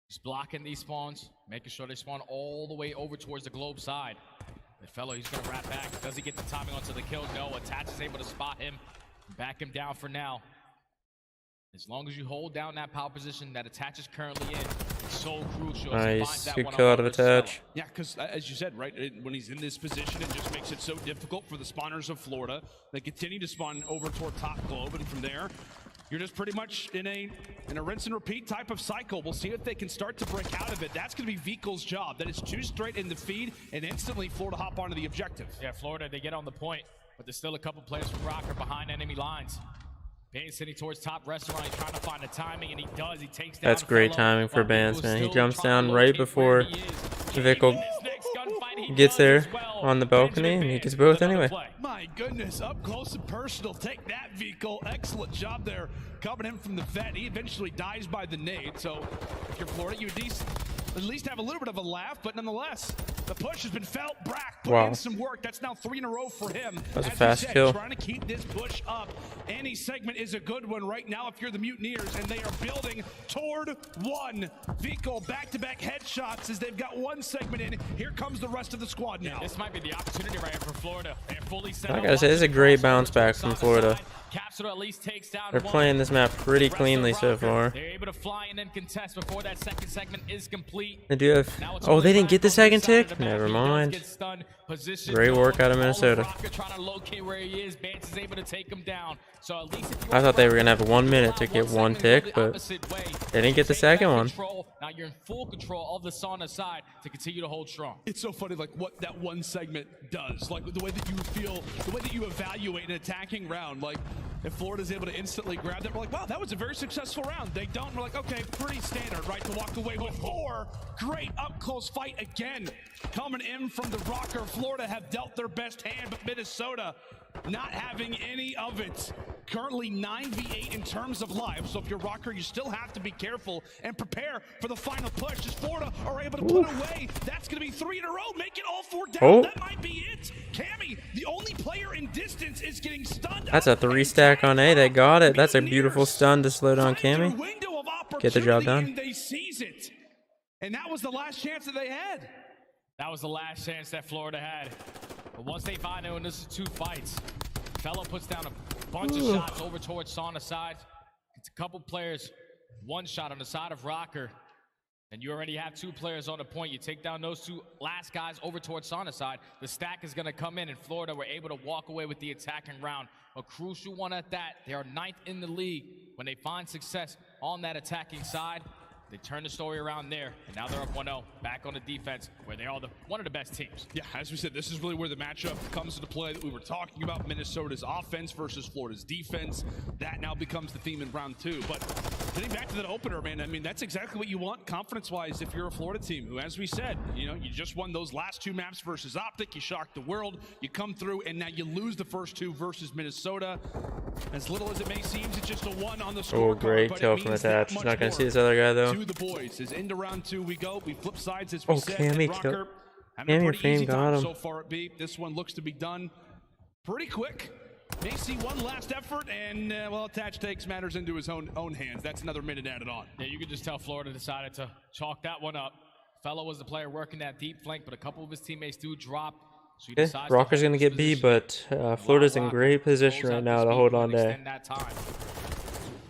just blocking these spawns, making sure they spawn all the way over towards the globe side. The fellow, he's going to wrap back. Does he get the timing onto the kill? No. Attach is able to spot him, back him down for now. As long as you hold down that power position that Attach is currently in, it's so crucial. Nice, good kill out of Attach. Yeah, because as you said, right, when he's in this position, it just makes it so difficult for the spawners of Florida. They continue to spawn over toward top globe, and from there, you're just pretty much in a rinse and repeat type of cycle. We'll see if they can start to break out of it. That's going to be Vico's job. That is 2 straight in the feed, and instantly Florida hop onto the objective. Yeah, Florida, they get on the point, but there's still a couple players from Rocker behind enemy lines. Bane sitting towards top restaurant, he's trying to find the timing, and he does. He takes down. That's great timing for Bans, man. He jumps down right before Vickle gets there on the balcony, and he gets both anyway. My goodness, up close and personal. Take that, Vico. Excellent job there. Coming in from the vet. He eventually dies by the nade. So if you're Florida, you at least have a little bit of a laugh, but nonetheless, the push has been felt. Brack put in some work. That's now 3 in a row for him. That was a fast kill. Trying to keep this push up. Any segment is a good one right now if you're the Mutineers, and they are building toward 1. Vico back-to-back headshots as they've got 1 segment in. Here comes the rest of the squad now. Yeah, this might be the opportunity right here for Florida. They're fully set. I gotta say, this is a great bounce back from Florida. Capsule at least takes down. They're playing this map pretty cleanly so far. They're able to fly and then contest before that second segment is complete. They do have. Oh, they didn't get the second tick? Never mind. Great work out of Minnesota. Trying to locate where he is. Bance is able to take him down. So at least I thought they were gonna have 1 minute to get 1 tick, but they didn't get the second one. Now you're in full control of the sauna side to continue to hold strong. It's so funny, like what that 1 segment does, like the way that you feel, the way that you evaluate an attacking round. Like if Florida's able to instantly grab that, we're like, wow, that was a very successful round. They don't, we're like, okay, pretty standard, right, to walk away with 4. Great up close fight again. Coming in from the Rocker, Florida have dealt their best hand, but Minnesota not having any of it. Currently 9v8 in terms of lives, so if you're Rocker, you still have to be careful and prepare for the final push as Florida are able to put away. That's going to be 3 in a row, make it all 4 down. That might be it. Cammy, the only player in distance, is getting stunned. That's a 3 stack on A. They got it. That's a beautiful stun to slow down Cammy. Get the job done. And they seize it. And that was the last chance that they had. That was the last chance that Florida had. But once they find out, and this is 2 fights, fellow puts down a bunch of shots over towards Sauna side. It's a couple players, 1 shot on the side of Rocker, and you already have 2 players on the point. You take down those 2 last guys over towards Sauna side. The stack is going to come in, and Florida were able to walk away with the attacking round. A crucial one at that. They are 9th in the league. When they find success on that attacking side, they turn the story around there, and now they're up 1-0, back on the defense, where they are one of the best teams. Yeah, as we said, this is really where the matchup comes into play that we were talking about. Minnesota's offense versus Florida's defense. That now becomes the theme in round 2. But getting back to that opener, man, I mean, that's exactly what you want confidence-wise if you're a Florida team who, as we said, you know, you just won those last 2 maps versus Optic. You shocked the world. You come through, and now you lose the first 2 versus Minnesota. As little as it may seem, it's just a 1 on the scoreboard. Oh, great kill from Attach. Not going to see this other guy, though. The boys as into round 2 we go. We flip sides as we said. Cammy killed. Cammy Fame got him. So far at B. This one looks to be done pretty quick. May see one last effort, and well, Attach takes matters into his own hands. That's another minute added on. Yeah, you could just tell Florida decided to chalk that one up. Fellow was the player working that deep flank, but a couple of his teammates do drop. So okay, Rocker's going to get B, but Florida's in great position right now to hold on to.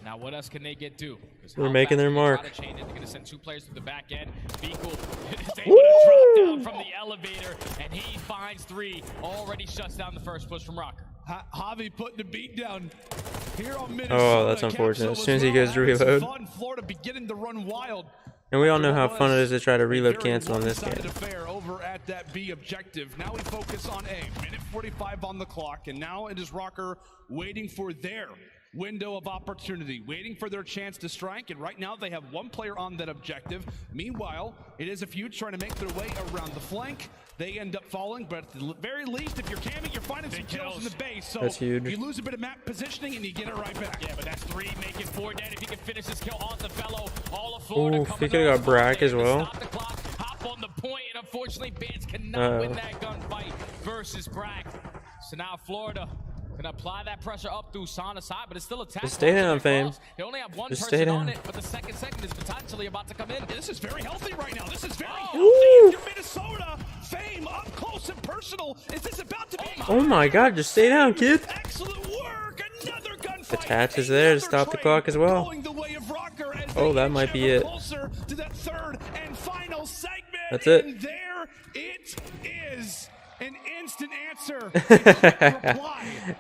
Now, what else can they do? They're making their mark. They're going to send 2 players to the back end. Beagle is able to drop down from the elevator, and he finds 3. Already shuts down the first push from Rocker. Javi putting the beat down here on Minnesota. Oh, that's unfortunate. As soon as he goes to reload. Florida beginning to run wild. And we all know how fun it is to try to reload cancel on this game. Affair over at that B objective. Now we focus on A. Minute 45 on the clock, and now it is Rocker waiting for their window of opportunity, waiting for their chance to strike, and right now they have one player on that objective. Meanwhile, it is a few trying to make their way around the flank. They end up falling, but at the very least, if you're camming, you're finding some kills in the base. So that's huge. You lose a bit of map positioning and you get it right back. Yeah, but that's 3, make it 4 dead. If he can finish this kill on the fellow, all of Florida. Ooh, he could have got Brack as well. Stop the clock, hop on the point, and unfortunately, Bands cannot win that gunfight versus Brack. So now Florida can apply that pressure up through Sana's side, but it's still a tap. Just stay down, fam. They only have one Just person stay down. on it, but the second is potentially about to come in. This is very healthy right now. This is very healthy. Ooh. Minnesota, Fame up close and personal. Is this about to be? Oh my god, just stay down, kid. Excellent work. Another gunfight. The Tatch is there to stop the clock as well. Oh, that might be it. Closer to that third and final segment. That's it. And there it is. An instant answer.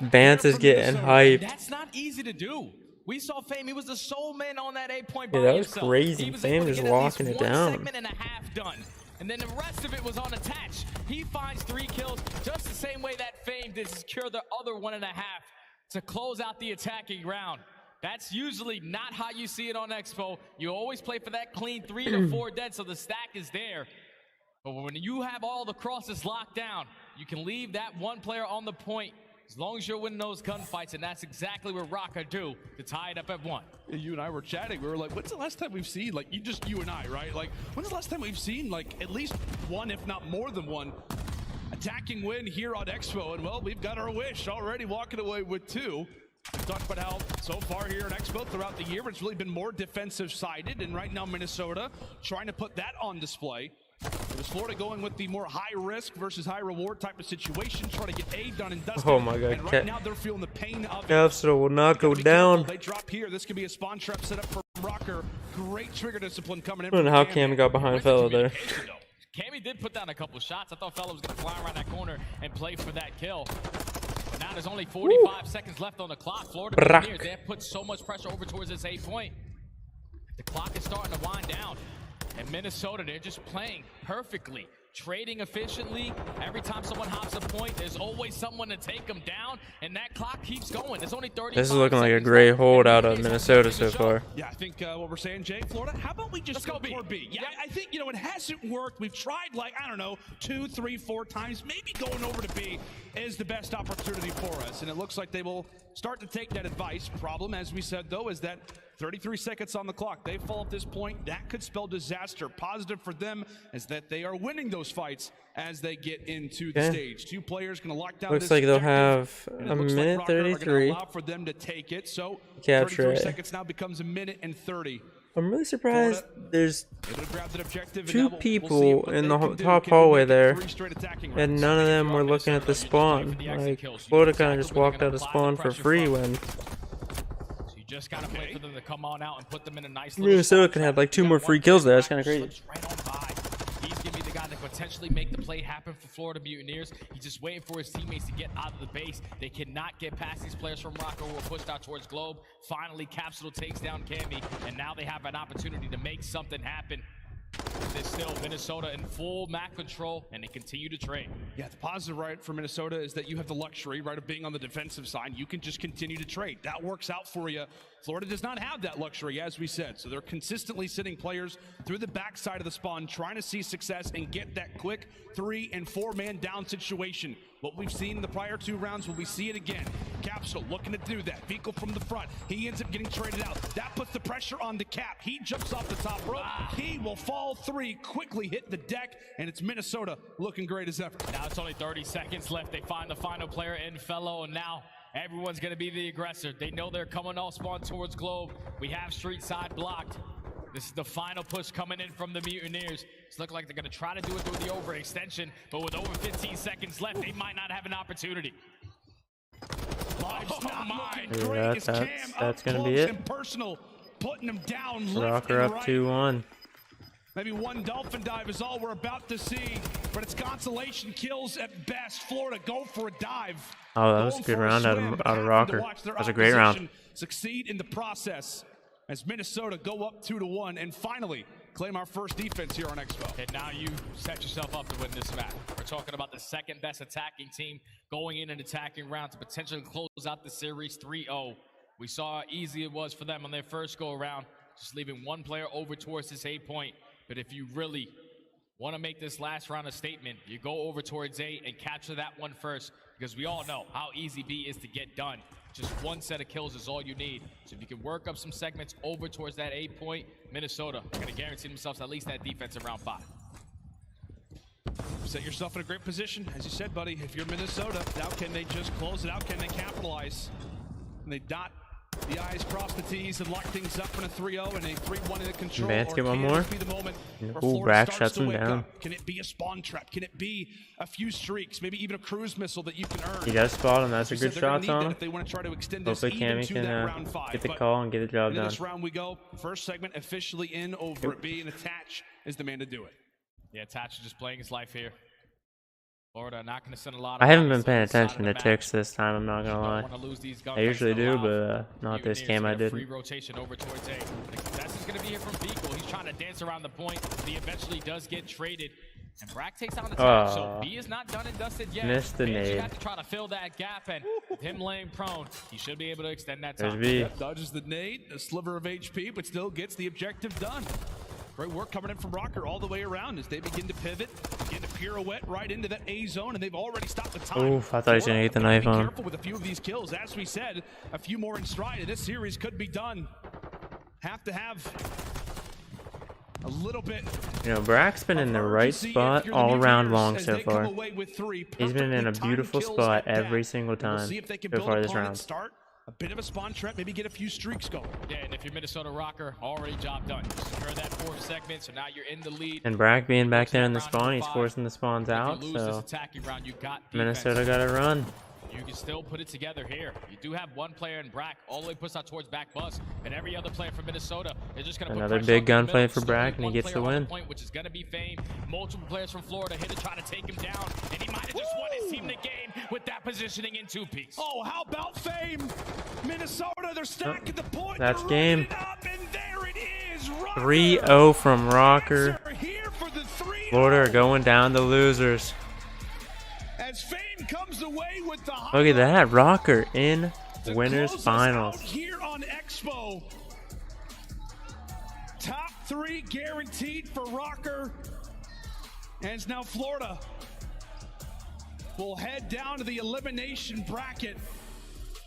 Bance is getting hyped. That's not easy to do. We saw Fame. He was the sole man on that A point. Yeah, that was crazy. Fame just locking it down. Segment and a half done. And then the rest of it was on Attach. He finds 3 kills just the same way that Fame did to secure the other 1.5 to close out the attacking round. That's usually not how you see it on Expo. You always play for that clean 3 to 4 dead, so the stack is there. But when you have all the crosses locked down, you can leave that one player on the point as long as you're winning those gunfights, and that's exactly what Rocker do to tie it up at 1. You and I were chatting. We were like, when's the last time we've seen, like, you and I, right? Like, when's the last time we've seen, like, at least one, if not more than one, attacking win here on Expo? And, well, we've got our wish already, walking away with 2. We talked about how so far here at Expo throughout the year, it's really been more defensive-sided, and right now Minnesota trying to put that on display. It was Florida going with the more high-risk versus high-reward type of situation, trying to get A done and dusted. Oh my god, and right now they're feeling the pain of it. Capsule will not go down. They drop here. This could be a spawn trap set up for Rocker. Great trigger discipline coming in. I don't know how Cam got behind Fellow there. Cammy did put down a couple shots. I thought Fellow was going to fly around that corner and play for that kill. But now there's only 45 seconds left on the clock. Florida Mutineers, they have put so much pressure over towards this A point. The clock is starting to wind down. And Minnesota, they're just playing perfectly, trading efficiently. Every time someone hops a point, there's always someone to take them down, and that clock keeps going. There's only 30. This is looking like a great hold out of Minnesota so far. Yeah, I think what we're saying, Jay, Florida, how about we just go for B? Yeah, I think, you know, it hasn't worked. We've tried, like, I don't know, 2, 3, 4 times. Maybe going over to B is the best opportunity for us, and it looks like they will start to take that advice. Problem, as we said, though, is that 33 seconds on the clock. They fall at this point. That could spell disaster. Positive for them is that they are winning those fights as they get into the stage. 2 players going to lock down. Looks like they'll have a minute 33. Allow for them to take it. So capture 33 it. seconds now becomes a minute and 30. I'm really surprised there's 2 people in the top hallway there, and none of them were looking at the spawn. Like, Florida kind of just walked out of spawn for free when Just gotta wait for them to come on out and put them in a nice Minnesota could have like 2 more free kills there. That's kind of crazy. Right on by. He's gonna be the guy that potentially make the play happen for Florida Mutineers. He's just waiting for his teammates to get out of the base. They cannot get past these players from Rocker who are pushed out towards Globe. Finally, Capsule takes down Cammy, and now they have an opportunity to make something happen. There's still Minnesota in full map control, and they continue to trade. Yeah, the positive, right, for Minnesota is that you have the luxury, right, of being on the defensive side. You can just continue to trade. That works out for you. Florida does not have that luxury, as we said. So they're consistently sitting players through the backside of the spawn, trying to see success and get that quick 3- and 4-man down situation. What we've seen in the prior 2 rounds, will we see it again? Capsule looking to do that. Vehicle from the front. He ends up getting traded out. That puts the pressure on the Cap. He jumps off the top rope. He will fall 3, quickly hit the deck, and it's Minnesota looking great as ever. Now it's only 30 seconds left. They find the final player in Fellow, and now everyone's going to be the aggressor. They know they're coming off spawn towards Globe. We have street side blocked. This is the final push coming in from the Mutineers. It's looking like they're going to try to do it through the overextension, but with over 15 seconds left, they might not have an opportunity. Yeah, that's going to be it. Putting him down, Rocker up 2-1. Maybe one dolphin dive is all we're about to see, but it's consolation kills at best. Florida go for a dive. Oh, that was a good round out of Rocker. That was a great round. Succeed in the process as Minnesota go up 2-1, and finally claim our first defense here on Expo. And now you set yourself up to win this match. We're talking about the second best attacking team going in an attacking round to potentially close out the series 3-0. We saw how easy it was for them on their first go around, just leaving one player over towards this A point. But if you really want to make this last round a statement, you go over towards A and capture that one first, because we all know how easy B is to get done. Just one set of kills is all you need. So if you can work up some segments over towards that A point, Minnesota are going to guarantee themselves at least that defense in round 5. Set yourself in a great position. As you said, buddy, if you're Minnesota, now can they just close it out? Can they capitalize? Can they dot the I's, cross the T's, and lock things up in a 3-0 and a 3-1 in the control? Vance, get one can more. this be the moment where Ooh, Florida Brack starts shuts to him wake down. up? Can it be a spawn trap? Can it be a few streaks? Maybe even a cruise missile that you can earn? He does spot him. That's a good shot on him. If they want to try to extend this Hopefully even Cammy to can that round 5. get the But call and get the job into done. this round we go. First segment officially in over at B, and Attach is the man to do it. Yeah, Attach is just playing his life here. Florida not going to send a lot of I haven't been bodies paying to the side attention of to the map. ticks this time, I'm not gonna lie. Don't wanna lose these I usually do, but not this Mutineers game I get a free didn't. rotation over towards A. The contestant is going to be here from Beagle. He's trying to dance around the point. He eventually does get traded. And Brack takes on the time, so B is not done and dusted yet. Missed the Banshee nade. have to try to fill that gap, and with him laying prone, he should be able to extend that There's time. B. Dodges the nade, a sliver of HP, but still gets the objective done. Great work coming in from Rocker all the way around as they begin to pivot, begin to pirouette right into that A zone, and they've already stopped the time. Oof, I thought he was gonna get the knife Be on him. careful with a few of these kills. As we said, a few more in stride, and this series could be done. Have to have a little bit. You know, Brack's been in the right spot all round long so far. He's been in a beautiful spot every single time so far this round. Start a bit of a spawn trap, maybe get a few streaks going. Yeah, and if you're Minnesota Rocker, already job done. Secure that 4th segment, so now you're in the lead. And Brack being back there in the spawn, he's forcing the spawns out, If you lose this so attacking round, you got Minnesota defense. gotta run. You can still put it together here. You do have one player in Brack all the way pushed out towards back bus, and every other player from Minnesota is just going to put Another pressure big on the gunplay middle. for Still Brack, only and he one gets the player on win. Point, which is going to be Fame. Multiple players from Florida here to try to take him down, and he might have just won his team the game with that positioning in 2-piece. Oh, how about Fame? Minnesota, they're stacking the point. That's they're game. running it up, and there it is. Rocker 3-0 from Rocker. here for the 3-0. Florida are going down the losers. As Fame comes away with the Look at that, Rocker in winners close us finals. out here on Expo. Top 3 guaranteed for Rocker. And it's now Florida will head down to the elimination bracket.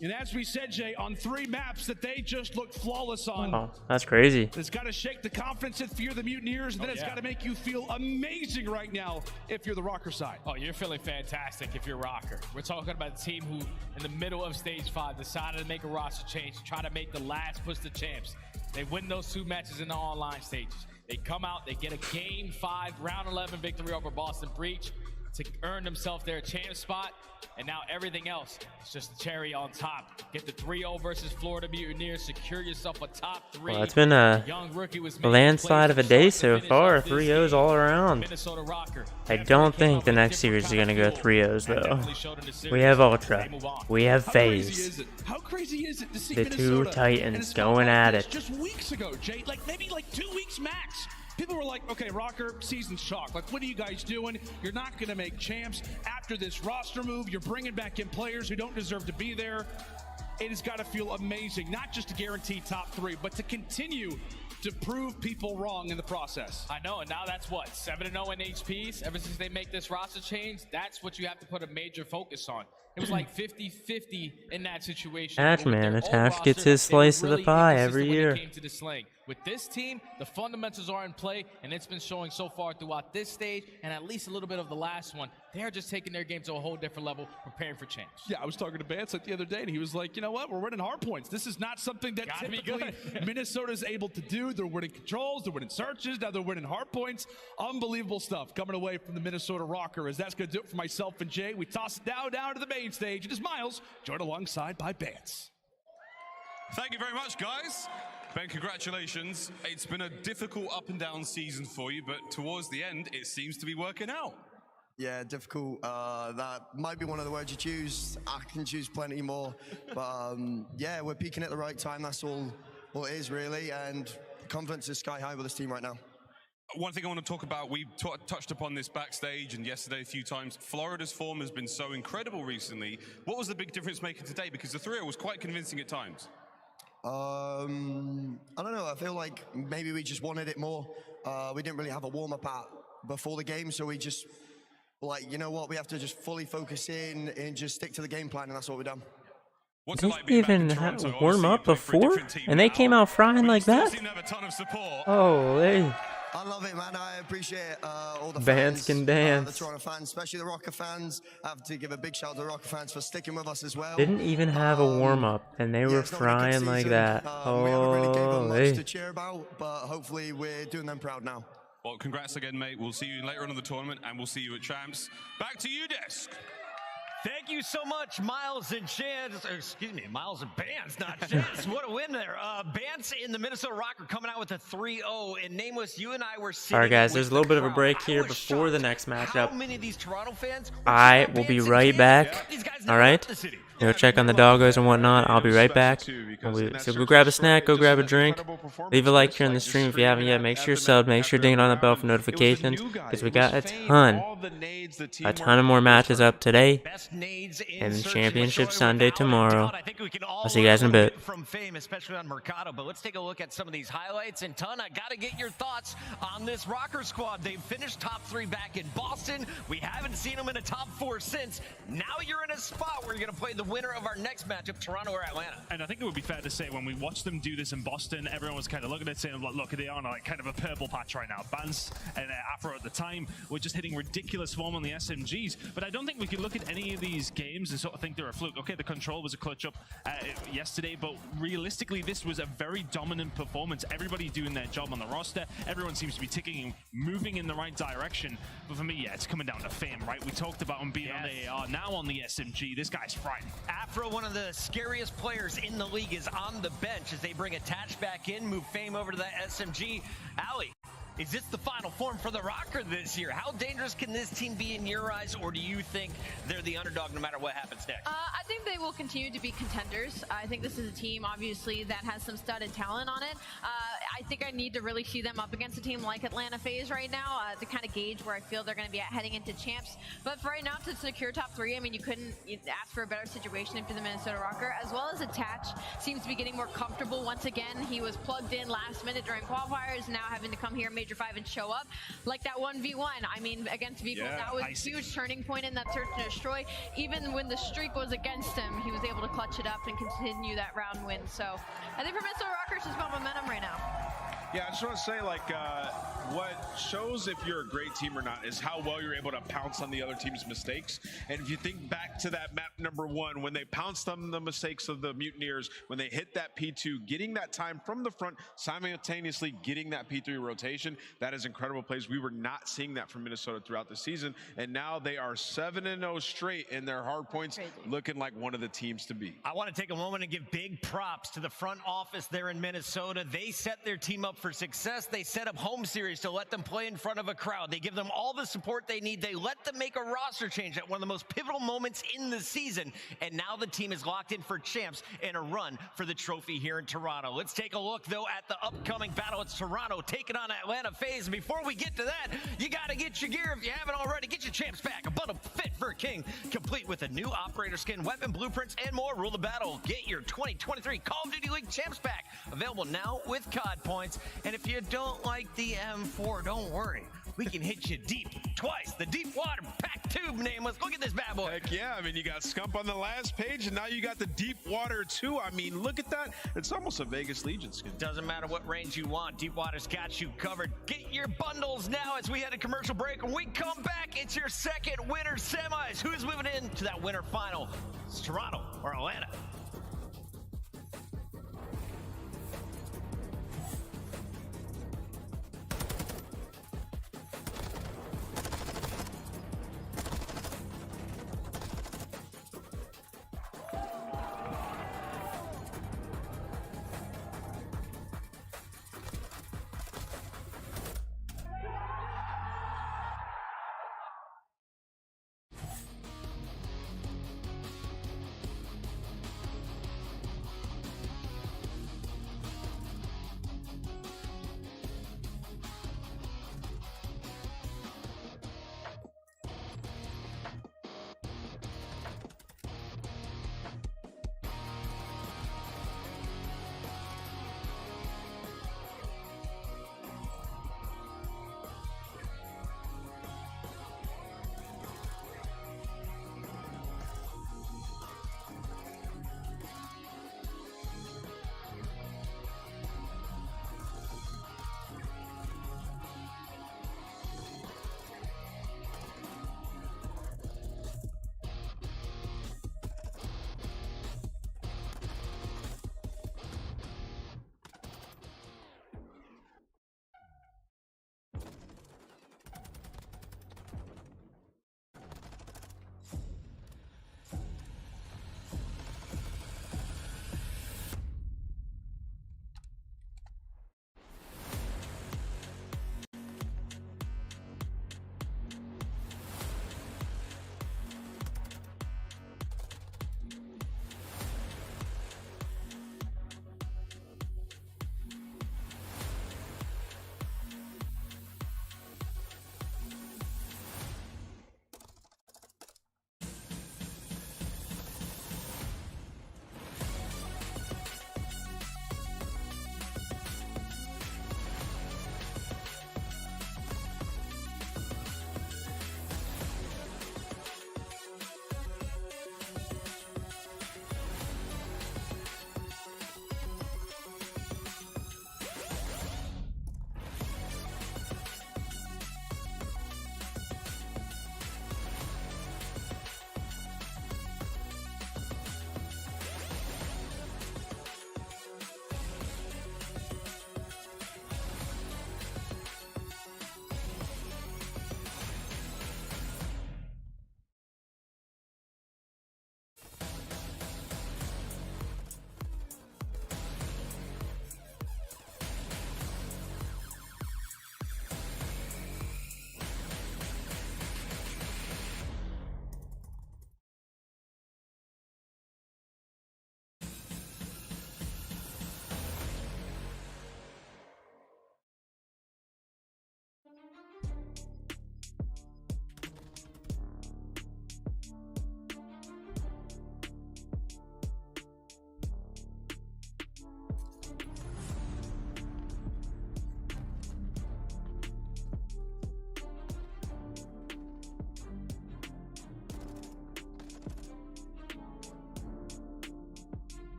And as we said, Jay, on 3 maps that they just looked flawless on. Oh, that's crazy. It's got to shake the confidence if you're the Mutineers, and then it's yeah. got to make you feel amazing right now if you're the Rocker side. Oh, you're feeling fantastic if you're Rocker. We're talking about a team who, in the middle of stage 5, decided to make a roster change, try to make the last push to champs. They win those 2 matches in the online stages. They come out, they get a Game 5, Round 11 victory over Boston Breach to earn themselves their champ spot. And now everything else is just the cherry on top. Get the 3-0 versus Florida Mutineers. Secure yourself a top 3. Well, it's been a Young rookie was landslide of a day so far. 3-0s all around. Minnesota Rocker. I don't think the next series is going to go 3-0s though. We have Ultra. We have FaZe. How crazy is it to see The Minnesota 2 Titans and a spot going like at this it. Just weeks ago, Jay, maybe 2 weeks max. People were like, okay, Rocker, season's chalk. What are you guys doing? You're not going to make champs. After this roster move, you're bringing back in players who don't deserve to be there. It has got to feel amazing, not just to guarantee top 3, but to continue to prove people wrong in the process. I know, and now that's what, 7-0 in HPs? Ever since they make this roster change, that's what you have to put a major focus on. It was like 50-50 in that situation. Attach, man. Attach gets his slice of the pie every year. Came to the sling. With this team, the fundamentals are in play, and it's been showing so far throughout this stage, and at least a little bit of the last one. They're just taking their game to a whole different level, preparing for change. Yeah, I was talking to Vance the other day, and he was like, you know what? We're winning hard points. This is not something that typically Minnesota's able to do. They're winning controls, they're winning searches, now they're winning hard points. Unbelievable stuff coming away from the Minnesota Rocker. As that's going to do it for myself and Jay. We toss it down to the main stage. It is Miles, joined alongside by Vance. Thank you very much, guys. Ben, congratulations. It's been a difficult up and down season for you, but towards the end, it seems to be working out. Yeah, difficult. That might be one of the words you choose. I can choose plenty more. But yeah, we're peaking at the right time. That's all it is, really. And confidence is sky high with this team right now. One thing I want to talk about, we touched upon this backstage and yesterday a few times. Florida's form has been so incredible recently. What was the big difference maker today? Because the 3-0 was quite convincing at times. I don't know. I feel like maybe we just wanted it more. We didn't really have a warm-up before the game, so we just, like, you know what? We have to just fully focus in and just stick to the game plan, and that's what we've done. They didn't even warm up before, and they came out frying like that. Holy! I love it, man. I appreciate all the Bands fans, can dance. the Toronto fans, especially the Rocker fans. I have to give a big shout out to the Rocker fans for sticking with us as well. Didn't even have a warm up, and they were frying like that. We haven't really gave them much Holy! to cheer about, but hopefully we're doing them proud now. Well, congrats again, mate. We'll see you later on in the tournament, and we'll see you at Champs. Back to you, Desk. Thank you so much, Miles and Chance. Excuse me, Miles and Bance, not Chance. What a win there. Bance in the Minnesota Rocker coming out with a 3-0. And Nameless, you and I were sitting. All right, guys. There's a little bit of a break here before the next matchup. I will be right back. All right. Go check on the doggos and whatnot. I'll be right back. So go grab a snack, go grab a drink. Leave a like here on the stream if you haven't yet. Make sure you're subbed. Make sure you're dinging on the bell for notifications because we got a ton of more matches up today and Championship Sunday tomorrow. I'll see you guys in a bit. From fame, especially on Mercado, but let's take a look at some of these highlights. And Ton, I got to get your thoughts on this Rocker squad. They've finished top 3 back in Boston. We haven't seen them in a top 4 since. Now you're in a spot where you're going to play the winner of our next matchup, Toronto or Atlanta. And I think it would be fair to say when we watched them do this in Boston, everyone was kind of looking at it saying, look, they are on like kind of a purple patch right now. Bance and Afro at the time were just hitting ridiculous form on the SMGs. But I don't think we can look at any of these games and sort of think they're a fluke. Okay, the control was a clutch up yesterday, but realistically, this was a very dominant performance. Everybody doing their job on the roster. Everyone seems to be ticking and moving in the right direction. But for me, yeah, it's coming down to fame, right? We talked about him being on the AR, now on the SMG. This guy's frightening. Afro, one of the scariest players in the league, is on the bench as they bring Attach back in, move Fame over to the SMG. Ali, is this the final form for the Rocker this year? How dangerous can this team be in your eyes, or do you think they're the underdog no matter what happens next? I think they will continue to be contenders. I think this is a team, obviously, that has some studded talent on it. I think I need to really see them up against a team like Atlanta FaZe right now to kind of gauge where I feel they're going to be at heading into Champs. But for right now, to secure top 3, I mean, you couldn't ask for a better situation if you're the Minnesota Rocker, as well as Attach seems to be getting more comfortable once again. He was plugged in last minute during qualifiers, now having to come here Major 5 and show up. Like that 1v1, I mean, against Vico, that was a huge turning point in that search and destroy. Even when the streak was against him, he was able to clutch it up and continue that round win. So I think for Minnesota Rockers, just about momentum right now. Yeah, I just want to say, like, what shows if you're a great team or not is how well you're able to pounce on the other team's mistakes. And if you think back to that map number 1, when they pounced on the mistakes of the Mutineers, when they hit that P2, getting that time from the front, simultaneously getting that P3 rotation, that is incredible plays. We were not seeing that from Minnesota throughout the season, and now they are 7-0 straight in their hard points, looking like one of the teams to beat. I want to take a moment and give big props to the front office there in Minnesota. They set their team up for success. They set up home series to let them play in front of a crowd. They give them all the support they need. They let them make a roster change at one of the most pivotal moments in the season. And now the team is locked in for Champs and a run for the trophy here in Toronto. Let's take a look, though, at the upcoming battle. It's Toronto taking on Atlanta FaZe. Before we get to that, you got to get your gear. If you haven't already, get your Champs back. A bundle fit for a king, complete with a new operator skin, weapon blueprints, and more. Rule the battle. Get your 2023 Call of Duty League Champs pack. Available now with COD points. And if you don't like the M4, don't worry. We can hit you deep twice. The deep water pack tube, Nameless. Look at this bad boy. Heck yeah. I mean, you got Scump on the last page, and now you got the deep water too. I mean, look at that. It's almost a Vegas Legion skin. Doesn't matter what range you want. Deep water's got you covered. Get your bundles now as we head to commercial break. When we come back, it's your second winner semis. Who's moving into that winner final? It's Toronto or Atlanta.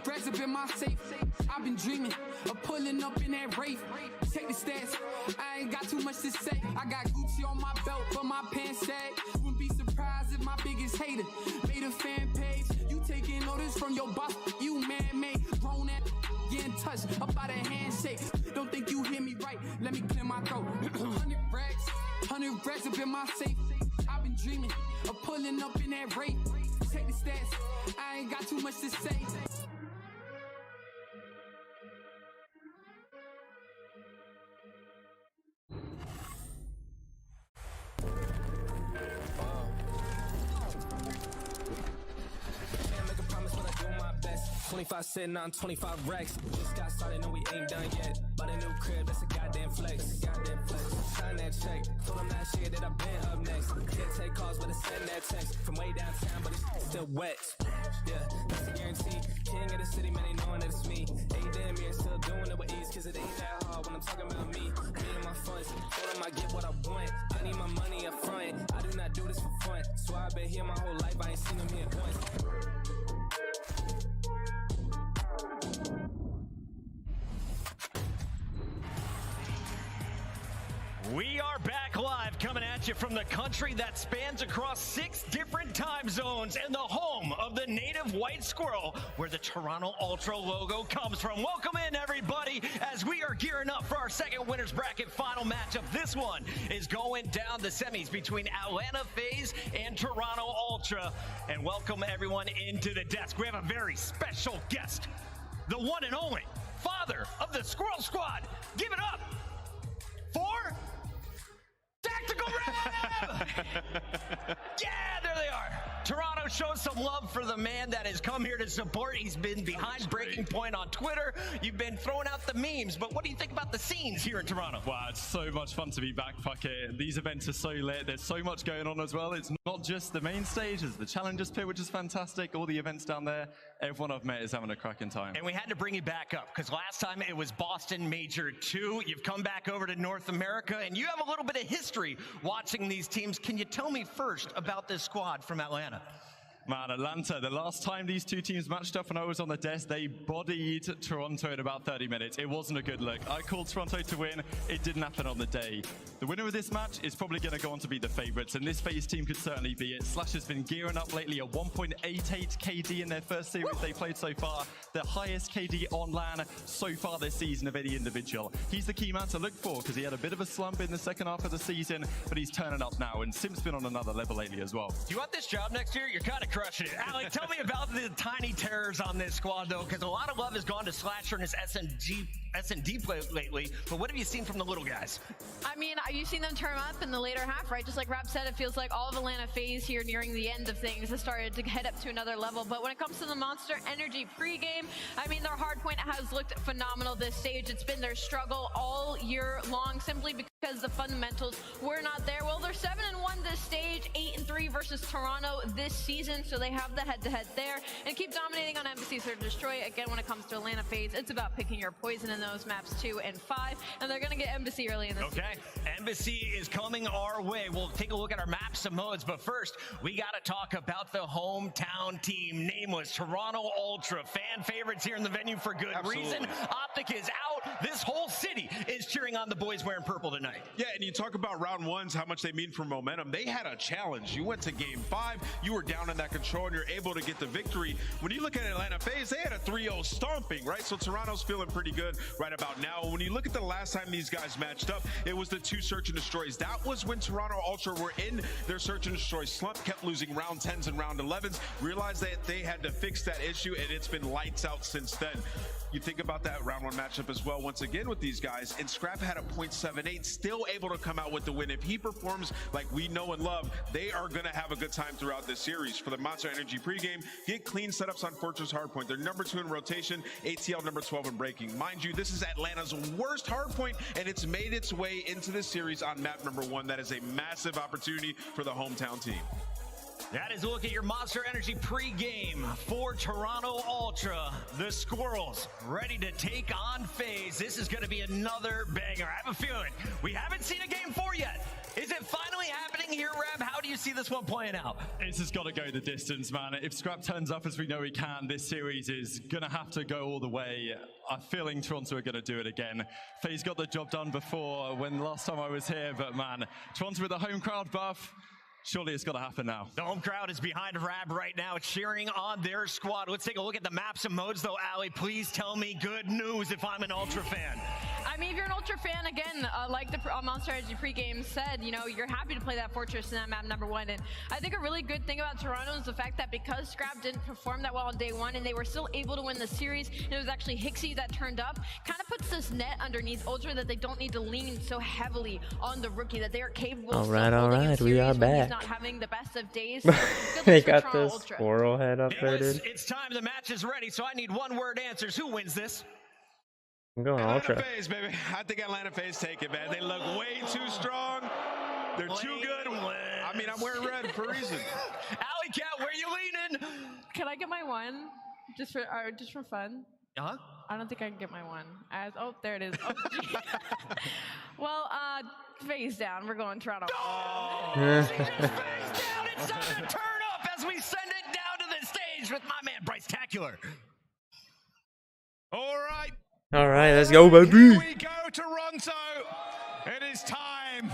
racks up in my safe. I've been dreaming of pulling up in that rape. Take the stats, I ain't got too much to say. I got Gucci on my belt, but my pants sag. Wouldn't be surprised if my biggest hater made a fan page. You taking orders from your boss, you man-made. Grown at getting touched up by the handshake. Don't think you hear me right, let me clear my throat. 100 racks up in my safe. I've been dreaming of pulling up in that rape. Take the stats, I ain't got too much to say. Can't make a promise, but I do my best. 25 sitting on 25 racks. Just got started, no, we ain't done yet. Bought a new crib, that's a goddamn flex. Sign that check. Told them last year that I've been up next. Can't take calls, but I send that text. From way downtown, but it's still wet. Yeah, that's a guarantee. King of the city, man, they knowing that it's me. Ain't damn near still doing it with ease, cause it ain't that hard when I'm talking about me. Me and my funds. Told them I get what I want. I need my money up front. I do not do this for fun. So I've been here my whole life, I ain't seen them here once. We are back live, coming at you from the country that spans across 6 different time zones and the home of the native white squirrel, where the Toronto Ultra logo comes from. Welcome in, everybody, as we are gearing up for our second winners bracket final matchup. This one is going down the semis between Atlanta FaZe and Toronto Ultra. And welcome everyone into the desk. We have a very special guest, the one and only father of the Squirrel Squad. Give it up for Tactical Rev! Yeah, there they are. Toronto shows some love for the man that has come here to support. He's been behind Breaking Point on Twitter. You've been throwing out the memes, but what do you think about the scenes here in Toronto? Wow, it's so much fun to be back, Puckett. These events are so lit. There's so much going on as well. It's not just the main stage, there's the Challengers Pit, which is fantastic. All the events down there. Everyone I've met is having a cracking time. And we had to bring you back up, because last time it was Boston Major 2. You've come back over to North America, and you have a little bit of history watching these teams. Can you tell me first about this squad from Atlanta? Man, Atlanta, the last time these two teams matched up and I was on the desk, they bodied Toronto in about 30 minutes. It wasn't a good look. I called Toronto to win. It didn't happen on the day. The winner of this match is probably going to go on to be the favorites, and this FaZe team could certainly be it. Slash has been gearing up lately, a 1.88 KD in their first series they played so far. The highest KD on LAN so far this season of any individual. He's the key man to look for because he had a bit of a slump in the second half of the season, but he's turning up now, and Sim's been on another level lately as well. Do you want this job next year? You're kind of crushing it. Alec, tell me about the tiny terrors on this squad, though, because a lot of love has gone to Slasher and his S&D play lately, but what have you seen from the little guys? I mean, you've seen them turn up in the later half, right? Just like Rap said, it feels like all of Atlanta FaZe here nearing the end of things has started to head up to another level. But when it comes to the Monster Energy pregame, I mean, their hardpoint has looked phenomenal this stage. It's been their struggle all year long, simply because the fundamentals were not there. Well, they're 7-1 this stage, 8-3 versus Toronto this season, so they have the head-to-head there and keep dominating on Embassy Search and Destroy. Again, when it comes to Atlanta FaZe, it's about picking your poison in those maps 2 and 5, and they're going to get Embassy early in this Okay, Embassy is coming our way. We'll take a look at our maps and modes, but first, we got to talk about the hometown team, nameless Toronto Ultra. Fan favorites here in the venue for good reason. Optic is out. This whole city is cheering on the boys wearing purple tonight. Yeah, and you talk about round ones, how much they mean for momentum. They had a challenge. You went to game 5, you were down in that control, and you're able to get the victory. When you look at Atlanta FaZe, they had a 3-0 stomping, right? So Toronto's feeling pretty good right about now. When you look at the last time these guys matched up, it was the 2 search and destroys. That was when Toronto Ultra were in their search and destroy slump, kept losing round 10s and round 11s, realized that they had to fix that issue, and it's been lights out since then. You think about that round 1 matchup as well, once again with these guys, and Scrap had a .78, still able to come out with the win. If he performs like we know and love, they are going to have a good time throughout this series. For the Monster Energy pregame, get clean setups on Fortress Hardpoint. They're number 2 in rotation, ATL number 12 in breaking. Mind you, this is Atlanta's worst hardpoint, and it's made its way into this series on map number 1. That is a massive opportunity for the hometown team. That is a look at your Monster Energy pregame for Toronto Ultra. The Squirrels ready to take on FaZe. This is going to be another banger. I have a feeling we haven't seen a game 4 yet. Is it finally happening here, Reb? How do you see this one playing out? This has got to go the distance, man. If Scrap turns up as we know he can, this series is going to have to go all the way. I'm feeling Toronto are going to do it again. FaZe got the job done before when last time I was here, but man, Toronto with the home crowd buff. Surely it's got to happen now. The home crowd is behind Rab right now, cheering on their squad. Let's take a look at the maps and modes, though, Ali. Please tell me good news if I'm an Ultra fan. I mean, if you're an Ultra fan, again, like the Monster Energy pregame said, you know, you're happy to play that Fortress in that map #1. And I think a really good thing about Toronto is the fact that because Scrap didn't perform that well on day 1 and they were still able to win the series, and it was actually Hixie that turned up, kind of puts this net underneath Ultra that they don't need to lean so heavily on the rookie, that they are capable of All right, we are back. Not having the best of days. They got this squirrel head up there, dude. It's time. The match is ready, so I need one-word answers. Who wins this? I'm going Ultra. FaZe, baby. I think Atlanta FaZe take it, man. They look way too strong. They're too good. I mean, I'm wearing red for a reason. Alley Cat, where you leaning? Can I get my one? Just for fun? Uh-huh. I don't think I can get my one. Oh, there it is. Oh, well, FaZe down. We're going Toronto. FaZe down. It's time to turn up as we send it down to the stage with my man, Bryce Tacular. All right. All right, let's go, baby. Here we go, Toronto. It is time.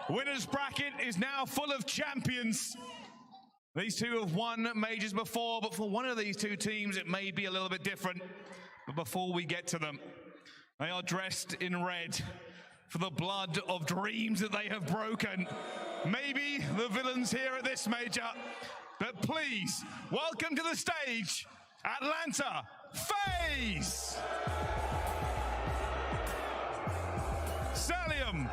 Winners bracket is now full of champions. These two have won majors before, but for one of these two teams, it may be a little bit different. But before we get to them, they are dressed in red for the blood of dreams that they have broken. Maybe the villains here at this major, but please welcome to the stage, Atlanta FaZe. Salium,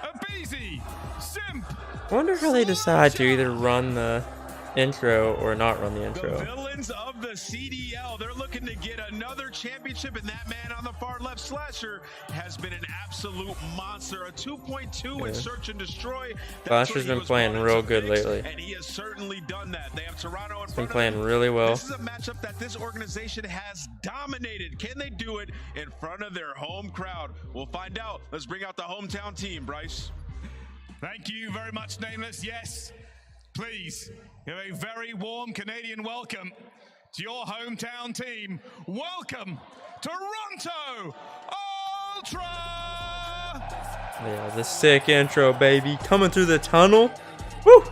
Abizi, Simp. I wonder how they decide to either run the intro or not run the intro. The villains of the CDL, they're looking to get another championship, and that man on the far left, Slasher, has been an absolute monster. A 2.2 in Search and Destroy. Slasher's been playing real good lately. And he has certainly done that. They have Toronto in front Been of playing them. really well. This is a matchup that this organization has dominated. Can they do it in front of their home crowd? We'll find out. Let's bring out the hometown team, Bryce. Thank you very much, Nameless. Yes, please give a very warm Canadian welcome to your hometown team. Welcome, Toronto Ultra! Yeah, the sick intro, baby. Coming through the tunnel. Woo!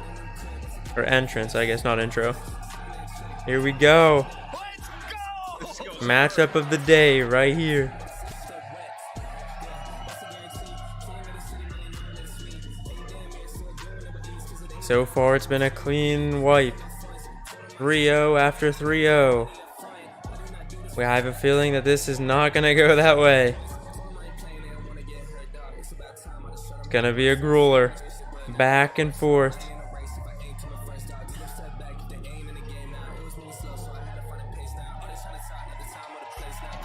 Or entrance, I guess, not intro. Here we go. Matchup of the day right here. So far, it's been a clean wipe. 3-0 after 3-0. I have a feeling that this is not going to go that way. It's going to be a grueler. Back and forth.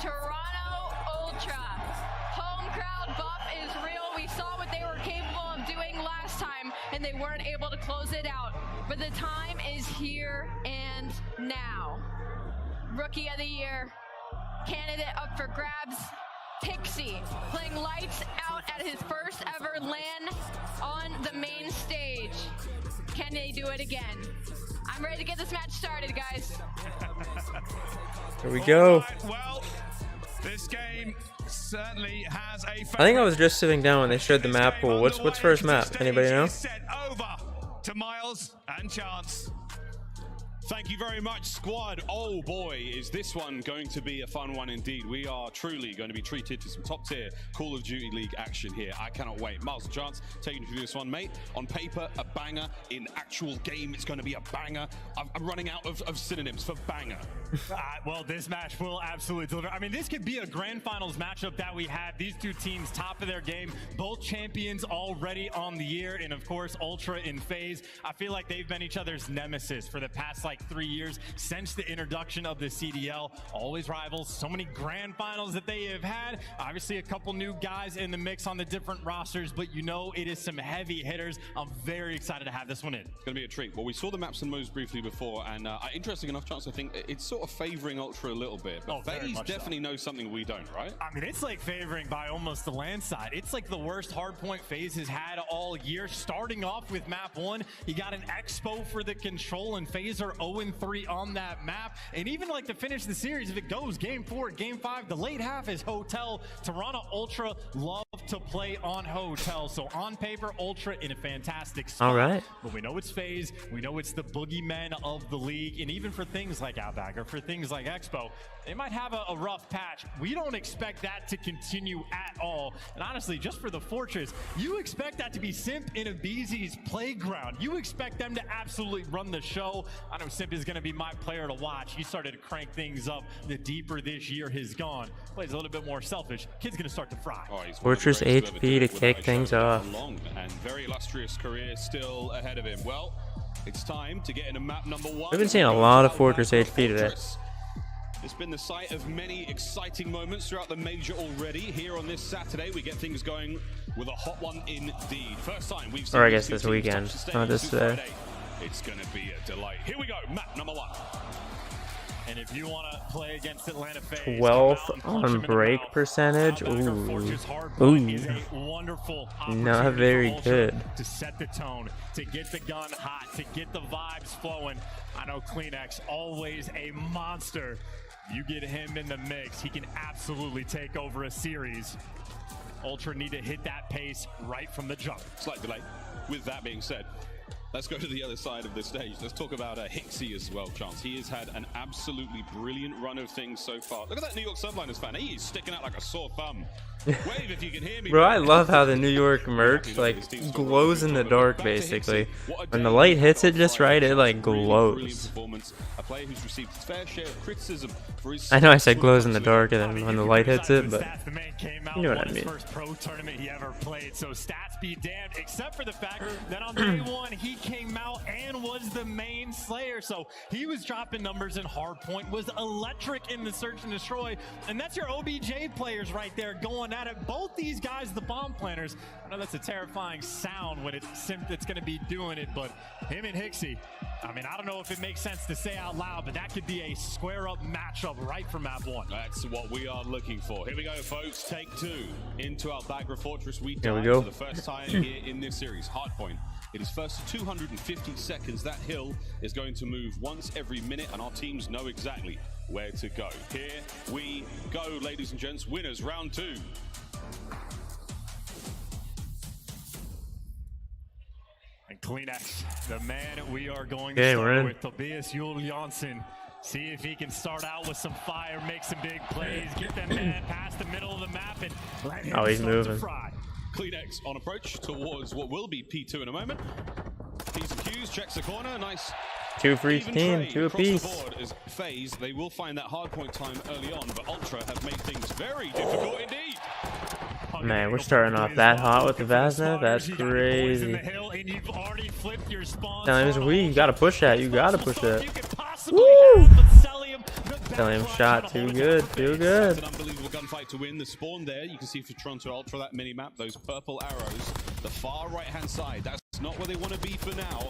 Toronto Ultra. Home crowd buff is real. We saw what they were capable of doing last time, and they weren't able to close it out. But the time is here and now. Rookie of the Year, candidate up for grabs, Pixie, playing lights out at his first ever LAN on the main stage. Can they do it again? I'm ready to get this match started, guys. Here we go. Well, this game certainly has a. I think I was just sitting down when they showed the map pool. What's first map? Anybody know? Set over to Miles and Chance. Thank you very much, squad. Oh boy, is this one going to be a fun one indeed. We are truly going to be treated to some top tier Call of Duty League action here. I cannot wait. Miles and Chance, taking you through this one, mate. On paper, a banger. In actual game, it's going to be a banger. I'm running out of synonyms for banger. Well, this match will absolutely deliver. I mean, this could be a grand finals matchup that we had. These two teams, top of their game, both champions already on the year, and of course, Ultra in FaZe. I feel like they've been each other's nemesis for the past, like 3 years since the introduction of the CDL. Always rivals, so many grand finals that they have had. Obviously a couple new guys in the mix on the different rosters, but you know it is some heavy hitters. I'm very excited to have this one in. It's going to be a treat. Well, we saw the maps and moves briefly before, and interesting enough, Chance, I think it's sort of favoring Ultra a little bit, but FaZe definitely knows something we don't, right? I mean, it's like favoring by almost the landslide. It's like the worst hardpoint FaZe has had all year. Starting off with map 1, you got an expo for the control, and FaZe are 0-3 on that map. And even like to finish the series, if it goes game 4, game 5, the late half is Hotel. Toronto Ultra love to play on Hotel. So on paper, Ultra in a fantastic spot. All right. But we know it's FaZe. We know it's the boogeymen of the league. And even for things like Outback or for things like Expo, they might have a rough patch. We don't expect that to continue at all. And honestly, just for the Fortress, you expect that to be Simp in Abeezy's playground. You expect them to absolutely run the show. I know Simp is going to be my player to watch. He started to crank things up the deeper this year has gone. Plays a little bit more selfish. Kid's going to start to fry. Fortress HP to kick things off. Long and very illustrious career still ahead of him. Well, it's time to get into map number 1. We've been seeing a lot of Fortress HP today. It's been the site of many exciting moments throughout the major already. Here on this Saturday, we get things going with a hot one indeed. First time we've seen, Or I guess this weekend, not this day. It's going to be a delight. Here we go, map number 1. And if you want to play against Atlanta FaZe, 12th on break percentage. Ooh. Not very good. To set the tone, to get the gun hot, to get the vibes flowing. I know Kleenex, always a monster. You get him in the mix, he can absolutely take over a series. Ultra need to hit that pace right from the jump. Slight delay. With that being said, let's go to the other side of the stage. Let's talk about Hixie as well, Chance. He has had an absolutely brilliant run of things so far. Look at that New York Subliners fan. He is sticking out like a sore thumb. Wave if you can hear me. Bro, I love how the New York merch like glows in the dark basically. When the light hits it just right, it like glows. A player who's received fair share of criticism for his I know I said glows in the dark and then when the light hits it, but you know what I mean. First pro tournament he ever played, so stats be damned, except for the fact that on day 1 he came out and was the main slayer, so he was dropping numbers in hardpoint, was electric in the search and destroy, and that's your OBJ players right there going at it. Both these guys, the bomb planners, I know that's a terrifying sound when it's Simp that's going to be doing it, but him and Hixie, I mean, I don't know if it makes sense to say out loud, but that could be a square up matchup right from map 1. That's what we are looking for. Here we go, folks. Take 2 into our Bagra Fortress. We Here we dive go. for the first time here in this series. Hardpoint. It is first 250 seconds. That hill is going to move once every minute, and our teams know exactly where to go. Here we go, ladies and gents. Winners, round 2. And Kleenex, the man we are going to Okay, we're start in. with, Tobias Juhl Janssen. See if he can start out with some fire, make some big plays, get that man past the middle of the map, and let him Oh, he's start to moving. fry. Kleenex on approach towards what will be P2 in a moment. P's and Q's, checks the corner, nice. 2 for each Even team, trade 2 across the apiece. board as FaZe, they will find that hardpoint time early on, but Ultra have made things very difficult indeed. Man, we're starting off that hot with the Vazna. That's crazy. Telling him, you gotta push that. You gotta push that. Woo! Telling him, shot too good, too good. It's an unbelievable gunfight to win. The spawn there, you can see for Toronto Ultra, that mini-map, those purple arrows, the far right-hand side. That's not where they want to be for now.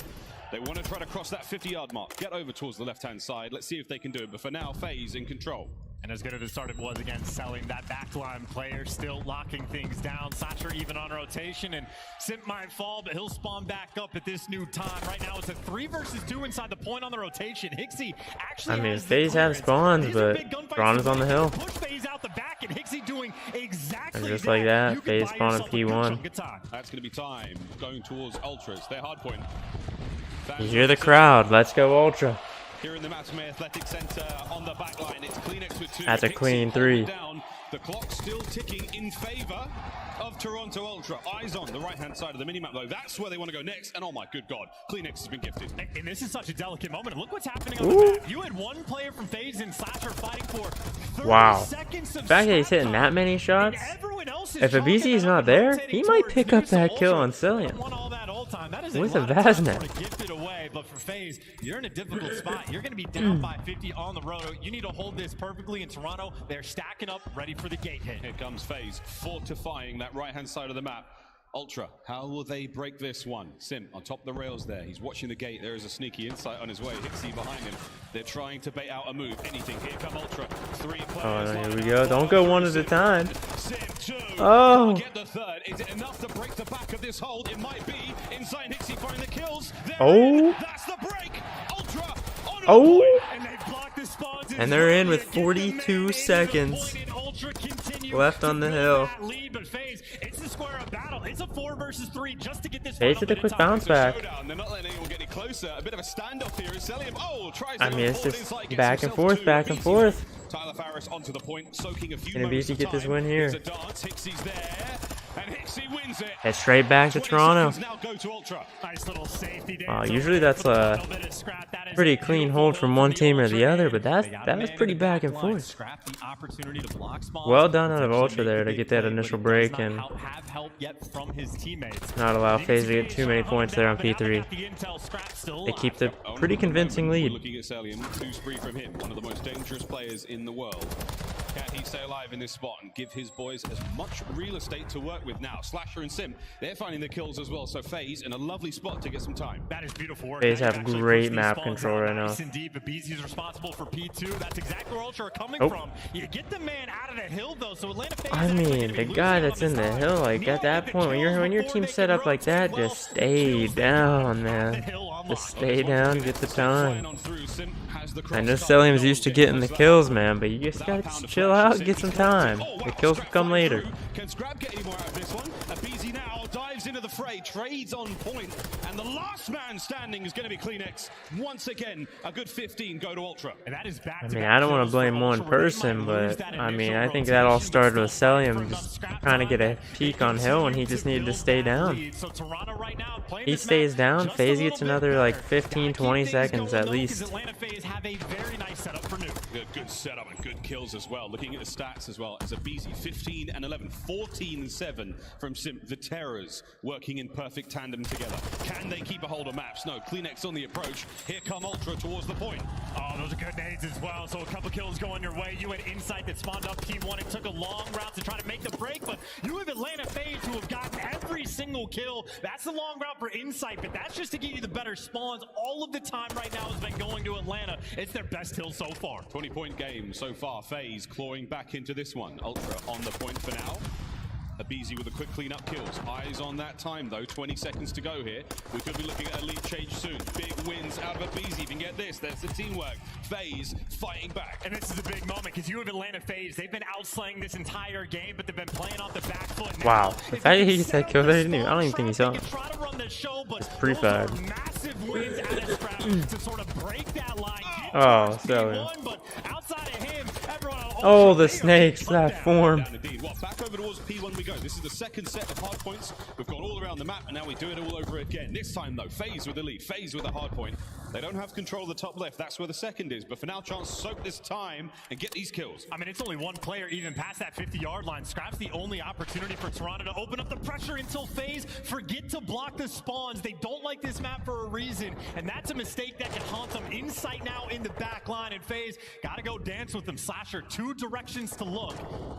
They want to try to cross that 50-yard mark, get over towards the left-hand side. Let's see if they can do it. But for now, FaZe in control. And as good as it started was again selling that backline player, still locking things down. Satcher even on rotation, and Simp might fall, but he'll spawn back up at this new time. Right now it's a 3 versus 2 inside the point on the rotation. Hixie actually I mean, FaZe have spawns, but Braun is on the hill. push FaZe out the back, and Hixie doing exactly And just like that, FaZe spawn in P1. That's going to be time going towards Ultras. Their hard point. You hear the crowd. Let's go Ultra. Here in the Matsumay Athletic Center on the back line, it's Kleenex with 2. That's a Hixie clean holding 3. Down. The clock's still ticking in favor of Toronto Ultra. Eyes on the right-hand side of the minimap, though. That's where they want to go next. And oh my good God, Kleenex has been gifted. And this is such a delicate moment. Look what's happening on the map. You had one player from FaZe and Slasher fighting for 30 Wow. seconds of The fact that he's hitting that many shots, if Abeezy is not there, he might pick up that kill on Cillian. time. That is With a a lot of time Vaznet. sort of gifted away, but for FaZe, you're in a difficult spot. You're going to be down by 50 on the road. You need to hold this perfectly in Toronto. They're stacking up, ready for the gate hit. Here comes FaZe, fortifying that right-hand side of the map. Ultra, how will they break this one? Sim on top of the rails there. He's watching the gate. There is a sneaky insight on his way. Hixie behind him. They're trying to bait out a move. Anything. Here come Ultra. 3 players. Oh, here we go. Don't go one at a time. Sim 2. Oh. Get the third. Is it enough to break the back of this hold? It might be. Inside Hixie finding the kills. Oh. That's the break. Ultra on a Oh. point. And they've blocked the spawns. And they're in with 42 seconds left on the hill. Lead, but FaZe, it's the square up battle. It's a 4 versus 3 just to get this FaZe with a quick bounce back. They're not letting anyone get any closer. A bit of a standoff here. Tries I mean, it's just back and forth, back and forth. Tyler Farris onto the point, soaking a few Gonna be moments to of get this time. win here. It's a dance. Hixie's there, and Hixie wins it. Head straight back to Toronto. Now go to Ultra. Nice little safety dance. Usually that's a pretty clean hold from one team or the other, but that was pretty back and forth. Well done out of Ultra there to get that initial break and not allow FaZe to get too many points there on P3. They keep the pretty convincing lead. Looking at Celium, 2 spree from him, one of the most dangerous players in the world. Can he stay alive in this spot and give his boys as much real estate to work with now? Slasher and Sim, they're finding the kills as well, so FaZe in a lovely spot to get some time. That is beautiful work. FaZe have great map control right now. Nice and deep, but BZ's responsible for P2. That's exactly where Ultra are coming from. You get the man out of the hill, though, so Atlanta FaZe I mean, the guy that's in the hill, like at that point, when your team's set up like that, just stay down, man. Just stay down, get the time. I know Celium's used to getting the kills, man, but you just gotta just chill out and get some time. The kills will come later. Can Scrap get any more out of this one? BZ now dives into the fray, trades on point, and the last man standing is going to be Kleenex. Once again, a good 15 go to Ultra. And that is back I mean, I don't want to blame one person, but I mean, I think that all started with Celium just trying to get a peek on hill, and he just needed to stay down. He stays down, FaZe gets another like 15-20 seconds at least. Atlanta FaZe have a very nice setup for Nuke. Good setup and good kills as well. Looking at the stats as well, as a BZ 15 and 11, 14 and 7 from Sim. The Terrors working in perfect tandem together. Can they keep a hold of maps? No. Kleenex on the approach. Here come Ultra towards the point. Oh, those are good nades as well. So a couple kills going your way. You had Insight that spawned up T1. It took a long route to try to make the break, but you have Atlanta FaZe who have gotten every single kill. That's the long route for Insight, but that's just to get you the better spawns. All of the time right now has been going to Atlanta. It's their best hill so far. 20-point game so far. FaZe clawing back into this one. Ultra on the point for now. Abizi with a quick clean-up kills. Eyes on that time, though. 20 seconds to go here. We could be looking at a lead change soon. Big wins out of Abizi. You can get this. There's the teamwork. FaZe fighting back. And this is a big moment because you have Atlanta FaZe. They've been outslaying this entire game, but they've been playing off the back foot. Wow. The fact that he gets that kill, I don't even think he saw it. It's pretty bad. Massive wins out of Scrap to sort of break that line. Oh, so But outside of him, everyone. Oh, the snakes, that form. Well, back over towards P1 we go. This is the second set of hard points. We've gone all around the map, and now we do it all over again. This time, though, FaZe with the lead. FaZe with the hard point. They don't have control of the top left. That's where the second is. But for now, chance to soak this time and get these kills. I mean, it's only one player even past that 50-yard line. Scrap's the only opportunity for Toronto to open up the pressure until FaZe forget to block the spawns. They don't like this map for a reason, and that's a mistake that can haunt them. Insight now in the back line, and FaZe got to go dance with them. Slasher, 2 directions to look.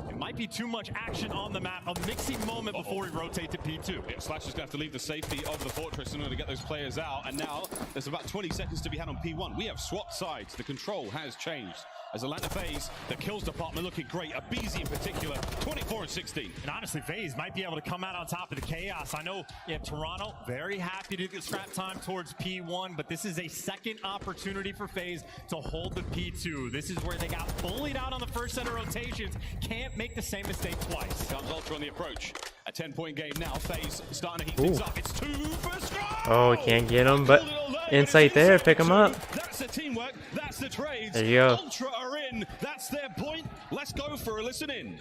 It might be too much action on the map. A mixing moment before we rotate to P2. Yeah, Slasher's going to have to leave the safety of the fortress in order to get those players out. And now there's about 20 seconds to be had on P1. We have swapped sides. The control has changed. As Atlanta FaZe, the kills department looking great. Abizi in particular, 24 and 16. And honestly, FaZe might be able to come out on top of the chaos. I know in Toronto, very happy to get scrap time towards P1, but this is a second opportunity for FaZe to hold the P2. This is where they got bullied out on the first set of rotations. Can't make the same mistake twice. Comes Ultra on the approach. A 10-point game now. FaZe starting to heat things up. It's 2 for Scrap. Oh, can't get him, but Insight there, pick him up. That's the teamwork. That's the trades. There you go. Ultra are in. That's their point. Let's go for a listen in.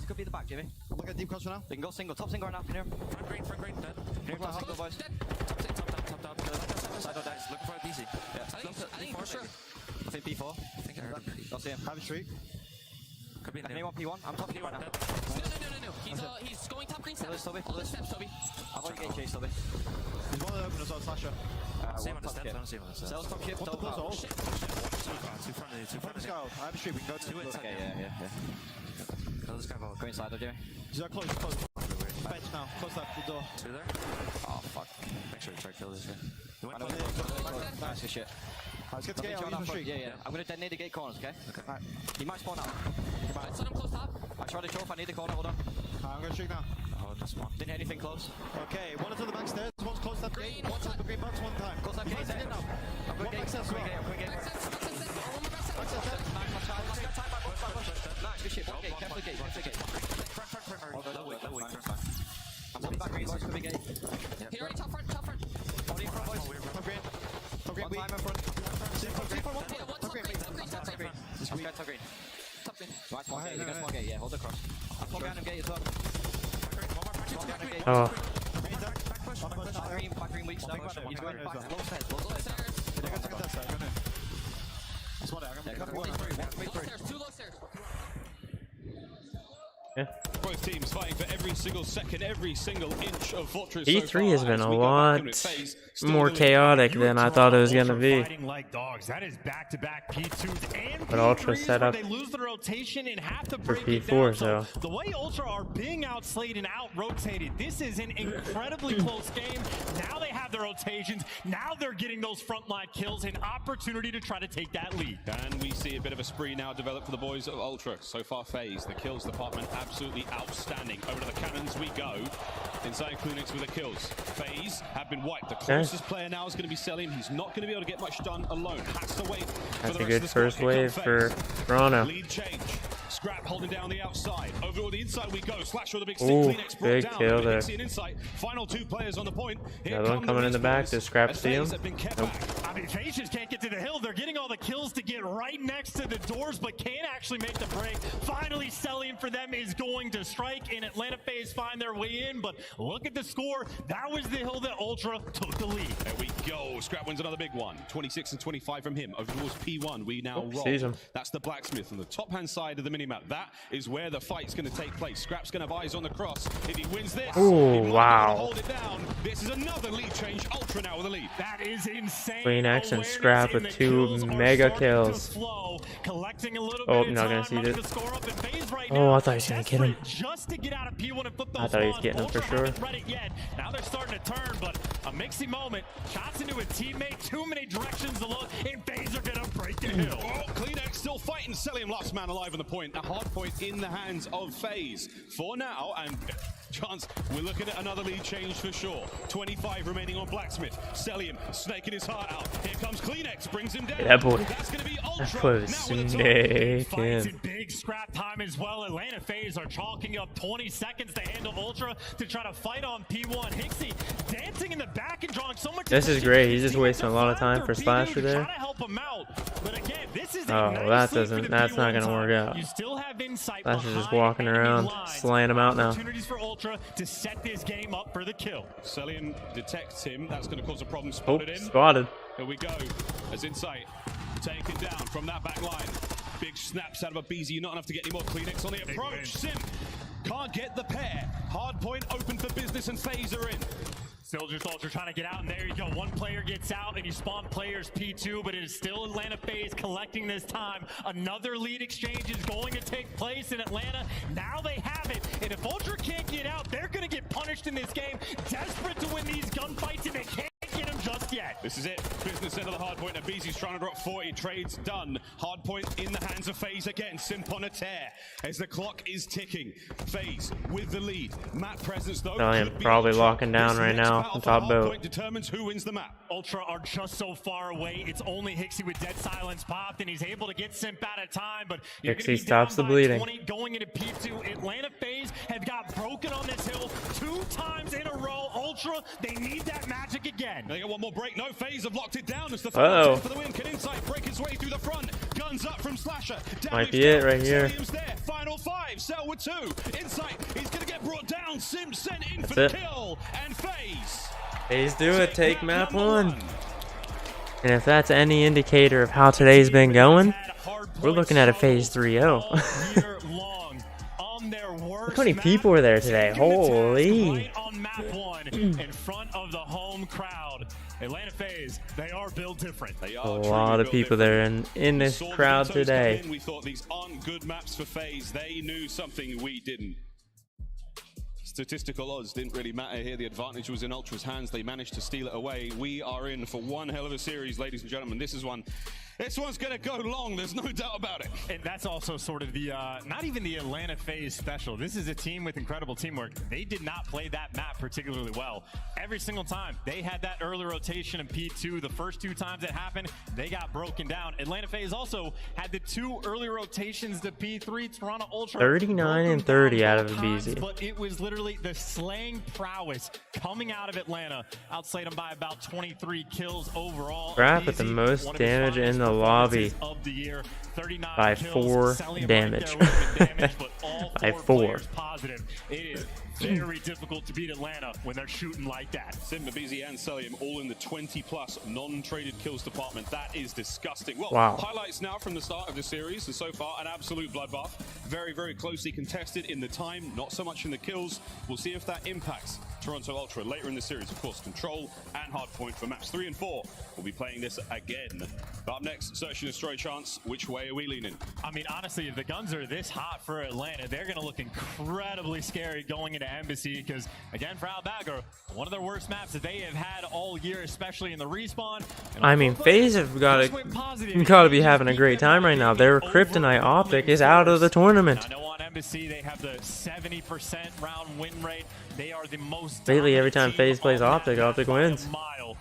Could be the back, Jimmy. Look at deep cross for now. They can go single. Top single right now. Here. Front green, dead. Here, top single, boys. Top. Side or dice. Looking for a DC. Yeah. For sure. I think P4. I think I heard him. Don't see him. Have a street. Could be anyone P1. I'm top P1 right now. No. He's going top green side. this, Toby. Pull this. I've already get chased, Toby. He's one of them open as well, Slasher. See him on the steps, I don't see him on the steps. Cells top ship, top out. Shit. Two front of you. I have a street, we can go to it. Okay, yeah. Go this guy forward. Go inside though, Jerry. He's close. Bench now, close left, the door. Two there. Oh, fuck. Make sure you try to kill this guy. You went Nice, good shit. Let's get the gate out, Yeah. I'm gonna detonate the gate corners, okay? Alright. He might spawn out. Let him close top. I tried to choke, I need the corner, hold on. I'm gonna streak now. Oh, this one. Didn't hit anything close. Okay, one to the back stairs, one's close left gate, one's up the green box one time. Close left gate, now. I'm going gate, I'm going gate. Nice, good shit, one gate, careful gate. I'm on the back green box, could be gate. Here, already top front. Body in front, boys. Top green. Top green, one time in front. Top green. Top green. Right, small gate, you got small gate, yeah, hold the cross. I'm small behind him gate as well. Oh. Back green weak, he's going back, low stairs. Two low stairs. Yeah. Both teams fighting for every single second, every single inch of Fortress. E3 has been a lot more chaotic than I thought it was going to be. Fighting like dogs. That is back-to-back P2s and But Ultra P3s set up where they lose the rotation and have to for break it P4, down. so The way Ultra are being outslayed and out-rotated, this is an incredibly close game. Now they have the rotations. Now they're getting those frontline kills, an opportunity to try to take that lead. And we see a bit of a spree now develop for the boys of Ultra. So far, FaZe, the kills department, absolutely outstanding. Over to the cannons we go. Inside Clunix with the kills. FaZe have been wiped. The closest player now is going to be Selim. He's not going to be able to get much done alone. Has to wait for that's the a rest good of the squad. first wave for Toronto. Lead change. Scrap holding down the outside. Over to the inside we go. Slash with a big stick. Ooh, Kleenex brought big down. kill there. Insight. Final two players on the point. Another one coming in the back. Does Scrap see him? Nope. I mean, FaZe just can't get to the hill. They're getting all the kills to get right next to the doors, but can't actually make the break. Finally, selling for them is going to strike, and Atlanta FaZe find their way in, but look at the score. That was the hill that Ultra took the lead. There we go. Scrap wins another big one. 26 and 25 from him. Over towards P1, we now roll. Sees him. That's the blacksmith on the top-hand side of the minimap. That is where the fight's going to take place. Scrap's going to have eyes on the cross. If he wins this, ooh, wow. hold it down. This is another lead change. Ultra now with a lead. That is insane. Kleenex and Scrap with two mega kills. Collecting a little Oh, bit not of gonna time, see this. Right Oh, I thought he was gonna get him. Just to get out of P1 and flip those I thought he was spawns. getting him for Ultra sure. haven't read it yet. Now they're starting to turn, but a mixy moment. Shots into a teammate, too many directions to look, and FaZe are gonna break the hill. Oh, Kleenex still fighting. Selim last man alive on the point. A hard point in the hands of FaZe for now, and chance we're looking at another lead change for sure. 25 remaining on Blacksmith. Selim snaking his heart out. Here comes Kleenex, brings him down. That boy. That's gonna be Ultra. That boy was snaking. Big scrap time as well. Atlanta FaZe are chalking up 20 seconds to handle Ultra to try to fight on P1. Hixie dancing in the back and drawing so much. This is great. He's just wasting a lot of time for Slasher there. Oh, that doesn't. That's not gonna work out. You still have insight. Slasher's just walking around, slaying him out now. Opportunities for Ultra to set this game up for the kill. Selim detects him. That's going to cause a problem. Spotted him. Spotted. Here we go. As Insight taken down from that back line. Big snaps out of a BZ. Not enough to get any more Kleenex on the approach. Sim can't get the pair. Hard point open for business, and FaZe are in. Still just Ultra trying to get out, and there you go. One player gets out, and you spawn players P2, but it is still Atlanta FaZe collecting this time. Another lead exchange is going to take place in Atlanta. Now they have it, and if Ultra can't get out, they're going to get punished in this game. Desperate to win these gunfights, and they can't get him just yet. This is it. Business end of the hard point. And BZ's trying to drop 40. Trades done. Hard point in the hands of FaZe again. Simp on a tear as the clock is ticking. FaZe with the lead. Map presence though. I am probably locking down right now on top boat. Determines who wins the map. Ultra are just so far away. It's only Hixie with Dead Silence popped, and he's able to get Simp out of time. But Hixie stops the bleeding. 20 going into P2. Atlanta FaZe have got broken on this hill 2 times in a row. Ultra, they need that magic again. They got one more break. No, FaZe have locked it down. It's the final for the win. Can Insight break his way through the front? Guns up from Slasher. Might be it right here. There. Final 5. Cell with 2. Insight. He's going to get brought down. Sim sent in That's for the it. kill. And FaZe. FaZe do it. Take map 1. And if that's any indicator of how today's been going, we're looking at a FaZe 3-0. On their work. Look how many people were there today. Holy. On map 1 in front of the home crowd. Atlanta FaZe, they are built different. They A are lot of people there in this crowd today. We thought these aren't good maps for FaZe. They knew something we didn't. Statistical odds didn't really matter here. The advantage was in Ultra's hands. They managed to steal it away. We are in for one hell of a series, ladies and gentlemen. This one's going to go long. There's no doubt about it. And that's also sort of the, not even the Atlanta FaZe special. This is a team with incredible teamwork. They did not play that map particularly well. Every single time they had that early rotation in P2, the first 2 times it happened, they got broken down. Atlanta FaZe also had the 2 early rotations to P3. Toronto Ultra 39 and 30 out of the BZ. But it was literally the slaying prowess coming out of Atlanta. Outslayed them by about 23 kills overall. Graph with the most damage in the lobby by 4 damage. By 4. Positive. It is very difficult to beat Atlanta when they're shooting like that. Simba, BZ, and Celium all in the 20+ non-traded kills department. That is disgusting. Well, wow. Highlights now from the start of the series, and so far an absolute bloodbath. Very, very closely contested in the time, not so much in the kills. We'll see if that impacts Toronto Ultra later in the series. Of course, Control and Hardpoint for maps 3 and 4. We'll be playing this again. But up next, Search and Destroy Chance. Which way are we leaning? I mean, honestly, if the guns are this hot for Atlanta, they're going to look incredibly scary going into Embassy because, again, for Albagra, one of their worst maps that they have had all year, especially in the respawn. I mean, FaZe have got to be having a great time right now. Their Kryptonite Optic is out of the tournament. I know on Embassy they have the 70% round win rate. They are the most Lately, every time FaZe plays Optic, Optic wins.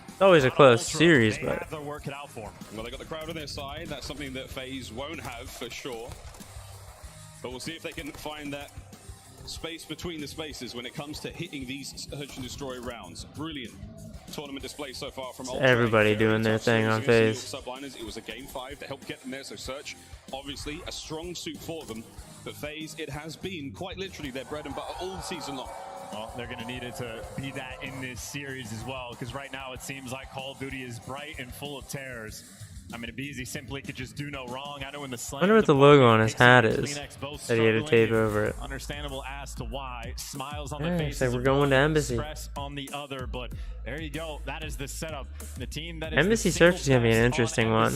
It's always a close series, but Well, they got the crowd on their side. That's something that FaZe won't have for sure. But we'll see if they can find that space between the spaces when it comes to hitting these Search and Destroy rounds. Brilliant tournament display so far from Ultra. Everybody doing their thing on FaZe. Subliners. It was a game 5 to help get them there, so Search, obviously a strong suit for them. But FaZe, it has been quite literally their bread and butter all season long. Well, they're going to need it to be that in this series as well, because right now it seems like Call of Duty is bright and full of terrors. I mean, BZ simply could just do no wrong. I know in the I wonder what the logo on his hat is that he had to tape over it. Understandable as to why. Smiles on the face. So we're going to Embassy. Stress on the other, but there you go. That is the setup. The team that is Embassy Search is going to be an interesting one.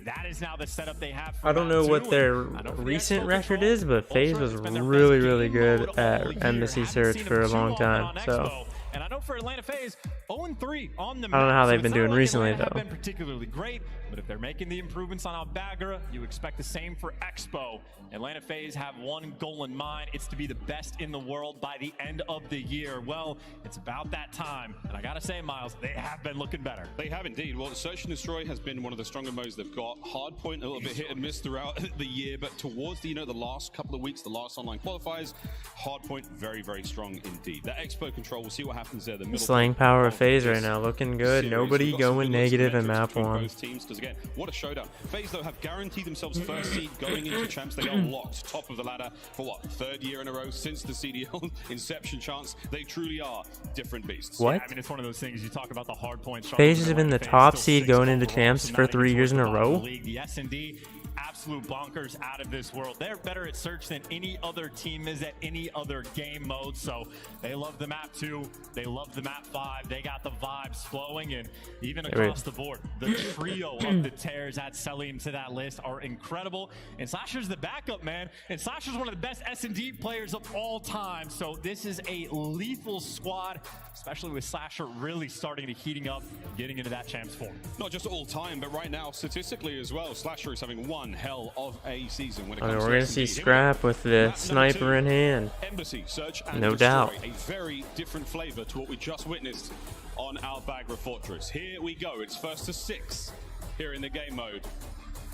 That is now the setup they have. I don't know what their recent record is, but FaZe was really, really good at Embassy Search for a long time. So. And I know for Atlanta FaZe, 0-3 on the I don't know how they've been doing recently, though. Been particularly great, but if they're making the improvements on Albagra, you expect the same for Expo. Atlanta FaZe have one goal in mind. It's to be the best in the world by the end of the year. Well, it's about that time. And I got to say, Miles, they have been looking better. They have indeed. Well, Search and Destroy has been one of the stronger modes they've got. Hardpoint, a little bit hit and miss throughout the year, but towards the, the last couple of weeks, the last online qualifiers, Hardpoint, very, very strong indeed. That Expo Control, we'll see what happens there. The slaying power of FaZe right now, looking good. Nobody going negative in map 1. Both teams, because again, what a showdown. FaZe, though, have guaranteed themselves first seed going into Champs. They are locked top of the ladder for what, 3rd year in a row since the CDL inception chance. They truly are different beasts. What? Yeah, I mean, it's one of those things you talk about the hard points. FaZe has been the top seed going into Champs for 3 years in a row. The S&D, absolute bonkers out of this world. They're better at Search than any other team is at any other game mode. So they love the map 2. They love the map 5. They got the vibes flowing, and even across the board, the trio of the tears at Celium to that list are incredible. And Slasher's the backup, man. And Slasher's one of the best S&D players of all time. So this is a lethal squad, especially with Slasher really starting to heating up, getting into that Champs form. Not just all time, but right now, statistically as well, Slasher is having one hell of a season when it comes We're to going to see Scrap with the sniper in hand. Embassy, Search and no Destroy, doubt. a very different flavor to what we just witnessed on Albagra Fortress. Here we go. It's 1st to 6 here in the game mode.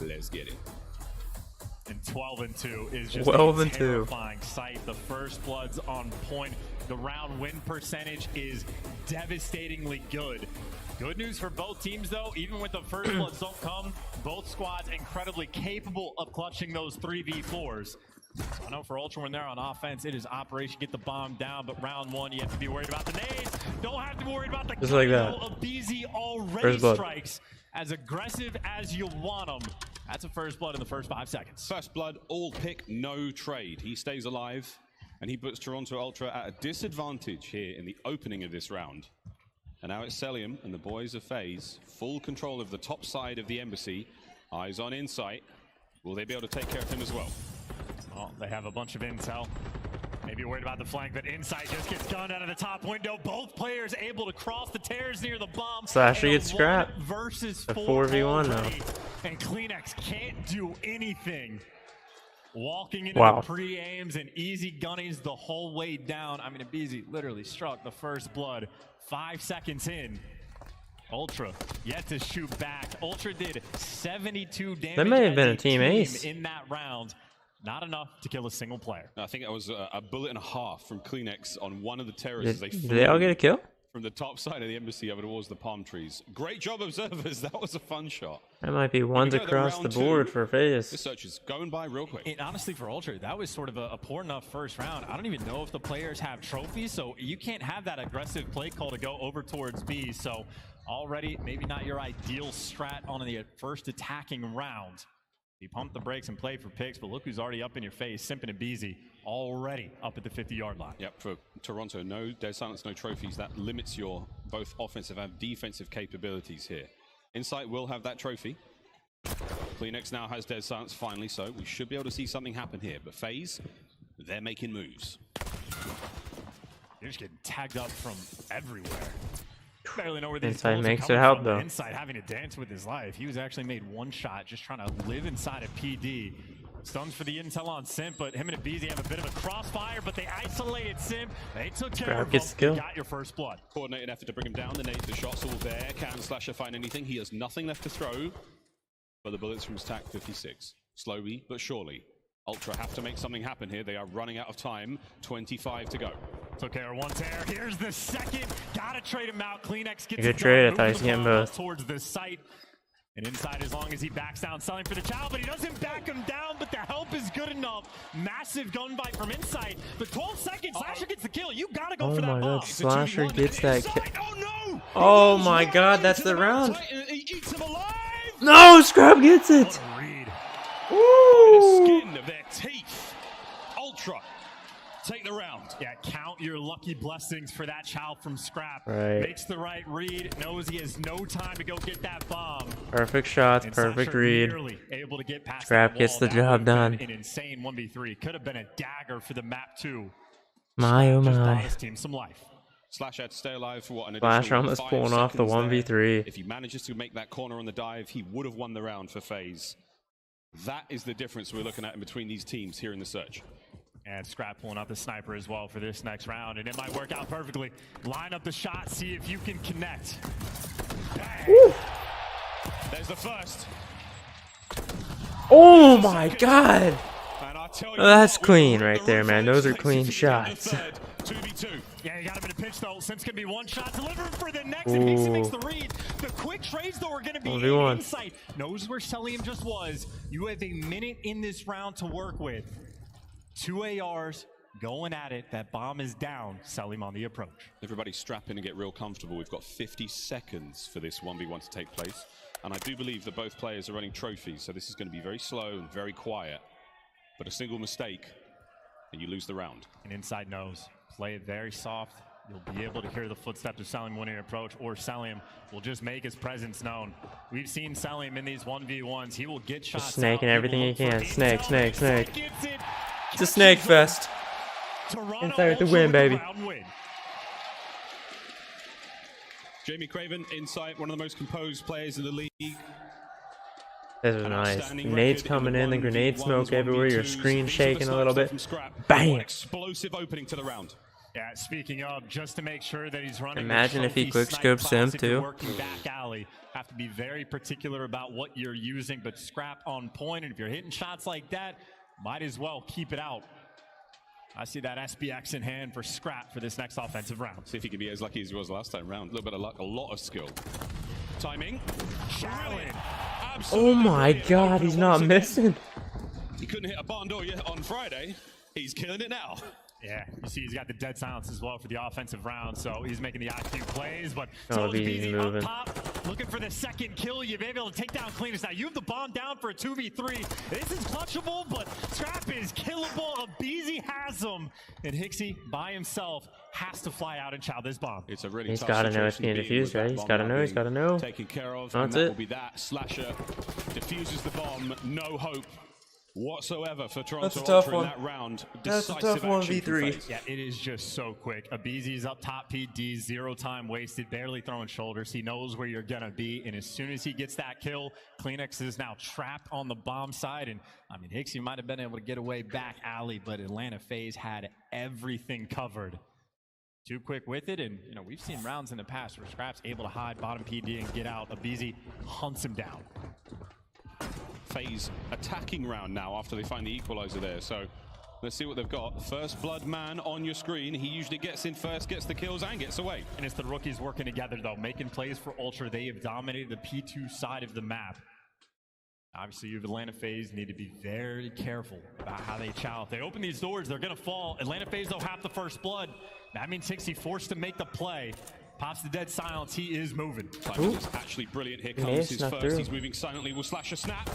Let's get it. And 12-2 is just 12 a and 2. terrifying sight. The first blood's on point. The round win percentage is devastatingly good. Good news for both teams, though. Even with the first bloods don't come, both squads incredibly capable of clutching those 3v4s. So I know for Ultra when they're on offense, it is operation get the bomb down, but round 1 you have to be worried about the nades. Don't have to be worried about the just like that. of BZ already strikes. As aggressive as you want them. That's a first blood in the first 5 seconds. First blood, all pick, no trade. He stays alive. and he puts Toronto Ultra at a disadvantage here in the opening of this round. And now it's Celium and the boys of FaZe, full control of the top side of the Embassy. Eyes on Insight. Will they be able to take care of him as well? Oh, they have a bunch of intel. Maybe worried about the flank, but Insight just gets gunned out of the top window. Both players able to cross the tears near the bomb. Slasher gets scrapped. Versus a 4v1 now. And Kleenex can't do anything. Walking into Wow. the pre-aims and easy gunnings the whole way down. I mean, Abizi literally struck the first blood 5 seconds in. Ultra yet to shoot back. Ultra did 72 damage. That may have been a team ace in that round. Not enough to kill a single player. I think that was a bullet and a half from Kleenex on one of the terraces. Did they all get a kill? From the top side of the Embassy over towards the palm trees. Great job, observers. That was a fun shot. That might be ones across the board for FaZe. This search is going by real quick. And honestly, for Ultra, that was sort of a poor enough first round. I don't even know if the players have trophies, so you can't have that aggressive play call to go over towards B. So already, maybe not your ideal strat on the first attacking round. He pumped the brakes and played for picks, but look who's already up in your face. Simpin and Beezy already up at the 50-yard line. Yep, for Toronto, no Dead Silence, no trophies. That limits your both offensive and defensive capabilities here. Insight will have that trophy. Kleenex now has Dead Silence finally, so we should be able to see something happen here. But FaZe, they're making moves. You're just getting tagged up from everywhere. Barely know where these Insight goals are makes coming it help from. though. Insight having to dance with his life. He was actually made one shot just trying to live inside of PD. Stuns for the intel on Simp, but him and Abizi have a bit of a crossfire, but they isolated Simp. They took care of him. You got your first blood. Coordinated effort to bring him down. The nades, the shots all there. Can Slasher find anything? He has nothing left to throw. But the bullets from his TAC 56. Slowly but surely. Ultra have to make something happen here. They are running out of time. 25 to go. Took care of one tear. Here's the second. Gotta trade him out. Kleenex gets Good trade. I thought he was getting both. Towards the site. And inside, as long as he backs down, selling for the child, but he doesn't back him down, but the help is good enough. Massive gun bite from Insight. But 12 seconds, Slasher gets the kill. You gotta go for that bomb. Oh my god, Slasher gets that kill. Oh no! Oh my god, that's the round. No, Scrub gets it. Ooh. Skin of their teeth. Ultra take the round. Yeah, count your lucky blessings for that child from Scrap. Right. Makes the right read, knows he has no time to go get that bomb. Perfect shots, And perfect Slasher read. nearly able to get past Scrap that gets wall. the That job would've done. been an insane 1v3. Could have been a dagger for the map too. My oh Just bought my. his team some life. Slash had to stay alive for what, an Slasher additional almost 5 pulling off the seconds there. 1v3. If he manages to make that corner on the dive, he would have won the round for FaZe. That is the difference we're looking at in between these teams here in the search. And Scrap pulling out the sniper as well for this next round, and it might work out perfectly. Line up the shot, see if you can connect. Bang. There's the first. Oh my god. And I'll tell you Oh, that's what, clean right there, man. Those are clean shots. 2v2. Yeah, you got him in a pinch though. Sim's gonna be one shot, delivering for the next, and Pixie makes the read. The quick trades though are gonna be 1v1. Insight. Knows where Celium just was. You have a minute in this round to work with. 2 ARs going at it. That bomb is down. Celium on the approach. Everybody strap in and get real comfortable. We've got 50 seconds for this 1v1 to take place. And I do believe that both players are running trophies, so this is going to be very slow and very quiet. But a single mistake, and you lose the round. And Inside knows. Play it very soft. You'll be able to hear the footsteps of Celium winning approach, or Celium will just make his presence known. We've seen Celium in these 1v1s. He will get shots Just snaking out. everything he can. Snake, snake, snake. Gets it. It's a snake fest. Toronto Inside with the Ultra win, with baby. round win. Jamie Craven, Insight, one of the most composed players in the league. This was nice. Nades coming in, the grenade smoke everywhere, your screen shaking a little bit. What Bam! explosive opening to the round. Yeah, speaking of, just to make sure that he's running. Imagine the if he trophy quickscoped snipe class Sim, if you're too. Working back alley, have to be very particular about what you're using, but Scrap on point. And if you're hitting shots like that, might as well keep it out. I see that SBX in hand for Scrap for this next offensive round. See if he can be as lucky as he was last time round. A little bit of luck, a lot of skill. Timing. Brilliant. Oh my god, he's not missing. He couldn't hit a barn door yet on Friday. He's killing it now. Yeah, you see he's got the dead silence as well for the offensive round, so he's making the IQ plays, but Oh, so is he's BZ moving. up top. looking for the second kill. You've been able to take down Cleaners. Now you have the bomb down for a 2v3. This is clutchable, but Scrap is killable. aBeZy has him. And Hixie, by himself, has to fly out and chow this bomb. It's a really He's tough got to know it's being situation defused, right? He's got to know. He's got to know. Taken care of. That's and that it. will be that. Slasher defuses the bomb. No hope whatsoever for Toronto That's a tough Ultra one. in that round. That's a Decisive tough one, action from V3. FaZe. Yeah, it is just so quick. aBeZy's up top, PD, 0 time wasted, barely throwing shoulders. He knows where you're gonna be, and as soon as he gets that kill, Kleenex is now trapped on the bomb side. And I mean, Hixie might have been able to get away back alley, but Atlanta FaZe had everything covered. Too quick with it, and you know, we've seen rounds in the past where Scrap's able to hide bottom PD and get out. aBeZy hunts him down. FaZe attacking round now after they find the equalizer there. So let's see what they've got. First blood man on your screen. He usually gets in first, gets the kills, and gets away. And it's the rookies working together, though, making plays for Ultra. They have dominated the P2 side of the map. Obviously, you have Atlanta FaZe need to be very careful about how they chow. If they open these doors, they're going to fall. Atlanta FaZe, though, have the first blood. That means Hixie forced to make the play. Pops the dead silence. He is moving. Timing is actually brilliant. Here comes his first. He's moving silently. Will slash a snap.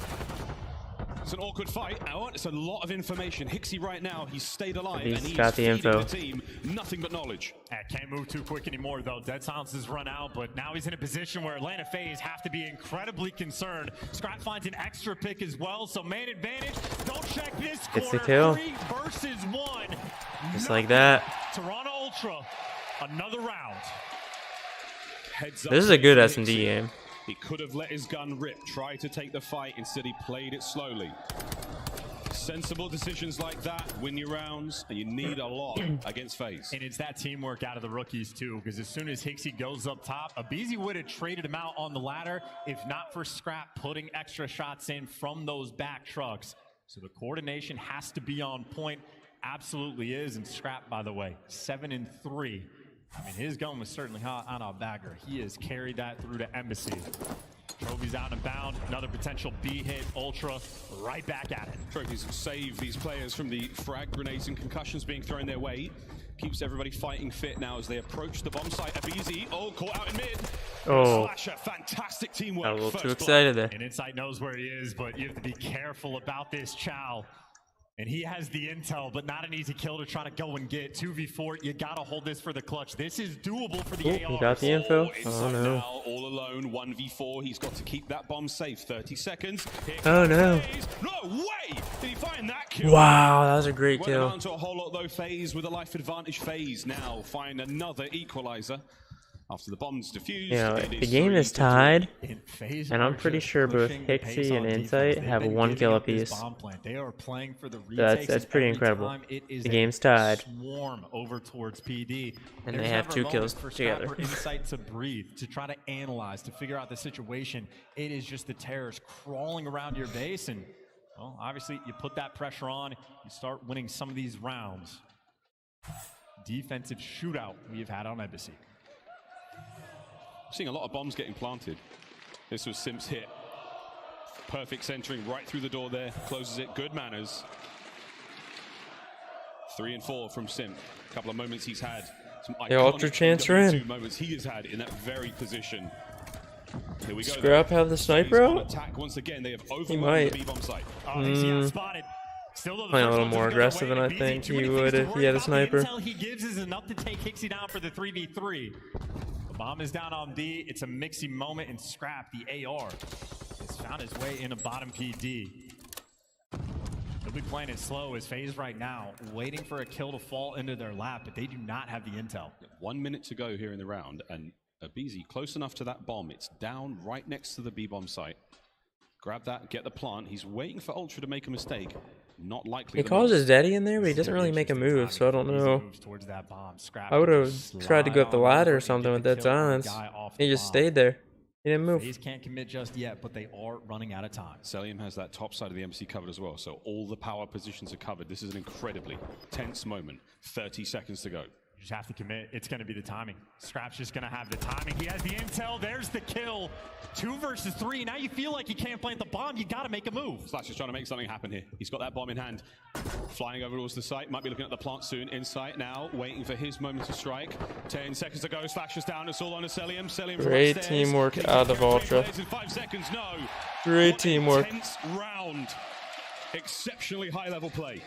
It's an awkward fight. Oh, it's a lot of information. Hixie right now, he's stayed alive and he's got the feeding info. the team nothing but knowledge. Can't move too quick anymore, though. Dead silence has run out, but now he's in a position where Atlanta FaZe have to be incredibly concerned. Scrap finds an extra pick as well, so man advantage. Don't check this Gets corner. the kill. 3 versus 1. Just like that. Toronto Ultra, another round. Heads up This is a good to S&D Hixie. game. He could have let his gun rip, tried to take the fight. Instead, he played it slowly. Sensible decisions like that win you rounds, and you need a lot against FaZe. And it's that teamwork out of the rookies, too, because as soon as Hixie goes up top, aBeZy would have traded him out on the ladder if not for Scrap putting extra shots in from those back trucks. So the coordination has to be on point. Absolutely is. And Scrap, by the way, 7-3. I mean, his gun was certainly hot on our bagger. He has carried that through to Embassy. Trophies out and bound. Another potential B hit. Ultra right back at it. Trophies save these players from the frag grenades and concussions being thrown their way. Keeps everybody fighting fit now as they approach the bomb site. aBeZy, caught out in mid. Oh. Slasher, fantastic teamwork. Got a little First too blood. excited there. And Insight knows where he is, but you have to be careful about this chow. And he has the intel, but not an easy kill to try to go and get. 2v4, you gotta hold this for the clutch. This is doable for the AR. He got the info. Oh Inside no. now, all alone, 1v4. He's got to keep that bomb safe. 30 seconds. Here Oh no. FaZe. No way! Did he find that kill? Wow, that was a great Went kill. down to a whole lot though. FaZe with a life advantage. FaZe now find another equalizer. After the bomb's defused, You know, it the is game is 3-2. tied, FaZe and I'm are pretty just sure both pushing the pace Hixie on and defense. Insight They've have been 1 giving kill up this apiece. bomb plant. They are playing for the That's retakes, and pretty every incredible. time it is The a game's tied. Swarm over towards PD. And There's they have never 2 a moment kills for together. Scrap or Insight to breathe, to try to analyze, to figure out the situation. It is just the terrors crawling around your base, and well, obviously you put that pressure on, you start winning some of these rounds. Defensive shootout we've had on Embassy. Seeing a lot of bombs getting planted. This was Simp's hit. Perfect centering right through the door there. Closes it. Good manners. 3 and 4 from Simp. A couple of moments he's had. Some The Ultra chance are in. moments he has had in that very position. Here we go. Scrap have the sniper On out? attack once again. They have He overwhelmed might. the B-bomb site. Spotted. Playing a little more aggressive than I think he would if he had a sniper. The intel he gives is enough to take Hixie down for the 3v3. The bomb is down on D. It's a mixy moment, and Scrap, the AR, has found his way into bottom PD. They'll be playing it slow as FaZe right now, waiting for a kill to fall into their lap, but they do not have the intel. 1 minute to go here in the round, and aBeZy close enough to that bomb. It's down right next to the B-bomb site. Grab that, get the plant. He's waiting for Ultra to make a mistake. Not likely. He calls his daddy in there, but he doesn't really make a move, so I don't know. I would have tried to go up the ladder or something with that silence. He just stayed there. He didn't move. FaZe can't commit just yet, but they are running out of time. Celium has that top side of the MC covered as well, so all the power positions are covered. This is an incredibly tense moment. 30 seconds to go. You just have to commit. It's going to be the timing. Scrap's just going to have the timing. He has the intel. There's the kill. 2 versus 3. Now you feel like you can't plant the bomb. You got to make a move. Slash is trying to make something happen here. He's got that bomb in hand. Flying over towards the site. Might be looking at the plant soon. In sight now. Waiting for his moment to strike. 10 seconds to go. Slash is down. It's all on to Celium. Great teamwork out of Ultra. In 5 seconds. No. Great teamwork. Intense round. Exceptionally high level play.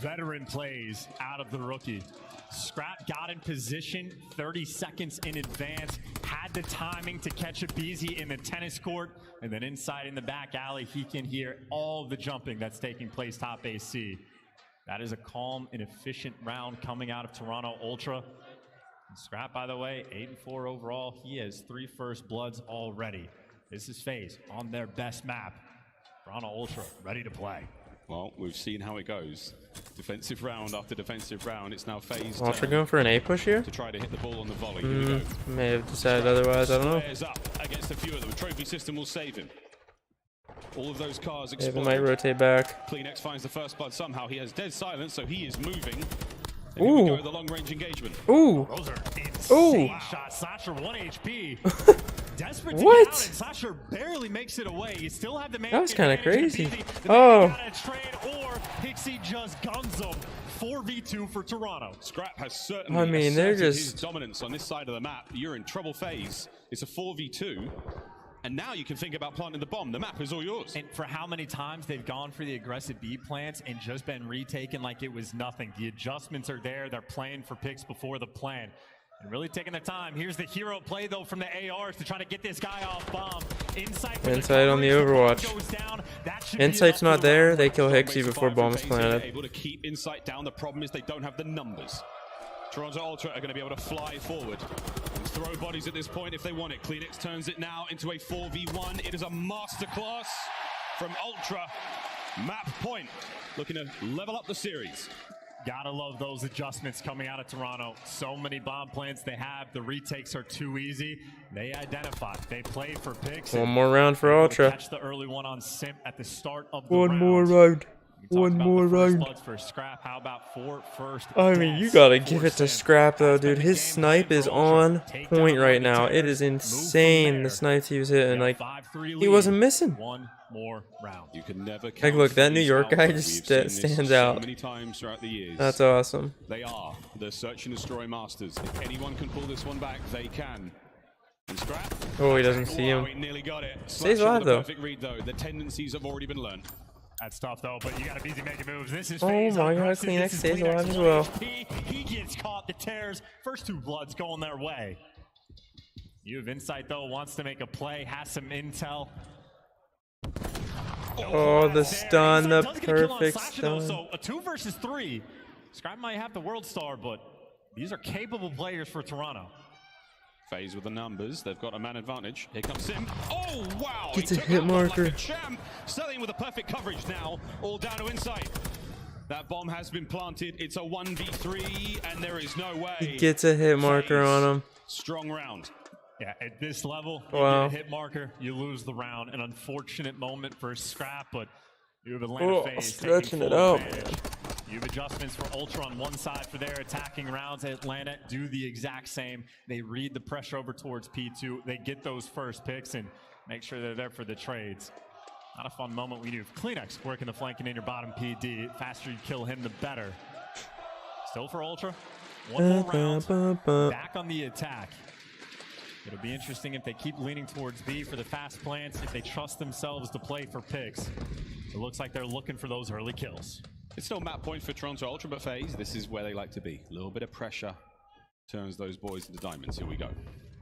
Veteran plays out of the rookie. Scrap got in position 30 seconds in advance, had the timing to catch a Beezy in the tennis court, and then inside in the back alley, he can hear all the jumping that's taking place top AC. That is a calm and efficient round coming out of Toronto Ultra. And Scrap, by the way, 8-4 overall. He has 3 first bloods already. This is FaZe on their best map. Toronto Ultra ready to play. Well, we've seen how it goes. Defensive round after defensive round. It's now FaZe. Ultra going for an A push here? To try to hit the ball on the volley. Here we go. May have decided otherwise. I don't know. Flares up against a few of them. Trophy system will save him. All of those cars Maybe explode. might rotate back. Kleenex finds the first blood somehow. He has dead silence, so he is moving. And Ooh. here we go with the long-range engagement. Ooh. Those are insane shots. Slasher 1 HP. Desperate to What? get out, and Slasher barely makes it away. You still have the man. That was kind of crazy. Oh. Or Pixie just guns them. 4v2 for Toronto. Scrap has certainly I mean, they're asserted just his dominance on this side of the map. You're in trouble FaZe. It's a 4v2. And now you can think about planting the bomb. The map is all yours. And for how many times they've gone for the aggressive B plants and just been retaken like it was nothing. The adjustments are there. They're playing for picks before the plan. And really taking their time. Here's the hero play, though, from the ARs to try to get this guy off bomb. Insight on the Overwatch. Insight's not there. They kill Hixie before bomb is planted. Able to keep Insight down. The problem is they don't have the numbers. Toronto Ultra are going to be able to fly forward and throw bodies at this point if they want it. Kleenex turns it now into a 4v1. It is a masterclass from Ultra. Map point. Looking to level up the series. Gotta love those adjustments coming out of Toronto. So many bomb plants they have. The retakes are too easy. They identify. They play for picks. One more round for Ultra. Catch the early one on Simp at the start of the One round. more round. One more round. For Scrap. How about 4 first? I mean, you gotta give it to Scrap though, dude. His snipe is on point right now. It is insane, the snipes he was hitting. Like, he wasn't missing. One more round. You can never like, look, that New York guy just stands out. So many times throughout the years. That's awesome. They are the search and destroy masters. If anyone can pull this one back, they can. And Scrap. Oh, he doesn't see him. He nearly got it. Stays alive though. Perfect read though. The tendencies have already been learned. That's tough though, but you got to be making moves. This is Oh FaZe my god, aggressive. Kleenex This is stays Kleenex alive as well. He gets caught. The tears. First 2 bloods going their way. You have Insight though. Wants to make a play. Has some intel. Oh, the stun, the perfect stun. So a 2 versus 3. Scrap might have the world star, but these are capable players for Toronto. FaZe with the numbers. They've got a man advantage. Here comes Sim. Oh, wow. Gets He a took hit that one marker. Like a champ. Selling with a perfect coverage now. All down to Insight. That bomb has been planted. It's a 1v3, and there is no way. He gets a hit marker on him. Strong round. Yeah, at this level, you Wow. get a hit marker, you lose the round. An unfortunate moment for Scrap, but you have Atlanta FaZe stretching taking it full out. advantage. You have adjustments for Ultra on one side for their attacking rounds. Atlanta do the exact same. They read the pressure over towards P2. They get those first picks and make sure they're there for the trades. Not a fun moment when you have Kleenex working the flanking in your bottom PD. The faster you kill him, the better. Still for Ultra. One more round. Back on the attack. It'll be interesting if they keep leaning towards B for the fast plants, if they trust themselves to play for picks. It looks like they're looking for those early kills. It's still map point for Toronto Ultra, but FaZe, this is where they like to be. A little bit of pressure turns those boys into diamonds. Here we go.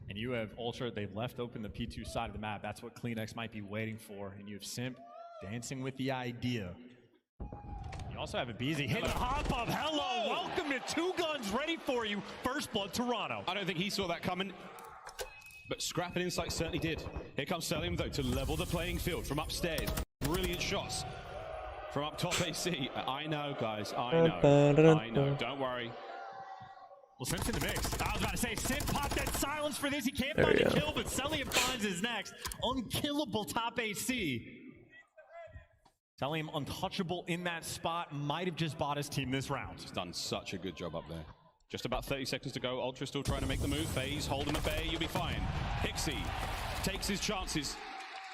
And you have Ultra, they've left open the P2 side of the map. That's what Kleenex might be waiting for. And you have Simp dancing with the idea. You also have a Beezy hitting a hop up. Hello, welcome to 2 guns ready for you. First blood, Toronto. I don't think he saw that coming. But Scrap and Insight certainly did. Here comes Celium, though, to level the playing field from upstairs. Brilliant shots from up top AC. I know, guys. I know. Don't worry. Well, Simp's in the mix. I was about to say, Simp popped that silence for this. He can't There find we a go. kill, but Celium finds his next. Unkillable top AC. Celium untouchable in that spot. Might have just bought his team this round. He's done such a good job up there. Just about 30 seconds to go. Ultra still trying to make the move. FaZe, hold him at bay. You'll be fine. Hixie takes his chances.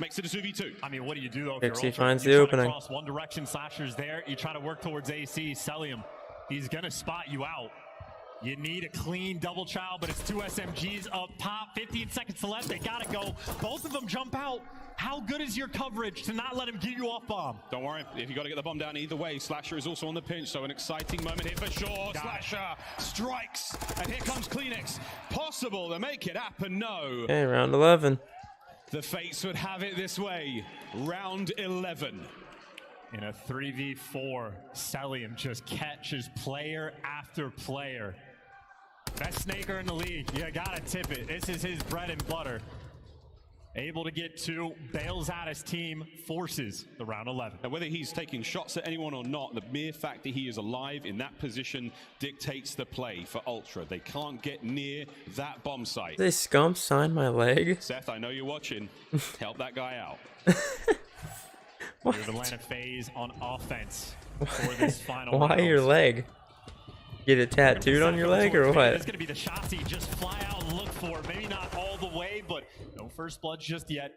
Makes it a 2v2. I mean, what do you do though? Hixie finds the opening. Cross one direction, Slasher's there. You try to work towards AC, Celium. He's gonna spot you out. You need a clean double child, but it's 2 SMGs up top. 15 seconds to left. They gotta go. Both of them jump out. How good is your coverage to not let him get you off bomb? Don't worry, if you got to get the bomb down either way, Slasher is also on the pinch, so an exciting moment here for sure. Slasher strikes, and here comes Kleenex. Possible to make it happen, no. Okay, round 11. The Fates would have it this way. Round 11. In a 3v4, Celium just catches player after player. Best snaker in the league, you gotta tip it. This is his bread and butter. Able to get 2, bails out his team, forces the round 11. Now, whether he's taking shots at anyone or not, the mere fact that he is alive in that position dictates the play for Ultra. They can't get near that bomb site. They scum signed my leg. Seth, I know you're watching. Help that guy out. What? You're the line of FaZe on offense for this final Why round. your leg? Get it tattooed on your leg or what? It's going to be the shots he just fly out and look for. Maybe not all the way, but no first blood just yet.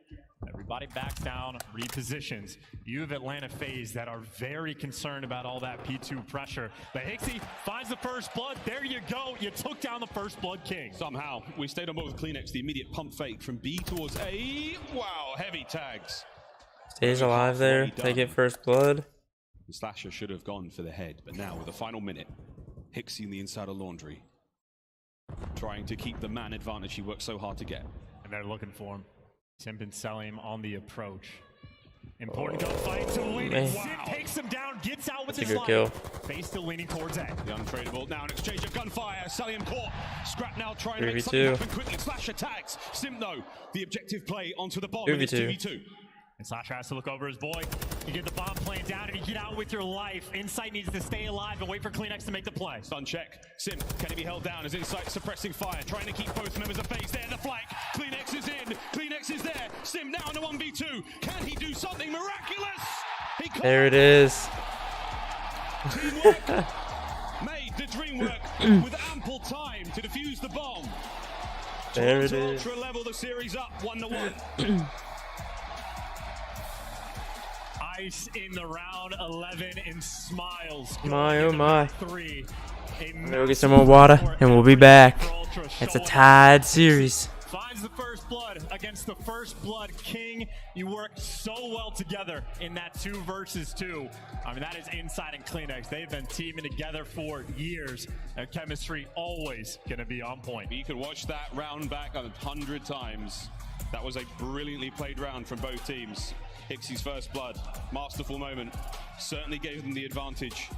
Everybody backs down, repositions. You have Atlanta FaZe that are very concerned about all that P2 pressure. But Hixie finds the first blood. There you go. You took down the first blood king. Somehow, we stayed on board with Kleenex. The immediate pump fake from B towards A. Wow, heavy tags. Stays alive there. They get first blood. The Slasher should have gone for the head, but now with the final minute, Hixie in the inside of Laundry, trying to keep the man advantage he worked so hard to get. And they're looking for him. Simp and Celium on the approach. Important gunfight to win. Man. Simp takes him down, gets out with That's his a good life. kill. FaZe still leaning towards A. The untradeable. Now an exchange of gunfire. Celium caught. Scrap now trying to make 3v2. something happen quickly. Slash attacks. Simp though, the objective play onto the bomb. And it's 2v2. And Slasher has to look over his boy. You get the bomb plane down and you get out with your life. Insight needs to stay alive and wait for Kleenex to make the play. Stun check. Simp, can he be held down as Insight suppressing fire? Trying to keep both members of FaZe there. The flank. Kleenex is in. Kleenex is there. Simp now in a 1v2. Can he do something miraculous? He can't. There it is. Teamwork made the dream work with ample time to defuse the bomb. There it Toronto is. Ultra level the series up 1-1. Ice in the round 11 and smiles. My oh my. 3. We'll get some more water and we'll be back. It's a tied series. Finds the first blood against the first blood king. You worked so well together in that 2 versus 2. I mean, that is Inside and Kleenex. They've been teaming together for years. Their chemistry always going to be on point. You could watch that round back 100 times. That was a brilliantly played round from both teams. Hixie's first blood, masterful moment, certainly gave them the advantage.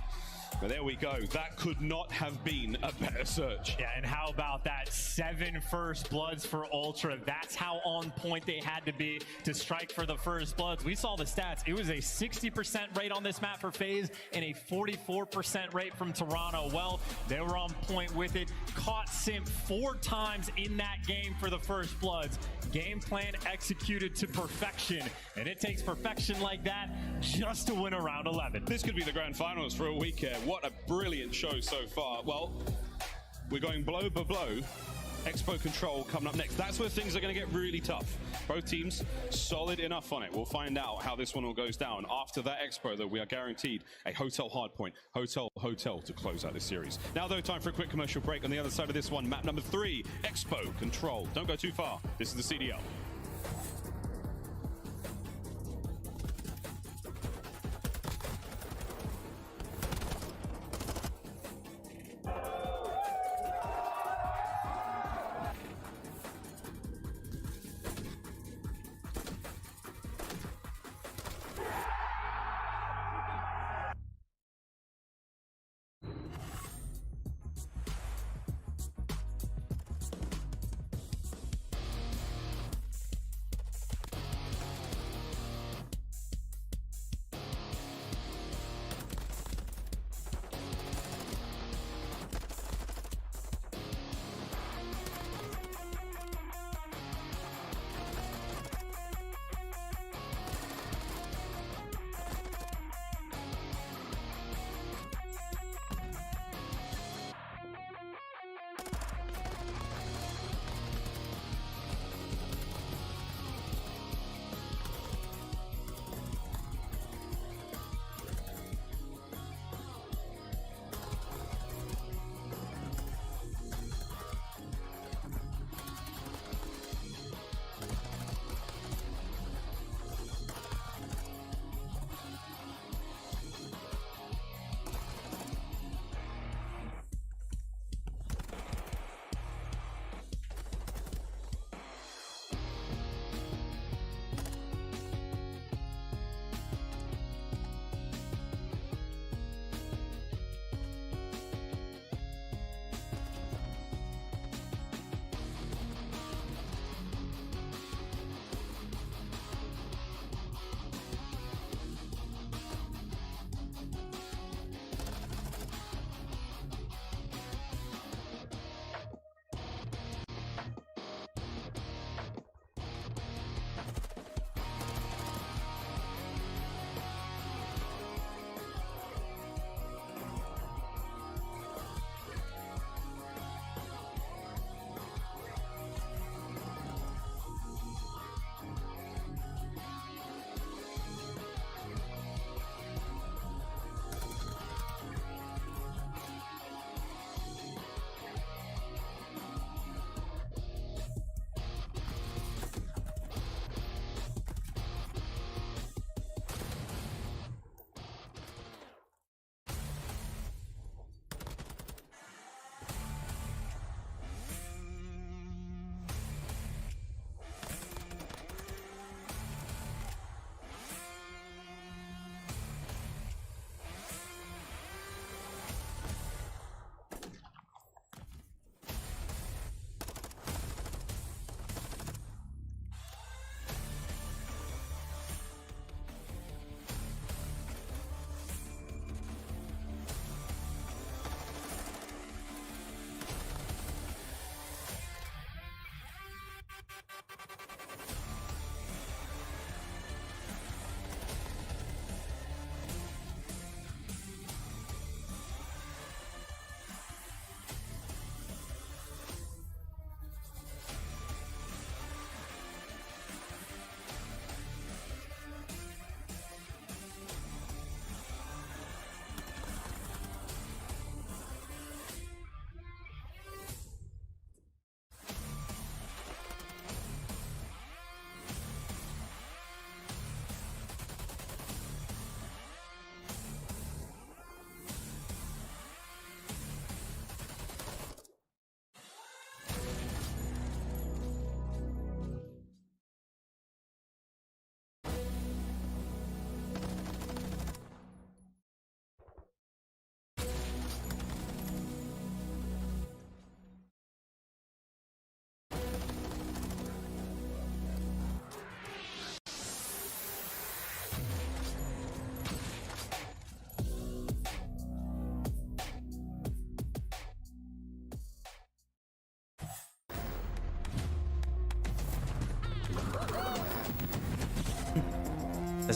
But there we go. That could not have been a better search. Yeah, and how about that 7 first bloods for Ultra? That's how on point they had to be to strike for the first bloods. We saw the stats. It was a 60% rate on this map for FaZe and a 44% rate from Toronto. Well, they were on point with it. Caught Simp 4 times in that game for the first bloods. Game plan executed to perfection. And it takes perfection like that just to win a round 11. This could be the grand finals for a week here. What a brilliant show so far. Well, we're going blow by blow. Expo Control coming up next. That's where things are going to get really tough. Both teams solid enough on it. We'll find out how this one all goes down. After that Expo, though, we are guaranteed a hotel hardpoint. Hotel to close out this series. Now, though, time for a quick commercial break. On the other side of this one, map number 3, Expo Control. Don't go too far. This is the CDL.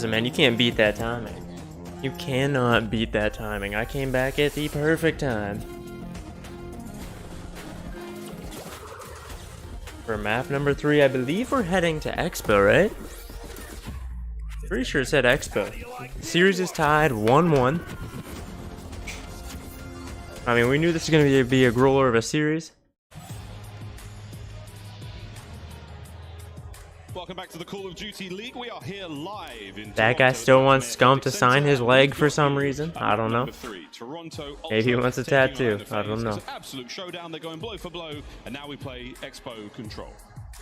Listen, man, you can't beat that timing. You cannot beat that timing. I came back at the perfect time. For map number 3, I believe we're heading to Expo, right? Pretty sure it said Expo. Series is tied 1-1. I mean, we knew this was going to be a growler of a series. Welcome back to the Call of Duty League. We are here live in That guy still wants Scump to sign his leg for some reason. I don't know. Maybe he wants a tattoo. I don't know. It's an absolute showdown. They're going blow for blow, and now we play Expo Control.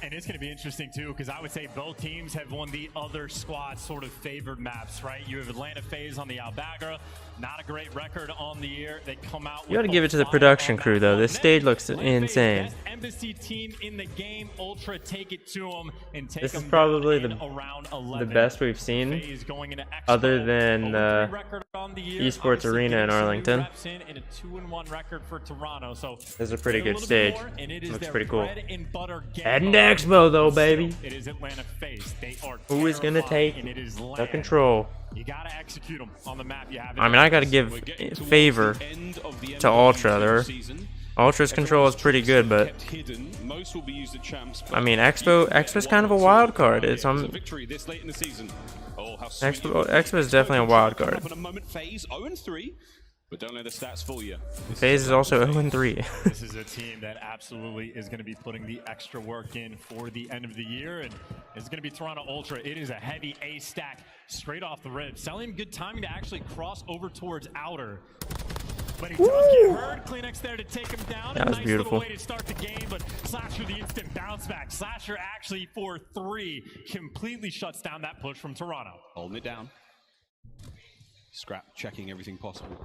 And it's going to be interesting, too, because I would say both teams have won the other squad's sort of favored maps, right? You have Atlanta FaZe on the Albagra. Not a great record on the year. They come out. You got to give it to the production crew, though. This stage looks insane. Best embassy team in the game. Ultra take it to them and take This is probably the best we've seen, other than Esports Arena in Arlington. In a 2-1 record for Toronto. So this is a pretty good stage. Looks pretty cool. Heading to Expo, though, baby. It is Atlanta FaZe. They are Who is going to take the control? You gotta execute them on the map you have. I mean, I gotta give favor to Ultra. Ultra's control is pretty good, but I mean, Expo's kind of a wild card. It's Expo is definitely a wild card. But don't let the stats fool you. FaZe is also 0-3. This is a team that absolutely is going to be putting the extra work in for the end of the year, and it's going to be Toronto Ultra. It is a heavy A stack straight off the rib. Selling good timing to actually cross over towards outer. But he does get hurt. Kleenex there to take him down. That was nice beautiful. Little way to start the game, but Slasher the instant bounce back. Slasher actually for 3 completely shuts down that push from Toronto. Holding it down. Scrap checking everything possible.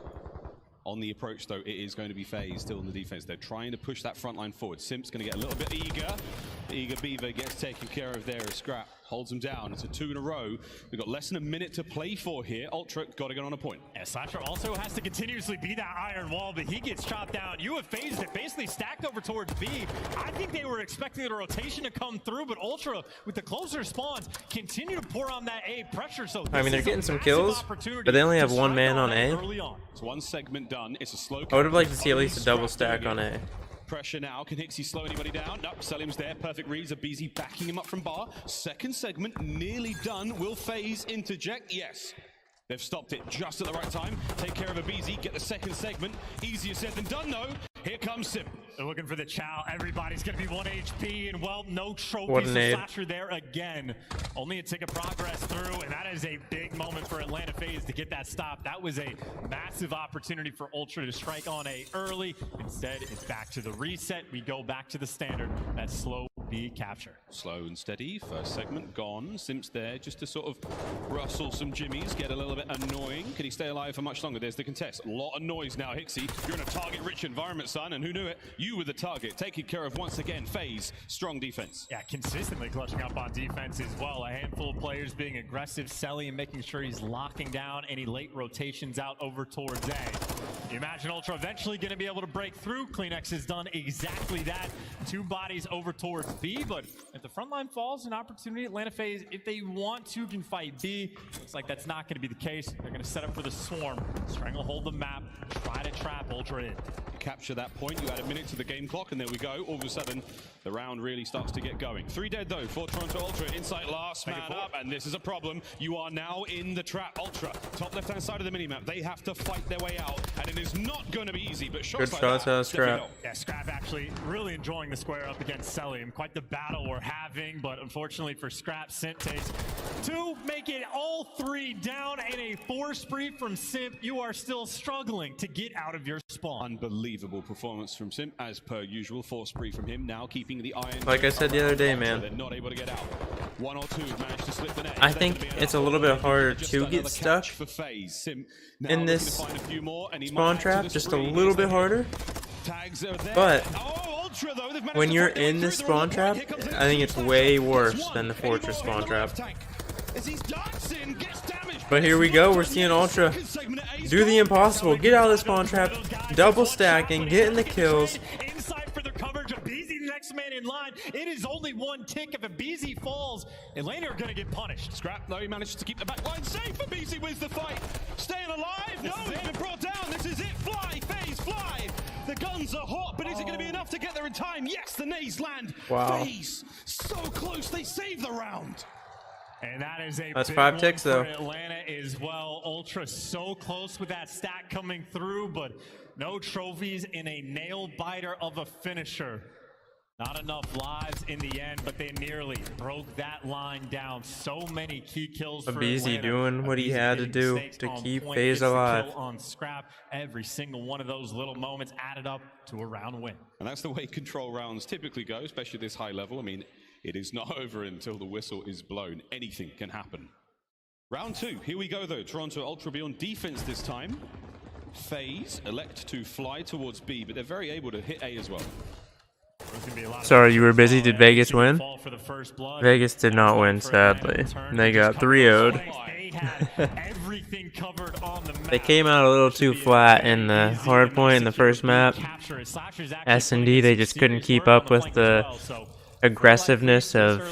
On the approach, though, it is going to be FaZe still in the defense. They're trying to push that front line forward. Simp's going to get a little bit eager. Eager Beaver gets taken care of there as Scrap holds him down. It's a 2 in a row. We've got less than a minute to play for here. Ultra got to get on a point. Yeah, Slasher also has to continuously be that iron wall, but he gets chopped down. You have FaZe that basically stacked over towards B. I think they were expecting the rotation to come through, but Ultra, with the closer spawns, continue to pour on that A pressure. So I mean, they're getting some kills, but they only have 1 man on A. It's 1 segment done. It's a slow. I would have liked to see at least a double stack on A. Pressure now. Can Hixie slow anybody down? Nope. Selim's there. Perfect reads. Abizi backing him up from bar. Second segment nearly done. Will FaZe interject? Yes. They've stopped it just at the right time. Take care of Abizi. Get the second segment. Easier said than done, though. Here comes Sim. They're looking for the chow. Everybody's going to be 1 HP, and well, no trophies What for a nade. Slasher there again. Only a tick of progress through, and that is a big moment for Atlanta FaZe to get that stop. That was a massive opportunity for Ultra to strike on A early. Instead, it's back to the reset. We go back to the standard. That slow B capture. Slow and steady. First segment gone. Simp's there just to sort of rustle some jimmies, get a little bit annoying. Can he stay alive for much longer? There's the contest. A lot of noise now, Hixie. You're in a target-rich environment, son, and who knew it? You were the target. Taking care of, once again, FaZe. Strong defense. Yeah, consistently clutching up on defense as well. A handful of players being aggressive. Selly and making sure he's locking down any late rotations out over towards A. You imagine Ultra eventually going to be able to break through. Kleenex has done exactly that. 2 bodies over towards B, but if the front line falls, an opportunity, Atlanta FaZe, if they want to, can fight B. Looks like that's not going to be the case. They're going to set up for the swarm. Stranglehold the map, try to trap Ultra in. Capture that point. You add a minute to the game clock, and there we go. All of a sudden, the round really starts to get going. 3 dead, though, for Toronto Ultra. Insight last man up, and this is a problem. You are now in the trap. Ultra, top left-hand side of the minimap. They have to fight their way out, and it is not going to be easy, but shots Good like shots that, out of Scrap. Yeah, Scrap actually really enjoying the square up against Selim. Quite the battle we're having, but unfortunately for Scrap, Simp takes 2, make it all 3 down, and a 4 spree from Simp. You are still struggling to get out of your spawn. Unbelievable performance from Simp, as per usual. 4 spree from him, now keeping the iron. Like I said the other day, man. They're not able to get out. 1 or 2 managed to slip the net. I think it's a little bit harder to get stuck in this spawn trap, just a little bit harder. But when you're in this spawn trap, I think it's way worse than the Fortress spawn trap. But here we go, we're seeing Ultra do the impossible, get out of the spawn trap, double stacking, getting the kills. next man in line. It is only one tick. If a BZ falls, Atlanta are going to get punished. Scrap, though, he manages to keep the back line safe, and BZ wins the fight. Staying alive? No, he's been brought down. This is it. Fly, FaZe, fly. The guns are hot, but is it going to be enough to get there in time? Yes, the nades land. Wow. FaZe, so close, they save the round. And that is a That's big 5 one ticks, though. for Atlanta as well. Ultra so close with that stack coming through, but no trophies in a nail biter of a finisher. Not enough lives in the end, but they nearly broke that line down. So many key kills for Abizi Atlanta. doing what he had to do to keep FaZe FaZe alive. On Scrap, every single one of those little moments added up to a round win. And that's the way control rounds typically go, especially this high level. I mean, it is not over until the whistle is blown. Anything can happen. Round 2, here we go though. Toronto Ultra be on defense this time. FaZe elect to fly towards B, but they're very able to hit A as well. Sorry, you were busy. Did Vegas win? Vegas did not win, sadly. They got 3-0'd. They came out a little too flat in the hard point in the first map. S&D, they just couldn't keep up with the aggressiveness of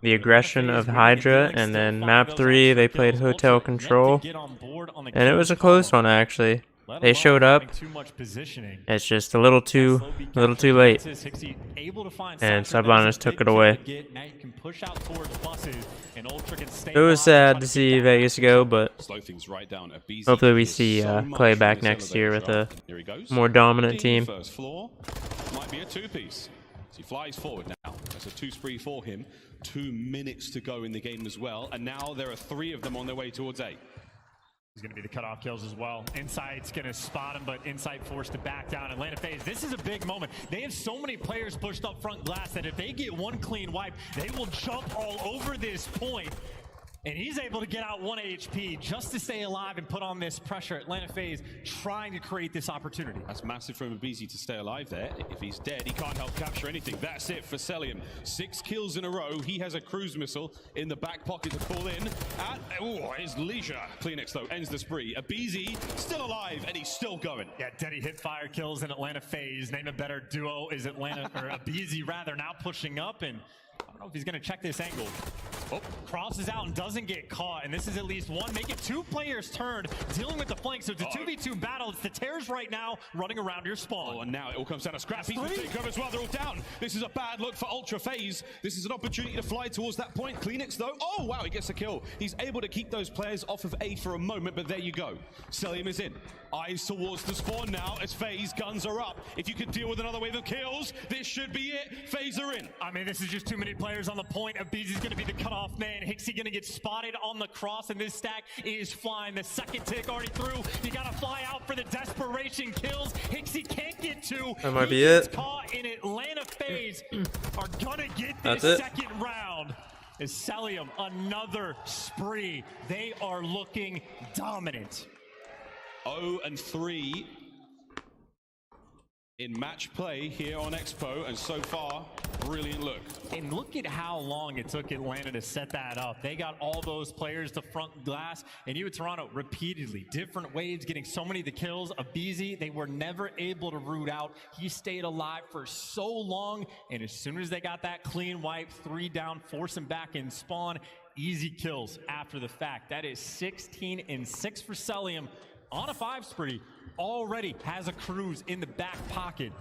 the aggression of Hydra, and then map 3 they played Hotel Control, and it was a close one actually. They showed up. It's just a little too late, and Subliners took it away. It was sad to see Vegas go, but hopefully we see Clay back next year with a more dominant team. First floor might be a 2-piece. He flies forward now. That's a 2 spree for him. 2 minutes to go in the game as well, and now there are 3 of them on their way towards A. He's going to be the cutoff kills as well. Insight's going to spot him, but Insight forced to back down. Atlanta FaZe, this is a big moment. They have so many players pushed up front glass that if they get one clean wipe, they will jump all over this point. And he's able to get out 1 HP just to stay alive and put on this pressure. Atlanta FaZe trying to create this opportunity. That's massive from Abizi to stay alive there. If he's dead, he can't help capture anything. That's it for Celium. 6 kills in a row. He has a cruise missile in the back pocket to pull in. Oh, his leisure. Cleanix, though, ends the spree. Abizi still alive, and he's still going. Yeah, Deddy hit fire kills in Atlanta FaZe. Name a better duo is Atlanta, or Abizi rather, now pushing up, and I don't know if he's going to check this angle. Oh, crosses out and doesn't get caught, and this is at least one. Make it 2 players turned, dealing with the flank, so it's a 2v2 battle. It's the Tears right now running around your spawn. Oh, and now it all comes down to Scrap. He's take cover as well. They're all down. This is a bad look for Ultra FaZe. This is an opportunity to fly towards that point. Cleanix, though. Oh, wow, he gets a kill. He's able to keep those players off of A for a moment, but there you go. Celium is in. Eyes towards the spawn now as FaZe guns are up. If you could deal with another wave of kills, this should be it. FaZe are in. I mean, this is just too many players on the point. Abizi's going to be the cutoff man. Hixie going to get spotted on the cross, and this stack is flying. The second tick already through. You got to fly out for the desperation kills. Hixie can't get 2. That might be it. Caught in Atlanta FaZe are going to get That's this it. second round. Is Celium another spree. They are looking dominant. 0-3 in match play here on Expo, and so far, brilliant look. And look at how long it took Atlanta to set that up. They got all those players to front glass, and you at Toronto repeatedly, different waves, getting so many of the kills. Abizi, they were never able to root out. He stayed alive for so long, and as soon as they got that clean wipe, 3 down, force him back in spawn, easy kills after the fact. That is 16-6 for Celium. On a 5 spree, already has a cruise in the back pocket.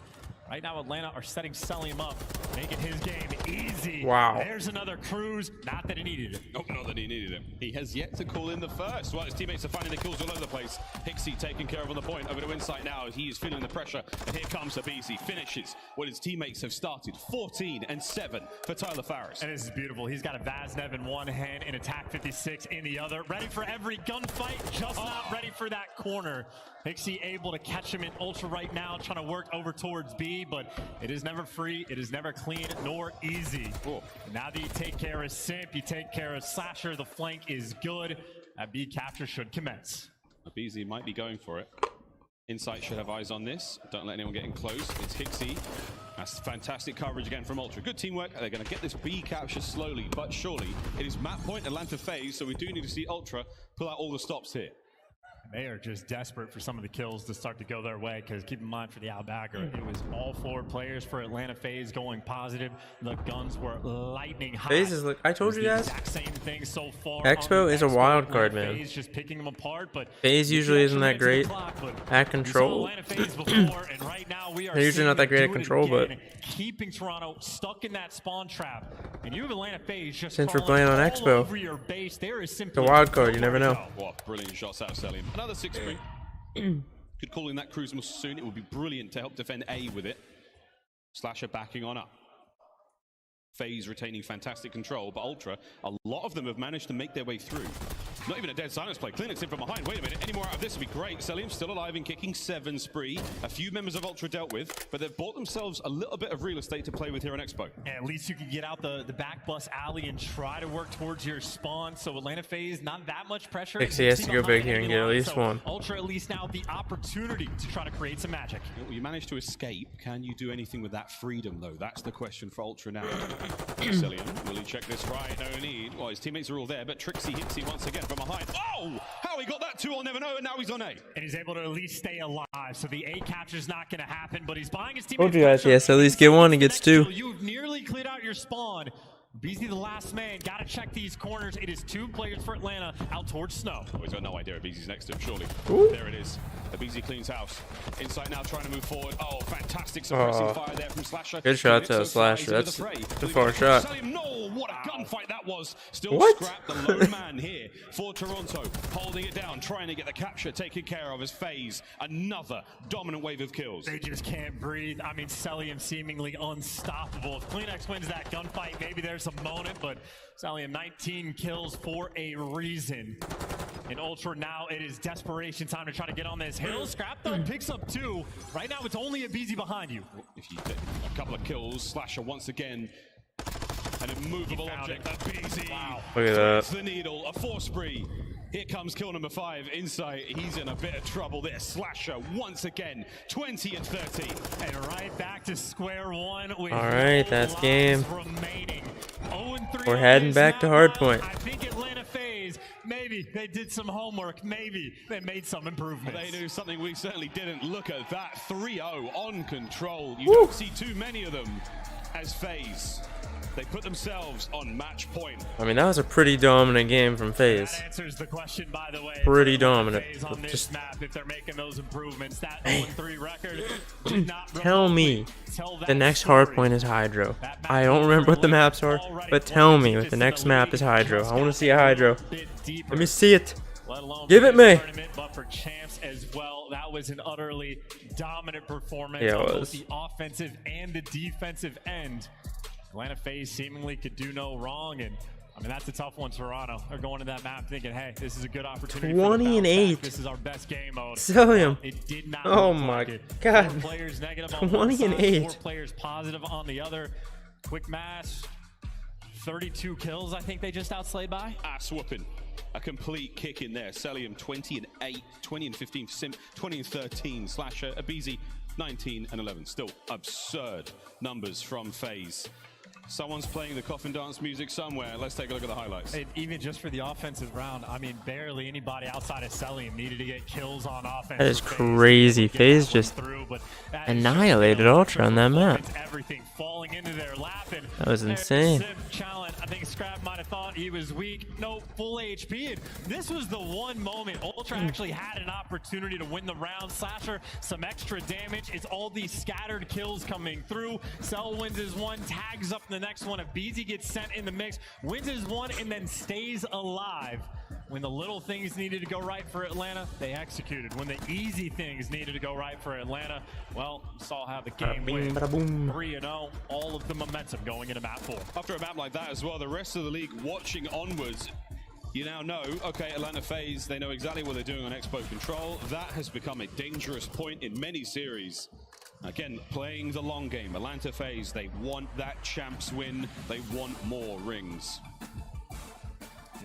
Right now, Atlanta are setting Celium up, making his game easy. Wow. There's another cruise. Not that he needed it. Nope, not that he needed it. He has yet to call in the first. While his teammates are finding the kills all over the place. Hixie taken care of on the point. Over to Insight now. He is feeling the pressure. And here comes Abizi. Finishes what his teammates have started. 14-7 for Tyler Farris. And this is beautiful. He's got a Vaznev in one hand and Attack 56 in the other. Ready for every gunfight, just not ready for that corner. Hixie able to catch him in Ultra right now, trying to work over towards B, but it is never free, it is never clean, nor easy. Now that you take care of Simp, you take care of Slasher, the flank is good. That B capture should commence. Abizi might be going for it. Insight should have eyes on this. Don't let anyone get in close. It's Hixie. That's fantastic coverage again from Ultra. Good teamwork. They're going to get this B capture slowly but surely. It is map point Atlanta FaZe, so we do need to see Ultra pull out all the stops here. They are just desperate for some of the kills to start to go their way, because keep in mind for the Outbacker, it was all 4 players for Atlanta FaZe going positive. The guns were lightning hot. FaZe is like, I told you guys. Exact same thing so far. Expo is a wild card, man. FaZe just picking them apart, but FaZe usually isn't that great at control. They're usually not that great at control, but keeping Toronto stuck in that spawn trap. And you have Atlanta FaZe just since we're playing on Expo, it's a wild card. You never know. What brilliant shots out of Selim. Another 6-3. Could call in that cruise must soon. It would be brilliant to help defend A with it. Slasher backing on up. FaZe retaining fantastic control, but Ultra, a lot of them have managed to make their way through. Not even a dead silence play. Clinic's in from behind. Wait a minute. Any more out of this would be great. Selim's still alive and kicking 7 spree. A few members of Ultra dealt with, but they've bought themselves a little bit of real estate to play with here on Expo. Yeah, at least you can get out the back bus alley and try to work towards your spawn. So Atlanta FaZe, not that much pressure. Pixie has to go big here and get at least one. Ultra at least now the opportunity to try to create some magic. You managed to escape. Can you do anything with that freedom, though? That's the question for Ultra now. Selim, will he check this right? No need. Well, his teammates are all there, but Trixie hits him once again from behind. Oh! How he got that 2, I'll never know, and now he's on A. And he's able to at least stay alive, so the A capture's not going to happen, but he's buying his team. Told you guys, yes, at least get 1, he gets 2. You've nearly cleared out your spawn. BZ the last man, gotta check these corners. It is 2 players for Atlanta out towards Snow. Oh, he's got no idea if BZ's next to him, surely. Ooh. There it is. BZ cleans house. Insight now trying to move forward. Oh, fantastic suppressing fire there from Slasher. Good shot to Slasher. That's a far shot. No, what a gunfight that was. Still what? Scrap, the lone man here for Toronto. Holding it down, trying to get the capture taken care of as FaZe. Another dominant wave of kills. They just can't breathe. I mean, Celium seemingly unstoppable. If CleanX wins that gunfight, maybe there's a moment, but Celium 19 kills for a reason. In Ultra now, it is desperation time to try to get on this hill. Scrap though picks up 2. Right now, it's only a BZ behind you. If you get a couple of kills, Slasher once again. An immovable object. A BZ. Wow. Look at that. The needle, a 4 spree. Here comes kill number 5. Insight, he's in a bit of trouble there. Slasher once again, 20 and 30. And right back to square one. With all right, that's game. Remaining. 0-3 we're heading back to hardpoint. I think Atlanta FaZe, maybe they did some homework. Maybe they made some improvements. They do something we certainly didn't. Look at that, 3-0 on control. You don't see too many of them as FaZe. They put themselves on match point. I mean, that was a pretty dominant game from FaZe. That answers the question, by the way. Pretty dominant. On this just map, if they're making those improvements, that 0-3 record did not tell me the next hardpoint is Hydro. I don't remember what the maps are, but tell me if the next map is Hydro. I want to see a Hydro. Let me see it. Give it me. But for Champs as well, that was an utterly dominant performance yeah, on both the offensive and the defensive end. Atlanta FaZe seemingly could do no wrong, and I mean that's a tough one. Toronto are going to that map thinking, hey, this is a good opportunity. 20 and 8. This is our best game mode. Celium. It did not. Oh my God. 4 players negative on 20 one and side, 8. 4 players positive on the other. Quick mash. 32 kills. I think they just outslayed by. Ass whooping. A complete kick in there. Celium 20 and 8, 20 and 15. Sim 20 and 13. Slasher. Abizi 19 and 11. Still absurd numbers from FaZe. Someone's playing the coffin dance music somewhere. Let's take a look at the highlights. And even just for the offensive round, I mean, barely anybody outside of Celium needed to get kills on offense. That is crazy. FaZe just annihilated Ultra on that map. Everything falling into their lap. And that was insane. I think Scrap might have thought he was weak. No, full HP. And this was the one moment Ultra actually had an opportunity to win the round. Slasher, some extra damage. It's all these scattered kills coming through. Cell wins his one, tags up the next one. If BZ gets sent in the mix, wins his one, and then stays alive. When the little things needed to go right for Atlanta, they executed. When the easy things needed to go right for Atlanta, well, you saw how the game went. 3-0, all of the momentum going into map 4. After a map like that as well, the rest of the league watching onwards, you now know, okay, Atlanta FaZe, they know exactly what they're doing on Expo Control. That has become a dangerous point in many series. Again, playing the long game. Atlanta FaZe, they want that champs win. They want more rings.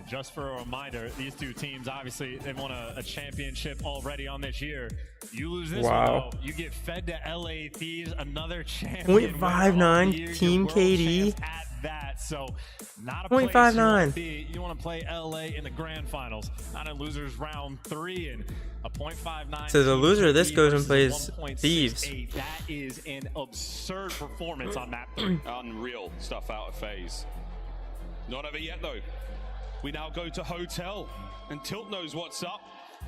Just for a reminder, these two teams, obviously, they've won a championship already on this year. You lose this one, though, you get fed to LA Thieves, another champion. 0.59 Team KD. At that. So not a 0.59. You want to play LA in the grand finals, not in losers round 3, and a 0.59. So the loser of this goes and plays Thieves. That is an absurd performance on map 3. Unreal stuff out of FaZe. Not over yet though. We now go to Hotel, and Tilt knows what's up.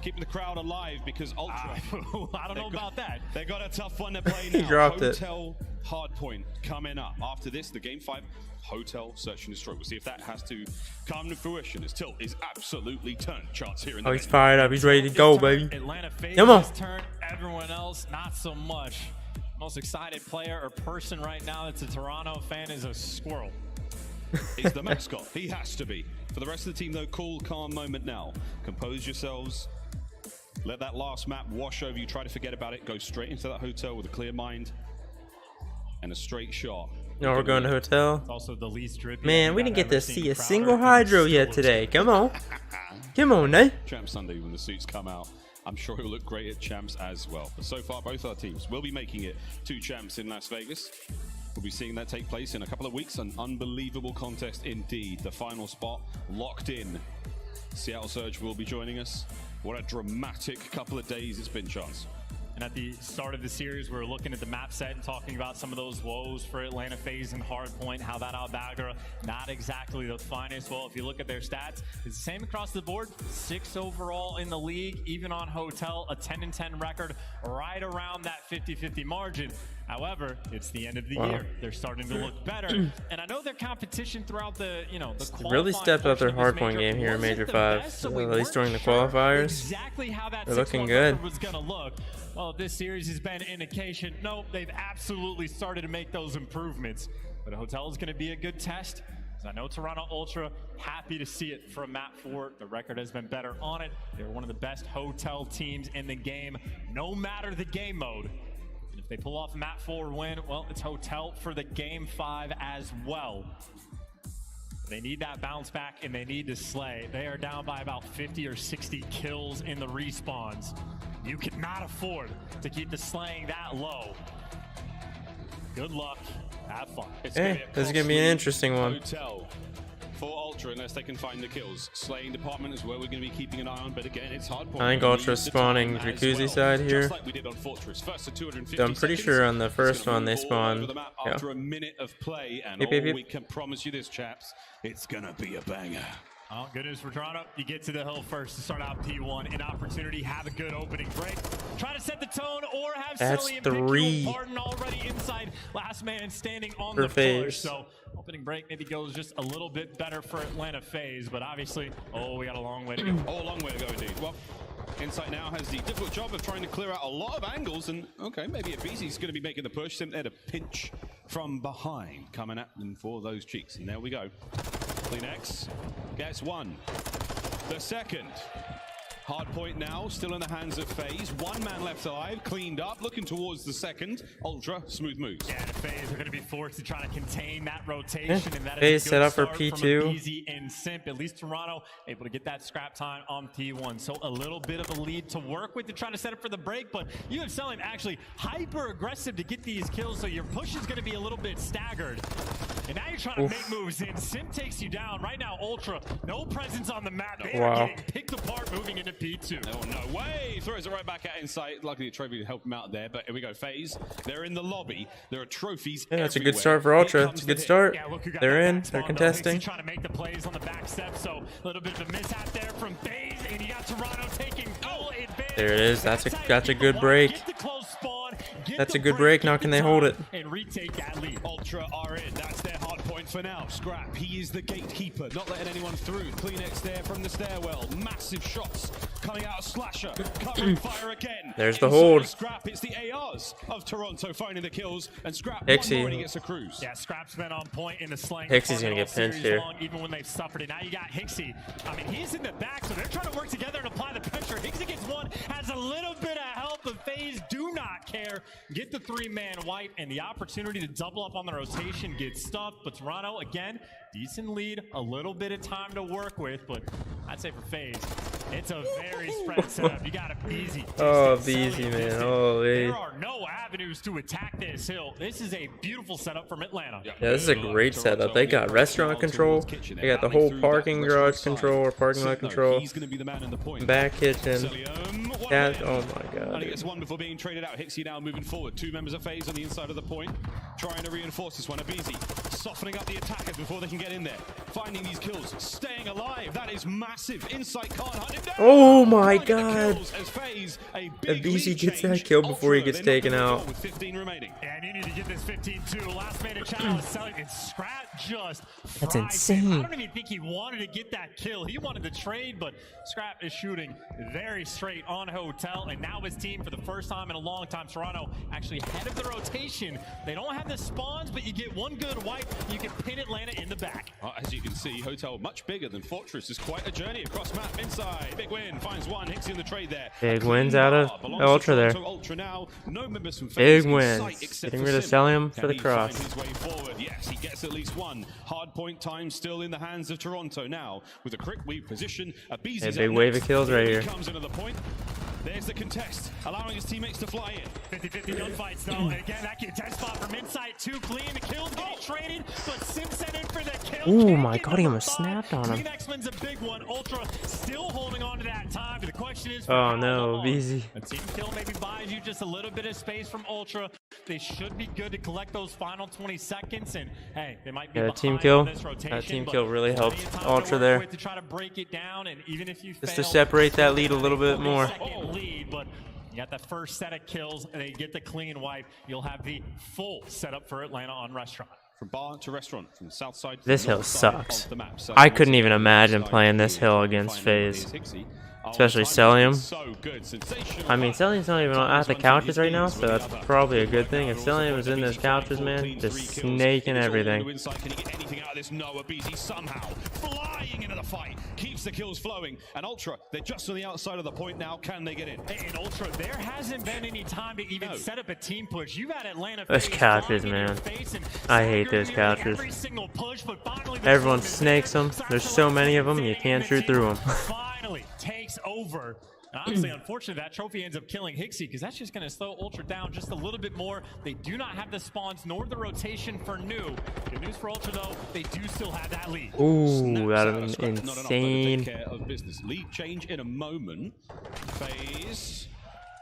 Keeping the crowd alive because Ultra. I don't know about that. They got a tough one to play now. He dropped it. Hotel Hardpoint coming up. After this, the game 5 Hotel Search and Destroy. We'll see if that has to come to fruition as Tilt is absolutely turned. Chance here in the Oh, he's fired up. He's ready to go, baby. Atlanta FaZe Come on. turn, everyone else not so much. Most excited player or person right now that's a Toronto fan is a squirrel. He's the mascot. He has to be. For the rest of the team, though, cool, calm moment now. Compose yourselves. Let that last map wash over you. Try to forget about it. Go straight into that hotel with a clear mind and a straight shot. No, we're going to Hotel. It's also the least drippy. Man, we didn't get to see a single hydro yet today. Come on. Come on, eh? Champs Sunday when the suits come out. I'm sure it will look great at Champs as well. But so far, both our teams will be making it to Champs in Las Vegas. We'll be seeing that take place in a couple of weeks. An unbelievable contest indeed. The final spot locked in. Seattle Surge will be joining us. What a dramatic couple of days it's been, Chance. And at the start of the series, we were looking at the map set and talking about some of those woes for Atlanta FaZe and Hardpoint, how that Albagra, not exactly the finest. Well, if you look at their stats, it's the same across the board. 6 overall in the league, even on Hotel, a 10-10 record, right around that 50-50 margin. However, it's the end of the year. They're starting to look better. And I know their competition throughout the, the really stepped up their hardpoint game here in Major 5. At least during the qualifiers. Exactly how that they're looking good. Was going to look. Well, this series has been an indication. Nope, they've absolutely started to make those improvements. But Hotel is going to be a good test. I know Toronto Ultra, happy to see it from map 4. The record has been better on it. They're one of the best Hotel teams in the game, no matter the game mode. And if they pull off a map 4 win, well, it's Hotel for the game 5 as well. They need that bounce back and they need to slay. They are down by about 50 or 60 kills in the respawns. You cannot afford to keep the slaying that low. Good luck. Have fun. Hey, this is going to be an interesting one. Hotel for Ultra, unless they can find the kills. Slaying department is where we're going to be keeping an eye on, but again, it's hard. I think Ultra's spawning Jacuzzi side here. Like we did on Fortress. First to 250 so I'm pretty sure on the first one they spawned. After a minute of play, and we can promise you this, chaps, it's going to be a banger. Oh, good news for Toronto. You get to the hill first to start out P1. An opportunity, have a good opening break. Try to set the tone or have Silly and Pick Pardon already inside. Last man standing on the floor. So opening break maybe goes just a little bit better for Atlanta FaZe, but obviously, we got a long way to go. Oh, a long way to go indeed. Well, Insight now has the difficult job of trying to clear out a lot of angles, and okay, maybe Abizi's going to be making the push. Simply had a pinch from behind coming at them for those cheeks, and there we go. Kleenex gets one. The second. Hardpoint now, still in the hands of FaZe. One man left alive, cleaned up, looking towards the second. Ultra, smooth moves. Yeah, FaZe are going to be forced to try to contain that rotation. And that FaZe is a set good up for start P2. From Easy and Simp. At least Toronto able to get that scrap time on P1. So a little bit of a lead to work with to try to set up for the break. But you have Selim actually hyper aggressive to get these kills. So your push is going to be a little bit staggered. And now you're trying to make moves in. Simp takes you down. Right now, Ultra, no presence on the map. They are getting picked apart moving into P2. Oh, no way. Throws it right back at Insight. Luckily, a trophy to help him out there. But here we go. FaZe. They're in the lobby. There are trophies. Yeah, that's a good start for Ultra. It's a good start. Yeah, look, they're in. They're contesting. Trying to make the plays on the back step. So a little bit of a mishap there from FaZe. And you got Toronto taking full advantage. There it is. That's a good break. That's a good break. Now can they hold it? And retake that lead. Ultra are in. That's their hard point for now. Scrap. He is the gatekeeper. Not letting anyone through. Kleenex there from the stairwell. Massive shots coming out of Slasher. Covering fire again. There's the hold. Scrap. It's the ARs of Toronto finding the kills. And Scrap Hixie. gets a cruise. Yeah, Scrap's been on point in the slang. Hixie's going to get pinched here. Even when they've suffered it. Now you got Hixie. I mean, he's in the back, so they're trying to work together and apply the pressure. Hixie gets one. Has a little bit of help. The FaZe do not care. Get the 3-man wipe, and the opportunity to double up on the rotation gets stuffed, but Toronto, again, decent lead, a little bit of time to work with, but I'd say for FaZe, it's a very spread setup. You got a Beezy. Oh, Beezy, man. Holy. There are no avenues to attack this hill. This is a beautiful setup from Atlanta. Yeah, this is a great setup. They got restaurant control. They got the whole parking garage control or parking lot control. Back kitchen. Cat. Oh my god. And it gets one before being traded out. Hixie now moving forward. Two members of FaZe on the inside of the point, trying to reinforce this one. Abizi softening up the attackers before they can get in there. Finding these kills, staying alive. That is massive. Insight can't hunt him down. Oh my god. Abizi gets that kill before he gets taken out. With 15 remaining. And you need to get this 15-2. Last minute challenge. Selling and Scrap just That's insane. I don't even think he wanted to get that kill. He wanted to trade, but Scrap is shooting very straight on Hotel. And now his team, for the first time in a long time, Toronto actually ahead of the rotation. They don't have the spawns, but you get one good wipe. You can pin Atlanta in the back. As you can see, Hotel much bigger than Fortress. Is quite a journey across map inside. Big win finds one. Hixie in the trade there. Big wins out of Ultra there. Ultra now. No members from Big wins. Getting rid of Celium for the cross. His way forward. Yes, he gets at least one. Hard point time still in the hands of Toronto now with a quick weave position. A big wave of kills right here. Comes into the point. There's the contest, allowing his teammates to fly in. 50-50 gunfights though. And again, that contest spot from inside too clean. The kills getting traded, but Simpson in for the kill. Oh my god, he almost snapped on him. X-Men's a big one. Ultra still holding on to that time. But the question is, oh no, Beezy. A team kill maybe buys you just a little bit of space from Ultra. They should be good to collect those final 20 seconds. And hey, they might be yeah, behind team kill. on this rotation, That team kill really helped Ultra there. there. To try to break it down, and even if you just to separate that lead a little bit more. Lead, but you got that first set of kills, and they get the clean wipe. You'll have the full setup for Atlanta on Restaurant. From bar to restaurant, from south side to this hill north side sucks. of the map. I couldn't even imagine playing this hill against FaZe. Especially Celium. I mean, Celium's not even at the couches right now, so that's probably a good thing. If Celium was in those couches, man, just snaking everything. Can he get anything out of this? No, Abizi somehow flying into the fight, keeps the kills flowing. And Ultra, they're just on the outside of the point now. Can they get in? And Ultra, there hasn't been any time to even set up a team push. You've had Atlanta. Those couches, man. I hate those couches. Everyone snakes them. There's so many of them, you can't shoot through them. Finally takes over. And honestly, unfortunately, that trophy ends up killing Hixie because that's just going to slow Ultra down just a little bit more. They do not have the spawns nor the rotation for new. Good news for Ultra, though, they do still have that lead. Ooh, that would be insane. Take care of business. Lead change in a moment. FaZe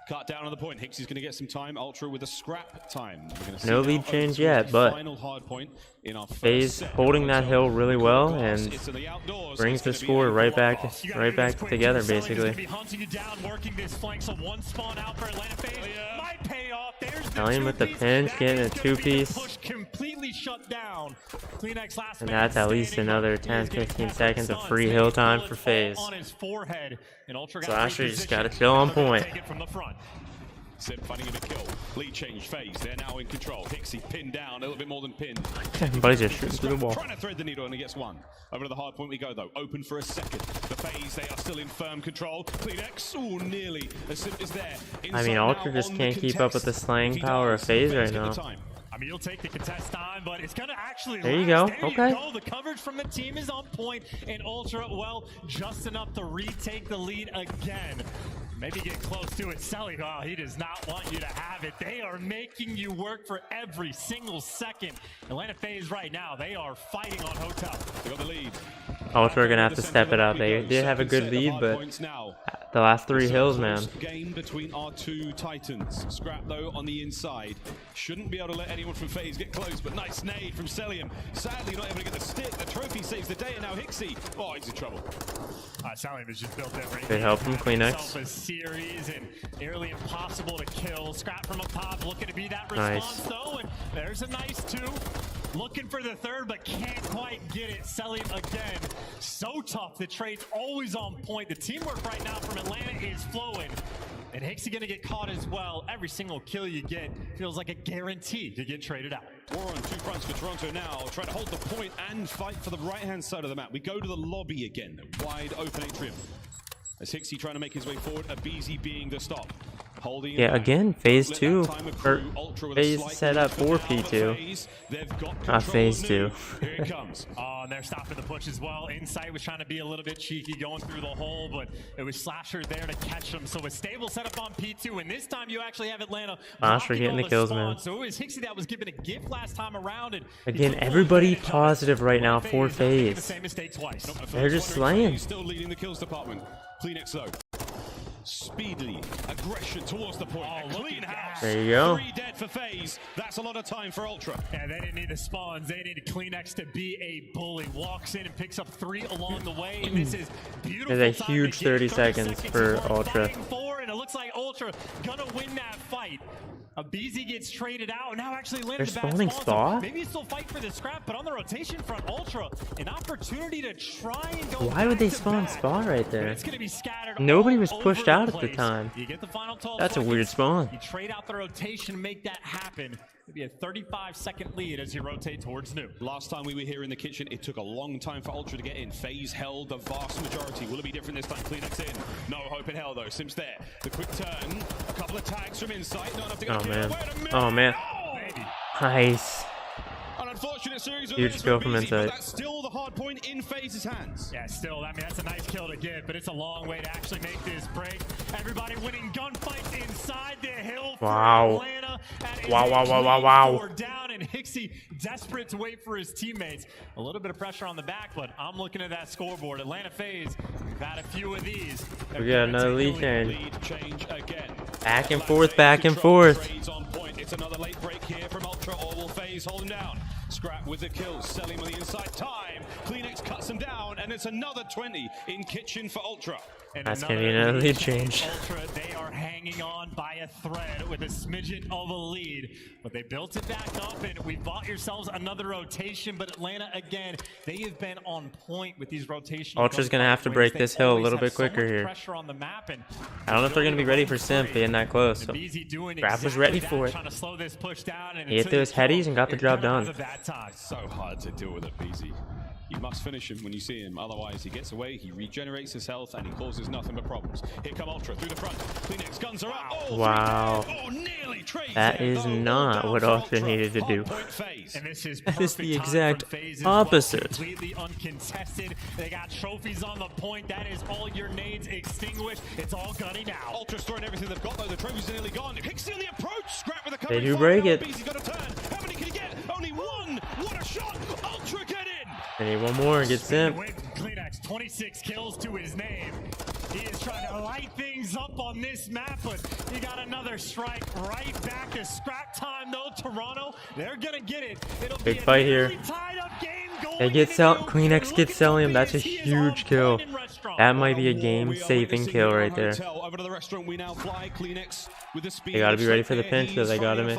cut down on the point. Hixie's going to get some time. Ultra with a scrap time. No lead change yet, but FaZe holding that hill really well and brings the score right back together, basically. Celium with the pinch, getting a two-piece. And that's at least another 10-15 seconds of free hill time for FaZe. So Asher just got to chill on point. Sim finding him a kill. Lead change FaZe. They're now in control. Hixie pinned down, a little bit more than pinned. Everybody's just shooting through the wall. Trying to thread the needle and he gets one. Over to the hard point we go though. Open for a second. The FaZe, they are still in firm control. CleanX, ooh, nearly. A Sim is there. I mean, Ultra just can't keep up with the slaying power of FaZe right now. I mean, you'll take the contest time, but it's going to actually There you go. There okay. You go. The coverage from the team is on point, and Ultra, well, just enough to retake the lead again. Maybe get close to it. Selly, oh, he does not want you to have it. They are making you work for every single second. Atlanta FaZe right now, they are fighting on Hotel. They got the lead. Ultra are going to have to step it up. They did have a good lead, but the last three hills, man. Game between our two Titans. Scrap, though, on the inside. Shouldn't be able to let anyone from FaZe get close, but nice nade from Celium. Sadly, not able to get the stick. The trophy saves the day, and now Hixie. Oh, he's in trouble. Celium is just built different. Good help from CleanX. A series and nearly impossible to kill. Scrap from up top, looking to be that response, though, and there's a nice two. Looking for the third, but can't quite get it. Celium again. So tough. The trade's always on point. The teamwork right now from Atlanta is flowing. And Hixie gonna get caught as well. Every single kill you get feels like a guarantee to get traded out. War on two fronts for Toronto now, trying to hold the point and fight for the right-hand side of the map. We go to the lobby again, wide open atrium. As Hixie trying to make his way forward, Abizi being the stop. Yeah, again, phase 2. Or phase set up for P2. Not phase 2. Here it comes. Oh, and they're stopping the push as well. Insight was trying to be a little bit cheeky going through the hole, but it was Slasher there to catch them. So a stable setup on P2, and this time you actually have Atlanta Slasher getting the kills, man. So it was Hixie that was given a gift last time around. And again, everybody positive right now for phase. They're just slaying. Still leading the kills department. Kleenex though. Speedily, aggression towards the point. Clean house. There you go. 3 dead for phase. That's a lot of time for Ultra. Yeah, they didn't need the spawns. They needed Kleenex to be a bully. Walks in and picks up 3 along the way. And this is beautiful. There's a huge 30 seconds for Ultra. And it looks like Ultra gonna win that fight. BZ gets traded out. Now actually landed They're the bad spawning spawn, Spa? so maybe you still fight for the scrap, but on the rotation front, Ultra, an opportunity to try and go. Why would they spawn Spa right there? It's gonna be scattered. Nobody was pushed out at the time. You get the final 12 That's a weird spawn. You trade out the rotation, make that happen. It'd be a 35-second lead as you rotate towards new. Last time we were here in the kitchen, it took a long time for Ultra to get in. FaZe held the vast majority. Will it be different this time? Kleenex in. No hope in hell though. Sims there. The quick turn. A couple of tags from inside. Not enough to get Oh a kill. man. Wait a minute. Oh man. Nice. An unfortunate series of Huge those skill from from BZ, but inside. that's still the hard point in FaZe's hands. Yeah, still, I mean, that's a nice kill to get, but it's a long way to actually make this break. Everybody winning gunfights inside the hill for Wow. Atlanta. Wow. Down, and Hixie desperate to wait for his teammates. A little bit of pressure on the back, but I'm looking at that scoreboard. Atlanta FaZe, we've had a few of these. We got another lead change. Lead change again. Back and forth, back and forth. Trades on point. It's another late break here from Ultra, or will FaZe hold him down? Scrap with the kills, Selim on the inside. Time. Kleenex cuts him down, and it's another 20 in kitchen for Ultra. And that's gonna be another lead change. Ultra, they are hanging on by a thread with a smidgen of a lead, but they built it back up, and we bought yourselves another rotation. But Atlanta, again, they have been on point with these rotations. Ultra's gonna have to break this hill a little bit quicker here. Pressure on the map, and I don't know if they're gonna be ready for Simp being that close. So Grab was ready for it. Trying to slow this push down, and He hit those headies and got the job done. So hard to deal with it, BZ. You must finish him when you see him, otherwise he gets away, he regenerates his health, and he causes nothing but problems. Here come Ultra through the front. Kleenex guns are out. Oh, wow. That is not what Ultra needed to do. And this is That is the perfect time exact from FaZe as well. opposite. Completely uncontested. They got trophies on the point. That is all your nades extinguished. It's all gunny now. Ultra's throwing everything they've got though. The trophies are nearly gone. Hixie on the approach. Scrap with the They covering do fire. break it. BZ got a turn. How many can he get? Only one. What a shot. Ultra get in. I need one more and get Simp. Kleenex, 26 kills to his name. He is trying to light things up on this map, but he got another strike right back to scrap time though. Toronto, they're gonna get it. It'll Big be a fight here. nearly tied up game They get Kleenex gets Celium. That's a huge kill. That might be a game-saving kill right there. Over to the restaurant we now fly. Kleenex with the speed. They gotta be ready for the pinch, so they gotta make.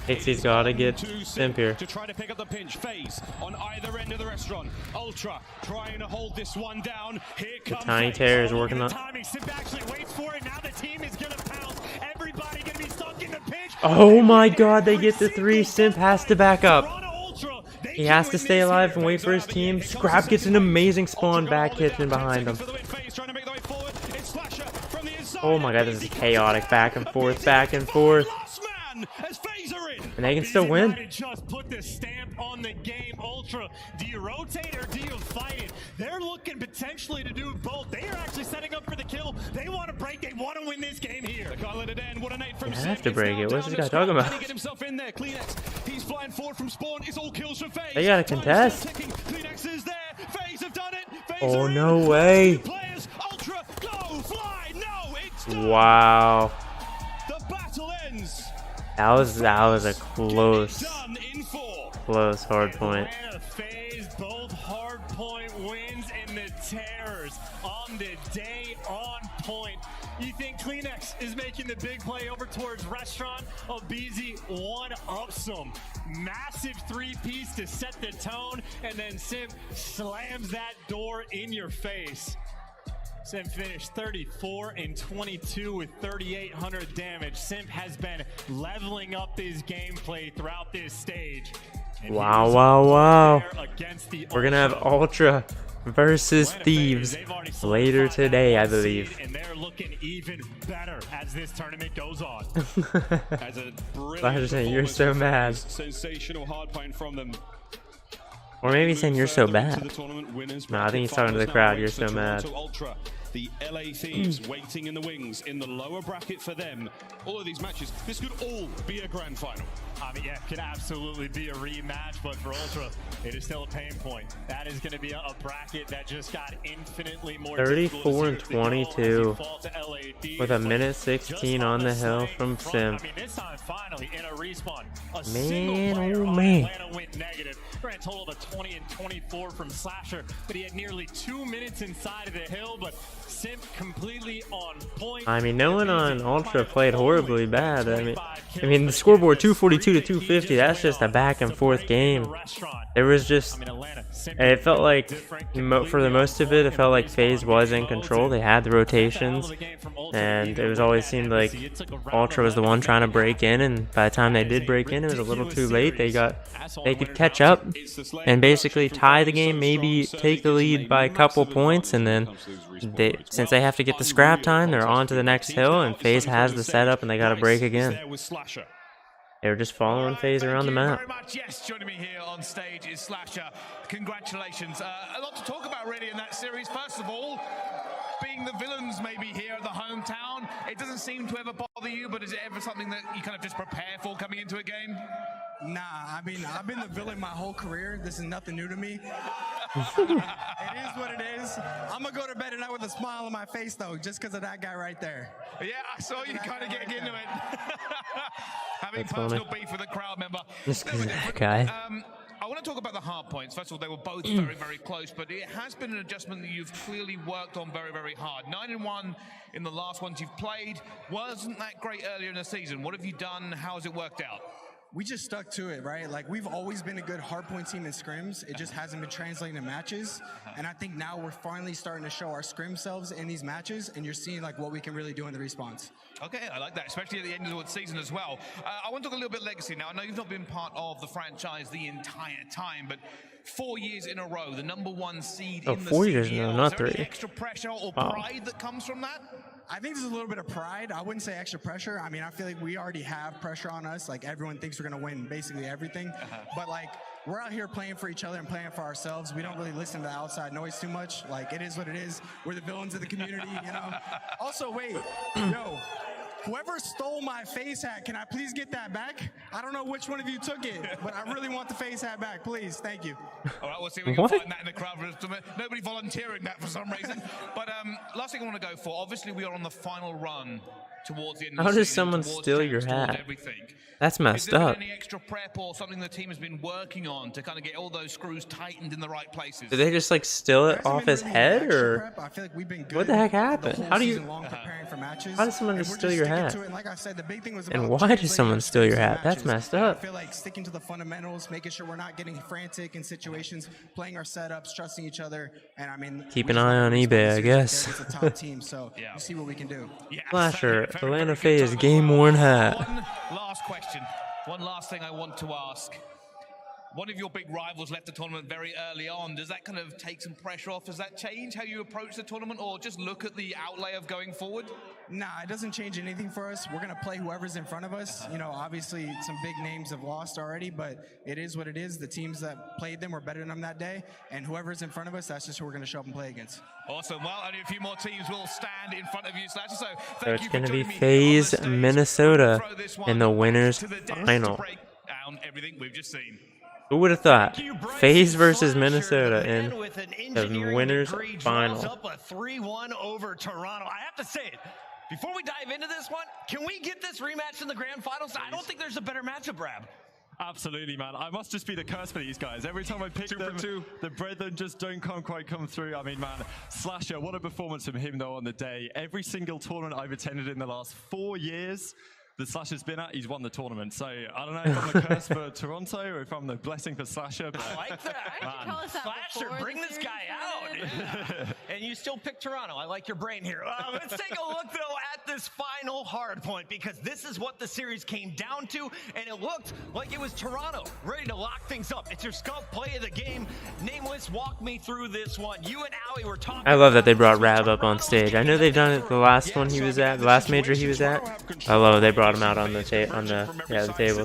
Hixie's gotta get Simp here. To try to pick up the pinch. FaZe on either end of the restaurant. Ultra trying to hold this one down. Here The comes Tiny FaZe. Terror is working on. Simp actually waits for it. Now the team is gonna pounce. Everybody gonna be stuck in the pinch. Oh my god, they get the 3. Simp has to back up. He has to stay alive and wait for his team. Scrap gets an amazing spawn back kitchen behind him. Oh my god, this is chaotic. Back and forth, back and forth. And they can still win. Just put the stamp on the game. Ultra, do you rotate or do you fight it? They're looking potentially to do both. They are actually setting up for the kill. They want to break. They want to win this game here. They can't let it end. What a nade from You Simp. have to It's break now it. What's down this to guy Scrap. talking about? Can he get himself in there? Kleenex, he's flying forward from spawn. It's all kills from FaZe. They gotta Time's contest. still ticking. Kleenex is there. FaZe have done it. FaZe Oh are in. no way. Players, Ultra, go, fly. No, it's Wow. the battle ends. That was a close hard point. Atlanta FaZe, both hard point wins, and the Terrors on the day on point. You think Kleenex is making the big play over towards restaurant? BZ one-ups some massive 3-piece to set the tone, and then Simp slams that door in your face. Simp finished 34 and 22 with 3,800 damage. Simp has been leveling up his gameplay throughout this stage. And Wow. against the We're gonna have Ultra versus Thieves later today, I believe. And they're looking even better as this tournament goes on. As a Slasher saying you're so mad. Sensational hard point from them. Or maybe saying you're so bad. No, I think he's talking to the crowd. You're so mad. Ultra, the LA Thieves waiting in the wings in the lower bracket for them. All of these matches, this could all be a grand final. I mean, yeah, it could absolutely be a rematch, but for Ultra, it is still a pain point. That is going to be a bracket that just got infinitely more 34 and 22 with a minute 16 on the hill from Sim. I mean, this time finally in a respawn. Man, oh man. Atlanta went negative. Grand total of 20 and 24 from Slasher, but he had nearly 2 minutes inside of the hill, but Sim completely on point. I mean, no one on Ultra played horribly bad. I mean, the scoreboard 242 to 250. That's just a back and forth game. It was just, it felt like for the most of it, it felt like FaZe was in control. They had the rotations, and it was always seemed like Ultra was the one trying to break in. And by the time they did break in, it was a little too late. They could catch up and basically tie the game, maybe take the lead by a couple points, and then since they have to get the scrap time, they're on to the next hill, and FaZe has the setup, and they got to break again. They were just following FaZe around the map. Very much. Yes, joining me here on stage is Slasher. Congratulations. A lot to talk about really in that series. First of all, being the villains maybe here at the hometown, it doesn't seem to ever bother you, but is it ever something that you kind of just prepare for coming into a game? Nah, I mean, I've been the villain my whole career. This is nothing new to me. It is what it is. I'm going to go to bed tonight with a smile on my face, though, just because of that guy right there. Yeah, I saw you kind of getting into it. Having personal beef with a crowd member. Just because of that guy. I want to talk about the hard points. First of all, they were both very, very close, but it has been an adjustment that you've clearly worked on very, very hard. 9-1 in the last ones you've played. Wasn't that great earlier in the season? What have you done? How has it worked out? We just stuck to it, right? Like, we've always been a good hardpoint team in scrims. It just hasn't been translating to matches. And I think now we're finally starting to show our scrim selves in these matches, and you're seeing like what we can really do in the response. Okay, I like that, especially at the end of the season as well. I want to talk a little bit legacy now. I know you've not been part of the franchise the entire time, but 4 years in a row, the #1 seed in the 4 years CDL. now, not Is there 3. any extra pressure or pride that comes from that? I think there's a little bit of pride. I wouldn't say extra pressure. I mean, I feel like we already have pressure on us. Like, everyone thinks we're going to win basically everything. But, like, we're out here playing for each other and playing for ourselves. We don't really listen to the outside noise too much. Like, it is what it is. We're the villains of the community, you know? Also, wait. Yo, whoever stole my face hat, can I please get that back? I don't know which one of you took it, but I really want the face hat back. Please. Thank you. All right, we'll see if we can find that in the crowd. Nobody volunteering that for some reason. But last thing I want to go for, obviously we are on the final run towards the end of How the does season, someone towards steal champs, your towards hat? everything. That's messed Is there up. been any extra prep or something the team has been working on to kind of get all those screws tightened in the right places? Did they just like steal it off his head, or I feel like we've been good what the heck the happened? whole How do you? season long preparing for matches, How does someone and just we're steal your sticking hat? to it. And like I said, the big thing was And about why does translating someone our steal your skills to hat? That's matches. messed up. I feel like sticking to the fundamentals, making sure we're not getting frantic in situations, playing our setups, trusting each other, and I mean, Keep we an just eye want on to eBay, I respond guess. to it's a top team, so you see what we can do. Slasher, Atlanta FaZe game worn hat. One last question. One last thing I want to ask. One of your big rivals left the tournament very early on. Does that kind of take some pressure off? Does that change how you approach the tournament, or just look at the outlay of going forward? Nah, it doesn't change anything for us. We're going to play whoever's in front of us. You know, obviously some big names have lost already, but it is what it is. The teams that played them were better than them that day, and whoever's in front of us, that's just who we're going to show up and play against. Awesome. Well, only a few more teams will stand in front of you, Slasher. So So it's going to be FaZe Minnesota in the winners final. down everything we've just seen. Who would have thought? FaZe versus Minnesota in the winners final. Up a 3-1 over Toronto. I have to say it. Before we dive into this one, can we get this rematch in the grand finals? I don't think there's a better matchup, Brad. Absolutely, man. I must just be the curse for these guys. Every time I pick them, the brethren just don't quite come through. I mean, man, Slasher, what a performance from him, though, on the day. Every single tournament I've attended in the last 4 years that Slasher's been at, he's won the tournament. So I don't know if I'm the curse for Toronto or if I'm the blessing for Slasher. But I like that. Man. Slasher, bring this guy out. And you still pick Toronto. I like your brain here. Let's take a look, though, at this final hard point, because this is what the series came down to, and it looked like it was Toronto ready to lock things up. It's your scalp play of the game. Nameless Vegas, walk me through this one. You and Allie were talking. I love that they brought Rav up on stage. I know they've done it the last one he was at, the last major he was at. I love it. They brought him out on the table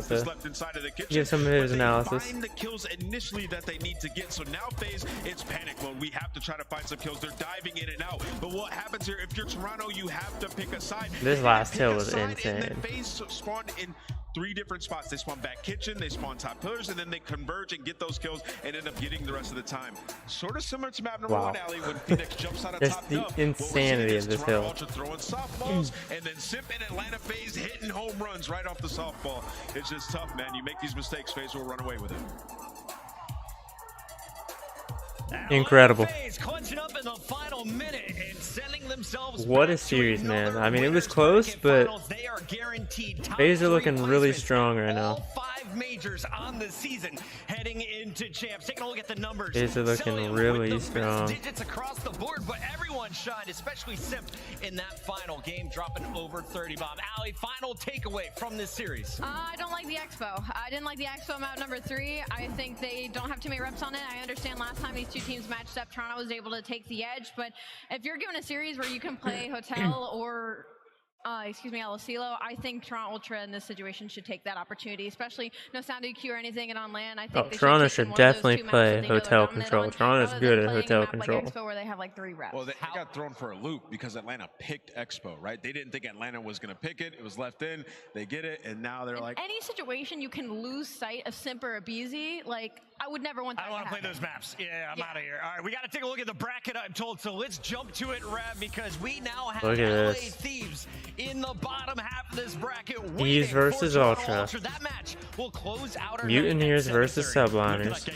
to give some of his analysis. Find the kills initially that they need to get. So now FaZe, it's panic mode. We have to try to find some kills. They're diving in and out. But what happens here? If you're Toronto, you have to pick a side. This last hill was insane. And then FaZe spawned in 3 different spots. They spawn back kitchen, they spawn top pillars, and then they converge and get those kills and end up getting the rest of the time. Sort of similar to map number 1, Allie, when Phoenix jumps out of Just top the dub. insanity of this hill. Ultra throwing softballs, and then Simp and Atlanta FaZe hitting home runs right off the softball. It's just tough, man. You make these mistakes, FaZe will run away with it. Incredible. Clinching up in the final minute and sending themselves What a series, man. I mean, it was close, but FaZe are looking really strong right now. 5 majors on the season heading into champs. Taking a look at the numbers. FaZe are looking really strong. Digits across the board, but everyone shined, especially Simp in that final game, dropping over 30 bomb. Allie, final takeaway from this series. I don't like the Expo. I didn't like the Expo map number 3. I think they don't have too many reps on it. I understand last time these two teams matched up, Toronto was able to take the edge, but if you're given a series where you can play Hotel or El Asilo, I think Toronto Ultra in this situation should take that opportunity, especially no sound EQ or anything, and on LAN, I think Toronto should definitely play Hotel Control. Toronto's good at Hotel Control. Like Expo where they have like 3 reps. Well, they got thrown for a loop because Atlanta picked Expo, right? They didn't think Atlanta was going to pick it. It was left in. They get it, and now they're like... Any situation you can lose sight of Simp or a BZ, like, I would never want that I don't want to play those maps. Yeah, I'm out of here. All right, we got to take a look at the bracket, I'm told, so let's jump to it, Rav, because we now have LA Thieves in the bottom half of this bracket. Thieves versus Ultra. That match will close out our Mutineers versus Subliners.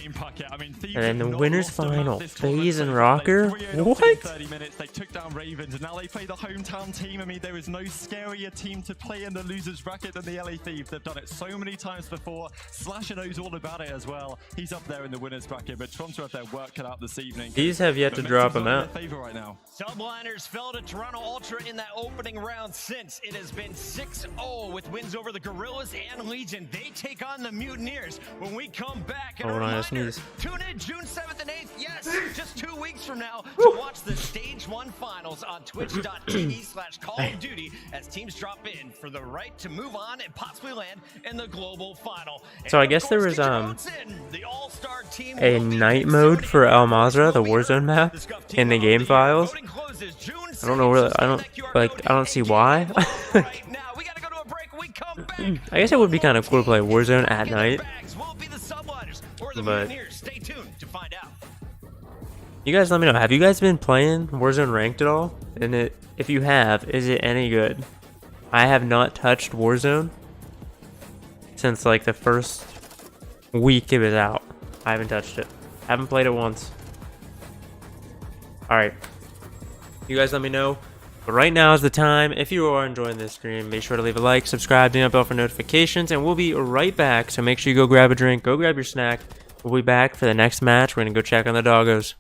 And then the winners final, FaZe and Rocker. What? 30 minutes, they took down Ravens, and now they play the hometown team. I mean, there is no scarier team to play in the losers bracket than the LA Thieves. They've done it so many times before. Slasher knows all about it as well. He's up there in the winners bracket, but Toronto have their work cut out this evening. These have yet to drop him out. Right now. Subliners fell to Toronto Ultra in that opening round. Since it has been 6-0 with wins over the Gorillas and Legion. They take on the Mutineers when we come back. And a reminder, tune in June 7th and 8th. Yes, just 2 weeks from now to watch the Stage 1 finals on twitch.tv/Call of Duty as teams drop in for the right to move on and possibly land in the global final. So I guess there was a night mode for Al Mazrah, the Warzone map, in the game files. I don't know where, I don't see why. I guess it would be kind of cool to play Warzone at night. But you guys let me know, have you guys been playing Warzone Ranked at all? And if you have, is it any good? I have not touched Warzone since like the first week it was out. I haven't touched it. Haven't played it once. Alright. You guys let me know. But right now is the time. If you are enjoying this stream, make sure to leave a like, subscribe, ding that bell for notifications, and we'll be right back. So make sure you go grab a drink, go grab your snack. We'll be back for the next match. We're going to go check on the doggos.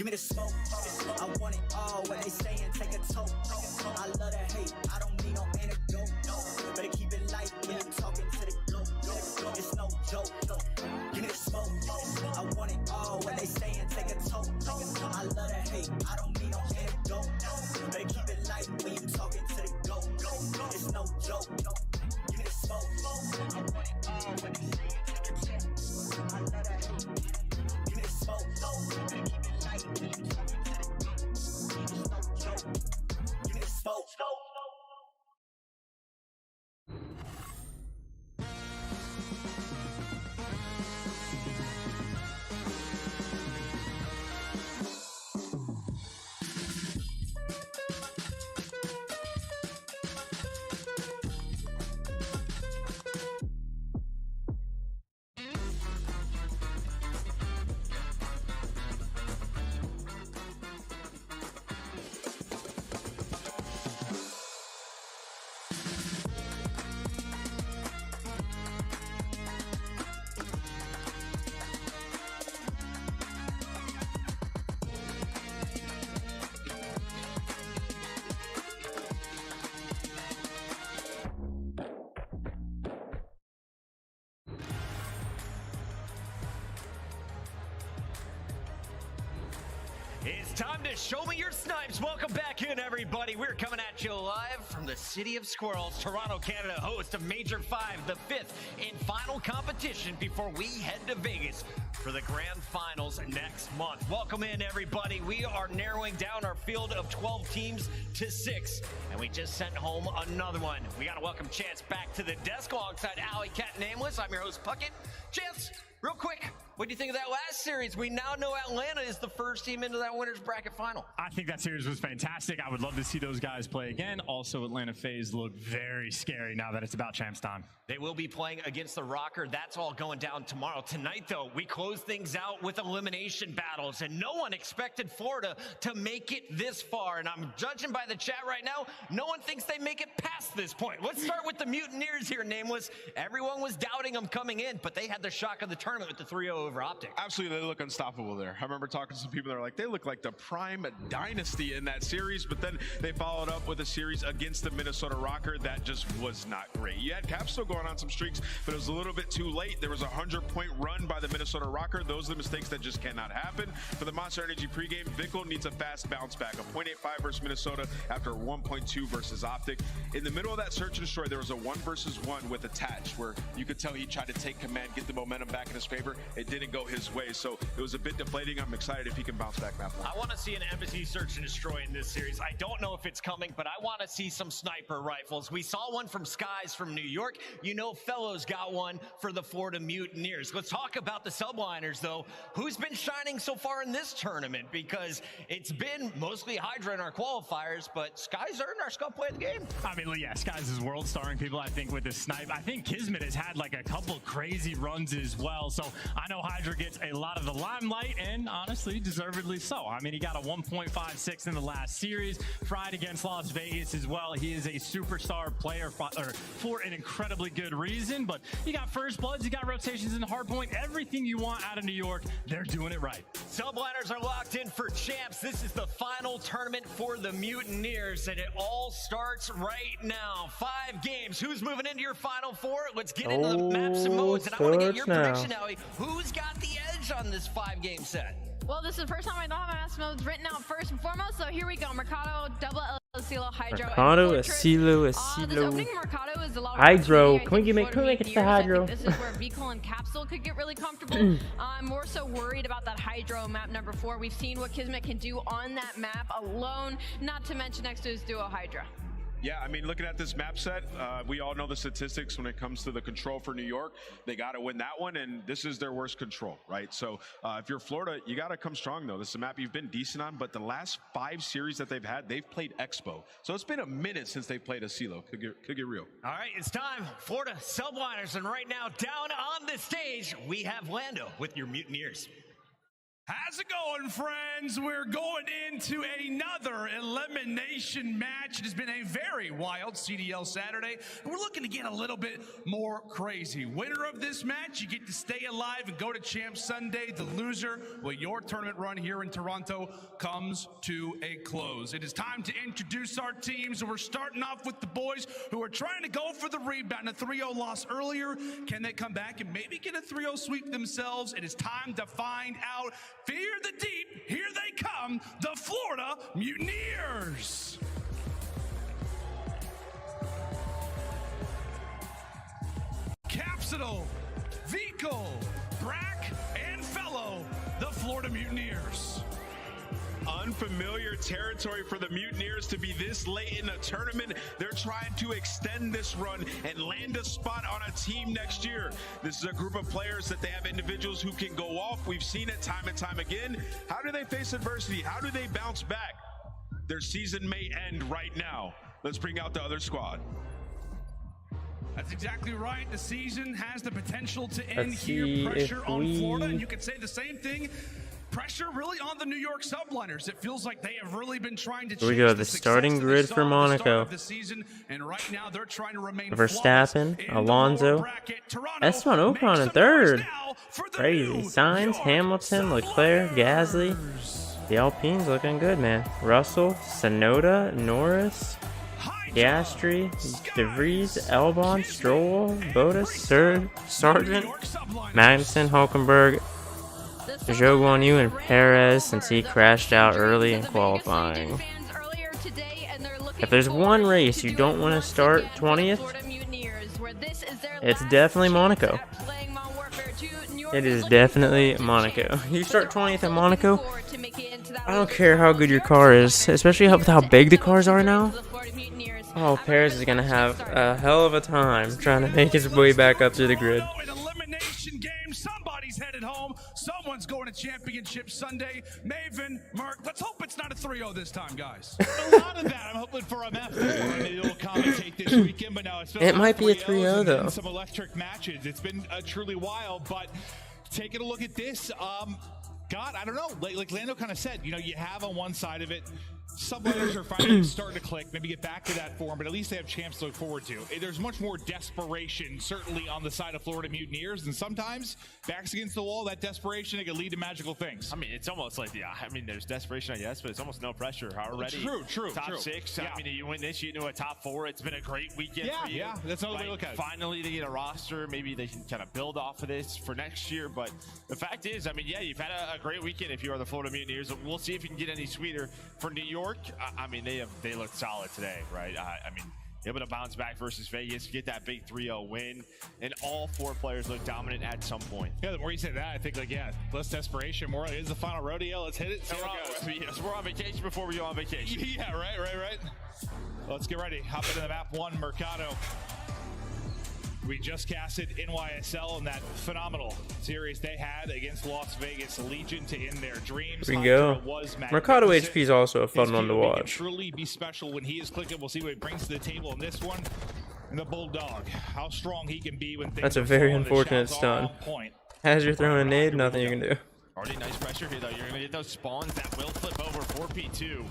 Give me the smoke. I want it all. When they saying take a toke. I love that hate. I don't need no antidote. Better keep it light when you're talking to the globe. It's no joke. Give me the smoke. I want it all. When they saying take a toke. I love that hate. I don't need no antidote. Better keep it light when you're talking to the globe. It's no joke. Give me the smoke. I want it all. When they saying take a toke. I love that hate. Give me the smoke. Better keep it light when you're talking to the globe. It's no joke. Give me the smoke. It's time to show me your snipes. Welcome back in, everybody. We're coming at you live from the City of Squirrels, Toronto, Canada, host of Major 5, the 5th and final competition before we head to Vegas for the grand finals next month. Welcome in, everybody. We are narrowing down our field of 12 teams to 6, and we just sent home another one. We got to welcome Chance back to the desk alongside Alley Cat Nameless. I'm your host, Puckett. Chance, real quick, what do you think of that last series? We now know Atlanta is the first team into that winner's bracket final. I think that series was fantastic. I would love to see those guys play again. Also, Atlanta FaZe look very scary now that it's about champs time. They will be playing against the Rocker. That's all going down tomorrow. Tonight, though, we close things out with elimination battles, and no one expected Florida to make it this far. And I'm judging by the chat right now, no one thinks they make it past this point. Let's start with the Mutineers here, Nameless. Everyone was doubting them coming in, but they had the shock of the tournament with the 3-0 over Optic. Absolutely, they look unstoppable there. I remember talking to some people that are like, they look like the prime dynasty in that series, but then they followed up with a series against the Minnesota Rocker that just was not great. You had Capsule going on some streaks, but it was a little bit too late. There was a 100-point run by the Minnesota Rocker. Those are the mistakes that just cannot happen. For the Monster Energy pregame, Vickle needs a fast bounce back. A 0.85 versus Minnesota after a 1.2 versus Optic. In the middle of that search and destroy, there was a 1-versus-1 with Attach, where you could tell he tried to take command, get the momentum back in his favor. It didn't go his way, so it was a bit deflating. I'm excited if he can bounce back that point. I want to see an Embassy search and destroy in this series. I don't know if it's coming, but I want to see some sniper rifles. We saw one from Skies from New York. You know, Fellows got one for the Florida Mutineers. Let's talk about the subliners, though. Who's been shining so far in this tournament? Because it's been mostly Hydra in our qualifiers, but Skies earned our scope play of the game. I mean, yeah, Skies is world starring people, I think, with the snipe. I think Kismet has had like a couple crazy runs as well. So I know Hydra gets a lot of the limelight, and honestly, deservedly so. I mean, he got a 1.56 in the last series. Fried against Las Vegas as well. He is a superstar player for an incredibly good reason, but you got first bloods, you got rotations in the hardpoint, everything you want out of New York, they're doing it right. Subliners are locked in for champs. This is the final tournament for the Mutineers, and it all starts right now. 5 games. Who's moving into your final 4? Let's get into the maps and modes, and I want to get your prediction, Allie. Who's got the edge on this 5-game set? Well, this is the first time I don't have my mass modes written out first and foremost, so here we go. Mercado, double Asilo, Hydro, Mercado, and Asilo, This opening Mercado is a lot of Hydro. opportunity. Can we make it to Hydro? This is where Vickle and Capsule could get really comfortable. I'm more so worried about that Hydro map number 4. We've seen what Kismet can do on that map alone, not to mention next to his duo Hydra. Yeah, I mean, looking at this map set, we all know the statistics when it comes to the control for New York. They got to win that one, and this is their worst control, right? So if you're Florida, you got to come strong, though. This is a map you've been decent on, but the last 5 series that they've had, they've played Expo. So it's been a minute since they played Asilo. Could get real. All right, it's time. Florida subliners, and right now, down on the stage, we have Lando with your Mutineers. How's it going, friends? We're going into another elimination match. It has been a very wild CDL Saturday, and we're looking to get a little bit more crazy. Winner of this match, you get to stay alive and go to Champs Sunday. The loser, well, your tournament run here in Toronto comes to a close. It is time to introduce our teams, and we're starting off with the boys who are trying to go for the rebound. A 3-0 loss earlier. Can they come back and maybe get a 3-0 sweep themselves? It is time to find out. Fear the deep, here they come, the Florida Mutineers. Capsidal, Vico, Brack, and Fellow, the Florida Mutineers. Unfamiliar territory for the Mutineers to be this late in the tournament. They're trying to extend this run and land a spot on a team next year. This is a group of players that they have individuals who can go off. We've seen it time and time again. How do they face adversity? How do they bounce back? Their season may end right now. Let's bring out the other squad. That's exactly right. The season has the potential to end here. Pressure on Florida, and you could say the same thing. Pressure really on the New York subliners. It feels like they have really been trying to. Here we go. The starting grid for Monaco. And right now they're trying to remain Verstappen, Alonso, Esteban Ocon in third. Crazy. Sainz, Hamilton, Leclerc, Gasly. The Alpines looking good, man. Russell, Sonoda, Norris, Piastri, De Vries, Albon, Stroll, Bottas, Sargent, Magnussen, Hulkenberg, Zhou Guanyu, and Perez, since he crashed out early in qualifying. If there's one race you don't want to start 20th, it's definitely Monaco. It is definitely Monaco. You start 20th in Monaco, I don't care how good your car is, especially with how big the cars are now. Oh, Perez is going to have a hell of a time trying to make his way back up to the grid. Somebody's headed home. Someone's going to Championship Sunday. Maven, Merc, let's hope it's not a 3-0 this time, guys. A lot of that. I'm hoping for a F4. Maybe it'll commentate this weekend, but no, it's been it might be a 3-0 though. Some electric matches. It's been truly wild, but taking a look at this, God, I don't know. Like Lando kind of said, you know, you have on one side of it, subliners are finally starting to click, maybe get back to that form, but at least they have Champs to look forward to. There's much more desperation, certainly on the side of Florida Mutineers, and sometimes backs against the wall, that desperation, it can lead to magical things. I mean, it's almost like, there's desperation, I guess, but it's almost no pressure. Already True. Top 6. Yeah. I mean, you win this, you into a top 4. It's been a great weekend for you. Yeah, that's another way to look at it. Finally, they get a roster. Maybe they can kind of build off of this for next year, but the fact is, I mean, yeah, you've had a great weekend if you are the Florida Mutineers. We'll see if you can get any sweeter. For New York, I mean, they looked solid today, right? I mean, able to bounce back versus Vegas, get that big 3-0 win, and all 4 players look dominant at some point. Yeah, the more you say that, I think, like, yeah, less desperation, more is the final rodeo. Let's hit it. So we're on vacation before we go on vacation. Yeah, right. Let's get ready. Hop into the map 1, Mercado. We just casted NYSL in that phenomenal series they had against Las Vegas Legion to end their dreams. Here we go. Mercado HP is also a fun one to watch. Can truly be special when he is clicking. We'll see what he brings to the table in this one. And the Bulldog, how strong he can be when things That's a are very flowing, unfortunate stun. As you're throwing a nade, nothing you can do. Already nice pressure here, though. You're going to get those spawns that will flip over 4P2.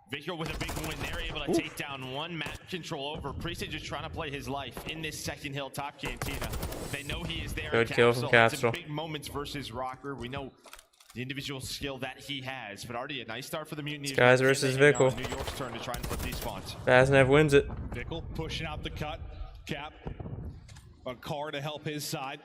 Victor with a big win there, able to take down one map control over. Priest just trying to play his life in this second hill top cantina. They know he is there. Good kill from Capsule. Big moments versus Rocker. We know the individual skill that he has, but already a nice start for the Mutineers. Guys versus Vickle. New York's turn to try and flip these spawns. Fastnev wins it. Vickle pushing out the cut. Cap. A car to help his side.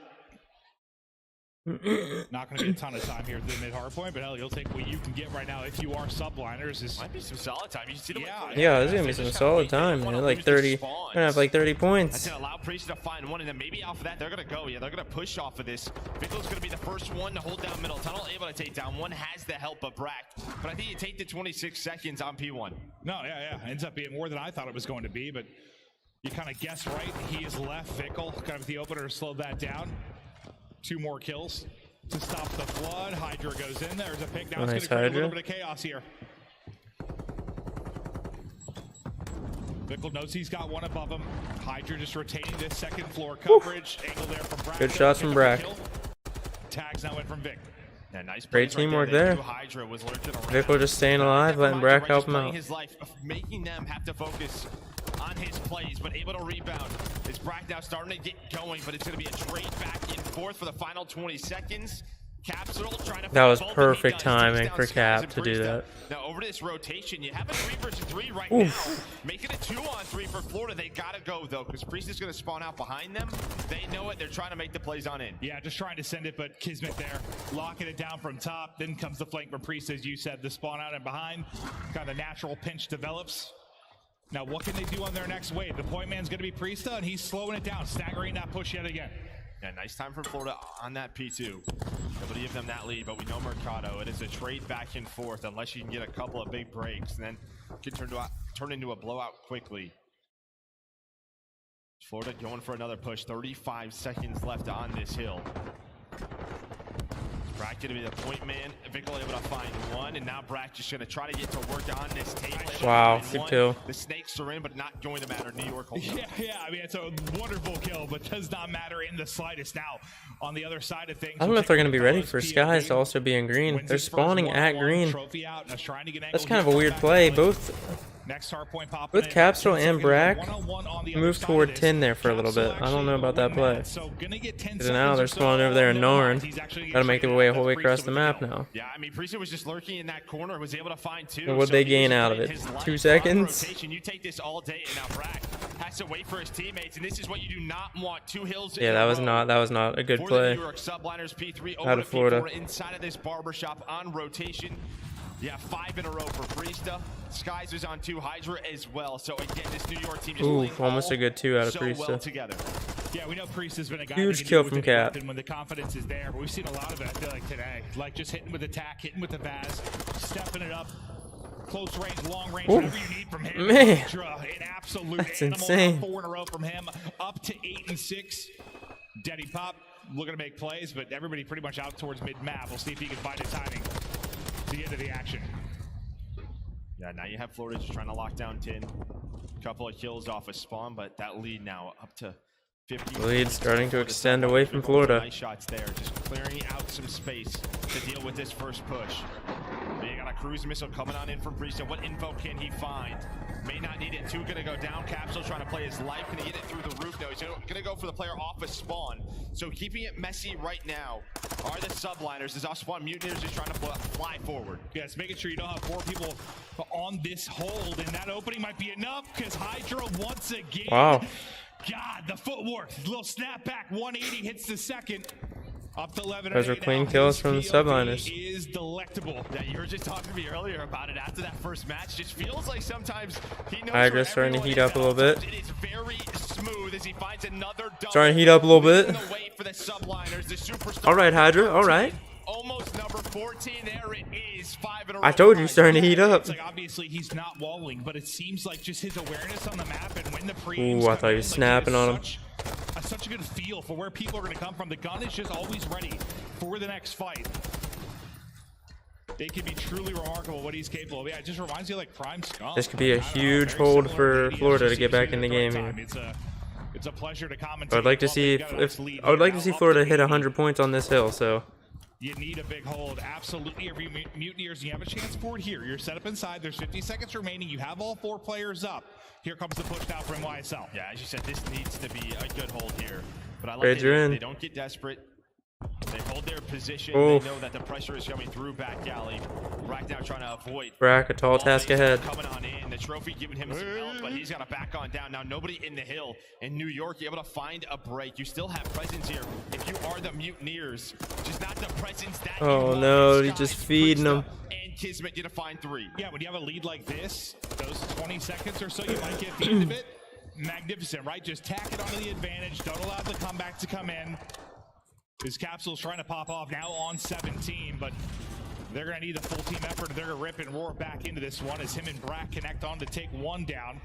Not going to be a ton of time here at the mid hard point, but hell, you'll take what you can get right now if you are subliners. Might be some solid time. You see the yeah, there's going to be some solid time, man. Like 30, going to have like 30 points. That's going to allow Priest to find one, and then maybe off of that, they're going to go. Yeah, they're going to push off of this. Vickle's going to be the first one to hold down middle tunnel, able to take down one, has the help of Brack. But I think you take the 26 seconds on P1. No, yeah. Ends up being more than I thought it was going to be, but you kind of guessed right. He is left. Vickle, kind of the opener, slowed that down. 2 more kills to stop the flood. Hydra goes in. There's a pick. Now it's going to create a little bit of chaos here. Vickle knows he's got one above him. Hydra just retaining this second floor coverage. Angle there from Brack. Good shots from Brack. Tags now in from Vic. Yeah, nice great teamwork there. Vickle just staying alive, letting Brack help him out. His life, making them have to focus on his plays, but able to rebound. Is Brack now starting to get going, but it's going to be a trade back and forth for the final 20 seconds. Capsule trying to that was perfect timing for Cap to do that. Now over this rotation, you have a 3 versus 3 right now. Make it a 2-on-3 for Florida. They gotta go though, because Priest is gonna spawn out behind them. They know it. They're trying to make the plays on in. Yeah, just trying to send it, but Kismet there, locking it down from top. Then comes the flank from Priest, as you said, the spawn out and behind. Kind of the natural pinch develops. Now, what can they do on their next wave? The point man's gonna be Priesta, and he's slowing it down, staggering that push yet again. Yeah, nice time for Florida on that P2. Able to give them that lead, but we know Mercado. It is a trade back and forth unless you can get a couple of big breaks, and then can turn into a blowout quickly. Florida going for another push. 35 seconds left on this hill. Brack gonna be the point man. Vickle able to find one, and now Brack just gonna try to get to work on this table. Wow, good kill. The snakes are in, but not going to matter. New York holds Yeah, I mean, it's a wonderful kill, but does not matter in the slightest. Now, on the other side of things, I don't know if they're going to be ready for Skies to also be in green. They're spawning at green. That's kind of a weird play. Both Capsule and Brack moved toward 10 there for a little bit. I don't know about that play. Because now they're spawning over there in Norn. Got to make their way a whole way across the map now. Yeah, I mean, Priest was just lurking in that corner, was able to find 2. And what'd they gain out of it? 2 seconds? You take this all day, and now Brack has to wait for his teammates, and this is what you do not want. 2 hills. Yeah, that was not a good play. New York subliners, P3 out of Florida. Inside of this barbershop on rotation. Yeah, 5 in a row for Priesta. Skies was on 2, Hydra as well. So again, this New York team just almost a good 2 out of Priesta. Well together. Yeah, we know Priest has been a guy huge kill from Cap. When the confidence is there, but we've seen a lot of it, I feel like, today. Like just hitting with attack, hitting with the Vaz, stepping it up. Close range, long range, whatever you need from him. Man, Hydra, an absolute that's animal. insane. 4 in a row from him, up to 8 and 6. Daddy Pop looking to make plays, but everybody pretty much out towards mid-map. We'll see if he can find his timing to get to the action. Yeah, now you have Florida just trying to lock down 10. Couple of kills off a spawn, but that lead now up to 50. Lead starting to extend away from Florida. Nice shots there, just clearing out some space to deal with this first push. But you got a cruise missile coming on in from Priest. What info can he find? May not need it. 2 gonna go down. Capsule trying to play his life. Can he get it through the roof? No, he's gonna go for the player off a spawn. So keeping it messy right now are the subliners. As off spawn Mutineers just trying to fly forward. Yes, making sure you don't have 4 people on this hold, and that opening might be enough because Hydra once again. Wow. God, the footwork, little snapback, 180 hits the second. Up to 11. Those are clean kills from the subliners. Is delectable. Yeah, you were just talking to me earlier about it after that first match. Just feels like sometimes he knows. Hydra's starting to heat up a little bit. It is very smooth as he finds another double. Starting to heat up a little bit. All right, Hydra. All right. Almost number 14. There it is. 5 in a row. I told you, starting to heat up. It's like obviously he's not walling, but it seems like just his awareness on the map and when the pre. Ooh, I thought he was snapping on him. Such a good feel for where people are going to come from. The gun is just always ready for the next fight. It can be truly remarkable what he's capable of. Yeah, it just reminds you of like Prime Scum. This could be a huge hold for Florida to get back in the game here. It's a pleasure to commentate. I'd like to see if I would like to see Florida hit 100 points on this hill. So you need a big hold. Absolutely, every Mutineers, you have a chance for it here. You're set up inside. There's 50 seconds remaining. You have all 4 players up. Here comes the push down from YSL. Yeah, as you said, this needs to be a good hold here. But I like Raids are in. They don't get desperate. They hold their position. Oof. They know that the pressure is coming through back alley. Right now trying to avoid. Brack, a tall task ahead. Coming on in. The trophy giving him some help, but he's got to back on down. Now nobody in the hill. In New York, you're able to find a break. You still have presence here. If you are the Mutineers, just not the presence that you oh love. no, he's just feeding them. And Kismet get to find 3. Yeah, when you have a lead like this, those 20 seconds or so, you might get feeded a bit. Magnificent, right? Just tack it onto the advantage. Don't allow the comeback to come in. His Capsule's trying to pop off now on 17, but they're going to need a full team effort. They're going to rip and roar back into this one as him and Brack connect on to take 1 down.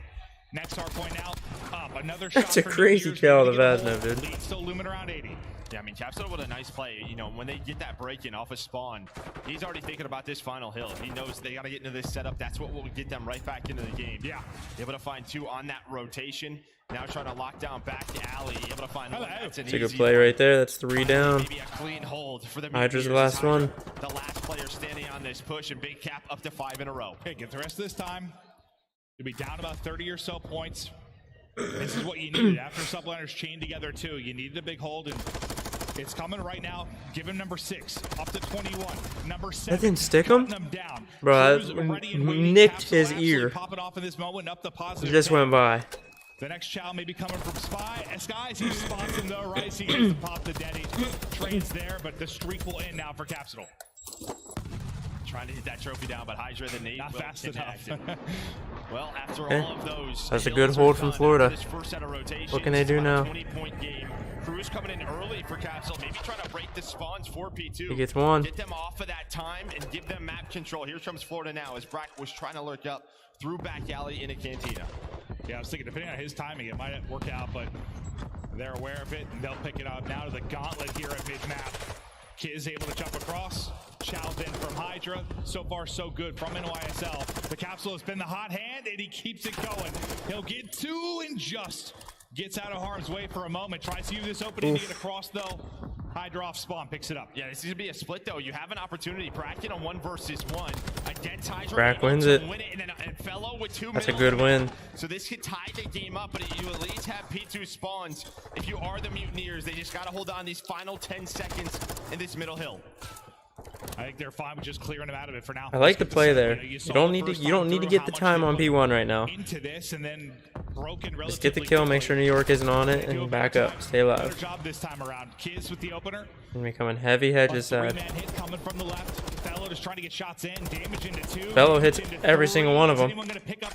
Next hard point now. Up. Another shot. That's a crazy kill, the Vasno, dude. Lead still looming around 80. Yeah, I mean, Capstone with a nice play. You know, when they get that break in off a spawn, he's already thinking about this final hill. He knows they got to get into this setup. That's what will get them right back into the game. Yeah. Able to find 2 on that rotation. Now trying to lock down back to Alley. Able to find one. That's a good play right there. That's 3 down. Maybe a clean hold for the Hydra's the last one. The last player standing on this push, and Big Cap up to 5 in a row. Okay, get the rest of this time. You'll be down about 30 or so points. This is what you needed after subliners chained together too. You needed a big hold, and it's coming right now. Give him number 6 up to 21. Number 7. That didn't stick him, down. bro. That nicked his ear. Popping off in this moment. Up the positive. He just went by. The next chow may be coming from Skies. He spots him though, right? So he gets to pop the Denny. Trades there, but the streak will end now for Capsule. Trying to hit that trophy down, but Hydra the Nate not fast enough. Well, after Okay. all of those, That's a good hold from Florida. this first set of rotations, What can they do now? 20-point game. Cruz coming in early for Capsule, maybe trying to break the spawns for P2. He gets one. Get them off of that time and give them map control. Here comes Florida now as Brack was trying to lurk up through back alley in a cantina. Yeah, I was thinking, depending on his timing, it might work out, but they're aware of it, and they'll pick it up now to the gauntlet here at mid-map. Kiz able to jump across. Chow's in from Hydra. So far, so good from NYSL. The Capsule has been the hot hand, and he keeps it going. He'll get 2 and just gets out of harm's way for a moment. Tries to use this opening to get across, though. Hydra off spawn, picks it up. Yeah, this is going to be a split, though. You have an opportunity. Bracken on 1 versus 1. Against Hydra. Brack wins it. And Fellow with 2 That's a good win. So this could tie the game up, but you at least have P2 spawns. If you are the Mutineers, they just got to hold on these final 10 seconds in this middle hill. I think they're fine with just clearing them out of it for now. I like the play there. You don't need to get the time on P1 right now. Into this and then broken Just get the kill, make sure New York isn't on it, and back up. Stay alive. Better job this time around. Kiz with the opener. And we coming heavy hedges side. Three-man hit coming from the left. Fellow just trying to get shots in. Damage into 2. Fellow hits every single one of them. Anyone going to pick up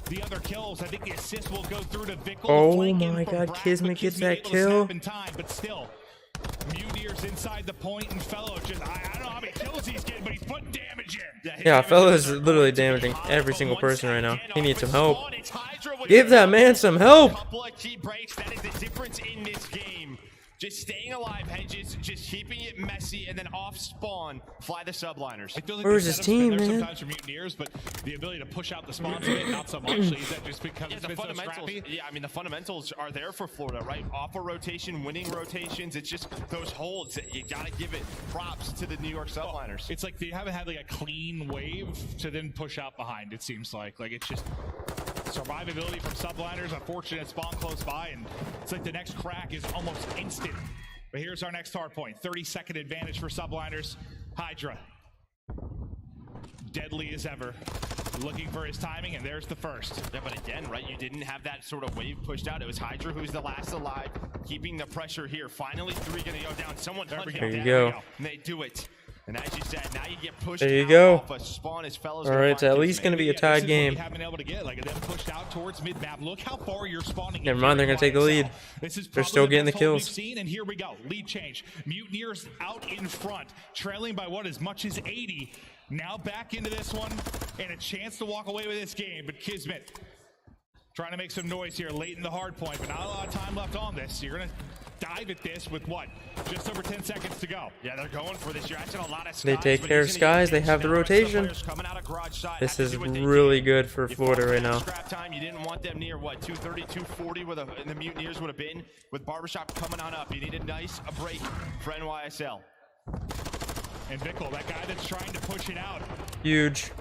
the other kills? I think the assist will go through to Vickle. Oh my God, Kismet gets that kill. But still, Mutineers inside the point, and Fellow just, I don't know how many kills he's getting, but he's putting damage in. Yeah, Fellow is literally damaging every single person right now. He needs some help. Give that man some help. Couple of key breaks. That is the difference in this game. Just staying alive, hedges, just keeping it messy, and then off spawn, fly the subliners. Where's his team, man? Sometimes for Mutineers, but the ability to push out the spawns a bit, not so much. Is that just because Yeah, it's the been so fundamentals. scrappy? Yeah, I mean the fundamentals are there for Florida, right? Off a rotation, winning rotations. It's just those holds that you gotta give it props to the New York subliners. It's like they haven't had like a clean wave to then push out behind. It seems like it's just survivability from subliners. Unfortunate spawn close by, and it's like the next crack is almost instant. But here's our next hard point. 30-second advantage for subliners. Hydra, deadly as ever, looking for his timing, and there's the first. Yeah, but again, right, you didn't have that sort of wave pushed out. It was Hydra who's the last alive, keeping the pressure here. Finally, 3 gonna go down. Someone hunt him There you down. go. And they do it. And as you said, now you get pushed There you out go. off a spawn as Fellows. All right, it's at least going to be a tied game. You haven't been able to get them pushed out towards mid-map. Look how far you're spawning. Never mind, they're going to take the lead. They're still getting the kills. Seen, and here we go. Lead change. Mutineers out in front, trailing by what, as much as 80. Now back into this one, and a chance to walk away with this game. But Kismet trying to make some noise here late in the hard point, but not a lot of time left on this. You're going to dive at this with what? Just over 10 seconds to go. Yeah, they're going for this. You're actually a lot of They take care of Skies. They have the rotation. This is really good for Florida right now. Scrap time. You didn't want them near what, 230, 240 where the Mutineers would have been with Barbershop coming on up. You need a break for NYSL. And Vickle, that guy that's trying to push it out. Huge.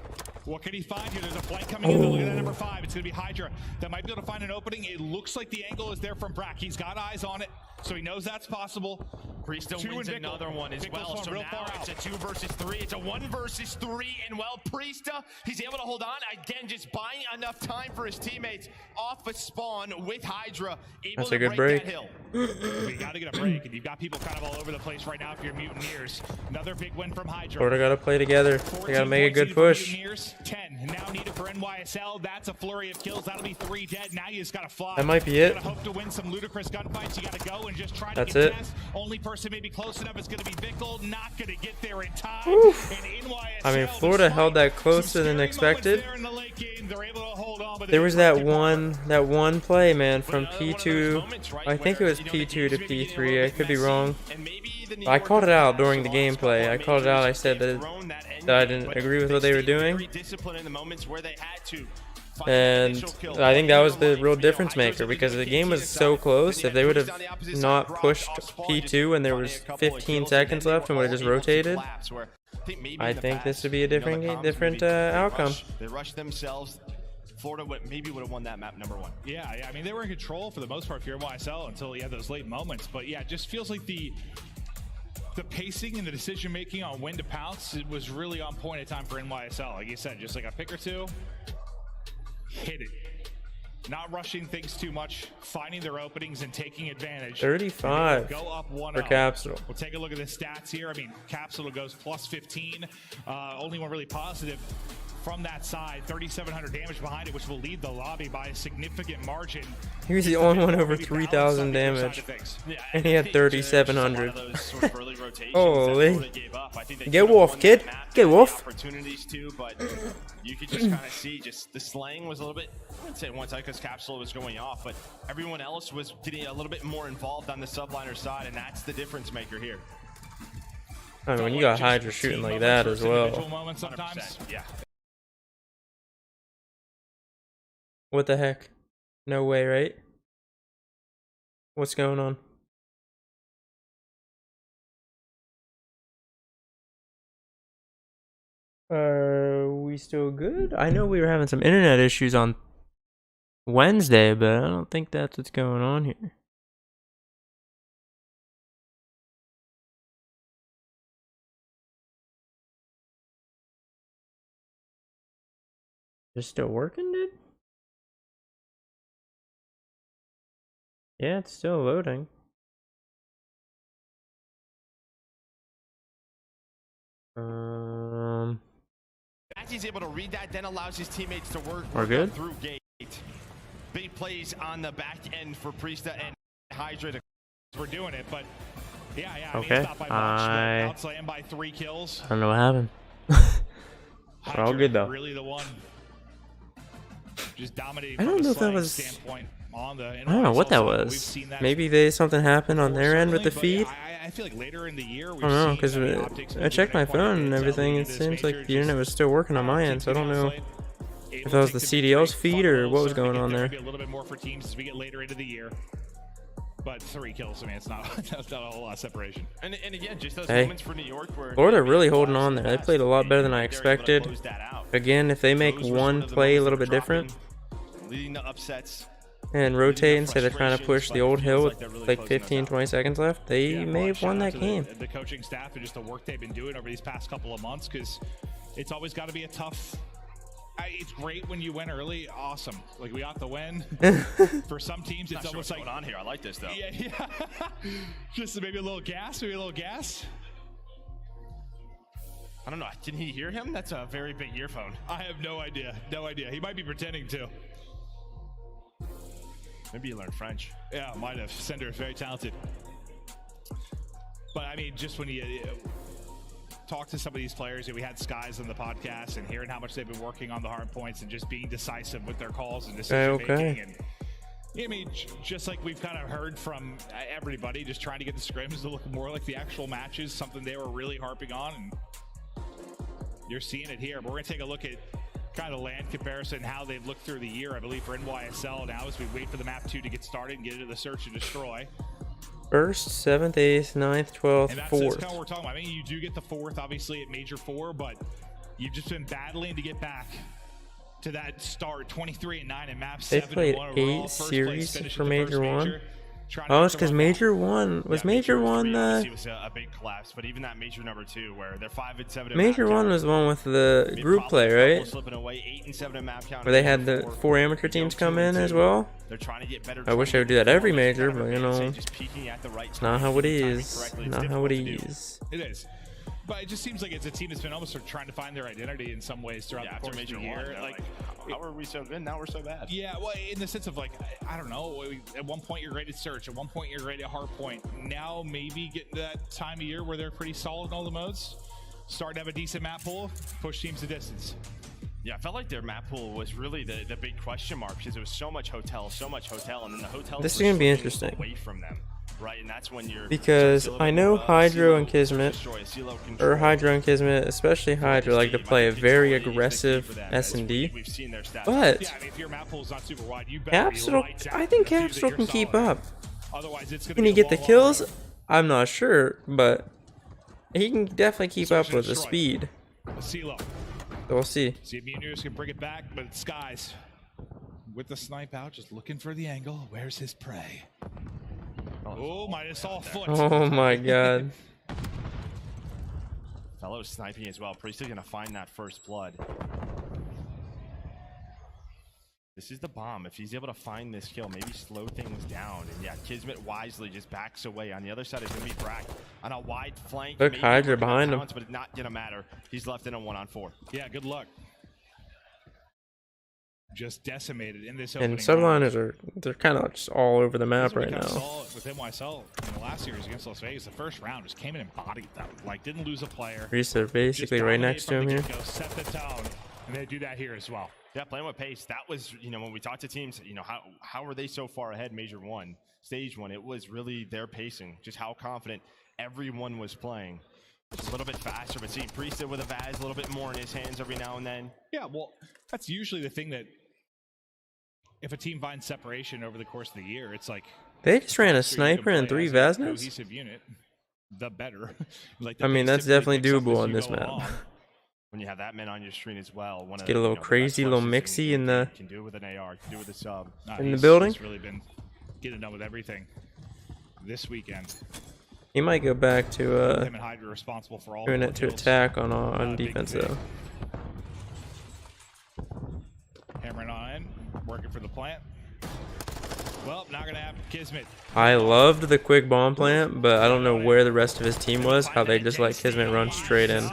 What can he find here? There's a flight coming in. Look at that number 5. It's going to be Hydra. That might be able to find an opening. It looks like the angle is there from Brack. He's got eyes on it, so he knows that's possible. Priesta wins another one as well. So now it's a 2 versus 3. It's a 1 versus 3. And well, Priesta, he's able to hold on. Again, just buying enough time for his teammates off a spawn with Hydra. Able That's a to good break break. that hill. You got to get a break, and you've got people kind of all over the place right now for your Mutineers. Another big win from Hydra. Florida got to play together. They got to make a good push. Mutineers, 10 now needed for NYSL. That's a flurry of kills. That'll be 3 dead. Now you just got to fly. That might be it. You got to hope to win some ludicrous gunfights. You got to go and just try That's to it. contest. Only person person may be close enough. It's going to be Vickle, not going to get there in time. Oof. And NYSL, I mean, Florida held that closer than expected. There was that one play, man, from P2. I think it was P2 to P3. I could be wrong. I called it out during the gameplay. I called it out. I said that I didn't agree with what they were doing. And I think that was the real difference maker, because the game was so close. If they would have not pushed P2 and there was 15 seconds left and would have just rotated, I think this would be a different outcome. They rushed themselves. Florida maybe would have won that map #1. Yeah, I mean, they were in control for the most part for your YSL until you had those late moments. But yeah, it just feels like the pacing and the decision making on when to pounce, it was really on point at time for NYSL. Like you said, just like a pick or two, hit it. Not rushing things too much, finding their openings and taking advantage. 35 go up 1-0 for Capsule. We'll take a look at the stats here. I mean, Capsule goes plus 15. Only one really positive from that side. 3,700 damage behind it, which will lead the lobby by a significant margin. He was the only one over 3,000 damage, and he had 3,700. Holy! Get Wolf, kid. Get Wolf. Opportunities too, but you could just kind of see just the slaying was a little bit, I wouldn't say one-sided because Capsule was going off, but everyone else was getting a little bit more involved on the subliner side, and that's the difference maker here. I mean, when you got Hydra shooting like that as well. Yeah. What the heck? No way, right? What's going on? We still good? I know we were having some internet issues on Wednesday, but I don't think that's what's going on here. It's still working, dude? Yeah, it's still loading. He's able to read that, then allows his teammates to work good? through gate. Big plays on the back end for Priesta and Hydra. We're doing it, but yeah. I mean, Okay, it's not by much, but outslammed by 3 kills. I don't know what happened. We're all good though. Really the one just dominating. I don't know if that was. I don't know what that was. Maybe something happened on their end with the feed. I feel like later in the year, I don't know, because I checked my phone and everything. It seems like the internet was still working on my end, so I don't know if that was the CDL's feed or what was going on there. A little bit more for teams as we get later into the year. But 3 kills, I mean, it's not a whole lot of separation. And again, just those moments for New York where Florida really holding on there. They played a lot better than I expected. Again, if they make one play a little bit different, leading to upsets, and rotate instead of trying to push the old hill with like 15-20 seconds left, they may have won that game. The coaching staff and just the work they've been doing over these past couple of months, because it's always got to be a tough. It's great when you win early, awesome. Like we got the win. For some teams, it's almost like going on here. I like this though. Yeah. Just maybe a little gas. I don't know. Didn't he hear him? That's a very big earphone. I have no idea. He might be pretending to. Maybe you learned French. Yeah, might have. Sender is very talented. But I mean, just when you talk to some of these players, we had Skies on the podcast, and hearing how much they've been working on the hard points and just being decisive with their calls and decision making. And I mean, just like we've kind of heard from everybody, just trying to get the scrims to look more like the actual matches, something they were really harping on, and you're seeing it here. But we're gonna take a look at kind of land comparison, how they've looked through the year, I believe, for NYSL now as we wait for the map 2 to get started and get into the search and destroy. 1st, 7th, 8th, 9th, 12th, and that's 4th. kind of what we're talking about. I mean, you do get the 4th, obviously, at Major 4, but you've just been battling to get back to that start, 23-9 in map 7. They played 8 series for Major 1. Oh, it's because Major 1 was Major 1 It was a big collapse, but even that Major number 2, where they're 5-7. Major 1 was the one with the group play, right? Slipping away, 8-7 in map count. Where they had the 4 amateur teams come in as well. They're trying to get better. I wish they would do that every major, but you know, it's not how it is. Not how it is. It is. But it just seems like it's a team that's been almost sort of trying to find their identity in some ways throughout the course of the year. Like, how are we so good? Now we're so bad. Yeah, well, in the sense of like, I don't know. At one point you're great at search. At one point you're great at hardpoint. Now maybe getting to that time of year where they're pretty solid in all the modes. Starting to have a decent map pool, push teams the distance. Yeah, I felt like their map pool was really the big question mark because it was so much hotel, and then the hotel. This is gonna be interesting. Away from them, right? And that's when you're because I know Hydro and Kismet, or Hydro and Kismet, especially Hydro, like to play a very aggressive S&D. But Capsule, I think Capsule can keep up. Can he get the kills? I'm not sure, but he can definitely keep up with the speed. So we'll see. See if Munoz can bring it back, but it's Skies with the snipe out, just looking for the angle. Where's his prey? Oh, minus all foot. Oh my god. Fellow sniping as well. Priest is gonna find that first blood. This is the bomb. If he's able to find this kill, maybe slow things down. And yeah, Kismet wisely just backs away. On the other side is gonna be Brack on a wide flank. Look, Hydra behind him. But it's not gonna matter. He's left in a 1-on-4. Yeah, good luck. Just decimated in this opening. And subliners they're kind of just all over the map right now. With NYSL in the last series against Las Vegas, the first round just came in and bodied them. Like, didn't lose a player. Risa basically right next to him here. Set the tone, and they do that here as well. Yeah, playing with pace. That was, when we talked to teams, how are they so far ahead? Major 1, stage 1. It was really their pacing, just how confident everyone was playing. Just a little bit faster, but seeing Priesthood with a Vaz a little bit more in his hands every now and then. Yeah, well, that's usually the thing that if a team finds separation over the course of the year, it's like they just ran a sniper and 3 Vaznas. Cohesive unit, the better. Like I mean, that's definitely doable on this map. When you have that man on your screen as well, let's get a little crazy, a little mixy in the. Can do it with an AR, can do it with a sub. In the building. He's really been getting done with everything this weekend. He might go back to him and Hydra responsible for all doing it to attack on defense though. Hammering on in, working for the plant. Well, not gonna happen. Kismet. I loved the quick bomb plant, but I don't know where the rest of his team was. How they just let Kismet run straight in.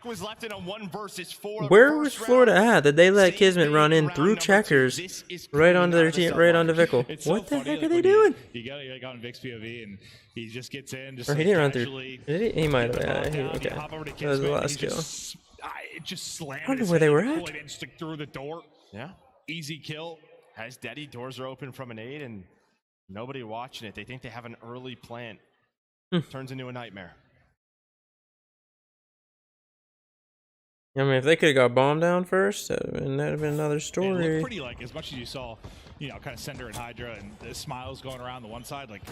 Was left in a 1 versus 4. Where was Florida at? Did they let Kismet run in through checkers right onto their team, right onto Vickle? What the heck are they doing? He got on Vic's POV and he just gets in. Or he didn't run through. Did he? He might have. Okay. That was the last kill. It just slammed. I wonder where they were at. Stick through the door. Yeah. Easy kill. Has Daddy, doors are open from an 8 and nobody watching it. They think they have an early plant. Turns into a nightmare. I mean, if they could have got bombed down first, that'd have been another story. It looked pretty, like, as much as you saw, kind of Cinder and Hydra and the smiles going around the one side, like,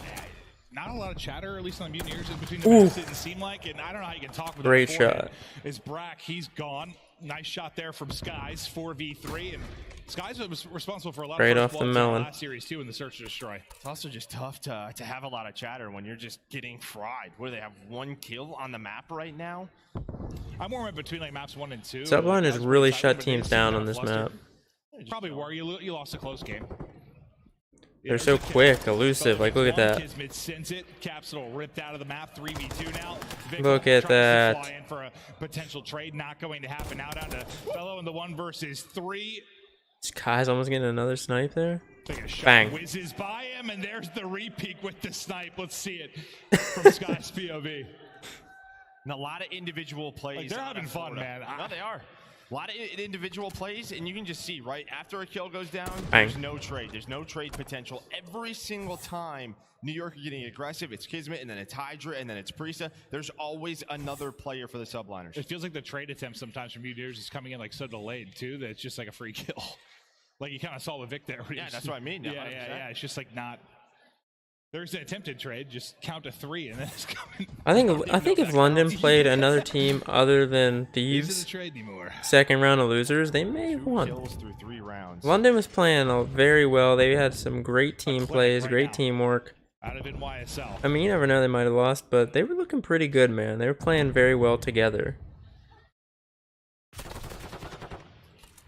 not a lot of chatter, at least on the Mutineers, in between the backs, it didn't seem like, and I don't know how you can talk with great shot. Is Brack, he's gone. Nice shot there from Skies, 4v3, and Skies was responsible for a lot right of off the melon last series too in the search to destroy. It's also just tough to have a lot of chatter when you're just getting fried. What do they have, 1 kill on the map right now? I'm more in between like maps 1 and 2. Subline has really shut teams down on this map. Probably were you lost a close game. They're so quick, elusive. Like, look at that. Kismet sends it. Capsule ripped out of the map. 3v2 now. Look at that. Fly in for a potential trade. Not going to happen. Now down to Fellow in the 1 versus 3. Sky's almost getting another snipe there. Bang. Whizzes by him, and there's the repeat with the snipe. Let's see it from Sky's POV. And a lot of individual plays. Like, they're having fun, man. No, they are. A lot of individual plays, and you can just see, right, after a kill goes down, Bang. There's no trade. There's no trade potential. Every single time New York are getting aggressive, it's Kismet, and then it's Hydra, and then it's Priesta. There's always another player for the subliners. It feels like the trade attempt sometimes from Mutineers is coming in like so delayed, too, that it's just like a free kill. Like you kind of saw with Vic there. Yeah, that's what I mean. Yeah. It's just like not. There's an attempted trade, just count to 3 and then it's coming. I think if London played another team other than Thieves, second round of losers, they may have won. Through 3 rounds. London was playing very well. They had some great team plays, great teamwork. Out of NYSL. I mean, you never know, they might have lost, but they were looking pretty good, man. They were playing very well together.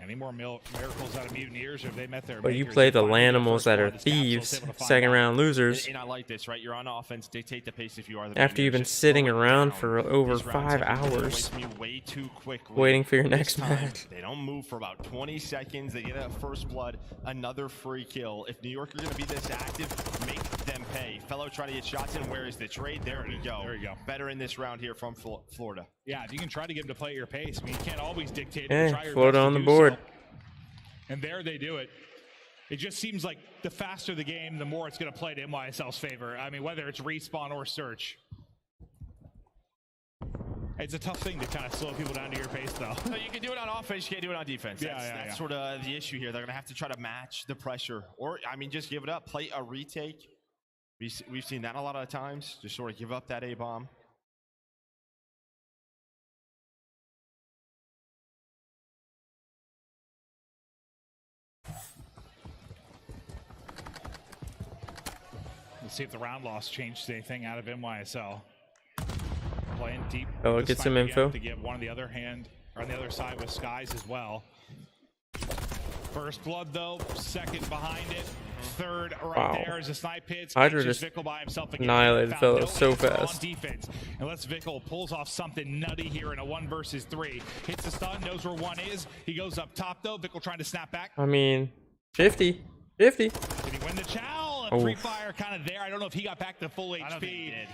And Any more miracles out of Mutineers, or have they met their But you makers? play the Finally, Lanimals that are first blood, thieves, able to find second out. round losers. And I like this, right? You're on offense, dictate the pace if you are the After you've been Mutineers. Just sitting slow it around down. for over These rounds 5 have been taken away hours, from you way too quickly. waiting for your This next time, match. They don't move for about 20 seconds. They get a first blood, another free kill. If New York are going to be this active, make them pay. Fellow trying to get shots in. Where is the trade? There we go. There you go. Better in this round here from Florida. Yeah, if you can try to get them to play at your pace. I mean, you can't always dictate it. Hey, Try your Florida best to on the do board. so. And there they do it. It just seems like the faster the game, the more it's going to play to NYSL's favor. I mean, whether it's respawn or search. It's a tough thing to kind of slow people down to your pace, though. So you can do it on offense, you can't do it on defense. Yeah, That's sort of the issue here. They're going to have to try to match the pressure. Or, I mean, just give it up. Play a retake. We've seen that a lot of times. Just sort of give up that A-bomb. Let's see if the round loss changed anything out of NYSL. Playing deep. Oh, this get some time again info. To give one on the other hand, or on the other side with Skies as well. First blood though, second behind it, third right Wow. there is a snipe hit. Hydra Catches just Vickle by himself again. annihilated Found fellow no so answer fast. on defense. Unless Vickle pulls off something nutty here in a 1 versus 3. Hits the stun, knows where one is. He goes up top though. Vickle trying to snap back. I mean, 50. 50. Did he win the chow? Oh. Free fire kind of there. I don't know if he got back to full HP. I don't think he did.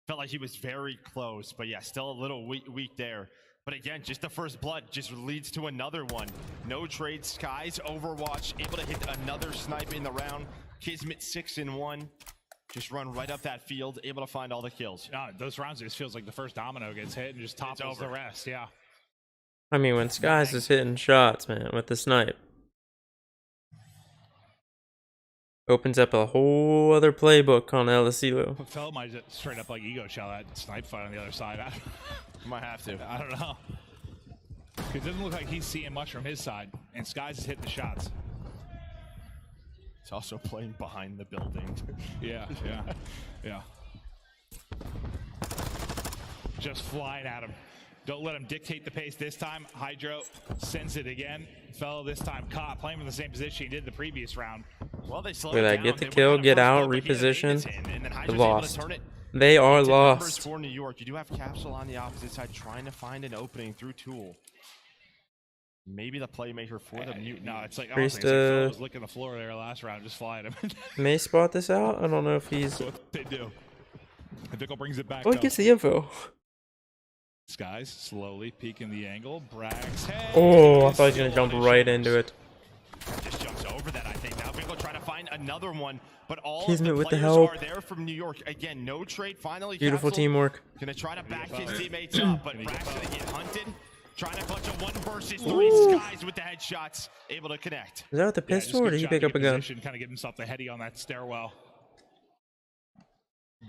Felt like he was very close, but yeah, still a little weak there. But again, just the first blood just leads to another one. No trade. Skies, Overwatch, able to hit another snipe in the round. Kismet 6-1. Just run right up that field, able to find all the kills. No, those rounds, it just feels like the first domino gets hit and just topples the rest. Yeah. I mean, when Skies is hitting shots, man, with the snipe, opens up a whole other playbook on LSELO. Fell might just straight up like ego shell that snipe fight on the other side. Might have to. I don't know. It doesn't look like he's seeing much from his side, and Skies is hitting the shots. He's also playing behind the building. Yeah. Just flying at him. Don't let him dictate the pace this time. Hydro sends it again. Fellow this time caught, playing in the same position he did the previous round. Well, they slowed Look at it that. down. Get the They kill, went get on a out, first blood, but he had a reposition. maintenance in, and then They're Hydra's able to lost. turn it They are into numbers lost. for New York. You do have Capsule on the opposite side trying to find an opening through Tool. Maybe the playmaker for the Mutiny. No, it's like Priest, honestly, it's like Phil was licking the floor there last round, just flying him. May spot this out? I don't know if he's... That's what they do. And Vickle brings it back. Oh, he though. gets the info. Skies slowly peeking the angle. Bragg's head. Oh, I thought he was going to jump right into it. Just jumps over that, I think. Now Vickle trying to find another one, but all Kismet of the with the players help. are there from New York. Again, no trade. Finally, Beautiful Capsule teamwork. Gonna try to back his teammates up, but Bragg's gonna get hunted. Trying to clutch a 1 versus 3. Ooh. Skies with the headshots, able to connect. Is that with the Yeah, pistol, or did he pick up a gun? Kind of give himself the heady on that stairwell.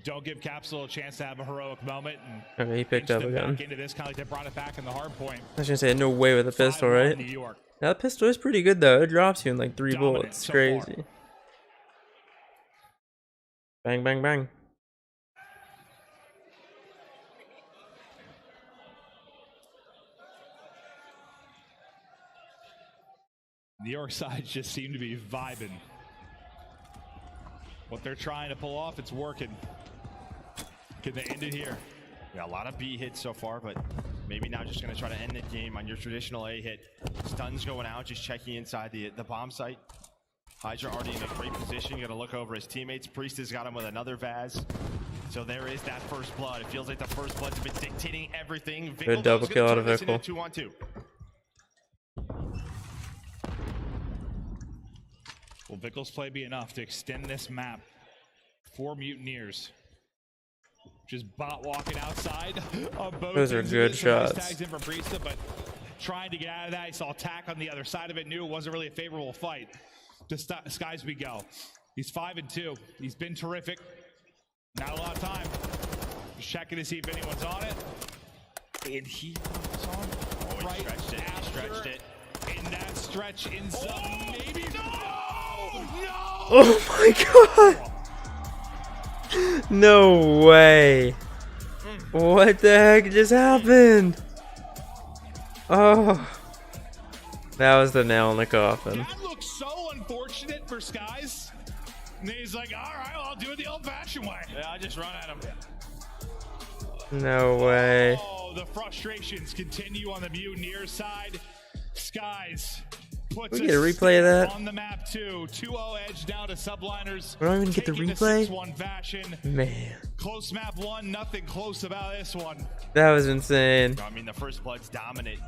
Don't give Capsule a chance to have a heroic moment. And Okay, he picked up a instant gun. back into this, kind of like they brought it back in the hard point. I was going to say, no way with a pistol, 5-1 right? New York. That pistol is pretty good, though. It drops you in like 3 Dominant bullets. It's so crazy. Bang, bang, bang. New York sides just seem to be vibing. What they're trying to pull off, it's working. Can they end it here? Yeah, a lot of B hits so far, but maybe now just gonna try to end the game on your traditional A hit. Stuns going out, just checking inside the bomb site. Hydra already in a great position, gonna look over his teammates. Priest has got him with another Vaz. So there is that first blood. It feels like the first blood's been dictating everything. Good double kill out of Vickle. 2-on-2. Will Vickle's play be enough to extend this map for Mutineers? Just bot walking outside on both Those are ends of good it. Some nice shots. tags in from Priesta, but trying to get out of that. He saw attack on the other side of it. Knew it wasn't really a favorable fight. To Skies we go. He's 5-2. He's been terrific. Not a lot of time. Just checking to see if anyone's on it. And he was on Oh, he right stretched it. He after. stretched it. In that stretch, in some maybe. No! Oh my god! No way! What the heck just happened? Oh. That was the nail in the coffin. That looks so unfortunate for Skies. And he's like, all right, well, I'll do it the old-fashioned way. Yeah, I just run at him. No way. Oh, the frustrations continue on the Mutineer side. Skies puts We get a replay of that? on the map too. 2-0 edge down to Subliners. We don't even get the taking replay? 6-1 fashion. Man. Close map one, nothing close about this one. That was insane. I mean, the first blood's dominant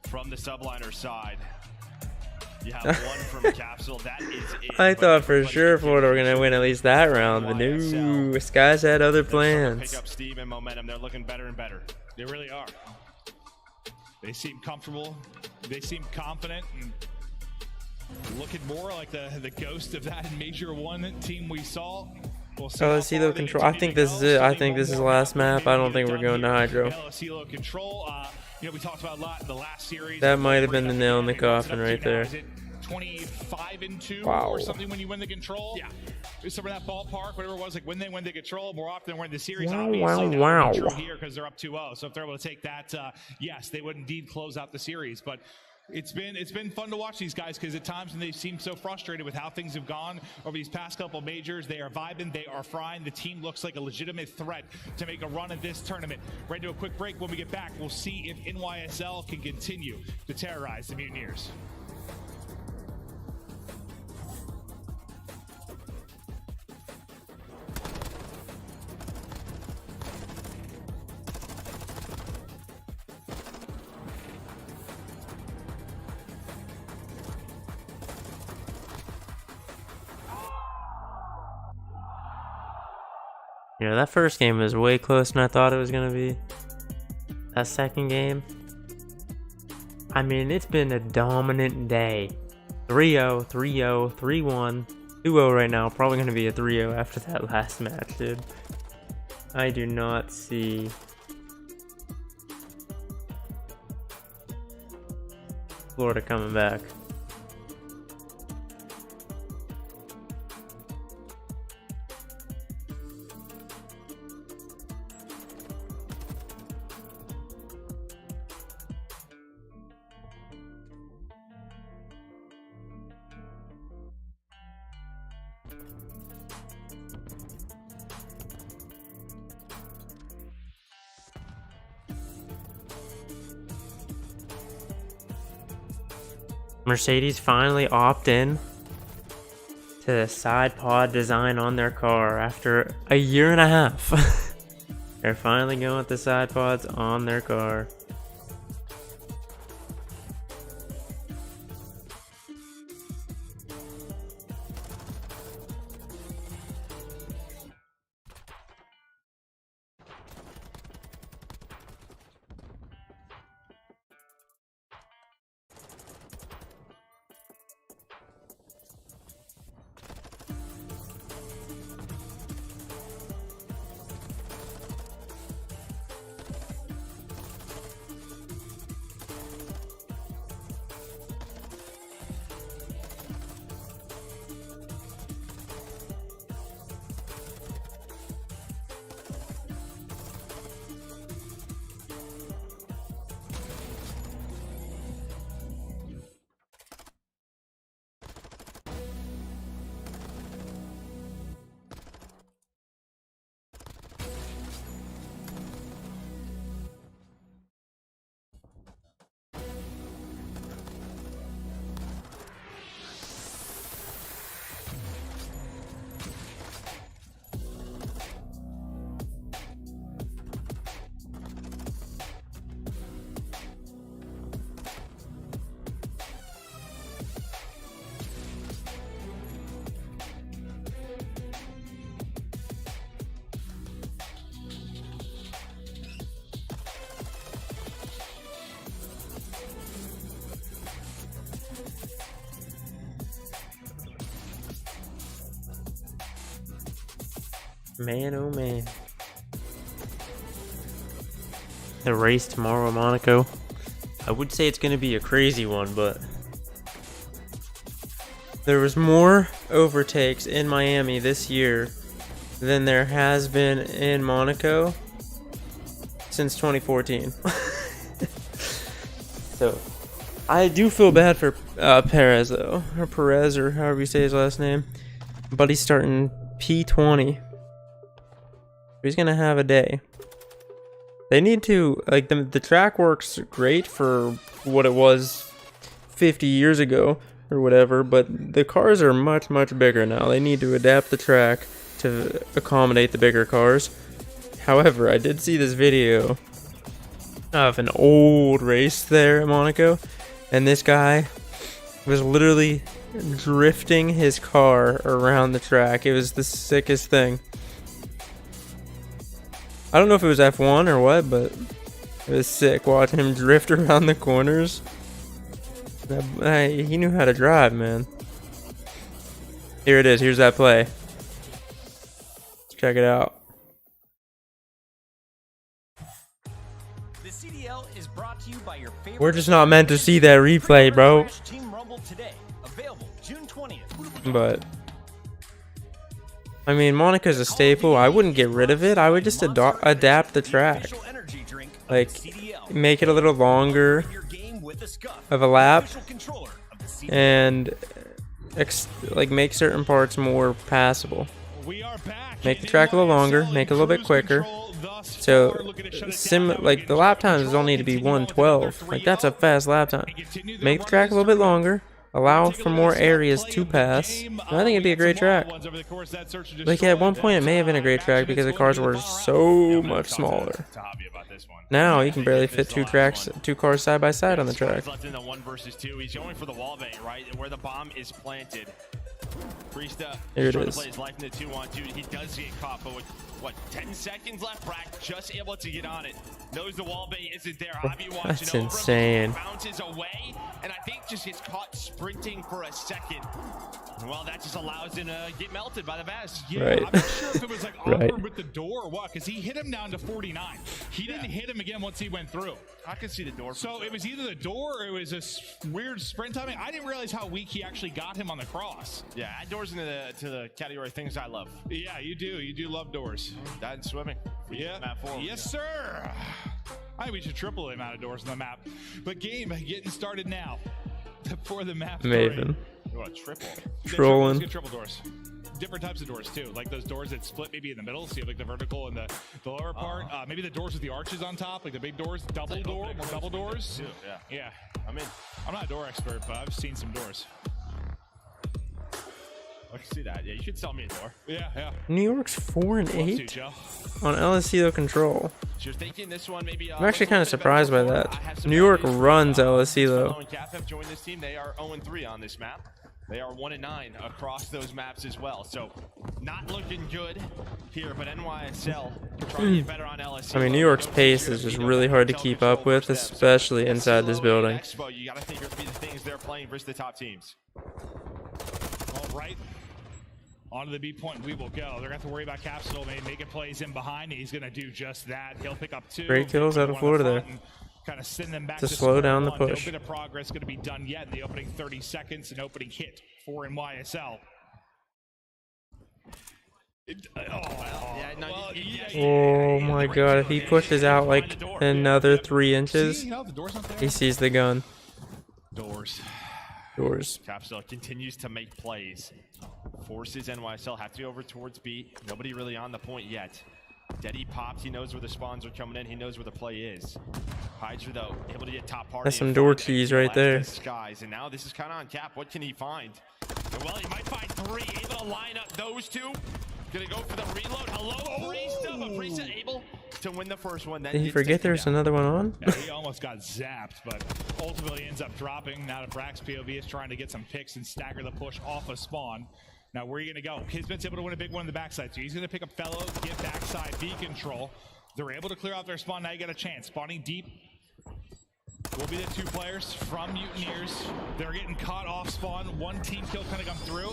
from the Subliner side. You have one from Capsule. That is it. I thought for sure Florida were going to win at least that round, but no, Skies had other plans. Pick up steam and momentum. They're looking better and better. They really are. They seem comfortable. They seem confident and looking more like the ghost of that Major 1 team we saw. We'll see LSELO control. I think this is it. I think this is the last map. I don't think we're going to Hydro. LSELO control. You know, we talked about a lot in the last series. That might have been the nail in the coffin right there. Is it 25-2 Wow. or something when you win the control? Yeah. Somewhere in that ballpark, whatever it was, like when they win the control, more often than we're in the series. Wow, Obviously, wow, that would be wow. true here because they're up 2-0. So if they're able to take that, yes, they would indeed close out the series. But it's been fun to watch these guys because at times when they seem so frustrated with how things have gone over these past couple majors, they are vibing, they are frying. The team looks like a legitimate threat to make a run at this tournament. Right to a quick break. When we get back, we'll see if NYSL can continue to terrorize the Mutineers. You know, that first game was way closer than I thought it was going to be. That second game, I mean, it's been a dominant day. 3-0, 3-0, 3-1, 2-0 right now. Probably going to be a 3-0 after that last match, dude. I do not see Florida coming back. Mercedes finally opt in to the side pod design on their car after a year and a half. They're finally going with the side pods on their car. Man, oh man. The race tomorrow in Monaco. I would say it's going to be a crazy one, but there was more overtakes in Miami this year than there has been in Monaco since 2014. So, I do feel bad for Perez though, or Perez, or however you say his last name. But he's starting P20. He's gonna have a day. They need to, like, the track works great for what it was 50 years ago or whatever, but the cars are much bigger now. They need to adapt the track to accommodate the bigger cars. However, I did see this video of an old race there at Monaco, and this guy was literally drifting his car around the track. It was the sickest thing. I don't know if it was F1 or what, but it was sick watching him drift around the corners. He knew how to drive, man. Here it is. Here's that play. Let's check it out. The CDL is brought to you by your favorite. We're just not meant to see that replay, bro. Team Rumble today, available June 20th. But I mean, Monaco's a staple. I wouldn't get rid of it. I would just adapt the track. Like, make it a little longer of a lap. And, like, make certain parts more passable. Make the track a little longer. Make it a little bit quicker. So, like, the lap times don't need to be 1:12. Like, that's a fast lap time. Make the track a little bit longer. Allow for more areas to pass. And I think it'd be a great track. Like, at one point, it may have been a great track because the cars were so much smaller. Now you can barely fit two cars side by side on the track. Left in the 1 versus 2. He's going for the wall bait, right where the bomb is planted. Priesta Here it trying is. to play his life in the 2-on-2. He does get caught, but with what 10 seconds left, Brack just able to get on it. Knows the wall bait isn't there. Javi watching That's over insane. him, bounces away, and I think just gets caught sprinting for a second. Well, that just allows him to get melted by the vest. Yeah, Right. I'm not sure if it was like Right. awkward with the door or what, because he hit him down to 49. He didn't hit him again once he went through. I could see the door. So it was either the door or it was a weird sprint timing. I didn't realize how weak he actually got him on the cross. Yeah, add doors into the category of things I love. Yeah, you do. You do love doors. That and swimming. Yeah. Map 4. Yes, sir. I think we should triple the amount of doors on the map. But game getting started now for the map. Maven. You want triple? Trolling. Get triple doors. Different types of doors too, like those doors that split maybe in the middle, so you have like the vertical and the lower part. Maybe the doors with the arches on top, like the big doors, double doors. Yeah. I'm not a door expert, but I've seen some doors. I can see that. Yeah, you should sell me a door. Yeah. New York's 4-8 Joe. on LSU control. So you're thinking this one maybe. I'm actually kind of surprised by that. New York runs LSU though. And Cap have joined this team. They are 0-3 on this map. They are 1-9 across those maps as well. So not looking good here, but NYSL trying to get better on LSU. I mean, New York's pace is just really hard to keep up with, especially inside this building. You got to think of the things they're playing versus the top teams. All right. On to the B point we will go. They're going to have to worry about Capsule making plays in behind. He's going to do just that. He'll pick up 2. Great kills out of Florida there. Kind of send them back to slow down the push. No bit of progress going to be done yet in the opening 30 seconds. An opening hit for NYSL. Oh my god, if he pushes out like another 3 inches, he sees the gun. Doors. Capsule continues to make plays. Forces NYSL have to be over towards B. Nobody really on the point yet. Deddy popped. He knows where the spawns are coming in. He knows where the play is. Hydra, though, able to get top party. That's some door keys right there. Skies. And now this is kind of on Cap. What can he find? Well, he might find 3. Able to line up those 2. Gonna go for the reload. Hello, Priesta. But Priesta able to win the first one. Did he forget there's another one on? Yeah, he almost got zapped, but ultimately ends up dropping. Now to Brack's POV is trying to get some picks and stagger the push off of spawn. Now, where are you going to go? Kismet's able to win a big one in the backside, so he's going to pick up Fellow, get backside B control. They're able to clear out their spawn. Now you got a chance. Spawning deep will be the 2 players from Mutineers. They're getting caught off spawn. 1 team kill kind of come through.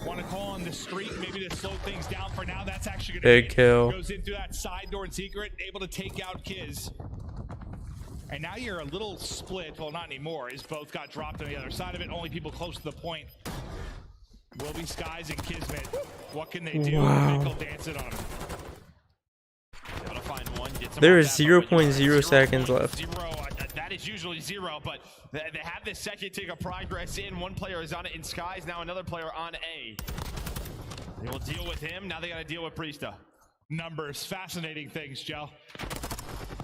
Want to call on the street, maybe to slow things down for now. That's actually going to big kill. Goes in through that side door in secret, able to take out Kiz. And now you're a little split. Well, not anymore, as both got dropped on the other side of it. Only people close to the point will be Skies and Kismet. What can they do? Wow. Michael dance it on him. Able to find 1. There is 0.0 seconds left. That is it's usually 0, but they have this second tick of progress in. One player is on it in Skies, now another player on A. They will deal with him. Now they got to deal with Priesta. Numbers, fascinating things, Joe.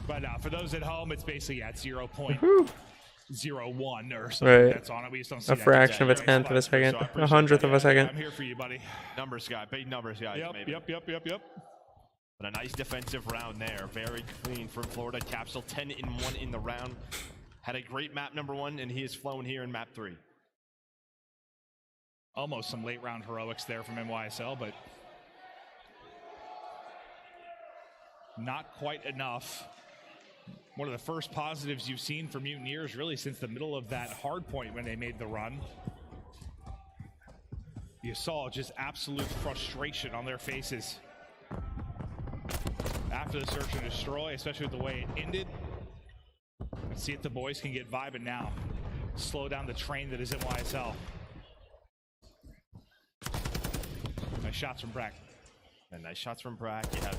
But for those at home, it's basically at 0.01 or something that's on it. We just don't see a fraction of a tenth of a second, a hundredth of a second. I'm here for you, buddy. Numbers guy, big numbers guys. Yep. But a nice defensive round there. Very clean from Florida. Capsule 10-1 in the round. Had a great map number 1, and he is flown here in map 3. Almost some late round heroics there from NYSL, but not quite enough. One of the first positives you've seen for Mutineers really since the middle of that hard point when they made the run. You saw just absolute frustration on their faces after the search and destroy, especially with the way it ended. Let's see if the boys can get vibing now. Slow down the train that is NYSL. Nice shots from Brack. And nice shots from Brack. You have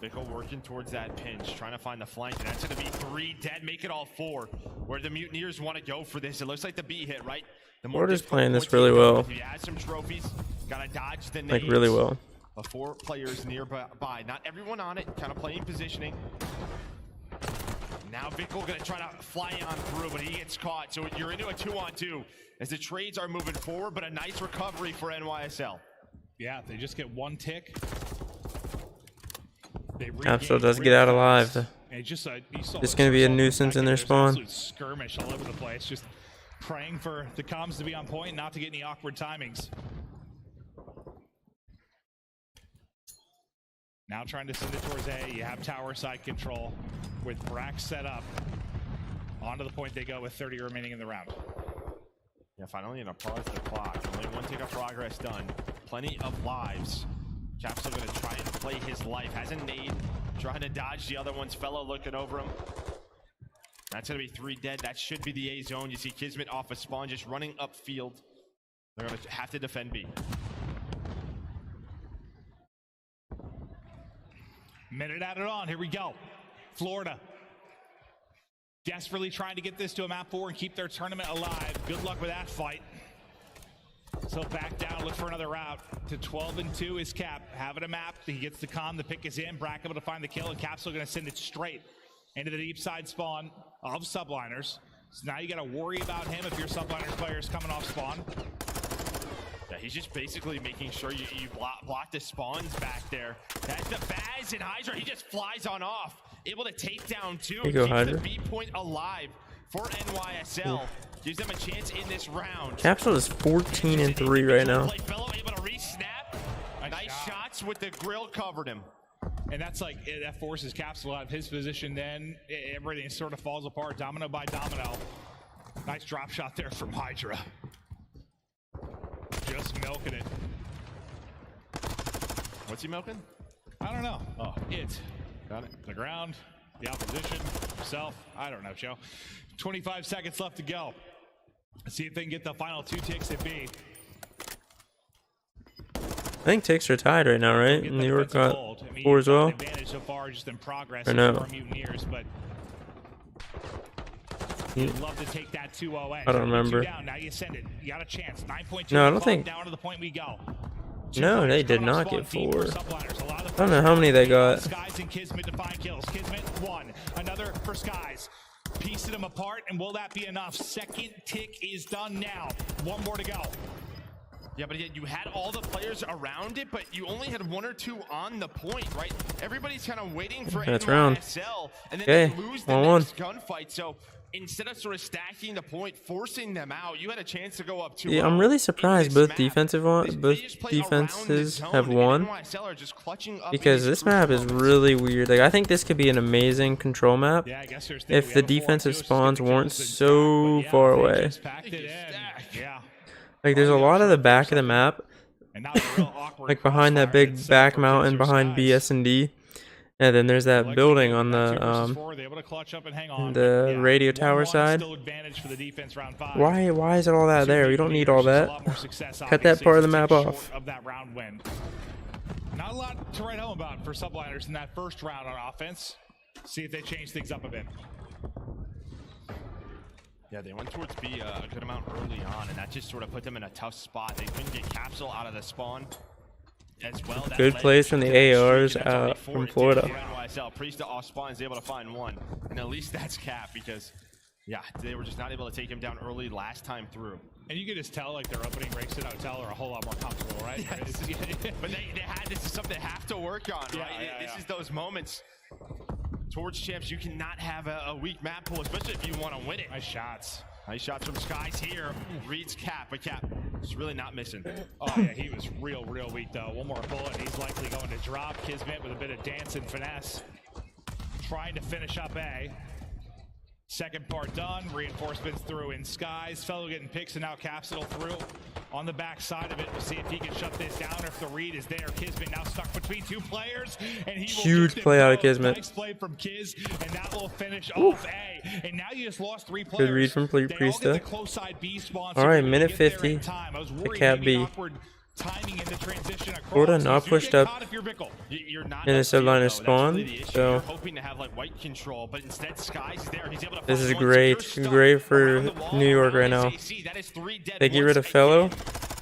Vickle working towards that pinch, trying to find the flank, and that's going to be 3 dead, make it all 4. Where the Mutineers want to go for this. It looks like the B hit, right? The more Florida's playing this really well. If you add some trophies, gotta dodge the nades. Like really well. 4 players nearby. Not everyone on it, kind of playing positioning. Now Vickle gonna try to fly on through, but he gets caught. So you're into a 2-on-2 as the trades are moving forward, but a nice recovery for NYSL. Yeah, they just get 1 tick. Capsule does get out alive. It's going to be a nuisance in their spawn. Skirmish all over the place. Just praying for the comms to be on point, not to get any awkward timings. Now trying to send it towards A. You have tower side control with Brack set up. Onto the point they go with 30 remaining in the round. Yeah, finally gonna pause the clock. Only 1 tick of progress done. Plenty of lives. Capsule gonna try and play his life. Has a nade, trying to dodge the other one's fellow looking over him. That's gonna be 3 dead. That should be the A zone. You see Kismet off a spawn, just running upfield. They're gonna have to defend B. Minute added on, here we go. Florida desperately trying to get this to a map 4 and keep their tournament alive. Good luck with that fight. So back down, look for another route to 12-2 is Cap. Having a map, he gets the con, the pick is in. Brack able to find the kill, and Cap's gonna send it straight into the deep side spawn of Subliners. So now you gotta worry about him if your Subliners player is coming off spawn. Yeah, he's just basically making sure you block the spawns back there. That's the Baz and Hydra, he just flies on off. Able to take down 2, keeps the B point alive for NYSL. Gives them a chance in this round. Capsule is 14-3 right now. Fellow able to re-snap. Nice shots with the grill covered him. And that's like, that forces Capsule out of his position then. Everything sort of falls apart, domino by domino. Nice drop shot there from Hydra. Just milking it. What's he milking? I don't know. Oh, it. Got it. The ground, the opposition, himself. I don't know, Joe. 25 seconds left to go. Let's see if they can get the final 2 ticks at B. I think ticks are tied right now, right? New York got 4 as well. Advantage so far, just in progress. I know. Mutineers, but you'd love to take that 2-0 edge. I don't remember. Down, now you send it. You got a chance. 9.2. No, I don't think. Down to the point we go. No, they did not get 4. I don't know how many they got. Skies and Kismet to find kills. Kismet 1. Another for Skies. Piecing them apart, and will that be enough? Second tick is done now. 1 more to go. Yeah, but you had all the players around it, but you only had 1 or 2 on the point, right? Everybody's kind of waiting for NYSL, and then they lose the next gunfight. So instead of sort of stacking the point, forcing them out, you had a chance to go up 2-0. Yeah, I'm really surprised both defenses have won, because this map is really weird. Like, I think this could be an amazing control map if the defensive spawns weren't so far away. Like, there's a lot of the back of the map, like behind that big back mountain behind BS&D. And then there's that building on the radio tower side. Why is it all that there? We don't need all that. Cut that part of the map off. Not a lot to write home about for Subliners in that first round on offense. See if they change things up a bit. Yeah, they went towards B a good amount early on, and that just sort of put them in a tough spot. They couldn't get Capsule out of the spawn as well. That Good plays from the ARs out from Florida. NYSL. Priesta off spawn is able to find one, and at least that's Cap because, yeah, they were just not able to take him down early last time through. And you can just tell, like, their opening breaks in hotel are a whole lot more comfortable, right? Yes. But this is something they have to work on, right? This is those moments. Towards Champs, you cannot have a weak map pool, especially if you want to win it. Nice shots. Nice shots from Skies here. Reads Cap, but Cap is really not missing. Oh, yeah, he was real weak, though. One more bullet, he's likely going to drop. Kismet with a bit of dance and finesse. Trying to finish up A. Second part done. Reinforcements through in Skies. Fellow getting picks, and now Capsule through on the back side of it. We'll see if he can shut this down or if the read is there. Kismet now stuck between two players, and he huge play out of Kismet. Nice play from Kiz, and that will finish off A. And now you just lost 3 players. Good read from Priesta. All right, minute 50. The Cat B. Timing in the transition across. Florida not pushed up in the subline spawn, so hoping to have like white control, but instead Skies is there. He's able to this is great for New York right now. They get rid of Fellow.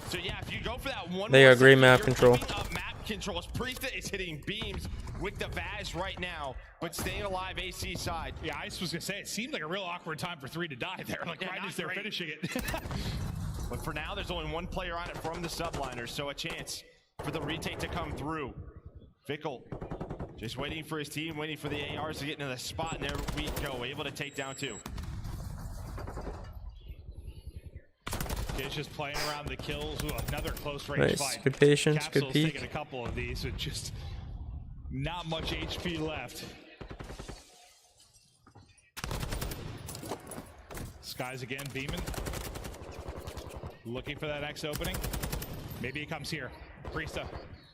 So yeah, if you go for that one, they got great map control. Map controls. Priesta is hitting beams with the Vaz right now, but staying alive AC side. Yeah, I was gonna say it seemed like a real awkward time for 3 to die there. Like right as they're finishing it. But for now, there's only one player on it from the subliners, so a chance for the retake to come through. Vickle just waiting for his team, waiting for the ARs to get into the spot, and there we go, able to take down 2. It's just playing around the kills. Ooh, another close range fight. Good patience, Capsule's good peek. taking a couple of these with just not much HP left. Skies again, beaming. Looking for that X opening. Maybe he comes here. Priesta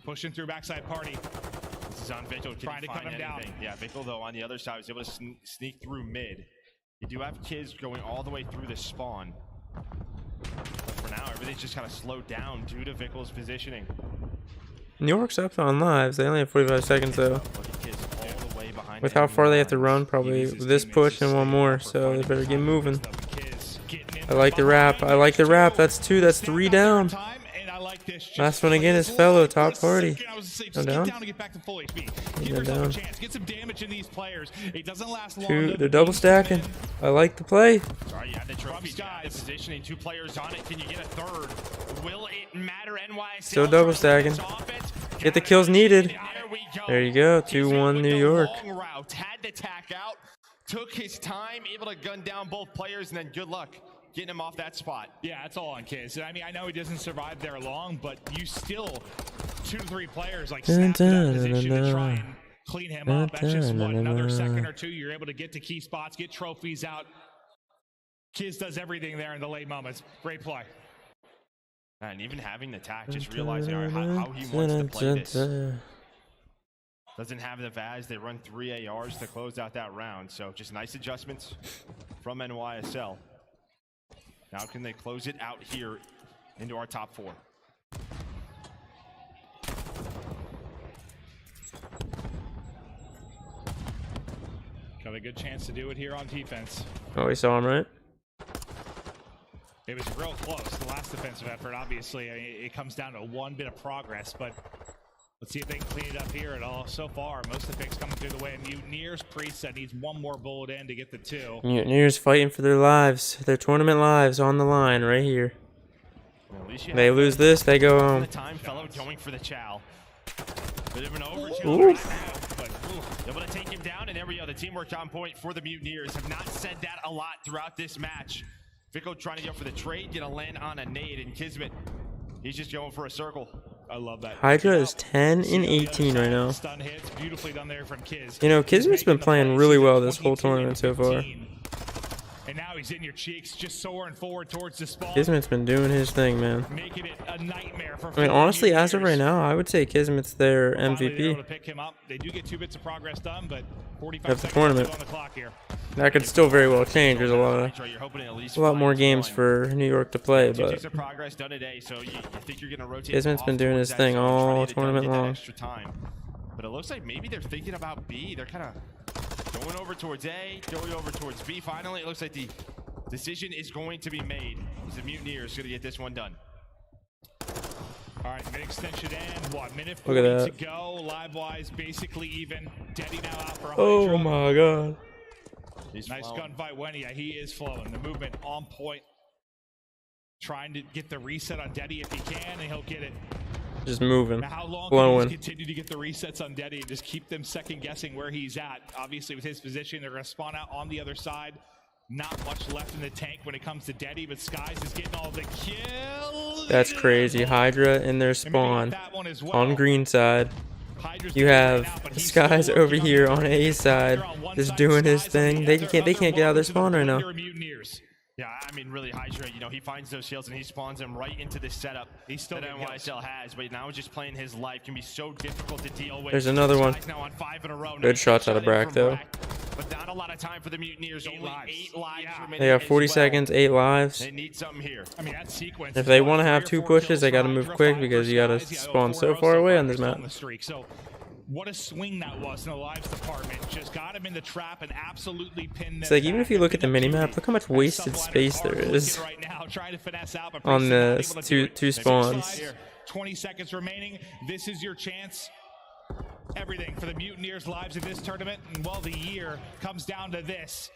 pushing through backside party. This is on Vickle, trying to cut him down. Yeah, Vickle though on the other side was able to sneak through mid. You do have Kiz going all the way through the spawn. But for now, everything's just kind of slowed down due to Vickle's positioning. New York's up on lives. They only have 45 seconds though. Look at Kiz all the way behind. With how far they have to run, probably this push and one more, so they better get moving. I like the wrap. I like the wrap. That's 2. That's 3 down. Last one again is Fellow, top party. No down. No down. 2. They're double stacking. I like the play. Sorry, you had the trophy. The positioning. 2 players on it. Can you get a third? Will it matter? NYSL Still double stacking. Get the kills needed. There you go. 2-1 New York. Had to tack out. Took his time. Able to gun down both players, and then good luck getting him off that spot. Yeah, that's all on Kiz. I mean, I know he doesn't survive there long, but you still 2 to 3 players like snap to that position to try and clean him up. That's just what, another second or 2. You're able to get to key spots, get trophies out. Kiz does everything there in the late moments. Great play. And even having the tack, just realizing how he wants to play this. Doesn't have the Vaz. They run 3 ARs to close out that round. So just nice adjustments from NYSL. Now can they close it out here into our top 4? Got a good chance to do it here on defense. Oh, we saw him, right? It was real close. The last defensive effort, obviously, it comes down to one bit of progress, but let's see if they can clean it up here at all. So far, most of the picks coming through the way of Mutineers. Priest needs one more bullet in to get the 2. Mutineers fighting for their lives, their tournament lives on the line right here. They lose this, they go home. Time Fellow going for the chow. Bit of an overkill Ooh. right now, but able to take him down, and there we go. The teamwork on point for the Mutineers. Have not said that a lot throughout this match. Vickle trying to go for the trade, gonna land on a nade, and Kismet, he's just going for a circle. I love that. Hydra is 10 and 18 right now. Stun hits, beautifully done there from Kiz. You know, Kismet's been playing really well this whole tournament so far. And now he's in your cheeks, just soaring forward towards the spawn. Kismet's been doing his thing, man. Making it a nightmare for I mean, honestly, as of right now, I would say Kismet's their MVP to pick him up. They do get 2 bits of progress done, but 45 of the seconds tournament. on the clock here. That could still very well change. There's a lot more games for New York to play, but progress done today, so you think you're gonna rotate. Kismet's been doing his thing all tournament long. Extra time. But it looks like maybe they're thinking about B. They're kind of going over towards A, going over towards B. Finally, it looks like the Decision is going to be made. The Mutineers going to get this one done. All right, mid-extension should end. What, minute Look at 40 that. to go. Live-wise, basically even. Daddy now out for Oh Hydra. my god. Nice flowing. gunfight, Wendy. Yeah, he is flowing. The movement on point. Trying to get the reset on Deddy if he can, and he'll get it. Just moving. Now, how long can Flowing. he just continue to get the resets on Deddy and just keep them second guessing where he's at? Obviously, with his position, they're going to spawn out on the other side. Not much left in the tank when it comes to Deddy, but Skies is getting all the kills. That's crazy. Hydra in their spawn on green side. You have Skies over here on A side, just doing his thing. They can't get out of their spawn right now. Yeah, I mean, really, Hydra, you know, he finds those shields and he spawns them right into this setup that NYSL has, but now just playing his life can be so difficult to deal with. There's another one. Now on 5 in a row. Good shots out of Brack, though. But not a lot of time for the Mutineers. Only 8 lives remaining. They got 40 seconds, 8 lives. They need something here. I mean, that sequence. If they want to have 2 pushes, they got to move quick because you got to spawn so far away on this map. So, what a swing that was in the lives department. Just got him in the trap and absolutely pinned them. It's like, even if you look at the minimap, look how much wasted space there is on the two spawns. 20 seconds remaining. This is your chance. Everything for the Mutineers' lives in this tournament. And well, the year comes down to this.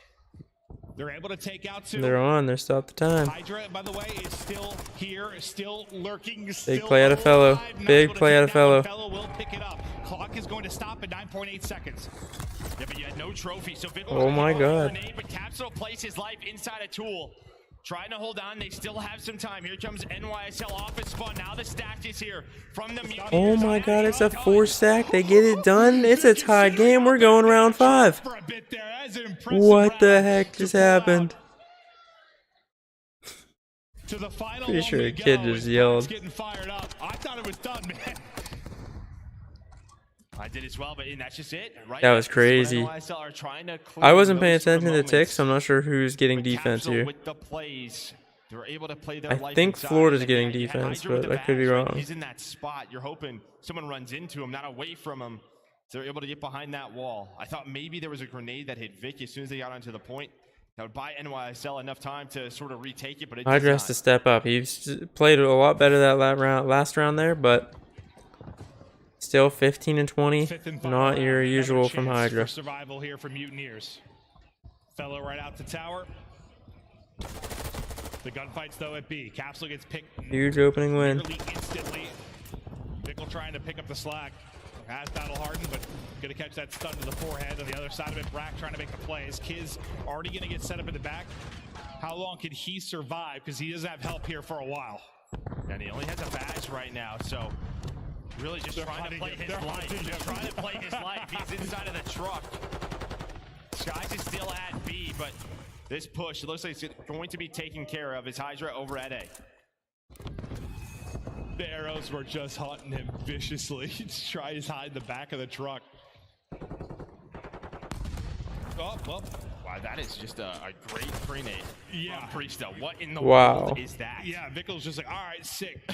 They're able to take out 2. They're on. They're stopped the time. Hydra, by the way, is still here, still lurking. Big play out of Fellow. Big play out of Fellow. Fellow will pick it up. Clock is going to stop at 9.8 seconds. Yeah, but you had no trophy, so Vickle Oh my god. grenade, but Capsule plays his life inside a tool. Trying to hold on, they still have some time. Here comes NYSL off his spawn. Now the stack is here from the Mutineers. Oh my god, it's a 4 stack. They get it done. It's a tied game. We're going round 5. What the heck just happened? Pretty sure a kid just yelled. I thought it was done, man. I did as well, but that's just it. Right? That was crazy. I wasn't paying attention to the ticks, so I'm not sure who's getting defense here. With the plays, they were able to play their I life think inside, Florida's and getting they had defense, Hydra with but the I could be badge, right? wrong. He's in that spot. You're hoping someone runs into him, not away from him. So they're able to get behind that wall. I thought maybe there was a grenade that hit Vic as soon as they got onto the point. That would buy NYSL enough time to sort of retake it, but it Hydra has to step up. He's played a lot better that last round there, but still 15 and 20. Not your usual from Hydra. Survival here for Mutineers. Fellow right out the tower. The gunfights though at B. Capsule gets picked. Huge opening win. Instantly. Vickle trying to pick up the slack. Has battle hardened, but gonna catch that stun to the forehead. On the other side of it, Brack trying to make the plays. Kiz already gonna get set up in the back. How long can he survive? Because he doesn't have help here for a while. And he only has a badge right now, so really just trying to play his life. Just trying to play his life. He's inside of the truck. Skies is still at B, but this push, it looks like it's going to be taken care of. Is Hydra over at A? The arrows were just haunting him viciously. He tries to hide the back of the truck. Oh, well. Wow, that is just a great grenade. Yeah. Priesta, what in the Wow. world is that? Yeah, Vickle's just like, all right, sick.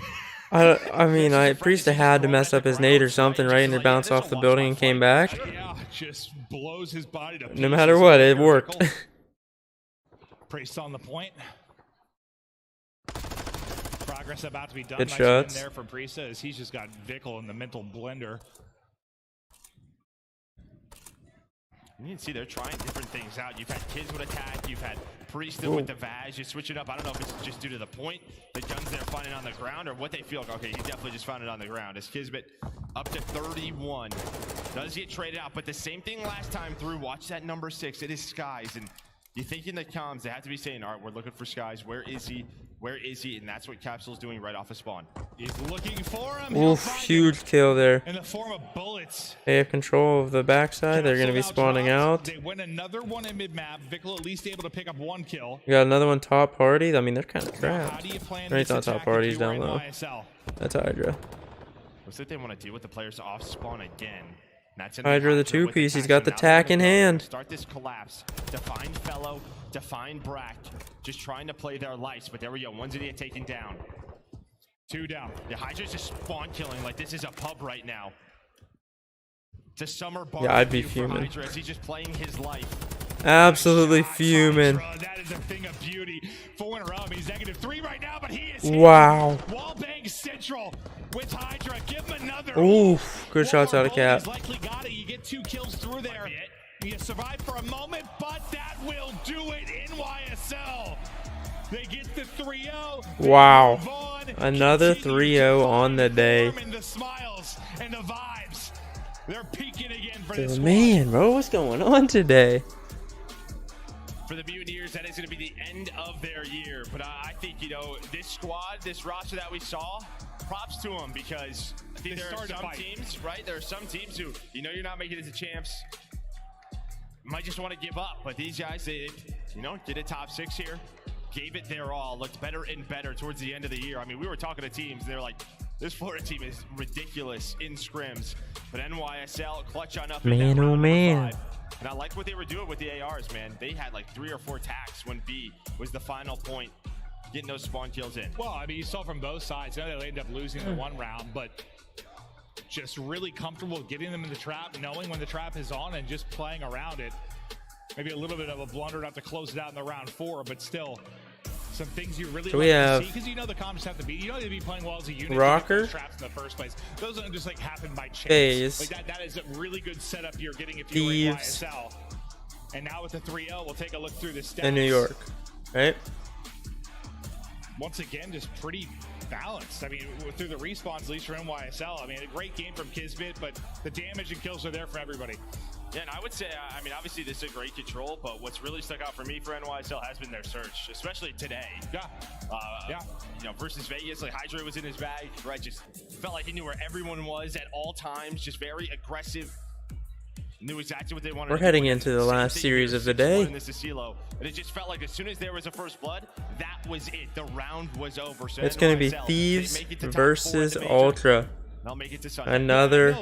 I mean, Priesta had to mess up his nade or something, right? And it bounced off the building and came back. Yeah, just blows his body to No matter what, it worked. Priest on the point. Progress about to be done. Good Nice shots. win there from Priesta as he's just got Vickle in the mental blender. You can see they're trying different things out. You've had Kids with attack. You've had Priesta with the Vaz. You switch it up. I don't know if it's just due to the point. The guns they're finding on the ground or what they feel. Okay, he definitely just found it on the ground. As Kismet up to 31. Does get traded out. But the same thing last time through. Watch that number 6. It is Skies. And you think in the comms, they have to be saying, all right, we're looking for Skies. Where is he? Where is he? And that's what Capsule's doing right off of spawn. He's looking for him. Oof, huge kill there. In the form of bullets. They have control of the backside. They're going to be spawning out. They win another one in mid-map. Vickle at least able to pick up 1 kill. We got another one top party. I mean, they're kind of trapped. plan Right, it's not top parties down low. NYSL? That's Hydra. Looks like they want to deal with the players off spawn again. That's Hydra, the 2-piece. He's got the tack in hand. Start this collapse. Define Fellow. Define Brack. Just trying to play their lives. But there we go. One's gonna get taken down. 2 down. The Hydra's just spawn killing like this is a pub right now. It's a summer bar. Yeah, I'd be for fuming. Hydra as he's just playing his life. Absolutely fuming. That is a thing of beauty. 4 in a row. He's -3 right now, but he is Wow. Wallbang Central with Hydra. Give him another. Oof. Good shots out of Cap. He's likely got it. You get 2 kills through there. You survive for a moment, but that will do it. NYSL. They get the 3-0. Wow. Another 3-0 on the day. And the smiles and the vibes. They're peaking again for Oh, this man, bro, what's going on today? For the Mutineers, that is going to be the end of their year. But I think, you know, this squad, this roster that we saw, props to them, because I think there are some teams, right? There are some teams who, you know, you're not making it to champs, might just want to give up. But these guys, they, you know, did a top 6 here, gave it their all, looked better and better towards the end of the year. I mean, we were talking to teams, and they're like, this Florida team is ridiculous in scrims. But NYSL clutch on up. Man, oh man. And I like what they were doing with the ARs, man. They had like 3 or 4 tacks when B was the final point, getting those spawn kills in. Well, I mean, you saw from both sides. I know they ended up losing the 1 round, but just really comfortable getting them in the trap, knowing when the trap is on and just playing around it. Maybe a little bit of a blunder not to close it out in the round 4, but still some things you really So we have because you know the comms have to be, you know, they'd be playing well as a unit. Rocker, traps in the first place. Those don't just like happen by chance. FaZe, Like that is a really good setup you're getting if Thieves, you're in YSL. And now with the 3-0, we'll take a look through the stats. and New York, right? Once again, just pretty balanced. I mean, through the respawns, at least for NYSL. I mean, a great game from Kismet, but the damage and kills are there for everybody. Yeah, and I would say, I mean, obviously this is a great control, but what's really stuck out for me for NYSL has been their search, especially today. Yeah. You know, versus Vegas, like Hydra was in his bag, right? Just felt like he knew where everyone was at all times, just very aggressive. Knew exactly what they wanted. We're heading into the last series of the day. And it just felt like as soon as there was a first blood, that was it. The round was over. So It's going to be NYSL, Thieves they make it to top 4 versus at the major. Ultra. They'll make it to Sunday. Another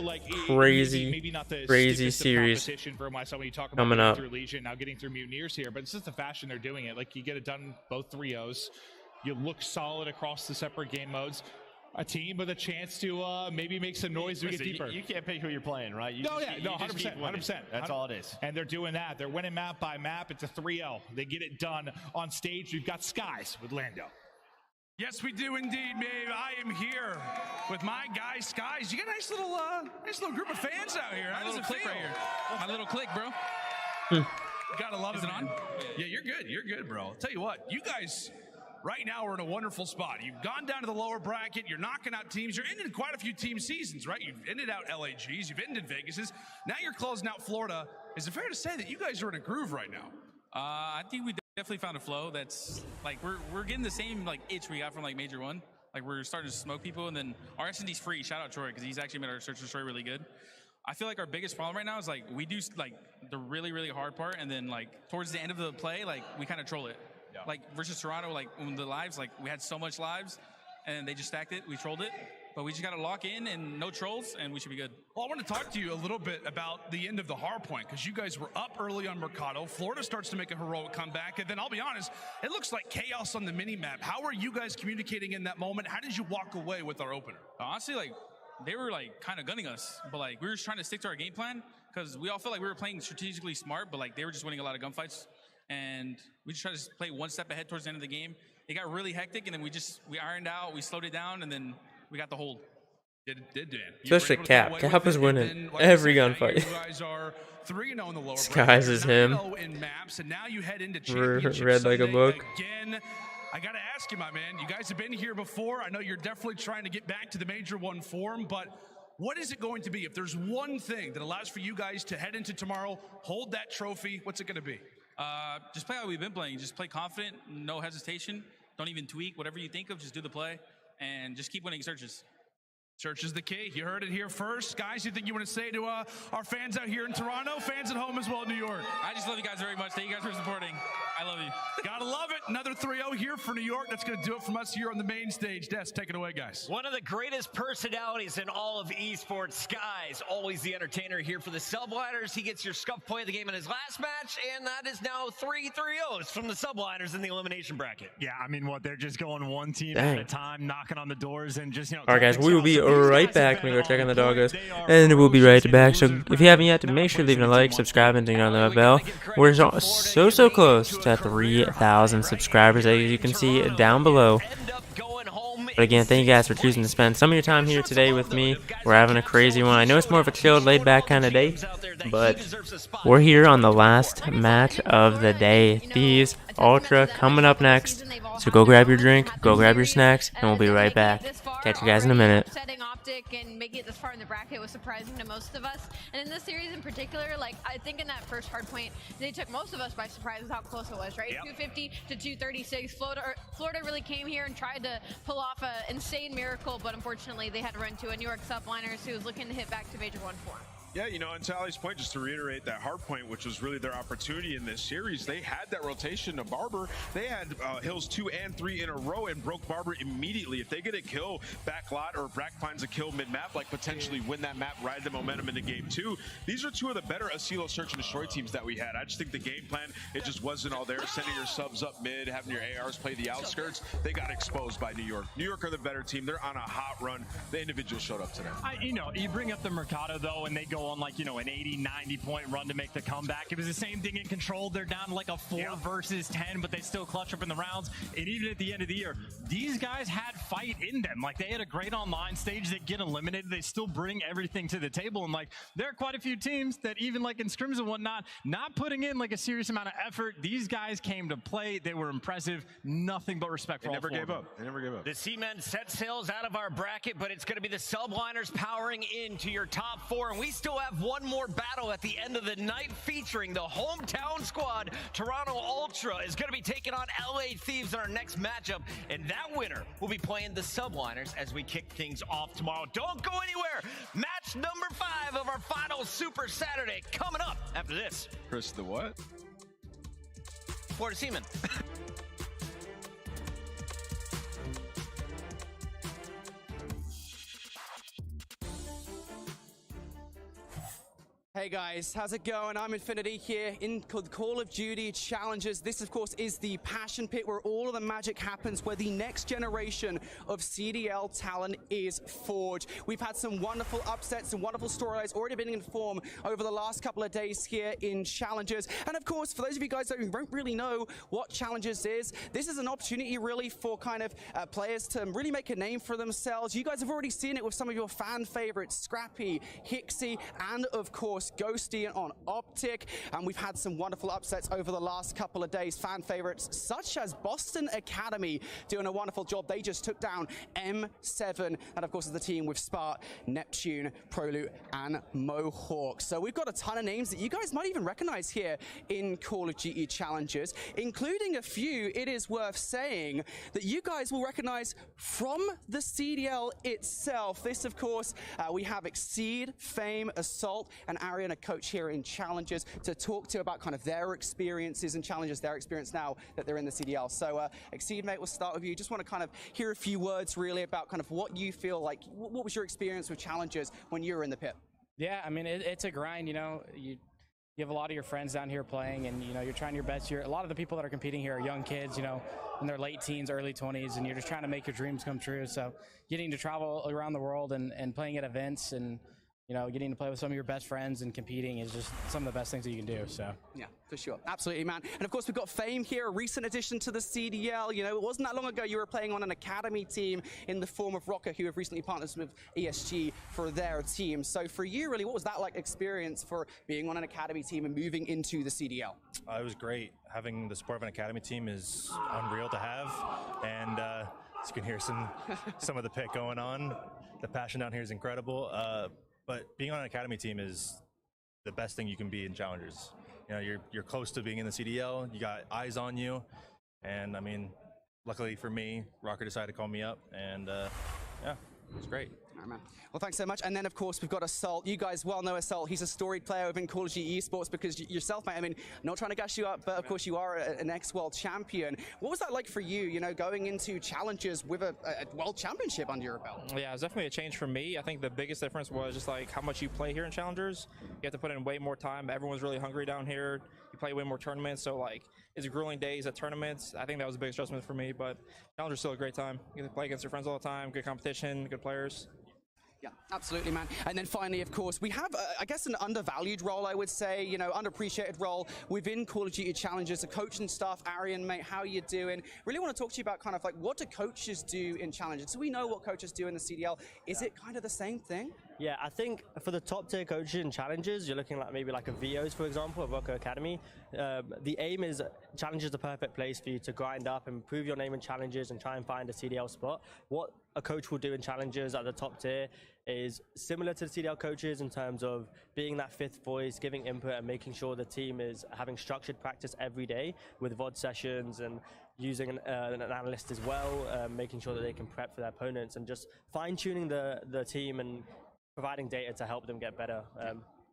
crazy series for myself when you talk about coming up. through Legion, now getting through Mutineers here, but it's just the fashion they're doing it. Like you get it done both 3-0s. You look solid across the separate game modes. A team with a chance to maybe make some noise to get deeper. You can't pick who you're playing, right? You 100%. That's all it is. And they're doing that. They're winning map by map. It's a 3-0. They get it done on stage. We've got Skies with Lando. Yes, we do indeed, Maeve. I am here with my guy, Skies. You got a nice little group of fans out here. How does it feel? Right here. My little click, bro. Gotta love it, Is it on? Yeah, you're good. You're good, bro. I'll tell you what, you guys right now are in a wonderful spot. You've gone down to the lower bracket. You're knocking out teams. You're ending quite a few team seasons, right? You've ended out LAGs. You've ended Vegas's. Now you're closing out Florida. Is it fair to say that you guys are in a groove right now? I think we definitely found a flow that's like we're getting the same like itch we got from like Major 1. Like we're starting to smoke people, and then our S&D's free. Shout out Troy because he's actually made our search and destroy really good. I feel like our biggest problem right now is like we do like the really hard part, and then like towards the end of the play, like we kind of troll it. Yeah. Like versus Toronto, like when the lives, like we had so much lives, and they just stacked it. We trolled it. But we just got to lock in and no trolls, and we should be good. Well, I want to talk to you a little bit about the end of the hard point, because you guys were up early on Mercado. Florida starts to make a heroic comeback, and then I'll be honest, it looks like chaos on the mini-map. How are you guys communicating in that moment? How did you walk away with our opener? Honestly, like, they were, like, kind of gunning us. But, like, we were just trying to stick to our game plan, because we all felt like we were playing strategically smart, but, like, they were just winning a lot of gunfights. And we just tried to play one step ahead towards the end of the game. It got really hectic, and then we ironed out, we slowed it down, and then we got the hold. Did Dan. Especially Cap. Cap is winning every gunfight. You guys are 3-0 in the lower Skies is him. in maps, and now you head into championship Read like a book. Again, I got to ask you, my man, you guys have been here before. I know you're definitely trying to get back to the Major 1 form, but what is it going to be? If there's one thing that allows for you guys to head into tomorrow, hold that trophy, what's it going to be? Just play how we've been playing. Just play confident, no hesitation. Don't even tweak. Whatever you think of, just do the play, and just keep winning searches. Search is the key. You heard it here first. Guys, you think you want to say to our fans out here in Toronto, fans at home as well in New York? I just love you guys very much. Thank you guys for supporting. I love you. Gotta love it. Another 3-0 here for New York. That's going to do it from us here on the main stage. Des, take it away, guys. One of the greatest personalities in all of esports, Skies, always the entertainer here for the Subliners. He gets your scuff play of the game in his last match, and that is now 3 3-0s from the Subliners in the elimination bracket. Yeah, I mean, what, they're just going one team Dang. at a time, knocking on the doors, and just, you know. Alright guys, we will be right back. We're going to go check on the doggos. And we'll be right back. So if you haven't yet, make sure to leave a like, subscribe, and ding on the bell. We're so close to 3,000 subscribers, as you can see down below. But again, thank you guys for choosing to spend some of your time here today with me. We're having a crazy one. I know it's more of a chilled, laid-back kind of day, but we're here on the last match of the day. Thieves Ultra coming up next. So go grab your drink, go grab your snacks, and we'll be right back. Catch you guys in a minute. And making it this far in the bracket was surprising to most of us. And in this series in particular, like, I think in that first hard point, they took most of us by surprise with how close it was, right? Yep. 250 to 236. Florida really came here and tried to pull off an insane miracle, but unfortunately they had to run to a New York Subliners who was looking to hit back to Major 1-4. Yeah, you know, and to Ali's point, just to reiterate that hard point, which was really their opportunity in this series, they had that rotation to Barber. They had Hills 2 and 3 in a row and broke Barber immediately. If they get a kill back lot, or if Brack finds a kill mid-map, like potentially win that map, ride the momentum into game 2, these are two of the better Asilo search and destroy teams that we had. I just think the game plan, it just wasn't all there. Sending your subs up mid, having your ARs play the outskirts, they got exposed by New York. New York are the better team. They're on a hot run. The individuals showed up today. You know, you bring up the Mercado, though, and they go on, like, you know, an 80, 90-point run to make the comeback. It was the same thing in Control. They're down like a 4 versus 10, but they still clutch up in the rounds. And even at the end of the year, these guys had fight in them. Like, they had a great online stage. They get eliminated. They still bring everything to the table. And, like, there are quite a few teams that even, like, in scrims and whatnot, not putting in, like, a serious amount of effort. These guys came to play. They were impressive. Nothing but respect for all four of them. They never gave up. The C-Men set sails out of our bracket, but it's going to be the Subliners powering into your top 4. And we still have one more battle at the end of the night featuring the hometown squad. Toronto Ultra is going to be taking on LA Thieves in our next matchup, and that winner will be playing the Subliners as we kick things off tomorrow. Don't go anywhere. Match number 5 of our final Super Saturday coming up after this. Chris, the what? Florida Seaman. Hey guys, how's it going? I'm Infinity here in Call of Duty Challenges. This, of course, is the Passion Pit where all of the magic happens, where the next generation of CDL talent is forged. We've had some wonderful upsets and wonderful storylines already been in form over the last couple of days here in Challenges. And of course, for those of you guys who don't really know what Challenges is, this is an opportunity really for kind of players to really make a name for themselves. You guys have already seen it with some of your fan favorites, Scrappy, Hixie, and of course, Ghosty on Optic, and we've had some wonderful upsets over the last couple of days. Fan favorites such as Boston Academy doing a wonderful job. They just took down M7, and of course is the team with Spark, Neptune, Prolute, and Mohawk. So we've got a ton of names that you guys might even recognize here in Call of Duty Challenges, including a few, it is worth saying, that you guys will recognize from the CDL itself. This, of course, we have Exceed, Fame, Assault, and Arian, a coach here in Challenges, to talk to about kind of their experiences and Challenges, their experience now that they're in the CDL. So Exceed, mate, we'll start with you. Just want to kind of hear a few words really about kind of what you feel like, what was your experience with Challenges when you were in the pit? Yeah, I mean, it's a grind, you know. You have a lot of your friends down here playing, and, you know, you're trying your best. A lot of the people that are competing here are young kids, you know, in their late teens, early 20s, and you're just trying to make your dreams come true. So getting to travel around the world and playing at events and, you know, getting to play with some of your best friends and competing is just some of the best things that you can do, so. Yeah, for sure. Absolutely, man. And of course, we've got Fame here, a recent addition to the CDL. You know, it wasn't that long ago you were playing on an academy team in the form of Rocker, who have recently partnered with ESG for their team. So for you, really, what was that like experience for being on an academy team and moving into the CDL? It was great. Having the support of an academy team is unreal to have. And as you can hear some of the pit going on, the passion down here is incredible. But being on an academy team is the best thing you can be in Challengers. You know, you're close to being in the CDL. You got eyes on you, and I mean, luckily for me, Rocker decided to call me up, and yeah, it was great. All right, man. Well, thanks so much. And then, of course, we've got Assault. You guys well know Assault. He's a storied player within Call of Duty Esports because yourself, mate, I mean, not trying to gas you up, but of course you are an ex-world champion. What was that like for you, you know, going into challenges with a world championship under your belt? Yeah, it was definitely a change for me. I think the biggest difference was just like how much you play here in challengers. You have to put in way more time. Everyone's really hungry down here. You play way more tournaments, so like it's grueling days at tournaments. I think that was the biggest adjustment for me, but challengers still a great time. You get to play against your friends all the time, good competition, good players. Yeah, absolutely, man. And then finally, of course, we have, I guess, an undervalued role, I would say, you know, underappreciated role within Call of Duty Challenges, the coaching staff. Arian, mate, how you doing? Really want to talk to you about kind of like, what do coaches do in Challenges? So we know what coaches do in the CDL. Is it kind of the same thing? Yeah, I think for the top tier coaches in Challenges, you're looking like maybe like a VOs, for example, of Voco Academy. The aim is Challenges is the perfect place for you to grind up and improve your name in Challenges and try and find a CDL spot. What a coach will do in Challenges at the top tier is similar to the CDL coaches in terms of being that fifth voice, giving input and making sure the team is having structured practice every day with VOD sessions and using an analyst as well, making sure that they can prep for their opponents and just fine-tuning the team and providing data to help them get better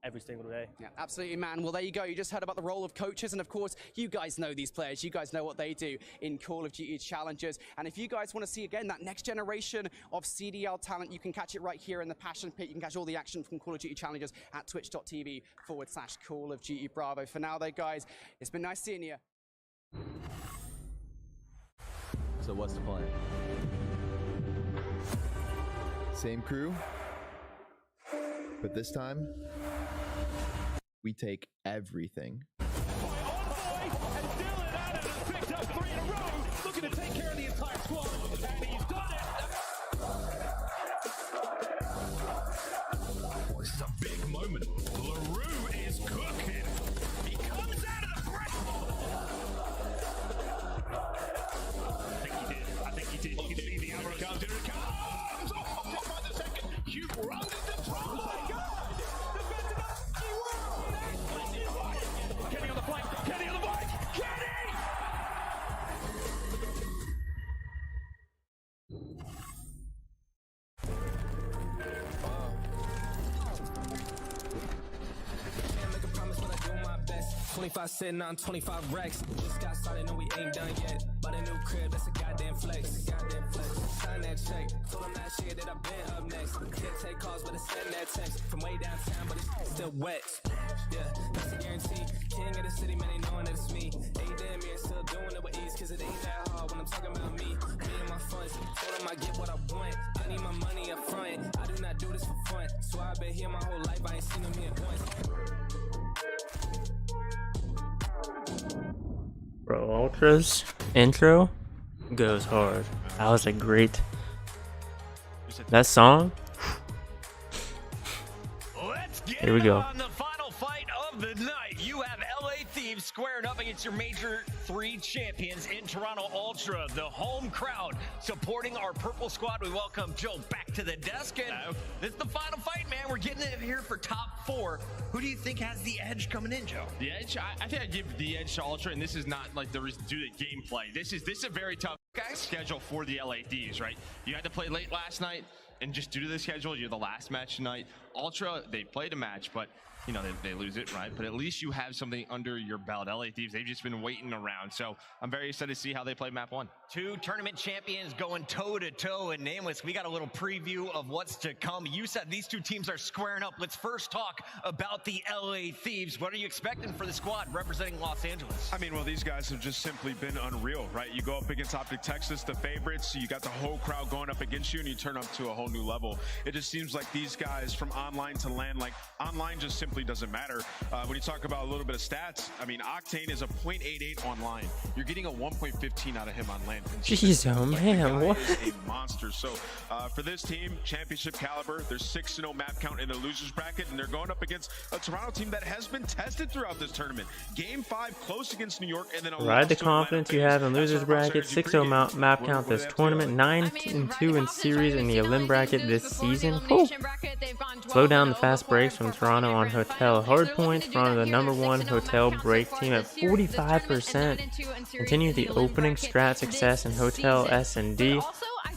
every single day. Yeah, absolutely, man. Well, there you go. You just heard about the role of coaches, and of course, you guys know these players. You guys know what they do in Call of Duty Challenges. And if you guys want to see, again, that next generation of CDL talent, you can catch it right here in the Passion Pit. You can catch all the action from Call of Duty Challenges at twitch.tv/Call of Duty Bravo. For now, though, guys, it's been nice seeing you. So what's the plan? Same crew, but this time, we take everything. Picked up 3 in a row, looking to take care of the entire squad, and he's done it. This is a big moment. LaRue is cooking. He comes out of the break. I think he did. You can see the arrow comes. Here it comes. Oh, just by the second. You run into trouble. Oh my God. Kenny on the flank. Kenny on the flank. Kenny! Can't make a promise, but I do my best. 25 sitting on 25 racks. Just got started, no, we ain't done yet. But a new crib, that's a goddamn flex. Sign that check. Told them last year that I've been up next. Can't take calls, but I send that text. From way downtown, but it's still wet. Yeah, that's a guarantee. King of the city, man, they knowing that it's me. Ain't damn near still doing it with ease, cause it ain't that hard when I'm talking about me. Me and my funds. Told them I get what I want. I need my money up front. I do not do this for fun. So I've been here my whole life, I ain't seen them here once. Bro, Ultra's intro goes hard. That was a great. That song. Here we go. On the final fight of the night, you have LA Thieves squaring up against your Major 3 champions in Toronto Ultra. The home crowd supporting our purple squad. We welcome Joe back to the desk, and this is the final fight, man. We're getting it here for top 4. Who do you think has the edge coming in, Joe? The edge, I think I give the edge to Ultra, and this is not like the reason to do the gameplay. This is a very tough schedule for the LA Thieves, right? You had to play late last night, and just due to the schedule, you're the last match tonight. Ultra, they played a match, but you know, they lose it, right? But at least you have something under your belt. LA Thieves, they've just been waiting around. So I'm very excited to see how they play map 1. 2 tournament champions going toe-to-toe, and Nameless, we got a little preview of what's to come. You said these 2 teams are squaring up. Let's first talk about the LA Thieves. What are you expecting for the squad representing Los Angeles? I mean, well, these guys have just simply been unreal, right? You go up against Optic Texas, the favorites, you got the whole crowd going up against you, and you turn up to a whole new level. It just seems like these guys from online to LAN, like online just simply doesn't matter. When you talk about a little bit of stats, I mean, Octane is a 0.88 online. You're getting a 1.15 out of him on LAN. Jeez, oh man, what? Is a monster. So for this team, championship caliber, there's 6-0 map count in the losers bracket, and they're going up against a Toronto team that has been tested throughout this tournament. Game 5 close against New York, and then ride the confidence you have in losers bracket. 6-0 map count this tournament. 9-2 in series in the Elim bracket this season. Whew. Slow down the fast breaks from Toronto on Hotel Hardpoint. Toronto, the #1 Hotel break team at 45%. Continue the opening strat success in Hotel S&D.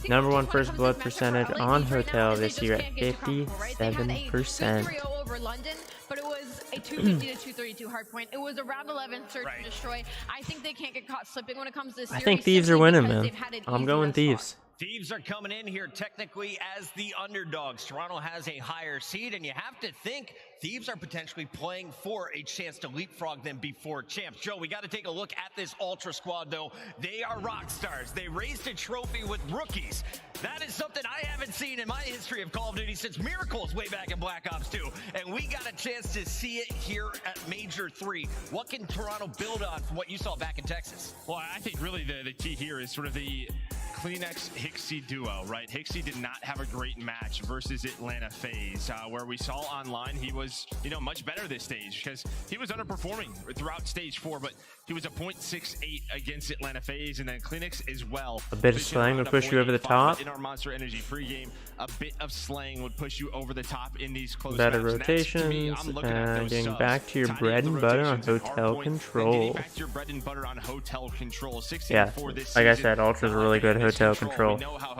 Number one first blood percentage on Hotel this year at 57%. Over London, but it was a 250 to 232 hardpoint. It was a round 11 search and destroy. I think they can't get caught slipping when it comes to this series. I think Thieves are winning, man. I'm going Thieves. Thieves are coming in here technically as the underdogs. Toronto has a higher seed, and you have to think Thieves are potentially playing for a chance to leapfrog them before Champs. Joe, we got to take a look at this Ultra squad, though. They are rock stars. They raised a trophy with rookies. That is something I haven't seen in my history of Call of Duty since Miracles way back in Black Ops 2. And we got a chance to see it here at Major 3. What can Toronto build on from what you saw back in Texas? Well, I think really the key here is sort of the Kleenex Hixie duo, right? Hixie did not have a great match versus Atlanta FaZe, where we saw online he was, much better this stage because he was underperforming throughout stage 4, but he was a .68 against Atlanta FaZe, and then Kleenex as well. A bit of slang would push you over the top. In our Monster Energy pregame, a bit of slang would push you over the top in these close better maps. rotations and getting back to your bread and butter on Hotel Control. Back to your bread and butter on Hotel Control. Yeah, like I said, Ultra's a really good Hotel Control.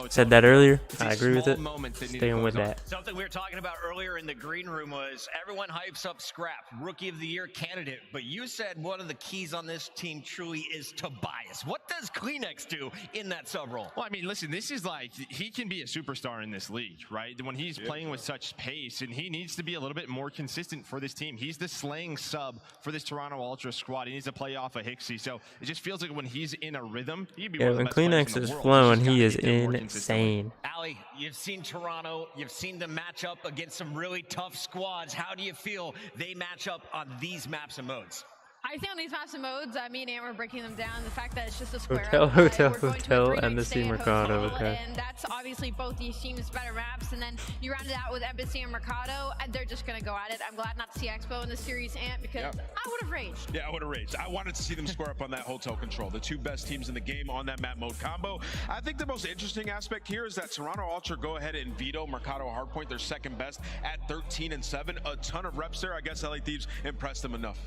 Said that earlier. I agree with it. Staying with that. Something we were talking about earlier in the green room was everyone hypes up Scrap, Rookie of the Year candidate, but you said one of the keys on this team truly is Tobias. What does Kleenex do in that sub role? Well, I mean, listen, this is like, he can be a superstar in this league, right? When he's playing with such pace, and he needs to be a little bit more consistent for this team. He's the slaying sub for this Toronto Ultra squad. He needs to play off of Hixie, so it just feels like when he's in a rhythm, he'd be one of the when best players Kleenex in is the world. flowing, he is insane. Ali, you've seen Toronto, you've seen them match up against some really tough squads. How do you feel they match up on these maps and modes? I think on these maps and modes, me and Ant were breaking them down. The fact that it's just a square. Hotel, Embassy, Mercado. Okay. And that's obviously both these teams' better maps. And then you round it out with Embassy and Mercado, and they're just going to go at it. I'm glad not to see Expo in the series, Ant, because I would have raged. Yeah, I would have raged. I wanted to see them square up on that Hotel Control. The two best teams in the game on that map mode combo. I think the most interesting aspect here is that Toronto Ultra go ahead and veto Mercado Hardpoint. They're second best at 13-7. A ton of reps there. I guess LA Thieves impressed them enough.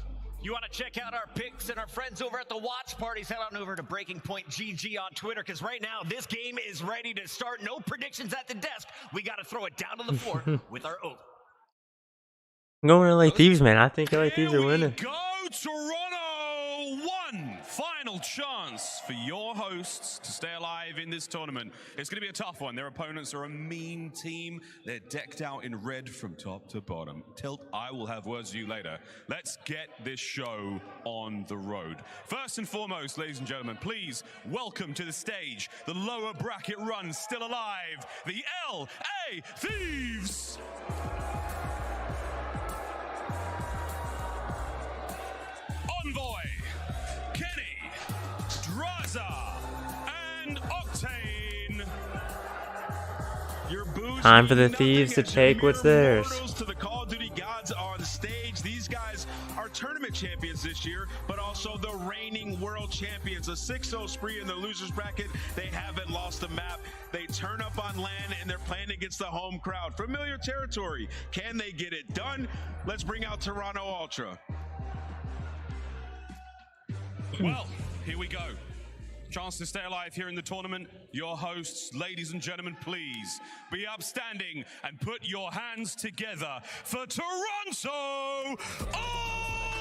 You want to check out our picks and our friends over at the Watch Parties, head on over to Breaking Point GG on Twitter, because right now this game is ready to start. No predictions at the desk. We got to throw it down to the floor with our oath. I'm going to LA Thieves, man. I think LA Thieves are winning. Go Toronto! One final chance for your hosts to stay alive in this tournament. It's going to be a tough one. Their opponents are a mean team. They're decked out in red from top to bottom. Tilt, I will have words with you later. Let's get this show on the road. First and foremost, ladies and gentlemen, please welcome to the stage the lower bracket run still alive, the LA Thieves. Envoy, Kenny, Draza, and Octane. Your boost Time for the Thieves to take what's theirs. To the Call of Duty gods on the stage. These guys are tournament champions this year, but also the reigning world champions. A 6-0 spree in the losers bracket. They haven't lost a map. They turn up on LAN, and they're playing against the home crowd. Familiar territory. Can they get it done? Let's bring out Toronto Ultra. Well, here we go. Chance to stay alive here in the tournament. Your hosts, ladies and gentlemen, please be upstanding and put your hands together for Toronto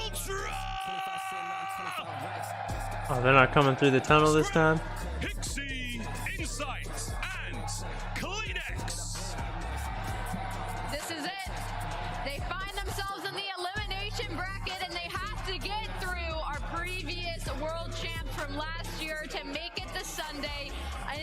Ultra! Oh, they're not coming through the tunnel this time? Hixie, Insight, and Kleenex. This is it. They find themselves in the elimination bracket, and they have to get through our previous world champs from last year to make it to Sunday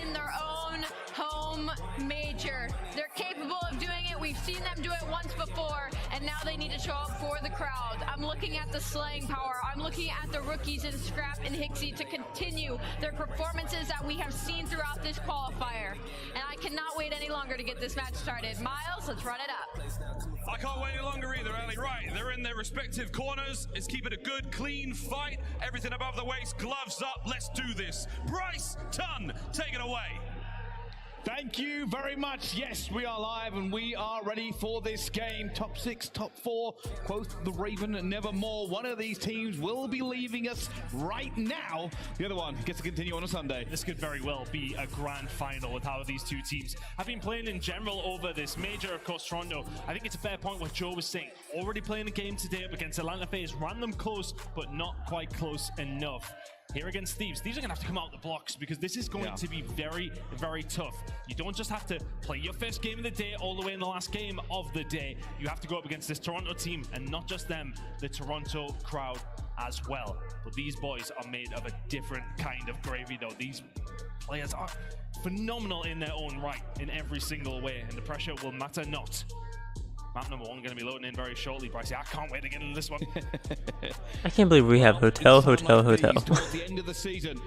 in their own home major. They're capable of doing it. We've seen them do it once before, and now they need to show up for the crowd. I'm looking at the slaying power. I'm looking at the rookies in Scrap and Hixie to continue their performances that we have seen throughout this qualifier. And I cannot wait any longer to get this match started. Miles, let's run it up. I can't wait any longer either, Ali. Right, they're in their respective corners. Let's keep it a good, clean fight. Everything above the waist, gloves up. Let's do this. Bryce Tunn, take it away. Thank you very much. Yes, we are live and we are ready for this game. Top 6, top 4, quote the Raven nevermore. One of these teams will be leaving us right now. The other one gets to continue on a Sunday. This could very well be a grand final with how these two teams have been playing in general over this major. Of course, Toronto, I think it's a fair point what Joe was saying. Already playing a game today up against Atlanta FaZe, ran them close, but not quite close enough. Here against Thieves, these are going to have to come out the blocks because this is going to be very, very tough. You don't just have to play your first game of the day all the way in the last game of the day. You have to go up against this Toronto team, and not just them, the Toronto crowd as well. But these boys are made of a different kind of gravy though. These players are phenomenal in their own right in every single way, and the pressure will matter not. Map number 1 going to be loading in very shortly, Bryce. I can't wait to get into this one. I can't believe we have hotel. Towards the end of the season,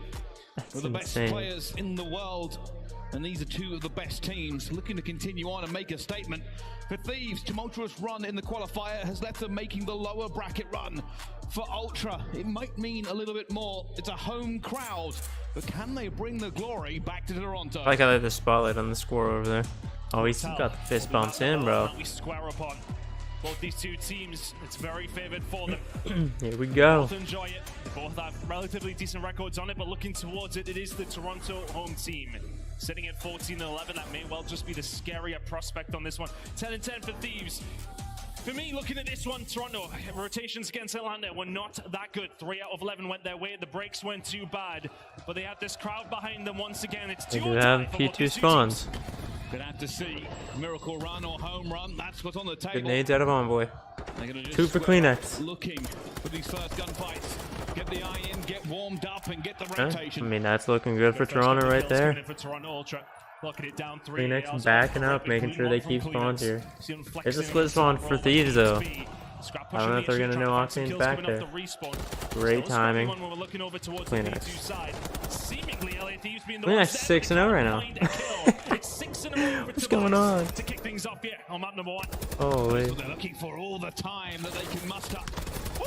with the best players in the world, and these are two of the best teams looking to continue on and make a statement. For Thieves, tumultuous run in the qualifier has left them making the lower bracket run. For Ultra, it might mean a little bit more. It's a home crowd, but can they bring the glory back to Toronto? I like how they have the spotlight on the score over there. Oh, he's got the fist bumps in, bro. We square upon both these two teams. It's very favored for them. Here we go. Both enjoy it. They both have relatively decent records on it, but looking towards it, it is the Toronto home team. Sitting at 14-11, that may well just be the scarier prospect on this one. 10-10 for Thieves. For me, looking at this one, Toronto, rotations against Atlanta were not that good. 3 out of 11 went their way. The breaks weren't too bad, but they had this crowd behind them once again. It's They 2 do have P2 spawns. Gonna have to see miracle run or home run. That's what's on the table. Good nades out of Envoy. 2 for Kleenex. Looking for these first gunfights. Get the eye in, get warmed up, and get the Huh? rotation. I mean, that's looking good for Toronto right there. For Toronto Ultra. Locking it down 3. Kleenex backing up, making sure they keep spawns here. There's a split spawn for Thieves though. I don't know if they're gonna know Octane's back there. Great timing. Kleenex. Kleenex 6-0 right now. What's going on? To kick things off here on map number 1. Holy. They're looking for all the time that they can muster. Woo!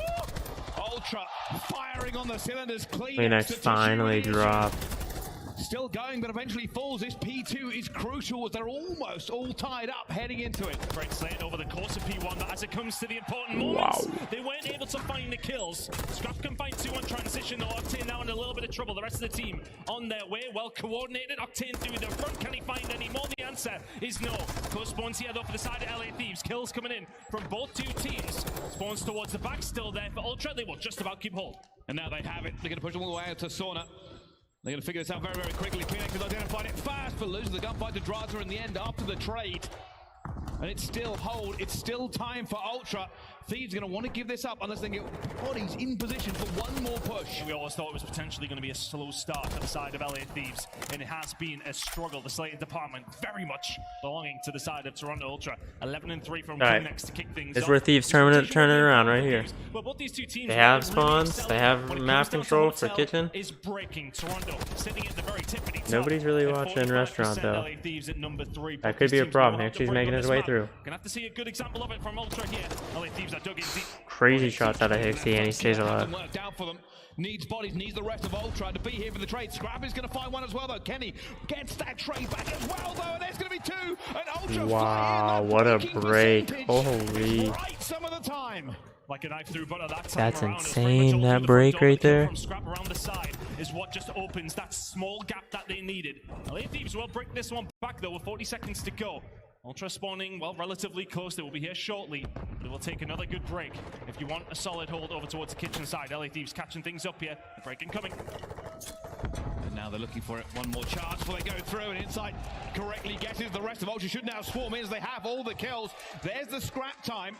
Ultra firing on the cylinders. Kleenex finally dropped. Still going, but eventually falls. This P2 is crucial as they're almost all tied up heading into it. Great slate over the course of P1, but as it comes to the important moments, they weren't able to find the kills. Scrap can find 2 on transition. Octane now in a little bit of trouble. The rest of the team on their way, well coordinated. Octane through the front. Can he find any more? The answer is no. Close spawns here though for the side of LA Thieves. Kills coming in from both 2 teams. Spawns towards the back, still there for Ultra. They will just about keep hold. And now they have it. They're going to push them all the way out to Sauna. They're going to figure this out very, very quickly. Kleenex has identified it fast, but loses the gunfight to Draza in the end after the trade. And it's still hold. It's still time for Ultra. Thieves are going to want to give this up unless they get bodies in position for one more push. We always thought it was potentially going to be a slow start for the side of LA Thieves, and it has been a struggle. The slated department very much belonging to the side of Toronto Ultra. 11-3 from Kleenex to kick things This is off. where Thieves turn it around right here. Well, both these two teams They have spawns, they have map control for kitchen. Is breaking. Toronto sitting at the very tippity top. Nobody's really watching restaurant though. LA Thieves at number 3. That could be a problem. Actually, he's making his way through. Gonna have to see a good example of it from Ultra here. LA Thieves are dug in deep. Crazy shots out of Hixie, and he stays alive. Worked out for them. Needs bodies, needs the rest of Ultra to be here for the trade. Scrap is going to find one as well, though. Kenny gets that trade back as well, though, and there's going to be 2. And Ultra Wow, what a break. Holy. Right some of the time. Like a knife through butter that time. That's around. insane, that break right there. From Scrap around the side is what just opens that small gap that they needed. LA Thieves will break this one back, though, with 40 seconds to go. Ultra spawning, well, relatively close. They will be here shortly, but it will take another good break if you want a solid hold over towards the kitchen side. LA Thieves catching things up here. The break incoming. And now they're looking for it. One more charge before they go through, and Insight correctly guesses the rest of Ultra should now swarm in as they have all the kills. There's the scrap time.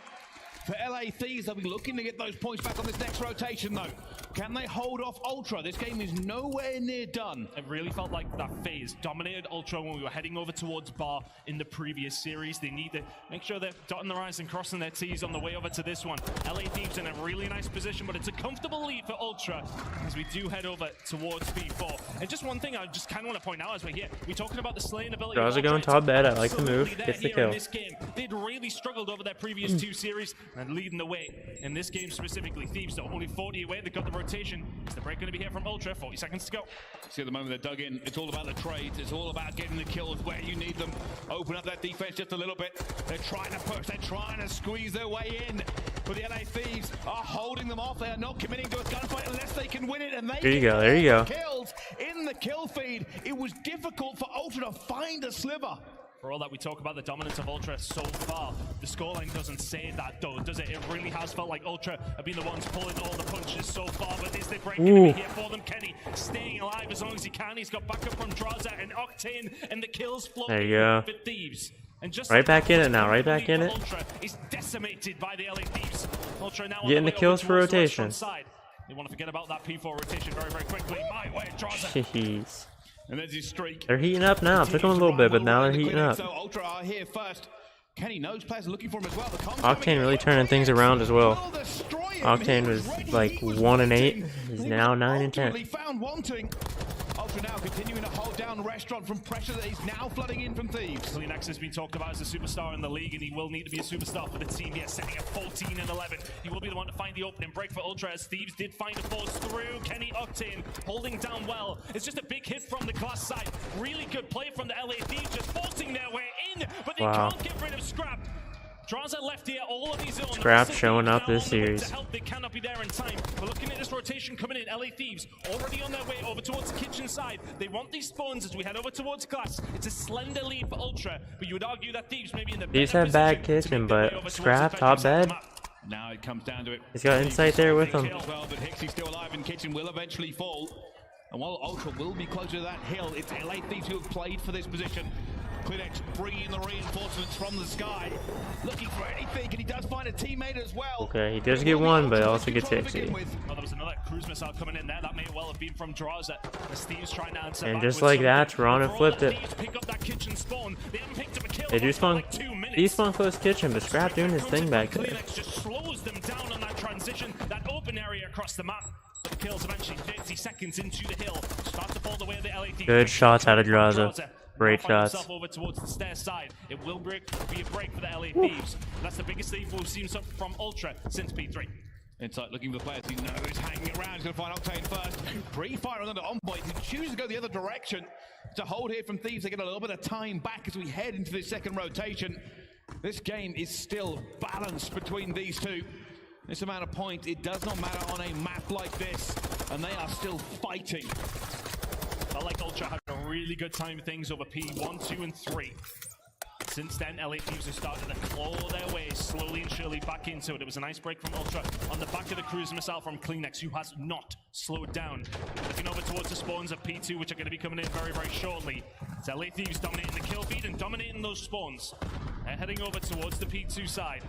For LA Thieves, they'll be looking to get those points back on this next rotation, though. Can they hold off Ultra? This game is nowhere near done. It really felt like that phase dominated Ultra when we were heading over towards Bar in the previous series. They need to make sure they're dotting their I's and crossing their T's on the way over to this one. LA Thieves in a really nice position, but it's a comfortable lead for Ultra as we do head over towards B4. And just one thing I just kind of want to point out as we're here, we're talking about the slaying ability. Draws are going top bed. I like the move. Gets the kill. In this game, they'd really struggled over their previous 2 series and leading the way. In this game specifically, Thieves are only 40 away. They got the rotation. Is the break going to be here from Ultra? 40 seconds to go. See, at the moment they're dug in. It's all about the trades. It's all about getting the kills where you need them. Open up that defense just a little bit. They're trying to push. They're trying to squeeze their way in. But the LA Thieves are holding them off. They are not committing to a gunfight unless they can win it. And they There you go. There you go. Kills in the kill feed. It was difficult for Ultra to find a sliver. For all that we talk about the dominance of Ultra so far, the scoreline doesn't say that though, does it? It really has felt like Ultra have been the ones pulling all the punches so far, but is the break going to be here for them? Kenny staying alive as long as he can. He's got backup from Draza and Octane, and the kills flow There you go. for Thieves. And just Right back in it now, right back in it. Ultra is decimated by the LA Thieves. Ultra now Getting the kills for rotation. They want to forget about that P4 rotation very, very quickly. My way, Draza. Jeez. And there's his streak. They're heating up now. Took them a little bit, but now they're heating up. So Ultra are here first. Kenny knows players are looking for him as well. Octane really turning things around as well. Octane was like 1 and 8. He's now 9 and 10. Found wanting. Ultra now continuing to hold down Restaurant from pressure that he's now flooding in from Thieves. Kleenex has been talked about as a superstar in the league, and he will need to be a superstar for the team here, setting at 14 and 11. He will be the one to find the opening break for Ultra, as Thieves did find a force through. Kenny Octane holding down well. It's just a big hit from the glass side. Really good play from the LA Thieves, just forcing their way in, but they can't get rid of Scrap. Draza left here, all of these Scrap showing up this series. They cannot be there in time. We're looking at this rotation coming in. LA Thieves already on their way over towards the kitchen side. They want these spawns as we head over towards glass. It's a slender lead for Ultra, but you would argue that Thieves maybe in the Thieves have bad kitchen, but Scrap top bed. Now it comes down to it. He's got insight there with him. Well, but Hixie's still alive, and kitchen will eventually fall. And while Ultra will be closer to that hill, it's LA Thieves who have played for this position. Kleenex bringing the reinforcements from the sky, looking for anything, and he does find a teammate as well. Okay, he does get one, but also gets Hixie. Oh, there was another cruise missile coming in there. That may well have been from Draza. As Thieves trying to answer And just like that, Toronto flipped it. They do spawn. These spawn close kitchen, but Scrap doing his thing back there. Kleenex just slows them down on that transition, that open area across the map. But the kills eventually 30 seconds into the hill. Start to fall the way of the LA Thieves. Good shots out of Draza. Great shots. Over towards the stair side. It will be a break for the LA Thieves. That's the biggest lead we've seen from Ultra since P3. Insight looking for the players he knows hanging around. He's going to find Octane first. Pre-fire on the Envoy. He chooses to go the other direction to hold here from Thieves. They get a little bit of time back as we head into this second rotation. This game is still balanced between these two. This amount of points, it does not matter on a map like this. And they are still fighting. Felt like Ultra had a really good time with things over P1, 2, and 3. Since then, LA Thieves have started to claw their way slowly and surely back into it. It was a nice break from Ultra on the back of the cruise missile from Kleenex, who has not slowed down. Looking over towards the spawns of P2, which are going to be coming in very, very shortly. It's LA Thieves dominating the kill feed and dominating those spawns. They're heading over towards the P2 side.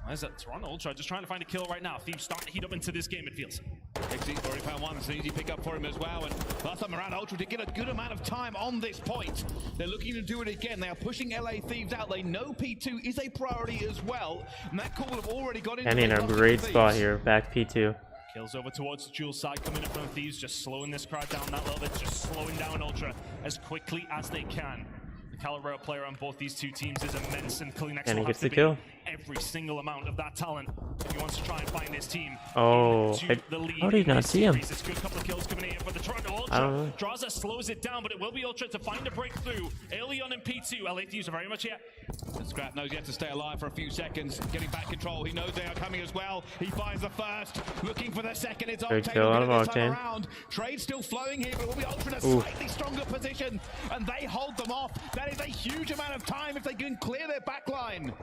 There's a Toronto Ultra just trying to find a kill right now. Thieves starting to heat up into this game, it feels. Hixie's already found one. It's an easy pick up for him as well. And last time around, Ultra did get a good amount of time on this point. They're looking to do it again. They are pushing LA Thieves out. They know P2 is a priority as well. And that call have already got into Kenny in a great spot here. Back P2. Kills over towards the Jewel side, coming in from Thieves, just slowing this crowd down that little bit, just slowing down Ultra as quickly as they can. The caliber player on both these two teams is immense, and Kleenex will have to be every single amount of that talent if he wants to try and find his team. Oh, how did he not see him? It's a good couple of kills coming in here for the Toronto Ultra. I don't know. Draza slows it down, but it will be Ultra to find a breakthrough early on in P2. LA Thieves are very much here. Scrap knows he has to stay alive for a few seconds, getting back control. He knows they are coming as well. He finds the first, looking for the second. It's Good kill out of Octane. Trade still flowing here, but it will be Ultra in a slightly stronger position, and they hold them off. That is a huge amount of time if they can clear their backline.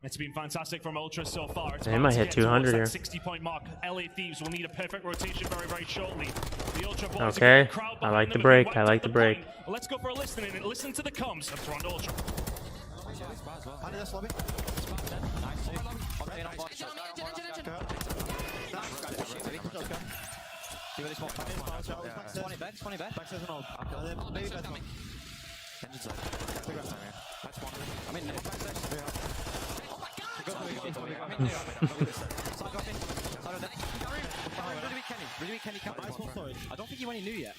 It's been fantastic from Ultra so far. It's they might hit 200 here. 60-point mark. LA Thieves will need a perfect rotation very, very shortly. The Ultra boys okay, I like the break. I like the break. Well, let's go for a listening and listen to the comms of Toronto Ultra. I don't think you went new yet.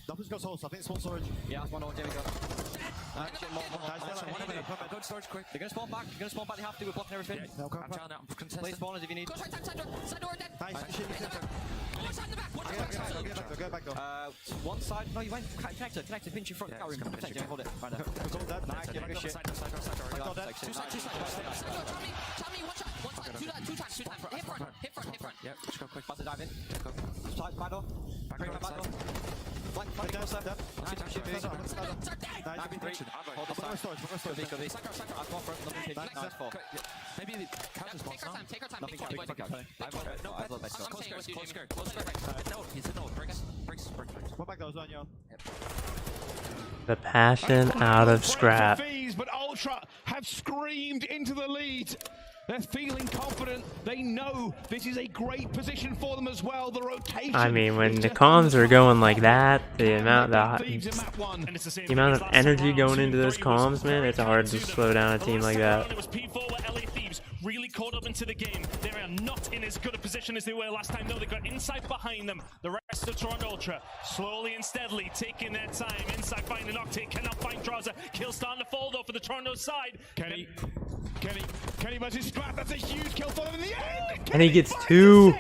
Nothing's got soul, so I think it's one storage. Yeah, that's one over, there we go. Good storage quick. They're gonna spawn back. They're gonna spawn back. They have to. We're blocking everything. I'm telling you, I'm contesting. Play spawners if you need. One side. No, you went connector. Pinch your front. Carry. Protect. Hold it. Right now. Nice. Two side. Two times. Hit front. Yep. Just go quick. About to dive in. Go. Side. Back door. Back door. Flank. Hold the side. I've gone for it. Nice. Four. Maybe take our time. Nothing can. I've looked back. Close skirt. No, he's a no. Bricks. What back those on, yo? The passion out of Scrap. But Ultra have screamed into the lead. They're feeling confident. They know this is a great position for them as well. The rotation. I mean, when the comms are going like that, the amount of energy going into those comms, man, it's hard to slow down a team like that. It was P4 where LA Thieves really caught up into the game. They are not in as good a position as they were last time. No, they got inside behind them. The rest of Toronto Ultra slowly and steadily taking their time. Inside finding Octane, cannot find Drowser. Kill starting to fall though for the Toronto side. Kenny versus Scrap. That's a huge kill for them in the end. And he gets 2.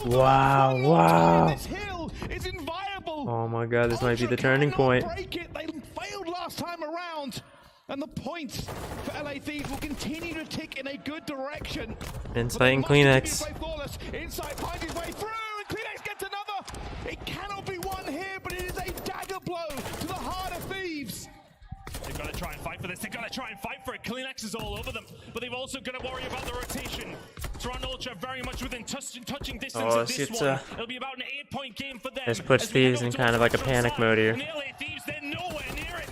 Wow. This hill is inviolable. Oh my god, this might be the turning point. Break it. They failed last time around. And the points for LA Thieves will continue to tick in a good direction. Insight and Kleenex. Insight finds his way through, and Kleenex gets another. It cannot be won here, but it is a dagger blow to the heart of Thieves. They've got to try and fight for this. They've got to try and fight for it. Kleenex is all over them, but they've also got to worry about the rotation. Toronto Ultra very much within touching distance of this one. It'll be about an 8-point game for them. This puts Thieves in kind of like a panic mode here. And the LA Thieves, they're nowhere near it.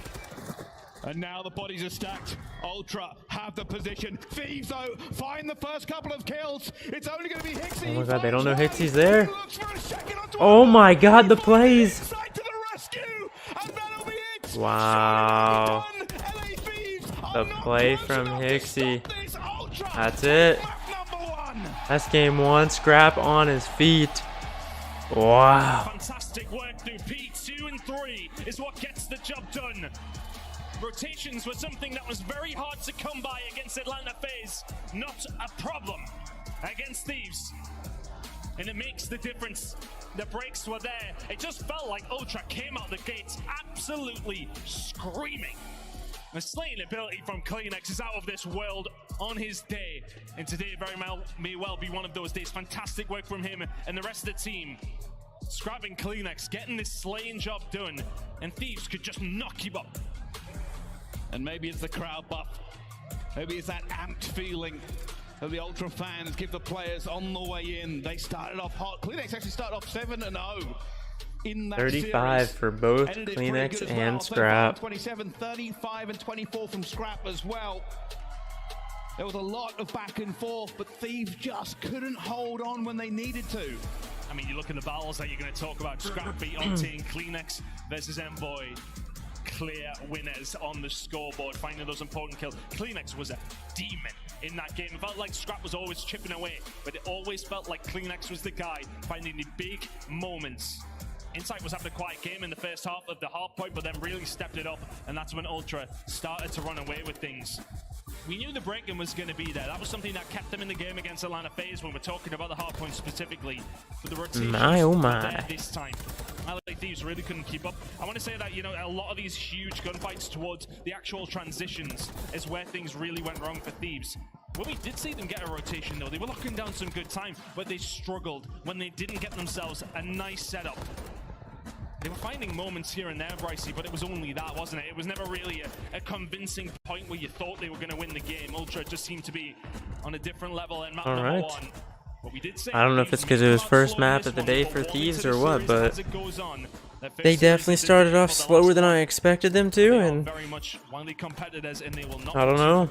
And now the bodies are stacked. Ultra have the position. Thieves, though, find the first couple of kills. It's only going to be Hixie. Oh my god, they don't know Hixie's there. Oh my god, the plays. Wow. The play from Hixie. That's it. That's game 1. Scrap on his feet. Wow. Fantastic work through P2 and 3 is what gets the job done. Rotations were something that was very hard to come by against Atlanta FaZe. Not a problem against Thieves. And it makes the difference. The breaks were there. It just felt like Ultra came out the gates absolutely screaming. The slaying ability from Kleenex is out of this world on his day. And today may well be one of those days. Fantastic work from him and the rest of the team. Scrapping Kleenex, getting this slaying job done. And Thieves could just not keep up. And maybe it's the crowd buff. Maybe it's that amped feeling that the Ultra fans give the players on the way in. They started off hot. Kleenex actually started off 7-0 in that 35 series. for both Ended Kleenex well. and Scrap. 27, 35 and 24 from Scrap as well. There was a lot of back and forth, but Thieves just couldn't hold on when they needed to. I mean, you look at the battles that you're going to talk about. Scrap beat Octane, Kleenex versus Envoy. Clear winners on the scoreboard, finding those important kills. Kleenex was a demon in that game. It felt like Scrap was always chipping away, but it always felt like Kleenex was the guy finding the big moments. Insight was having a quiet game in the first half of the half point, but then really stepped it up, and that's when Ultra started to run away with things. We knew the break-in was going to be there. That was something that kept them in the game against Atlanta FaZe when we're talking about the hard point specifically. But the rotation there this time. LA Thieves really couldn't keep up. I want to say that, you know, a lot of these huge gunfights towards the actual transitions is where things really went wrong for Thieves. When we did see them get a rotation, though, they were locking down some good time, but they struggled when they didn't get themselves a nice setup. They were finding moments here and there, Brycey, but it was only that, wasn't it? It was never really a convincing point where you thought they were going to win the game. Ultra just seemed to be on a different level in map number 1. But we did say I don't know if it's because it was first map of the day for Thieves or what, but they definitely started off slower than I expected them to, and I don't know.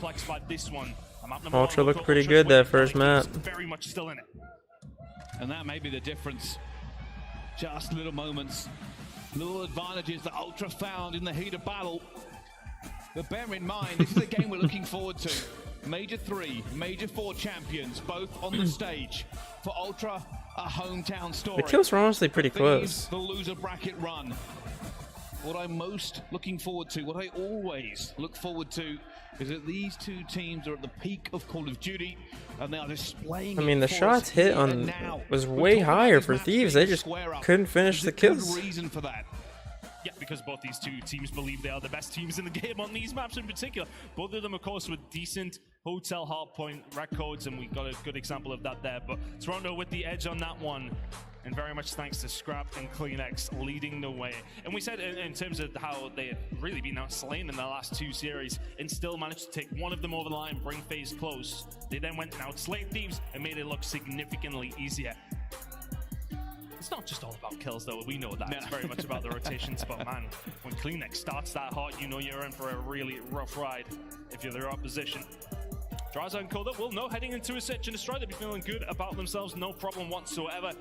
Ultra looked pretty good that first map. Very much still in it. And that may be the difference. Just little moments, little advantages that Ultra found in the heat of battle. But bear in mind, this is a game we're looking forward to. Major 3, Major 4 champions, both on the stage. For Ultra, a hometown story. The kills were honestly pretty close. The loser bracket run. what I'm most looking forward to, what I always look forward to, is that these two teams are at the peak of Call of Duty, and they are displaying. I mean, the shots hit on was way higher for Thieves. They just couldn't finish the kills. Reason for that. Yeah, because both these two teams believe they are the best teams in the game on these maps in particular. Both of them, of course, with decent hotel hardpoint records, and we got a good example of that there. But Toronto with the edge on that one, and very much thanks to Scrap and CleanX leading the way. And we said in terms of how they had really been outslain in the last two series and still managed to take one of them over the line, bring FaZe close. They then went and outslayed Thieves and made it look significantly easier. It's not just all about kills, though. We know that. It's very much about the rotations. But man, when CleanX starts that hot, you know you're in for a really rough ride if you're their opposition. Draza and Coda will know heading into a search and destroy. They'll be feeling good about themselves, no problem whatsoever.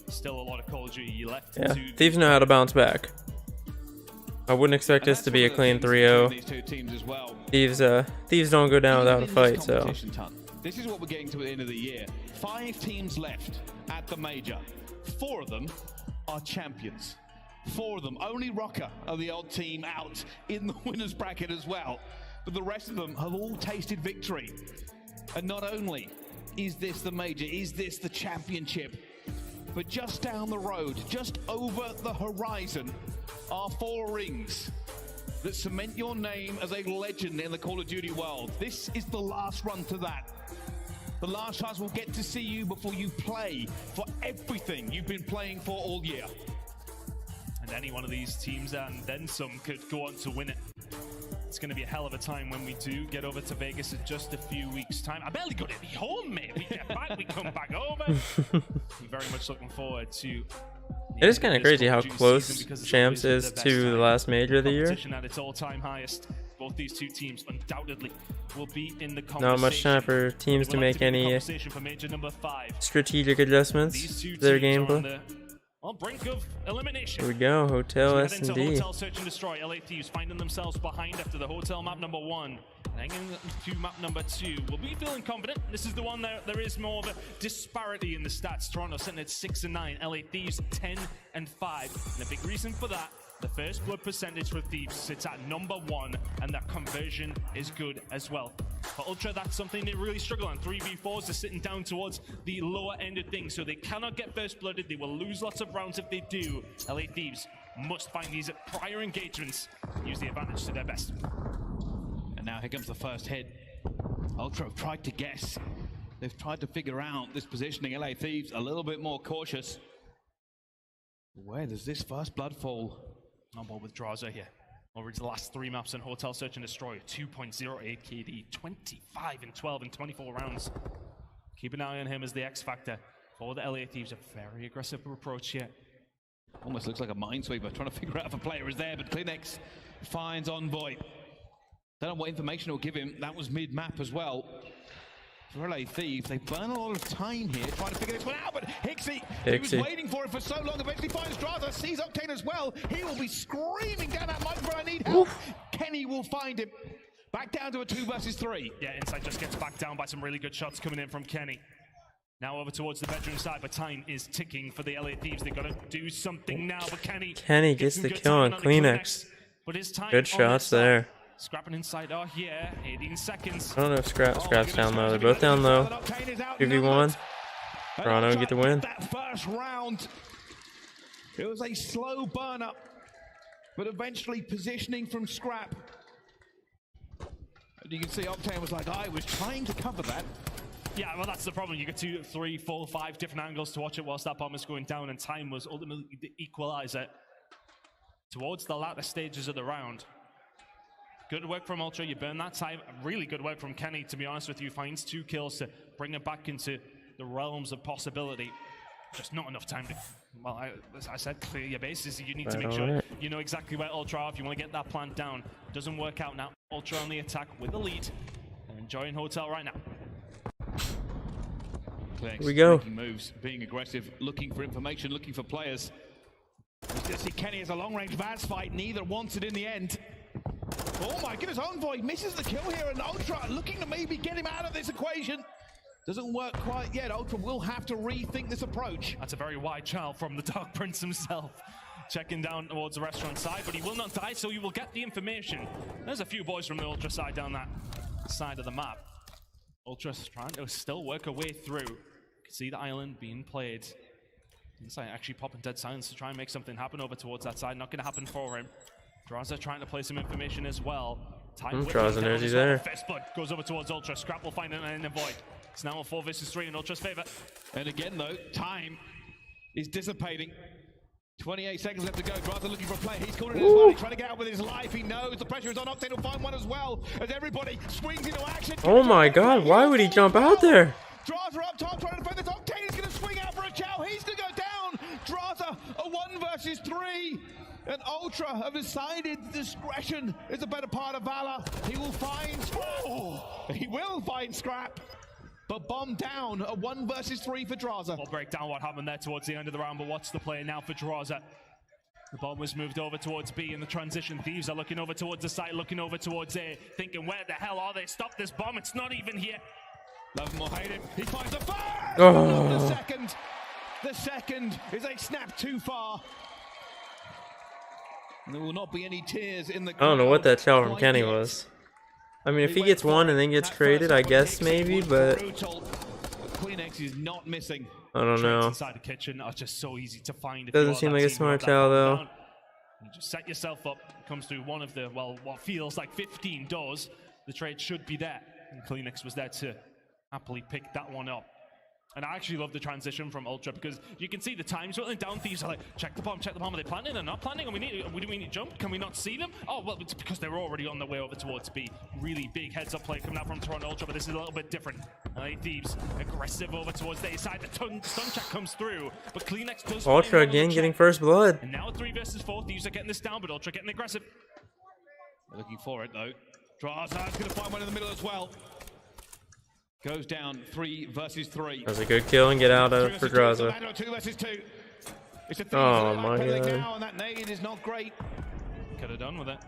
Still a lot of Call of Duty left. Yeah, Thieves know how to bounce back. I wouldn't expect this to be a clean 3-0. Well. Thieves don't go down without a fight, so. This is what we're getting to at the end of the year. 5 teams left at the major. 4 of them are champions. 4 of them. Only Rocker are the odd team out in the winners bracket as well. But the rest of them have all tasted victory. And not only is this the major, is this the championship, but just down the road, just over the horizon, are 4 rings that cement your name as a legend in the Call of Duty world. This is the last run to that. The last chance we'll get to see you before you play for everything you've been playing for all year. And any one of these teams and then some could go on to win it. It's going to be a hell of a time when we do get over to Vegas in just a few weeks' time. I barely got any home, mate. We get back, we come back over. We're very much looking forward to. It is kind of crazy how close Champs is to the last major of the year. At its all-time highest. Both these two teams undoubtedly will be in the conversation. Not much time for teams to make any strategic adjustments to their gameplay. On brink of elimination. Here we go, Hotel S&D. Hotel search and destroy. LA Thieves finding themselves behind after the hotel map number 1. Hanging to map number 2. We'll be feeling confident. This is the one there is more of a disparity in the stats. Toronto sitting at 6 and 9. LA Thieves 10 and 5. And a big reason for that, the first blood percentage for Thieves sits at number 1, and that conversion is good as well. For Ultra, that's something they really struggle on. 3v4s are sitting down towards the lower end of things, so they cannot get first blooded. They will lose lots of rounds if they do. LA Thieves must find these prior engagements, use the advantage to their best. And now here comes the first hit. Ultra have tried to guess. They've tried to figure out this positioning. LA Thieves a little bit more cautious. Where does this first blood fall? On board with Draza here. Over his last 3 maps in Hotel Search and Destroy. 2.08 KD, 25 and 12 and 24 rounds. Keep an eye on him as the X factor for the LA Thieves. A very aggressive approach here. Almost looks like a minesweeper trying to figure out if a player is there, but CleanX finds Envoy. Don't know what information it'll give him. That was mid-map as well. For LA Thieves, they burn a lot of time here trying to figure this one out, but Hixie, he was waiting for it for so long, eventually finds Draza, sees Octane as well. He will be screaming down that microphone, I need help. Kenny will find him. Back down to a 2 versus 3. Yeah, Inside just gets backed down by some really good shots coming in from Kenny. Now over towards the bedroom side, but time is ticking for the LA Thieves. They've got to do something now, but Kenny gets the kill on CleanX. But his time good shots there. Scrapping inside, oh yeah, 18 seconds. I don't know if Scrap's down low. They're both down low. 2v1. Toronto get the win. That first round, it was a slow burn up, but eventually positioning from Scrap. And you can see Octane was like, I was trying to cover that. Yeah, well, that's the problem. You get 2, 3, 4, 5 different angles to watch it whilst that bomb is going down, and time was ultimately the equalizer towards the latter stages of the round. Good work from Ultra, you burn that time. Really good work from Kenny, to be honest with you. Finds 2 kills to bring it back into the realms of possibility. Just not enough time to, well, as I said, clear your bases. You need to make sure you know exactly where Ultra are if you want to get that plant down. Doesn't work out now. Ultra on the attack with the lead. They're enjoying Hotel right now. Here we go. Making moves, being aggressive, looking for information, looking for players. You see Kenny has a long-range Vaz fight. Neither wants it in the end. Oh my goodness, Envoy misses the kill here, and Ultra looking to maybe get him out of this equation. Doesn't work quite yet. Ultra will have to rethink this approach. That's a very wide child from the Dark Prince himself. checking down towards the restaurant side, but he will not die, so you will get the information. There's a few boys from the Ultra side down that side of the map. Ultra's trying to still work her way through. You can see the island being played. Inside actually popping dead silence to try and make something happen over towards that side. Not going to happen for him. Draza trying to play some information as well. Draza knows he's there. First blood goes over towards Ultra. Scrap will find it in the void. It's now a 4 versus 3 in Ultra's favor. And again, though, time is dissipating. 28 seconds left to go. Draza looking for a play. He's calling it as well. He's trying to get out with his life. He knows the pressure is on. Octane will find one as well as everybody swings into action. Oh my god, why would he jump out there? Draza up top trying to defend this. Octane is going to swing out for a chow. He's going to go down. Draza, a 1 versus 3. And Ultra have decided discretion is the better part of valor. He will find Scrap. But bomb down, a 1 versus 3 for Draza. We'll break down what happened there towards the end of the round, but what's the play now for Draza? The bomb was moved over towards B in the transition. Thieves are looking over towards the site, looking over towards A, thinking, where the hell are they? Stop this bomb, it's not even here. Love him or hate him, he finds the first! Oh. The second is a snap too far. And there will not be any tears in the I don't know what that shell from Kenny was. I mean, if he gets one and then gets traded, I guess maybe, but Kleenex is not missing. I don't know. Inside the kitchen are just so easy to find. Doesn't seem like a smart shell though. You just set yourself up. Comes through one of the, well, what feels like 15 doors. The trade should be there. And Kleenex was there to happily pick that one up. And I actually love the transition from Ultra because you can see the time swirling down. Thieves are like, check the bomb. Are they planting or not planting? And do we need to jump? Can we not see them? Oh, well, it's because they're already on their way over towards B. Really big heads-up play coming out from Toronto Ultra, but this is a little bit different. Thieves aggressive over towards their side. The stun check comes through, but Kleenex does. Ultra again getting first blood. And now 3 versus 4. Thieves are getting this down, but Ultra getting aggressive. They're looking for it, though. Draza's going to find one in the middle as well. Goes down 3 versus 3. That was a good kill and get out of for Draza. 2 versus 2. It's a oh my god. Now, and that nade is not great. Could have done with it.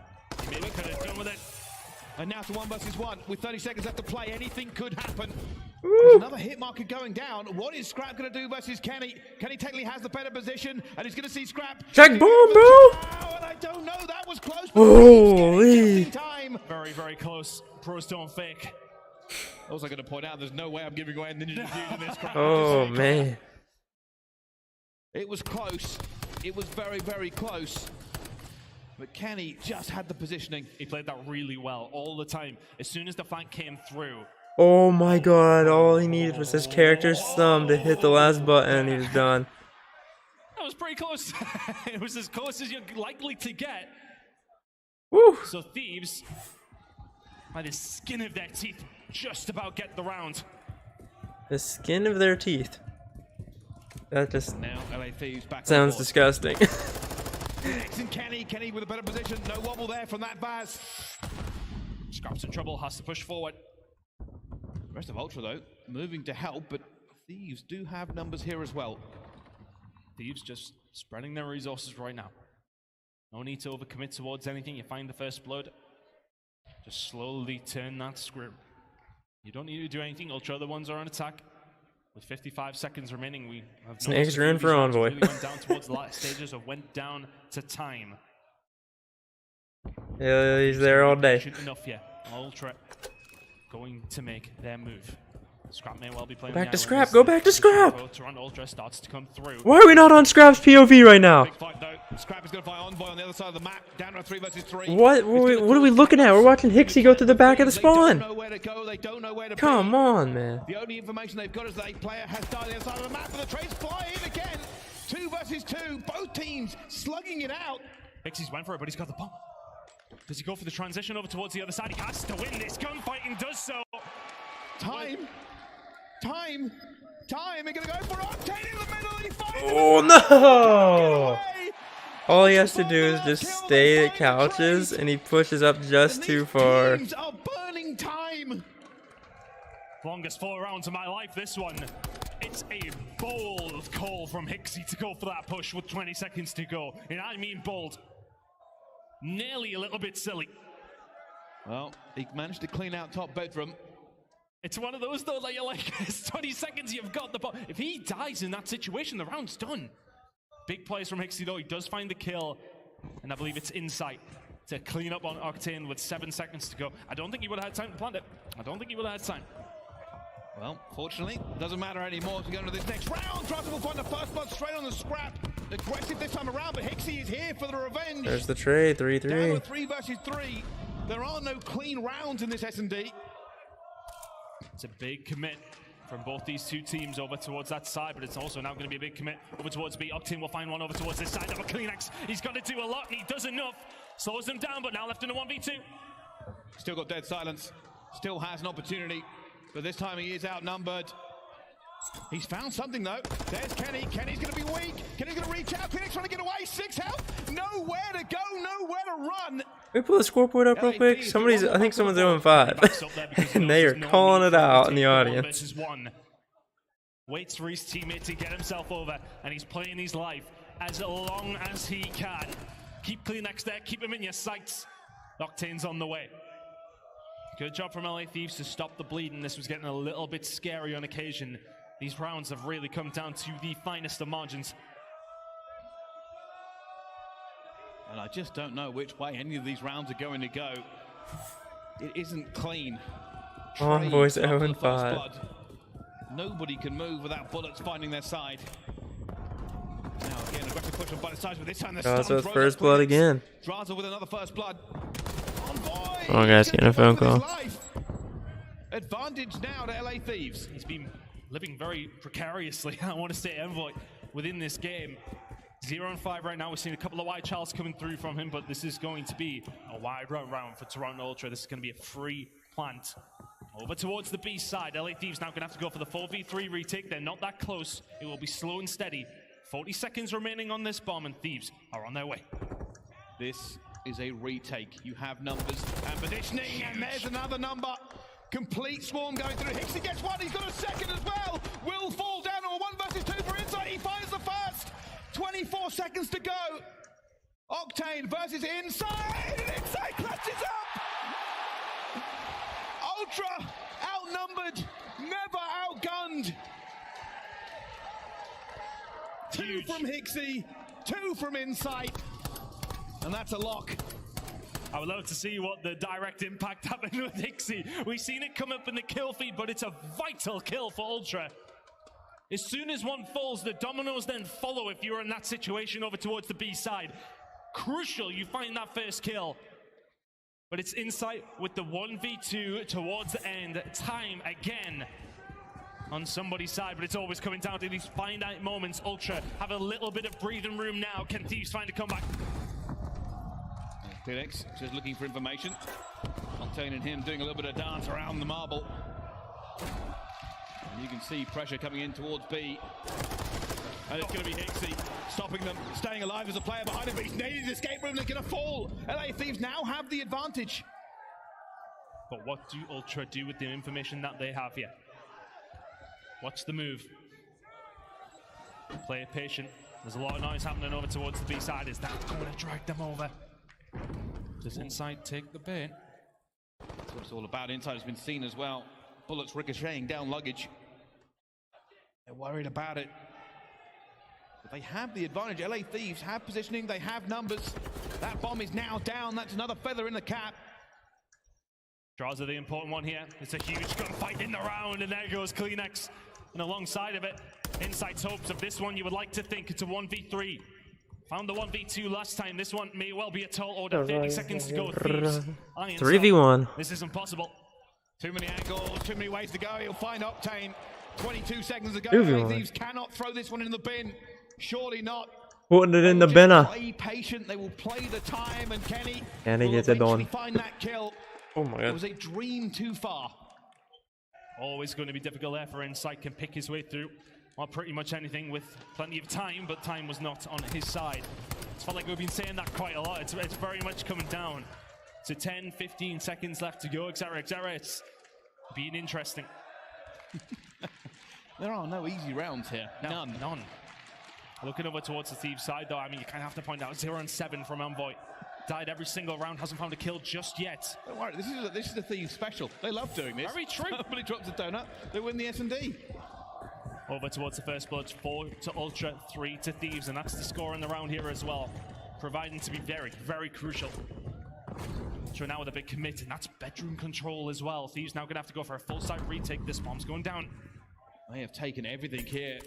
He maybe could have done with it. And now to 1 versus 1 with 30 seconds left to play. Anything could happen. There's another hit marker going down. What is Scrap going to do versus Kenny? Kenny technically has the better position, and he's going to see Scrap. Check bomb, bro! And I don't know. That was close. Holy! Very, very close. Pros don't fake. Also going to point out, there's no way I'm giving away Ninja Diffusion in this crowd. Oh, man. It was close. It was very, very close. But Kenny just had the positioning. He played that really well all the time. As soon as the flank came through. Oh my god, all he needed was his character's thumb to hit the last button and he was done. That was pretty close. It was as close as you're likely to get. Woo. So Thieves, by the skin of their teeth, just about get the round. The skin of their teeth. That just now LA Thieves back sounds disgusting. Next and Kenny with a better position. No wobble there from that Vaz. Scrap's in trouble, has to push forward. The rest of Ultra, though, moving to help, but Thieves do have numbers here as well. Thieves just spreading their resources right now. No need to overcommit towards anything. You find the first blood. Just slowly turn that script. You don't need to do anything. Ultra other ones are on attack. With 55 seconds remaining, we have Snakes are in for Envoy. Really went down towards the last stages of went down to time. Yeah, he's there all day. Enough yet. Ultra going to make their move. Scrap may well be playing. Back to Scrap. Go back to Scrap. Toronto Ultra starts to come through. Why are we not on Scrap's POV right now? Big fight, though. Scrap is going to fight Envoy on the other side of the map. Down to 3 versus 3. What are we looking at? We're watching Hixie go through the back of the spawn. They don't know where to go. They don't know where to Come be. on, man. The only information they've got is that a player has died on the other side of the map, and the trade's fly in again. 2 versus 2. Both teams slugging it out. Hixie's went for it, but he's got the bomb. Does he go for the transition over towards the other side? He has to win this gunfight and does so. Time. They're going to go for Octane in the middle, and he finds Oh, no! All he has to do is just stay at couches, and he pushes up just too far. Teams are burning time. Longest 4 rounds of my life, this one. It's a bold call from Hixie to go for that push with 20 seconds to go. And I mean bold. Nearly a little bit silly. Well, he managed to clean out top bedroom. It's one of those, though, that you're like, it's 20 seconds, you've got the ball. If he dies in that situation, the round's done. Big plays from Hixie though. He does find the kill, and I believe it's Insight to clean up on Octane with 7 seconds to go. I don't think he would have had time to plant it. I don't think he would have had time. Well, fortunately, doesn't matter anymore as we go into this next round. Drastic will find the first blood straight on the scrap. Aggressive this time around, but Hixie is here for the revenge. There's the trade, 3-3. Down to 3 versus 3. There are no clean rounds in this S&D. It's a big commit from both these two teams over towards that side, but it's also now going to be a big commit over towards B. Octane will find one over towards this side of a Kleenex. He's got to do a lot, and he does enough. Slows them down, but now left in a 1v2. Still got dead silence. Still has an opportunity, but this time he is outnumbered. He's found something though. There's Kenny. Kenny's going to be weak. Kenny's going to reach out. Kleenex trying to get away. 6 health. Nowhere to go. Nowhere to run. Can we pull the scoreboard up real quick? I think someone's 0-5. And they are calling it out in the audience. Waits for his teammate to get himself over, and he's playing his life as long as he can. Keep Kleenex there. Keep him in your sights. Octane's on the way. Good job from LA Thieves to stop the bleeding. This was getting a little bit scary on occasion. These rounds have really come down to the finest of margins. And I just don't know which way any of these rounds are going to go. It isn't clean. Boys 0-5. Nobody can move without bullets finding their side. Now again, aggressive push on both sides, but this time Draza with first blood again. Draza with another first blood. Oh, guys, getting a phone call. Advantage now to LA Thieves. He's been living very precariously, I want to say, Envoy, within this game. 0-5 right now. We're seeing a couple of wide chiles coming through from him, but this is going to be a wide round for Toronto Ultra. This is going to be a free plant. Over towards the B side. LA Thieves now going to have to go for the 4v3 retake. They're not that close. It will be slow and steady. 40 seconds remaining on this bomb, and Thieves are on their way. This is a retake. You have numbers and positioning, and there's another number. Complete swarm going through. Hixie gets one. He's got a second as well. Will fall down on a 1 versus 2 for Insight. He finds the first. 24 seconds to go. Octane versus Insight. And Insight clutches up. Ultra outnumbered, never outgunned. 2 from Hixie, 2 from Insight, and that's a lock. I would love to see what the direct impact happened with Hixie. We've seen it come up in the kill feed, but it's a vital kill for Ultra. As soon as one falls, the dominoes then follow if you're in that situation over towards the B side. Crucial you find that first kill. But it's Insight with the 1v2 towards the end. Time again on somebody's side, but it's always coming down to these finite moments. Ultra have a little bit of breathing room now. Can Thieves find a comeback? Felix just looking for information. Octane and him doing a little bit of dance around the marble. And you can see pressure coming in towards B. And it's going to be Hixie stopping them, staying alive as a player behind him, but he's needed his escape room. They're going to fall. LA Thieves now have the advantage. But what do Ultra do with the information that they have here? What's the move? Play it patient. There's a lot of noise happening over towards the B side. Is that going to drag them over? Does Insight take the bait? That's what it's all about. Insight has been seen as well. Bullets ricocheting down luggage. They're worried about it. But they have the advantage. LA Thieves have positioning. They have numbers. That bomb is now down. That's another feather in the cap. Draza the important one here. It's a huge gunfight in the round, and there goes Kleenex. And alongside of it, Insight's hopes of this one, you would like to think it's a 1v3. Found the 1v2 last time. This one may well be a tall order. 30 seconds to go. Thieves. 3v1. This is impossible. Too many angles, too many ways to go. He'll find Octane. 22 seconds to go. LA Thieves cannot throw this one in the bin. Surely not. Putting it in the binner. Play patient. They will play the time, and Kenny gets it done. Find that kill. Oh my god. It was a dream too far. Always going to be difficult there for Insight. Can pick his way through on pretty much anything with plenty of time, but time was not on his side. It's felt like we've been saying that quite a lot. It's very much coming down to 10, 15 seconds left to go. Etc. It's been interesting. There are no easy rounds here. No, none. Looking over towards the Thieves side, though, I mean, you kind of have to point out 0-7 from Envoy. Died every single round, hasn't found a kill just yet. Don't worry, this is a Thieves special. They love doing this. Very true. Somebody drops a donut, they win the S&D. over towards the first blood. 4 to Ultra, 3 to Thieves, and that's the score in the round here as well, providing to be very, very crucial. So now with a big commit, and that's bedroom control as well. Thieves now going to have to go for a full site retake. This bomb's going down. They have taken everything here.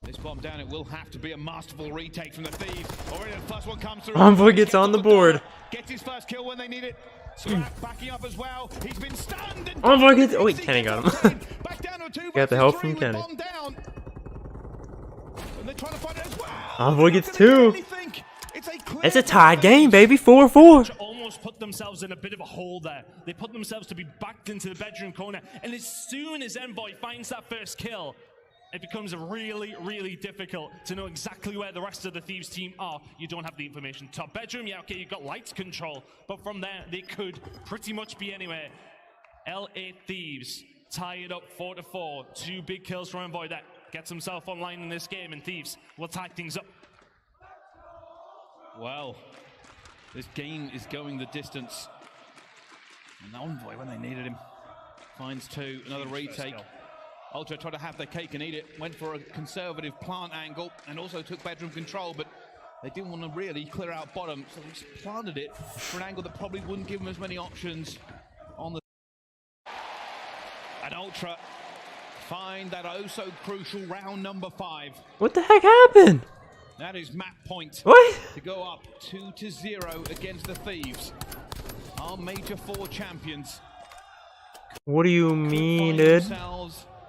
This bomb down, it will have to be a masterful retake from the Thieves. Already the first one comes through. Envoy gets on the board. Gets his first kill when they need it. Scrap backing up as well. He's been stunned. And Envoy gets. Oh wait, Kenny got him. back down to a 2 Got the help from Kenny. bomb down. And they're trying to find it as well. Envoy gets 2. It's a tied game, baby. 4-4. Almost put themselves in a bit of a hole there. They put themselves to be backed into the bedroom corner, and as soon as Envoy finds that first kill, it becomes really, really difficult to know exactly where the rest of the Thieves team are. You don't have the information. Top bedroom, yeah, okay, you've got lights control, but from there, they could pretty much be anywhere. LA Thieves tie it up 4-4. 2 big kills from Envoy that gets himself online in this game, and Thieves will tie things up. Well, this game is going the distance. And Envoy, when they needed him, finds 2. Another retake. Ultra tried to have their cake and eat it. Went for a conservative plant angle and also took bedroom control, but they didn't want to really clear out bottom, so they just planted it for an angle that probably wouldn't give them as many options on the... And Ultra find that oh so crucial round number 5. What the heck happened? That is map point. What? To go up 2-0 against the Thieves. Our Major 4 champions. What do you mean, dude?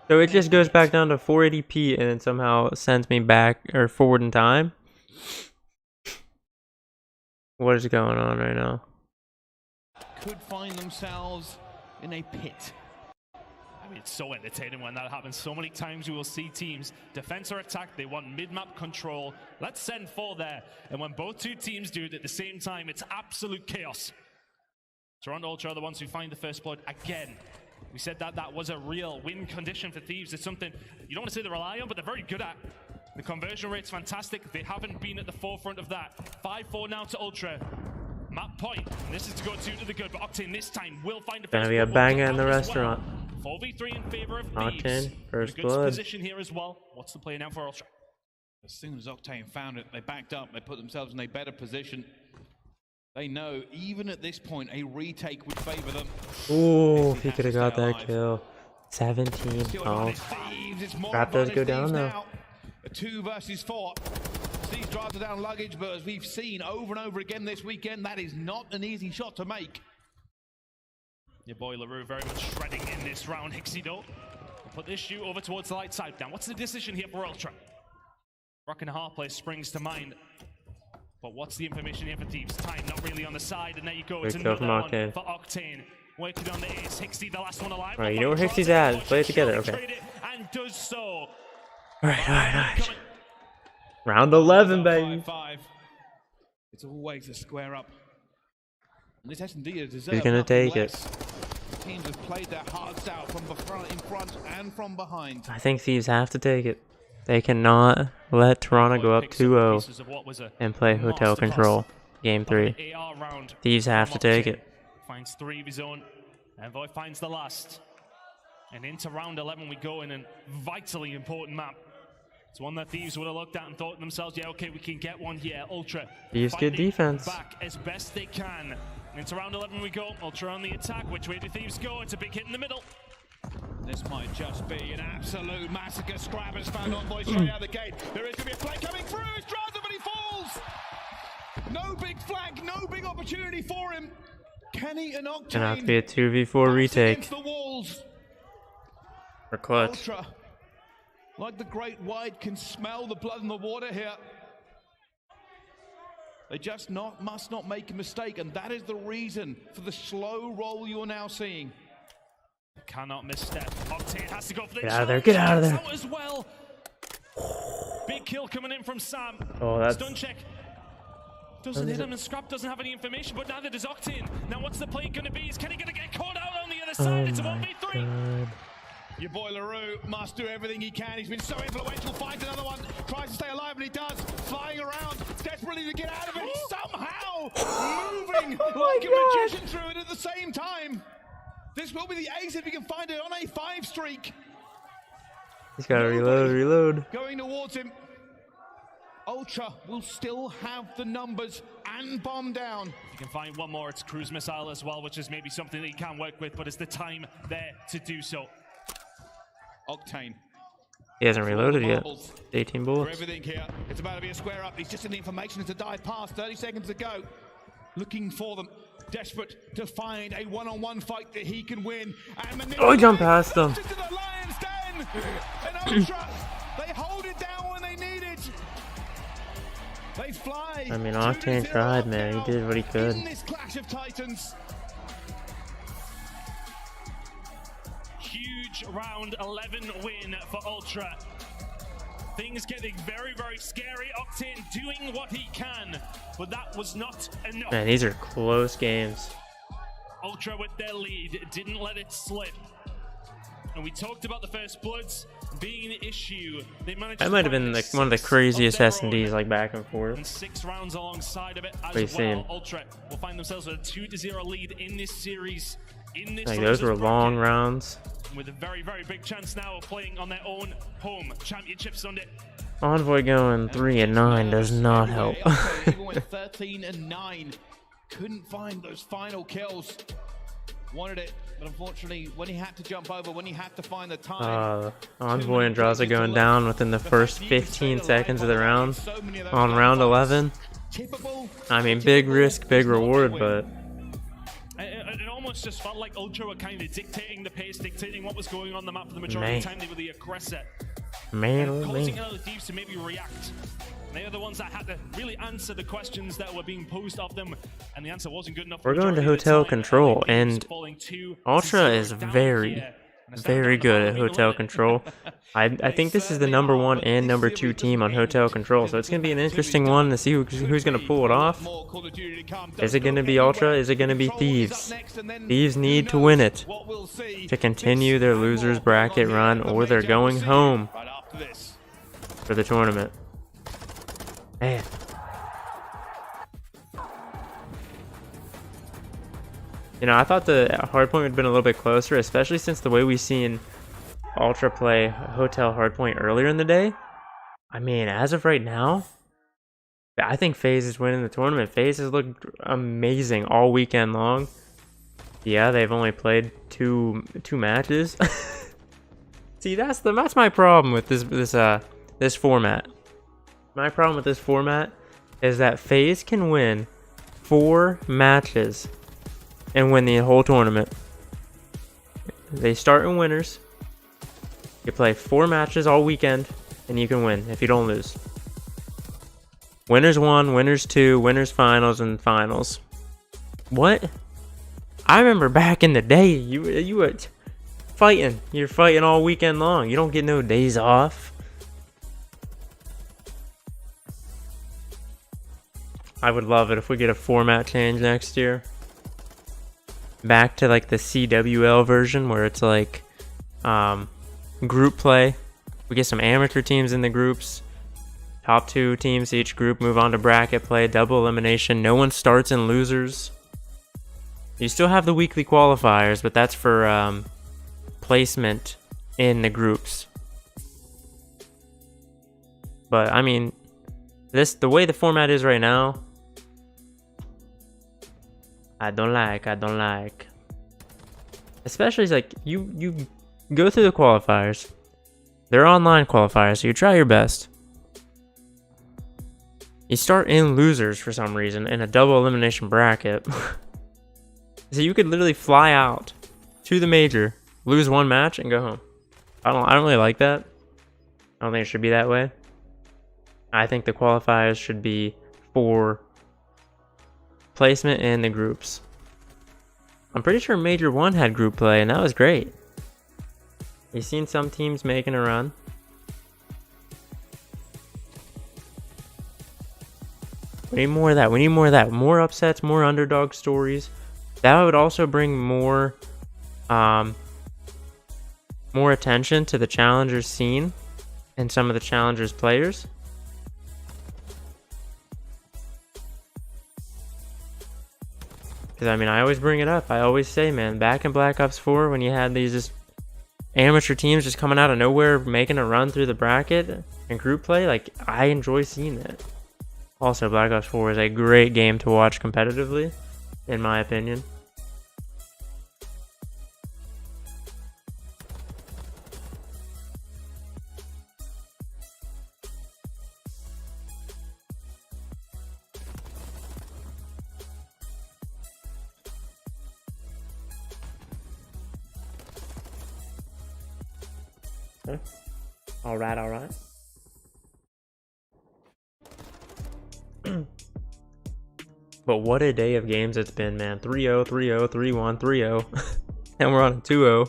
So it just goes back down to 480p and then somehow sends me back or forward in time? What is going on right now? Could find themselves in a pit. I mean, it's so entertaining when that happens. So many times you will see teams, defense or attack, they want mid-map control. Let's send 4 there. And when both 2 teams do it at the same time, it's absolute chaos. Toronto Ultra are the ones who find the first blood again. We said that that was a real win condition for Thieves. It's something you don't want to say they rely on, but they're very good at. The conversion rate's fantastic. They haven't been at the forefront of that. 5-4 now to Ultra. Map point. And this is to go 2 to the good, but Octane this time will find a first Gonna be a blood. banger in the restaurant. 4v3 in favor of Thieves. Octane, first in a good blood. position here as well. What's the play now for Ultra? As soon as Octane found it, they backed up. They put themselves in a better position. They know, even at this point, a retake would favor them. Ooh, he could have got that kill. 17. Oh. Trap does go down though. A 2 versus 4. These drives are down luggage, but as we've seen over and over again this weekend, that is not an easy shot to make. Your boy LaRue very much shredding in this round. Hixie though, put this shoe over towards the light side. Now, what's the decision here for Ultra? Rock and hard play springs to mind. But what's the information here for Thieves? Time not really on the side, and there you go. It's another one for Octane. Working on the ace. Hixie, the last one alive. Alright, you know where Hixie's at. Play it together, okay. And does so. Alright. Round 11, baby. 5-5. It's always a square up. And this S&D deserves. He's gonna take it. Teams have played their hearts out from the front, in front, and from behind. I think Thieves have to take it. They cannot let Toronto go up 2-0 and play hotel control. Game 3. Thieves have to take it. Finds 3 of his own. Envoy finds the last. And into round 11 we go in a vitally important map. It's one that Thieves would have looked at and thought to themselves, yeah, okay, we can get one here. Ultra. Thieves good defense. Back as best they can. And into round 11 we go. Ultra on the attack. Which way do Thieves go? It's a big hit in the middle. This might just be an absolute massacre. Scrab has found Envoy straight out of the gate. There is going to be a play coming through. He drives him, but he falls. No big flank, no big opportunity for him. Kenny and Octane. Gonna have to be a 2v4 retake. The walls. For clutch. Ultra, like the great white, can smell the blood in the water here. They just must not make a mistake, and that is the reason for the slow roll you're now seeing. Cannot misstep. Octane has to go for the Get out of there, get out of there. As well. Big kill coming in from Sam. Oh, that's... Stun check. Doesn't hit him, and Scrap doesn't have any information, but neither does Octane. Now what's the play going to be? Is Kenny going to get caught out on the other side? It's a 1v3. Your boy LaRue must do everything he can. He's been so influential. Finds another one. Tries to stay alive, and he does. Flying around, desperately to get out of it. Somehow moving like a magician through it at the same time. This will be the ace if he can find it on a 5 streak. He's got to reload. Going towards him. Ultra will still have the numbers and bomb down. You can find one more. It's cruise missile as well, which is maybe something that you can work with, but it's the time there to do so. Octane. He hasn't reloaded yet. 18 For bullets. everything here. It's about to be a square up. He's just in the information to dive past. 30 seconds to go. Looking for them. Desperate to find a one-on-one fight that he can win. And Oh, he jumped past them. into the lion's den. And Ultra, they hold it down when they need it. They fly. I mean, Octane tried, man. He did what he could. In this clash of titans. Huge round 11 win for Ultra. Things getting very, very scary. Octane doing what he can, but that was not enough. Man, these are close games. Ultra with their lead didn't let it slip. And we talked about the first bloods being the issue. They managed That to might have find been six one of the craziest of their own, S&Ds, like back and forth. and 6 rounds alongside of it What are you as well. saying? Ultra will find themselves with a 2-0 lead in this series. In this Like, those were long rounds. with a very, very big chance now of playing on their own home championship Sunday. Envoy going 3-9 does not help. Even went 13-9. Couldn't find those final kills. Wanted it, but unfortunately, when he had to jump over, when he had to find the time. Envoy and Draza going down within the first 15 seconds of the round on round 11. I mean, big risk, big reward, but It almost just felt like Ultra were kind of dictating the pace, dictating what was going on the map for the majority of the time. They were the aggressor. Causing other teams to maybe react. They are the ones that had to really answer the questions that were being posed of them, and the answer wasn't good enough. we're going to hotel control, and Ultra is very, very good at hotel control. I think this is the #1 and #2 team on hotel control, so it's going to be an interesting one to see who's going to pull it off. Is it going to be Ultra? Is it going to be Thieves? Thieves need to win it to continue their losers bracket run, or they're going home for the tournament. Man. You know, I thought the hardpoint would have been a little bit closer, especially since the way we've seen Ultra play Hotel Hardpoint earlier in the day. I mean, as of right now, I think FaZe is winning the tournament. FaZe has looked amazing all weekend long. Yeah, they've only played two matches. See, that's my problem with this format. My problem with this format is that FaZe can win 4 matches and win the whole tournament. They start in winners. You play 4 matches all weekend, and you can win if you don't lose. Winners 1, winners 2, winners finals, and finals. What? I remember back in the day, you were fighting. You're fighting all weekend long. You don't get no days off. I would love it if we get a format change next year. Back to like the CWL version where it's like group play. We get some amateur teams in the groups. Top 2 teams each group move on to bracket play, double elimination. No one starts in losers. You still have the weekly qualifiers, but that's for placement in the groups. But I mean, the way the format is right now, I don't like. Especially like you go through the qualifiers. They're online qualifiers, so you try your best. You start in losers for some reason in a double elimination bracket. So you could literally fly out to the major, lose 1 match, and go home. I don't really like that. I don't think it should be that way. I think the qualifiers should be for placement in the groups. I'm pretty sure Major 1 had group play, and that was great. You've seen some teams making a run. We need more of that. We need more of that. More upsets, more underdog stories. That would also bring more attention to the challengers scene and some of the challengers players. Because I mean, I always bring it up. I always say, man, back in Black Ops 4 when you had these just amateur teams just coming out of nowhere, making a run through the bracket and group play. Like, I enjoy seeing that. Also, Black Ops 4 is a great game to watch competitively, in my opinion. All right, all right. But what a day of games it's been, man. 3-0, 3-0, 3-1, 3-0. And we're on a 2-0.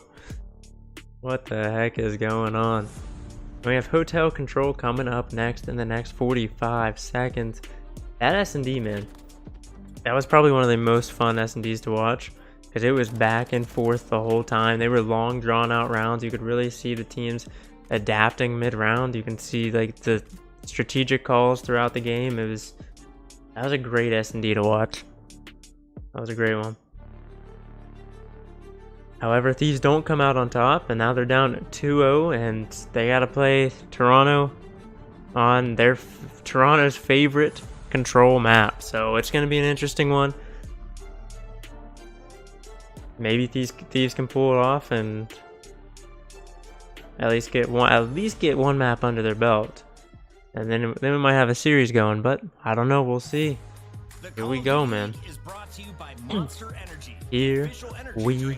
What the heck is going on? We have Hotel Control coming up next in the next 45 seconds. That S&D, man. That was probably one of the most fun S&Ds to watch, because it was back and forth the whole time. They were long, drawn-out rounds. You could really see the teams adapting mid-round. You can see like the strategic calls throughout the game. That was a great S&D to watch. That was a great one. However, Thieves don't come out on top, and now they're down 2-0, and they gotta play Toronto on their Toronto's favorite control map. So it's gonna be an interesting one. Maybe Thieves can pull it off and at least get one map under their belt, and then we might have a series going. But I don't know. We'll see. Here we go, man. Here we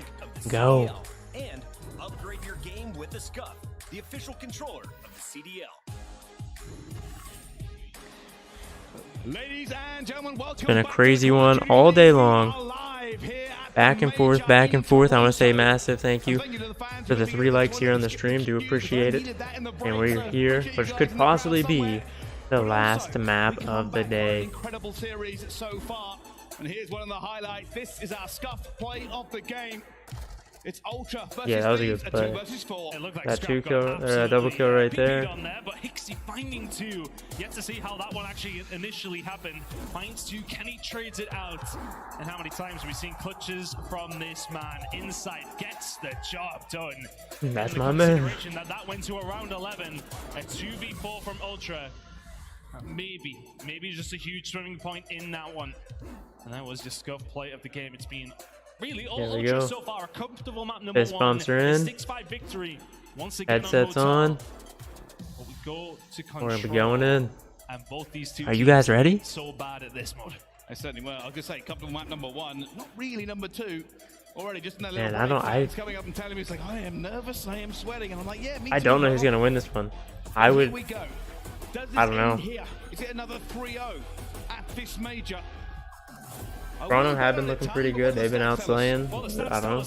go. And upgrade your game with the Scuff, the official controller of the CDL. Ladies and gentlemen, welcome. It's been a crazy one all day long. Back and forth, back and forth. I want to say massive thank you for the 3 likes here on the stream. Do appreciate it. And we're here, which could possibly be the last map of the day. Incredible series so far. And here's one of the highlights. This is our Scuff play of the game. It's Ultra versus yeah, that was a good play. That 2-kill, or double kill right there. But Hixie finding 2. Yet to see how that one actually initially happened. Finds 2, Kenny trades it out. And how many times have we seen clutches from this man? Inside gets the job done. That's my man. That went to around 11. A 2v4 from Ultra. Maybe just a huge swimming point in that one. And that was just Scuff play of the game. It's been really all Ultra so far. A comfortable map number 1. Bumps are in. 6-5 victory. Once again, headsets on. But we go to control. We're going in. And both these two are you guys ready? So bad at this mode. I certainly will. I was gonna say comfortable map number 1, not really number 2. Already just in that little coming up and telling me, it's like, I am nervous, I am sweating, and I'm like, yeah, me too. I don't know who's gonna win this one. I would. I don't know. Is it another 3-0 at this major? Toronto have been looking pretty good. They've been out slaying. I don't know.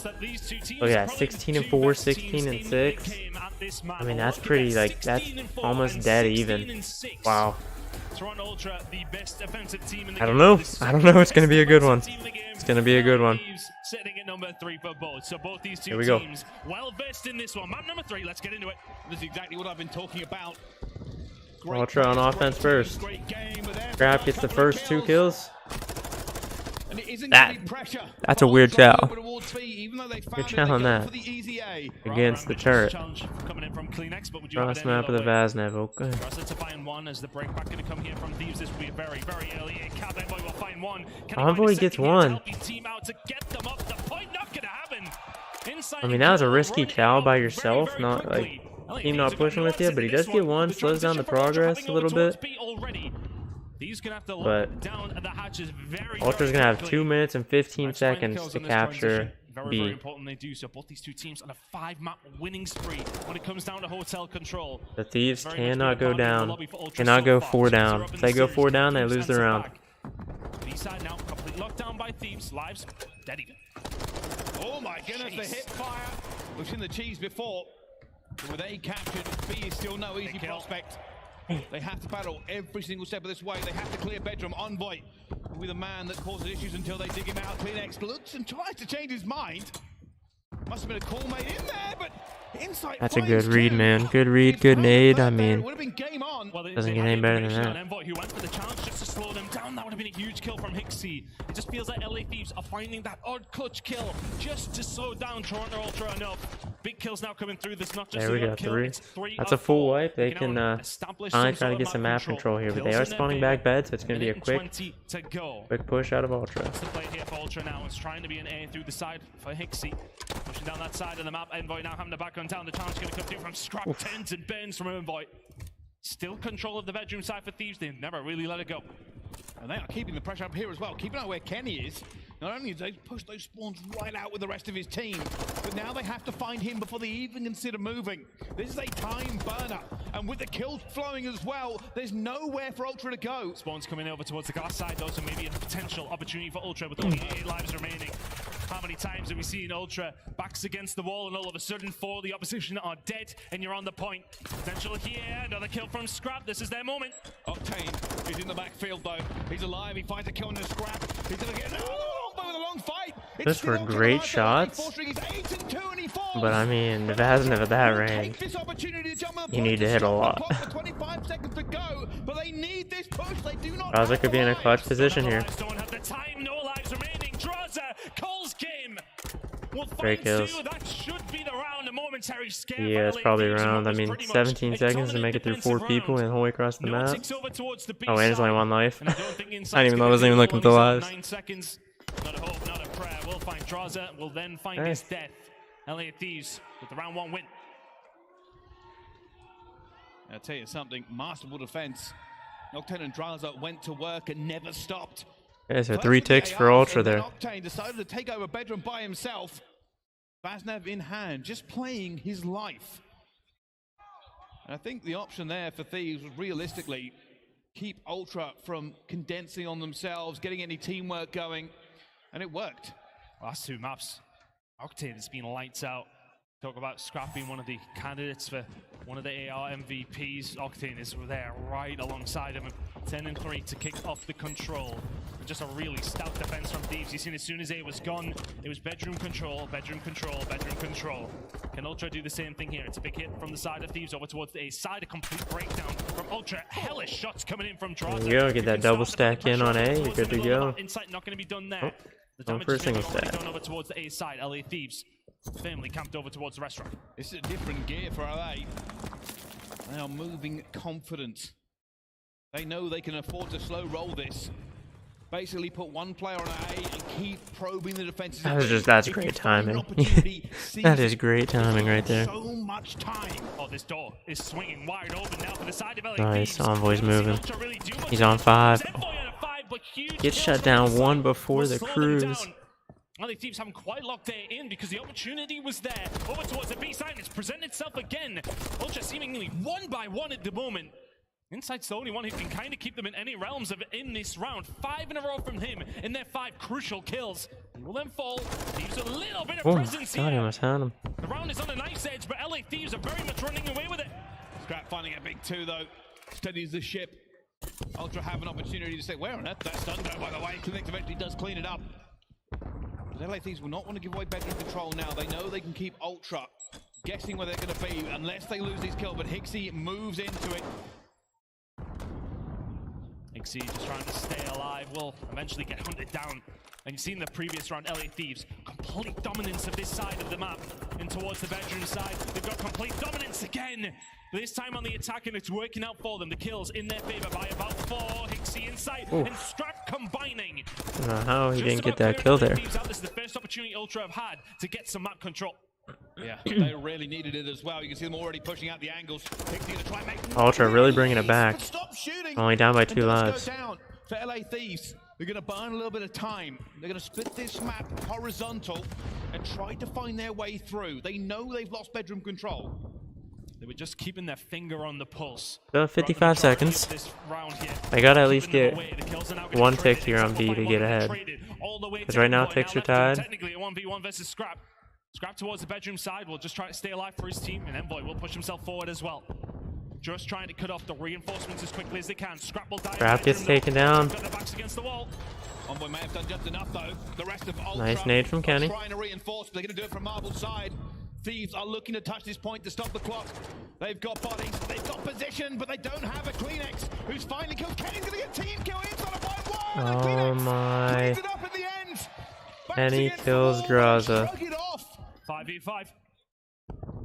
Oh yeah, 16-4, 16-6. I mean, that's pretty, like, that's almost dead even. Wow. I don't know. It's gonna be a good one. It's gonna be a good one. Sitting at number 3 for both. So both these two teams well versed in this one. Map number 3. Let's get into it. This is exactly what I've been talking about. Ultra on offense first. Grab gets the first 2 kills. That's a weird chow. Good chow on that. Against the turret. Cross map of the Vaznev. Okay. Envoy gets 1. I mean, that was a risky chow by yourself. Not like team not pushing with you, but he does get 1. Slows down the progress a little bit. But Ultra's gonna have 2 minutes and 15 seconds to capture B. Very important they do so. Both these two teams on a 5-map winning spree when it comes down to hotel control. The Thieves cannot go down. Cannot go 4 down. If they go 4 down, they lose the round. B side now, complete lockdown by Thieves. Lives dead even. Oh my goodness, the hip fire. We've seen the cheese before. With A captured, B is still no easy prospect. They have to battle every single step of this way. They have to clear bedroom. Envoy will be the man that causes issues until they dig him out. CleanX looks and tries to change his mind. Must have been a call made in there, but That's a good read, man. Good read, good nade. I mean, doesn't get any better than that. Envoy, who went for the challenge just to slow them down. That would have been a huge kill from Hixie. It just feels like LA Thieves are finding that odd clutch kill just to slow down Toronto Ultra enough. Big kills now coming through. There's not just There we go, three. That's a full wipe. They can finally try to get some map control here, but they are spawning back beds, so it's going to be a quick push out of Ultra. That's the play here for Ultra now. It's trying to be an A through the side for Hixie. Pushing down that side of the map. Envoy now having to back on down. The challenge going to come through from Scrap. Tens and burns from Envoy. Still control of the bedroom side for Thieves. They never really let it go. And they are keeping the pressure up here as well. Keep an eye where Kenny is. Not only do they push those spawns right out with the rest of his team, but now they have to find him before they even consider moving. This is a time burner. And with the kills flowing as well, there's nowhere for Ultra to go. Spawns coming over towards the glass side though, so maybe a potential opportunity for Ultra with only 8 lives remaining. How many times have we seen Ultra backs against the wall and all of a sudden 4 of the opposition are dead and you're on the point? Potential here, another kill from Scrap. This is their moment. Octane is in the backfield though. He's alive, he finds a kill in the Scrap. He's gonna get with a long fight. Those were great shots, but I mean, if it hasn't at that range, you need to hit a lot. 25 seconds to go, but they need this push. They do not. Draza could be in a clutch position here. Don't have the time, no lives remaining. Draza calls game. Great kills. That should be the round. A momentary scare. Yeah, it's probably around. I mean, 17 seconds to make it through 4 people and all the way across the map. Oh, and there's only 1 life. I didn't even know I wasn't even looking at the lives. 9 seconds. Not a hope, not a prayer. We'll find Draza. We'll then find his death. LA Thieves with the round 1 win. I'll tell you something. Masterful defense. Octane and Draza went to work and never stopped. Yeah, so 3 ticks for Ultra there. Octane decided to take over bedroom by himself. Vaznev in hand, just playing his life. And I think the option there for Thieves was realistically keep Ultra from condensing on themselves, getting any teamwork going, and it worked. Last 2 maps, Octane has been lights out. Talk about Scrap being one of the candidates for one of the AR MVPs. Octane is there right alongside him. 10 and 3 to kick off the control. Just a really stout defense from Thieves. You seen as soon as A was gone, it was bedroom control, bedroom control, bedroom control. Can Ultra do the same thing here? It's a big hit from the side of Thieves over towards the A side. A complete breakdown from Ultra. Hellish shots coming in from Draza. There you go. Get that double stack in on A. You're good to go. Insight not going to be done there. The Going damage for a is single already stack. done over towards the A side. LA Thieves firmly camped over towards the restaurant. This is a different gear for LA. They are moving confident. They know they can afford to slow roll this. Basically put 1 player on A and keep probing the defenses. That's great timing. That is great timing right there. So much time. Oh, this door is swinging wide open now for the side of LA Nice, Thieves. Envoy's moving. He's on 5. Gets shut down 1 before the cruise. LA Thieves haven't quite locked their in because the opportunity was there. Over towards the B side, it's presented itself again. Ultra seemingly 1 by 1 at the moment. Insight's the only one who can kind of keep them in any realms of in this round. 5 in a row from him in their 5 crucial kills. He will then fall. Thieves a little bit of presence God, he here. almost had him. The round is on a nice edge, but LA Thieves are very much running away with it. Scrap finding a big 2 though. Steadies the ship. Ultra have an opportunity to say, where on earth that's done go, by the way. Connect eventually does clean it up. But LA Thieves will not want to give away bedroom control now. They know they can keep Ultra guessing where they're going to be unless they lose these kills, but Hixie moves into it. Hixie just trying to stay alive, will eventually get hunted down. And you've seen the previous round, LA Thieves, complete dominance of this side of the map and towards the bedroom side. They've got complete dominance again. This time on the attack, and it's working out for them. The kills in their favor by about 4. Hixie in sight and Scrap combining. I don't know how he didn't get that kill there. This is the first opportunity Ultra have had to get some map control. Yeah, they really needed it as well. You can see them already pushing out the angles. Hixie to try and make Ultra really bringing it back. Stop shooting. Only down by 2 lives. Go down for LA Thieves. They're going to burn a little bit of time. They're going to split this map horizontal and try to find their way through. They know they've lost bedroom control. They were just keeping their finger on the pulse. Still 55 seconds. They gotta at least get 1 tick here on B to get ahead. Because right now ticks are tied. Technically a 1v1 versus Scrap. Scrap towards the bedroom side will just try to stay alive for his team, and Envoy will push himself forward as well. Just trying to cut off the reinforcements as quickly as they can. Scrap will die. Scrap gets taken down. Got their backs against the wall. Envoy may have done just enough though. The rest of Ultra Nice nade from Kenny. trying to reinforce, but they're going to do it from Marvel's side. Thieves are looking to touch this point to stop the clock. They've got bodies, they've got position, but they don't have a Kleenex. Who's finally killed? Kenny's gonna get team kill inside of 1-1. Oh my. Cleans it up in the end. Kenny kills Graza. 5v5.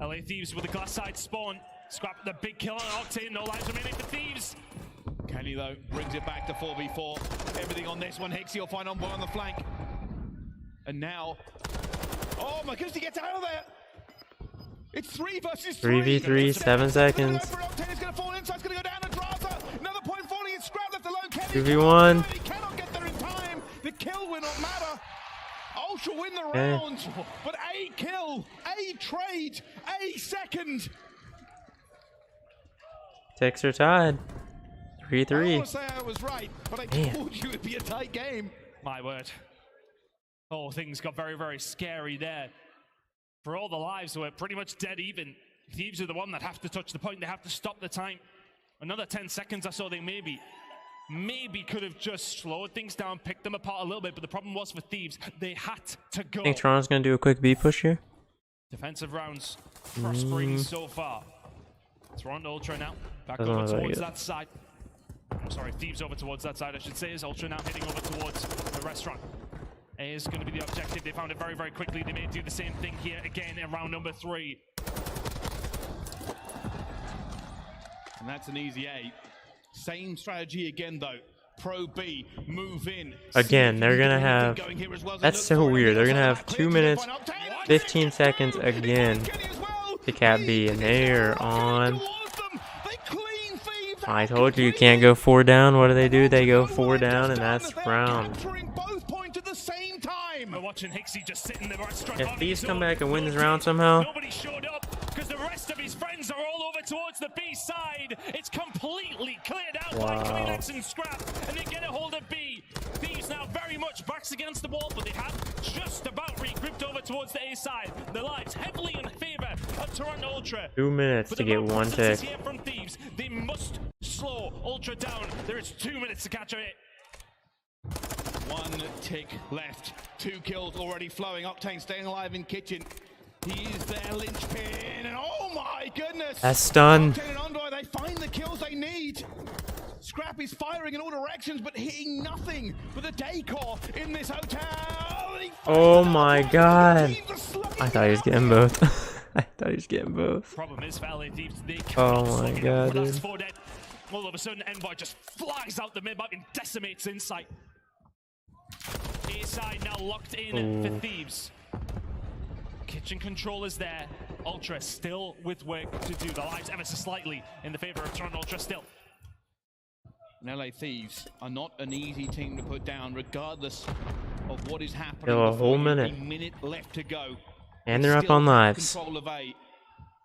LA Thieves with the glass side spawn. Scrap the big kill on Octane. No lives remaining for Thieves. Kenny though brings it back to 4v4. Everything on this one. Hixie will find Envoy on the flank. And now, oh my goodness, he gets out of there. It's 3 versus 3. 3v3, 7 seconds. Octane is going to fall inside. It's going to go down to Graza. Another point falling. It's Scrap left alone. Kenny 2v1. He cannot get there in time. The kill will not matter. Ultra win the Okay. round, but a kill, a trade, a second. Ticks are tied. I 3-3. want to say I was right, but I Man. told you it'd be a tight game. My word. Oh, things got very, very scary there. For all the lives were pretty much dead even. Thieves are the one that have to touch the point. They have to stop the time. Another 10 seconds or so, they maybe could have just slowed things down, picked them apart a little bit, but the problem was for Thieves, they had to go. I think Toronto's gonna do a quick B push here. Defensive rounds prospering so far. Toronto Ultra now back Doesn't over look very towards good. that side. I'm sorry, Thieves over towards that side, I should say, is Ultra now heading over towards the restaurant. A is going to be the objective. They found it very, very quickly. They may do the same thing here again in round number 3. And that's an easy A. Same strategy again though. Pro B, move in. Again, they're gonna have. That's so weird. They're gonna have 2 minutes, 15 seconds again to cap B, and they're on. I told you can't go 4 down. What do? They go 4 down, and that's round. We're watching Hixie just sitting in the restaurant. If Thieves come back and win this round somehow, Nobody showed up because the rest of his friends are all over towards the B side. It's completely cleared out by Wow. Kleenex and Scrap, and they get a hold of B. Thieves now very much backs against the wall, but they have just about regrouped over towards the A side. Their lives heavily in favor of Toronto Ultra. 2 minutes But to the get amount 1 of presence tick. here from Thieves. They must slow Ultra down. There is 2 minutes to catch it. 1 tick left. 2 kills already flowing. Octane staying alive in kitchen. He is their linchpin, and oh my goodness! That's stunned. Octane and Envoy, they find the kills they need. Scrap is firing in all directions, but hitting nothing with a decor in this hotel. Oh my god! I thought he was getting both. I thought he was getting both. Problem is, LA Thieves, they Oh cannot my slow it god, down. That's dude. 4 dead. All of a sudden, Envoy just flies out the mid-map and decimates Insight. A side now locked in for Ooh. Thieves. Kitchen control is there. Ultra still with work to do. The lives ever so slightly in the favor of Toronto Ultra still. And LA Thieves are not an easy team to put down, regardless of what is happening. Still a whole before you. minute. A minute left to go. And they're up Still on have lives. control of A.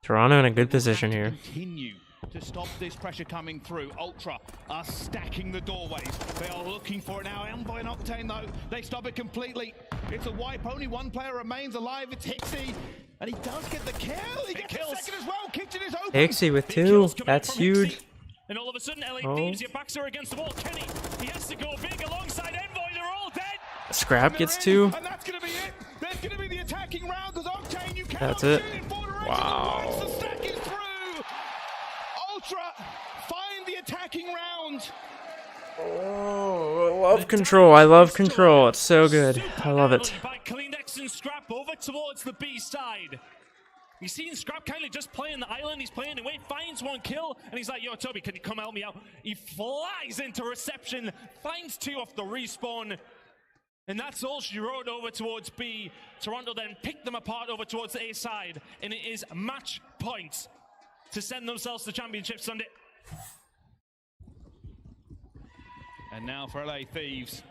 Toronto in a good position here. Continue to stop this pressure coming through. Ultra are stacking the doorways. They are looking for it now. Envoy and Octane though, they stop it completely. It's a wipe. Only 1 player remains alive. It's Hixie. And he does get the kill. He gets the second as well. Kitchen is open. Hixie with 2. That's huge. And all of a sudden, LA Oh. Thieves, your backs are against the wall. Kenny, he has to go big alongside Envoy. They're all dead. Scrap gets 2. And that's going to be it. There's going to be the attacking round because Octane, you cannot That's it. shoot in 4 directions. Wow. Once the stack is through, Ultra find the attacking round. Oh, I love control. I love control. It's so good. I love it. By Kleenex and Scrap over towards the B side. You've seen Scrap kind of just playing the island. He's playing away, finds 1 kill, and he's like, yo, Toby, can you come help me out? He flies into reception, finds 2 off the respawn, and that's all she wrote over towards B. Toronto then picked them apart over towards the A side, and it is match points to send themselves to Championship Sunday. And now for LA Thieves,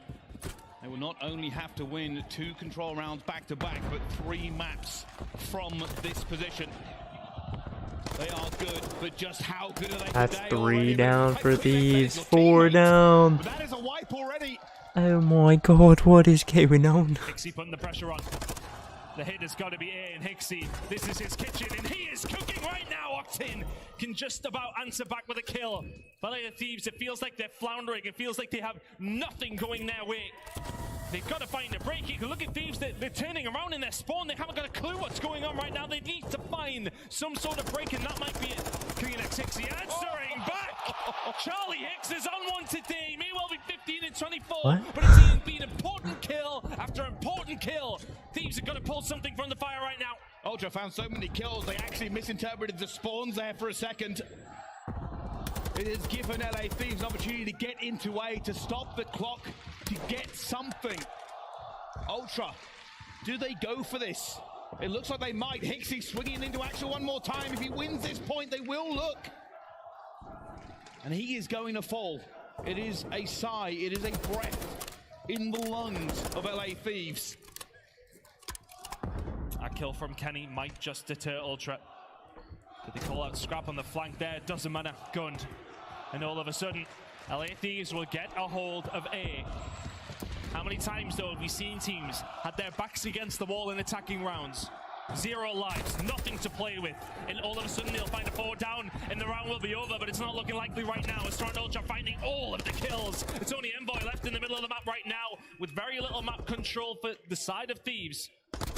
they will not only have to win 2 control rounds back to back, but 3 maps from this position. They are good, but just how good are they That's today? 3 down for Thieves. 4 down. That is a wipe already. Oh my god, what is going on? Hixie putting the pressure on. The hit has got to be A and Hixie. This is his kitchen, and he is cooking right now. Octane can just about answer back with a kill. But like the Thieves, it feels like they're floundering. It feels like they have nothing going their way. They've got to find a break. You can look at Thieves, they're turning around in their spawn. They haven't got a clue what's going on right now. They need to find some sort of break, and that might be it. Phoenix Hixie answering back. Charlie Hicks is on one today. May well be 15 and 24, What? but it's been important kill after important kill. Thieves are going to pull something from the fire right now. Ultra found so many kills, they actually misinterpreted the spawns there for a second. It has given LA Thieves an opportunity to get into A, to stop the clock, to get something. Ultra, do they go for this? It looks like they might. Hixie swinging into action one more time. If he wins this point, they will look. And he is going to fall. It is a sigh, it is a breath in the lungs of LA Thieves. A kill from Kenny might just deter Ultra. Did they call out scrap on the flank there? Doesn't matter. Gunned. And all of a sudden, LA Thieves will get a hold of A. How many times, though, have we seen teams had their backs against the wall in attacking rounds? 0 lives, nothing to play with, and all of a sudden they'll find a 4 down and the round will be over, but it's not looking likely right now. As Toronto Ultra finding all of the kills. It's only Envoy left in the middle of the map right now with very little map control for the side of Thieves.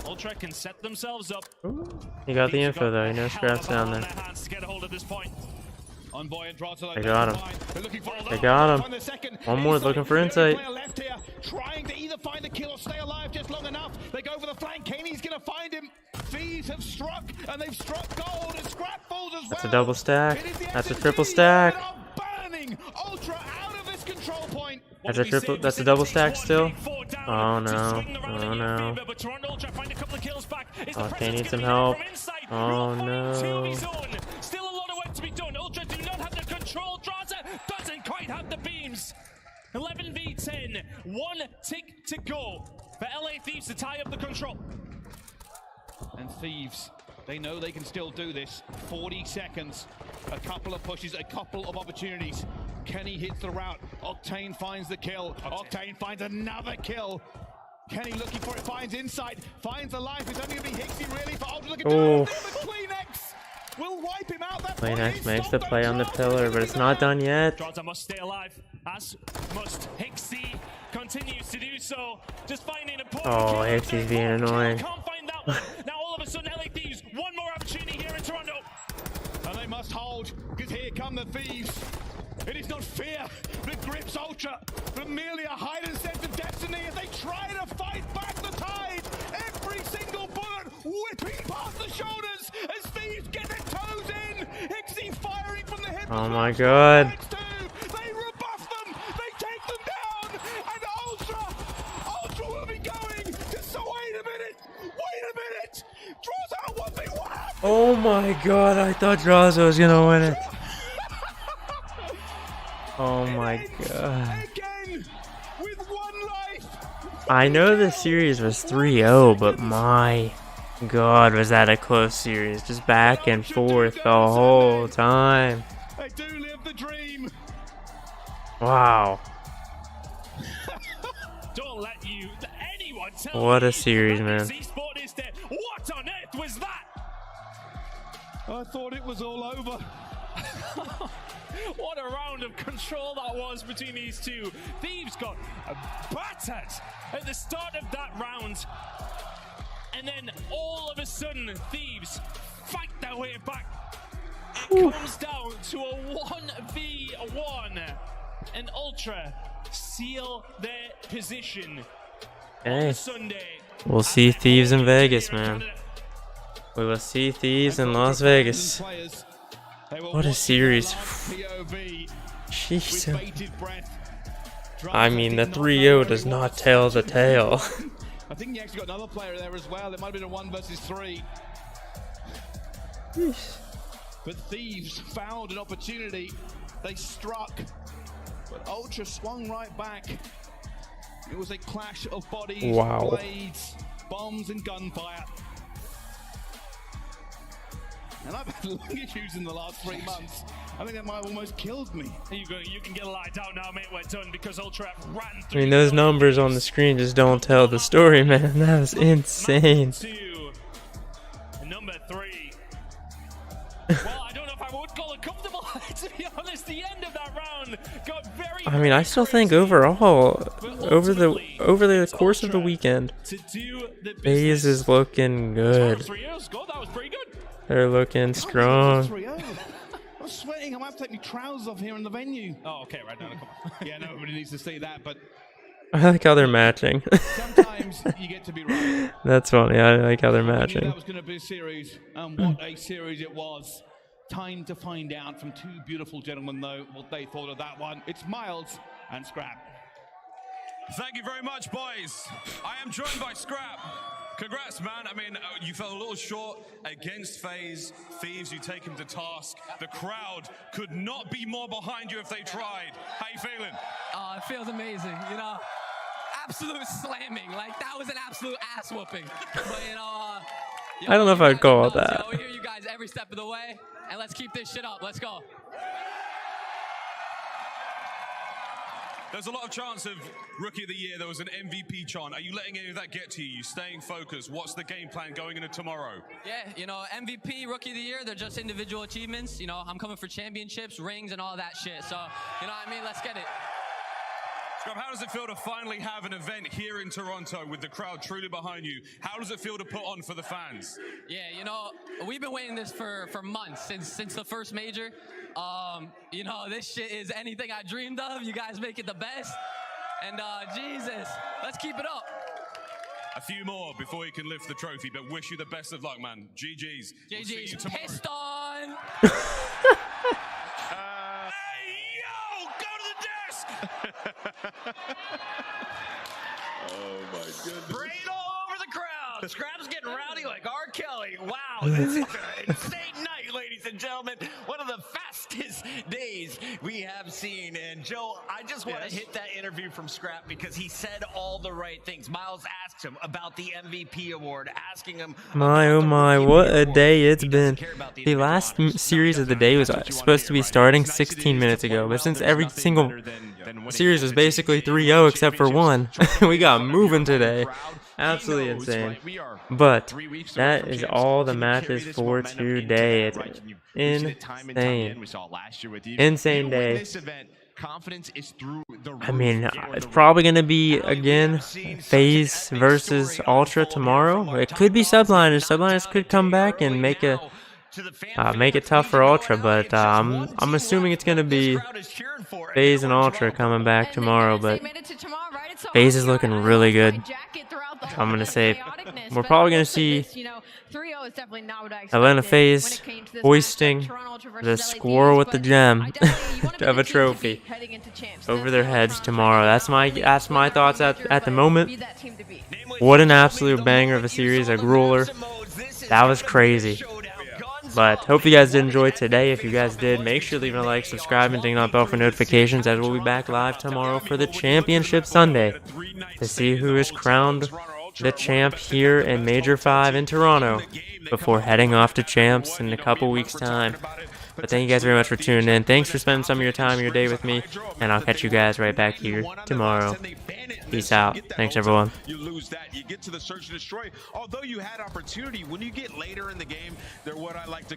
Ultra can set themselves up. You got the info though, you know scraps down there. To get a hold of this point. They got him. They got him. One more looking for insight. Trying to either find a kill or stay alive just long enough. They go for the flank. Kaney's gonna find him. Thieves have struck, and they've struck gold, and scrap falls as well. That's a double stack. That's a triple stack. Ultra out of this control point. That's a triple. That's a double stack still. Oh no. Oh no. Oh, Kane needs some help. Oh no. Still a lot of work to be done. Ultra do not have the control. Draza doesn't quite have the beams. 11v10. 1 tick to go for LA Thieves to tie up the control. And Thieves, they know they can still do this. 40 seconds, a couple of pushes, a couple of opportunities. Kenny hits the route. Octane finds the kill. Octane finds another kill. Kenny looking for it, finds insight, finds the life. It's only going to be Hixie really for Ultra looking down. Kleenex will wipe him out. Kleenex makes the play on the pillar, but it's not done yet. Draza must stay alive, as must Hixie. Continues to do so. Just finding important. Oh, Hixie's being annoying. Can't find that one. Now all of a sudden, LA Thieves, one more opportunity here in Toronto. And they must hold, because here come the Thieves. It is not fear that grips Ultra, but merely a heightened sense of destiny as they try to fight back the tide. Every single bullet whipping past the shoulders as Thieves get their toes in. Hixie firing from the hip. Oh my god. They rebuff them, they take them down, and Ultra will be going. Just so wait a minute. Draws out 1v1. Oh my god, I thought Draza was gonna win it. Oh my god. I know the series was 3-0, but my god, was that a close series. Just back and forth the whole time. They do live the dream. Wow. Don't let anyone tell What a series, man. What on earth was that? I thought it was all over. What a round of control that was between these two. Thieves got battered at the start of that round. And then all of a sudden, Thieves fight their way back. It comes down to a 1v1. And Ultra seal their position Hey. on Sunday. We'll see Thieves in Vegas, man. We will see Thieves in Las Vegas. What a series. Jeez. I mean, the 3-0 does not tell the tale. I think he actually got another player there as well. It might have been a 1 versus 3. But Thieves found an opportunity. They struck. But Ultra swung right back. It was a clash of bodies, blades, bombs, and gunfire. And I've had lung issues in the last 3 months. I think that might have almost killed me. You can get a lie down now, mate. We're done because Ultra ran I through. mean, those numbers on the screen just don't tell the story, man. That was insane. Number 3. Well, I don't know if I would call it comfortable, to be honest. The end of that round got very I mean, I still think overall, over the course of the weekend, FaZe is looking good. They're looking strong. I'm sweating. I might have to take my trousers off here in the venue. Oh, okay, right now. Come on. Yeah, nobody needs to see that, but I like how they're matching. sometimes you get to be right. That's funny. I like how they're I knew matching. that was going to be a series, and what a series it was. Time to find out from two beautiful gentlemen, though, what they thought of that one. It's Miles and Scrap. Thank you very much, boys. I am joined by Scrap. Congrats, man. I mean, you fell a little short against FaZe. Thieves, you take him to task. The crowd could not be more behind you if they tried. How you feeling? It feels amazing, you know. Absolute slamming. Like, that was an absolute ass whooping. But, I don't know if I'd call it that. we hear you guys every step of the way, and let's keep this shit up. Let's go. There's a lot of chance of Rookie of the Year. There was an MVP chant. Are you letting any of that get to you? You staying focused? What's the game plan going into tomorrow? Yeah, you know, MVP, Rookie of the Year, they're just individual achievements. You know, I'm coming for championships, rings, and all that shit. So, you know what I mean? Let's get it. Scrub, how does it feel to finally have an event here in Toronto with the crowd truly behind you? How does it feel to put on for the fans? Yeah, you know, we've been waiting this for months, since the first major. You know, this shit is anything I dreamed of. You guys make it the best. And Jesus, let's keep it up. A few more before you can lift the trophy, but wish you the best of luck, man. GG's. We'll see you tomorrow. Pissed on. Oh my goodness. Brain all over the crowd. Scrap's getting rowdy like R. Kelly. Wow, this is an insane night, ladies and gentlemen. One of the fastest days we have seen. And Joe, I just want to hit that interview from Scrap because he said all the right things. Miles asked him about the MVP award, asking him. My oh my, what a day it's been. The last series of the day was supposed to be starting 16 minutes ago, but since every single series was basically 3-0 except for one, we got moving today. Absolutely insane. But that is all the matches for today. It's insane. Insane day. I mean, it's probably going to be, again, FaZe versus Ultra tomorrow. It could be Subliners. Subliners could come back and make it tough for Ultra, but I'm assuming it's going to be FaZe and Ultra coming back tomorrow, but FaZe is looking really good. I'm going to say we're probably going to see Atlanta FaZe hoisting the squirrel with the gem of a trophy over their heads tomorrow. That's my thoughts at the moment. What an absolute banger of a series, a grueler. That was crazy. But hope you guys did enjoy today. If you guys did, make sure to leave a like, subscribe, and ding that bell for notifications, as we'll be back live tomorrow for the Championship Sunday to see who is crowned the champ here in Major 5 in Toronto before heading off to Champs in a couple weeks' time. But thank you guys very much for tuning in. Thanks for spending some of your time, your day with me, and I'll catch you guys right back here tomorrow. Peace out. Thanks, everyone. You lose that, you get to the search and destroy. Although you had opportunity, when you get later in the game, they're what I like to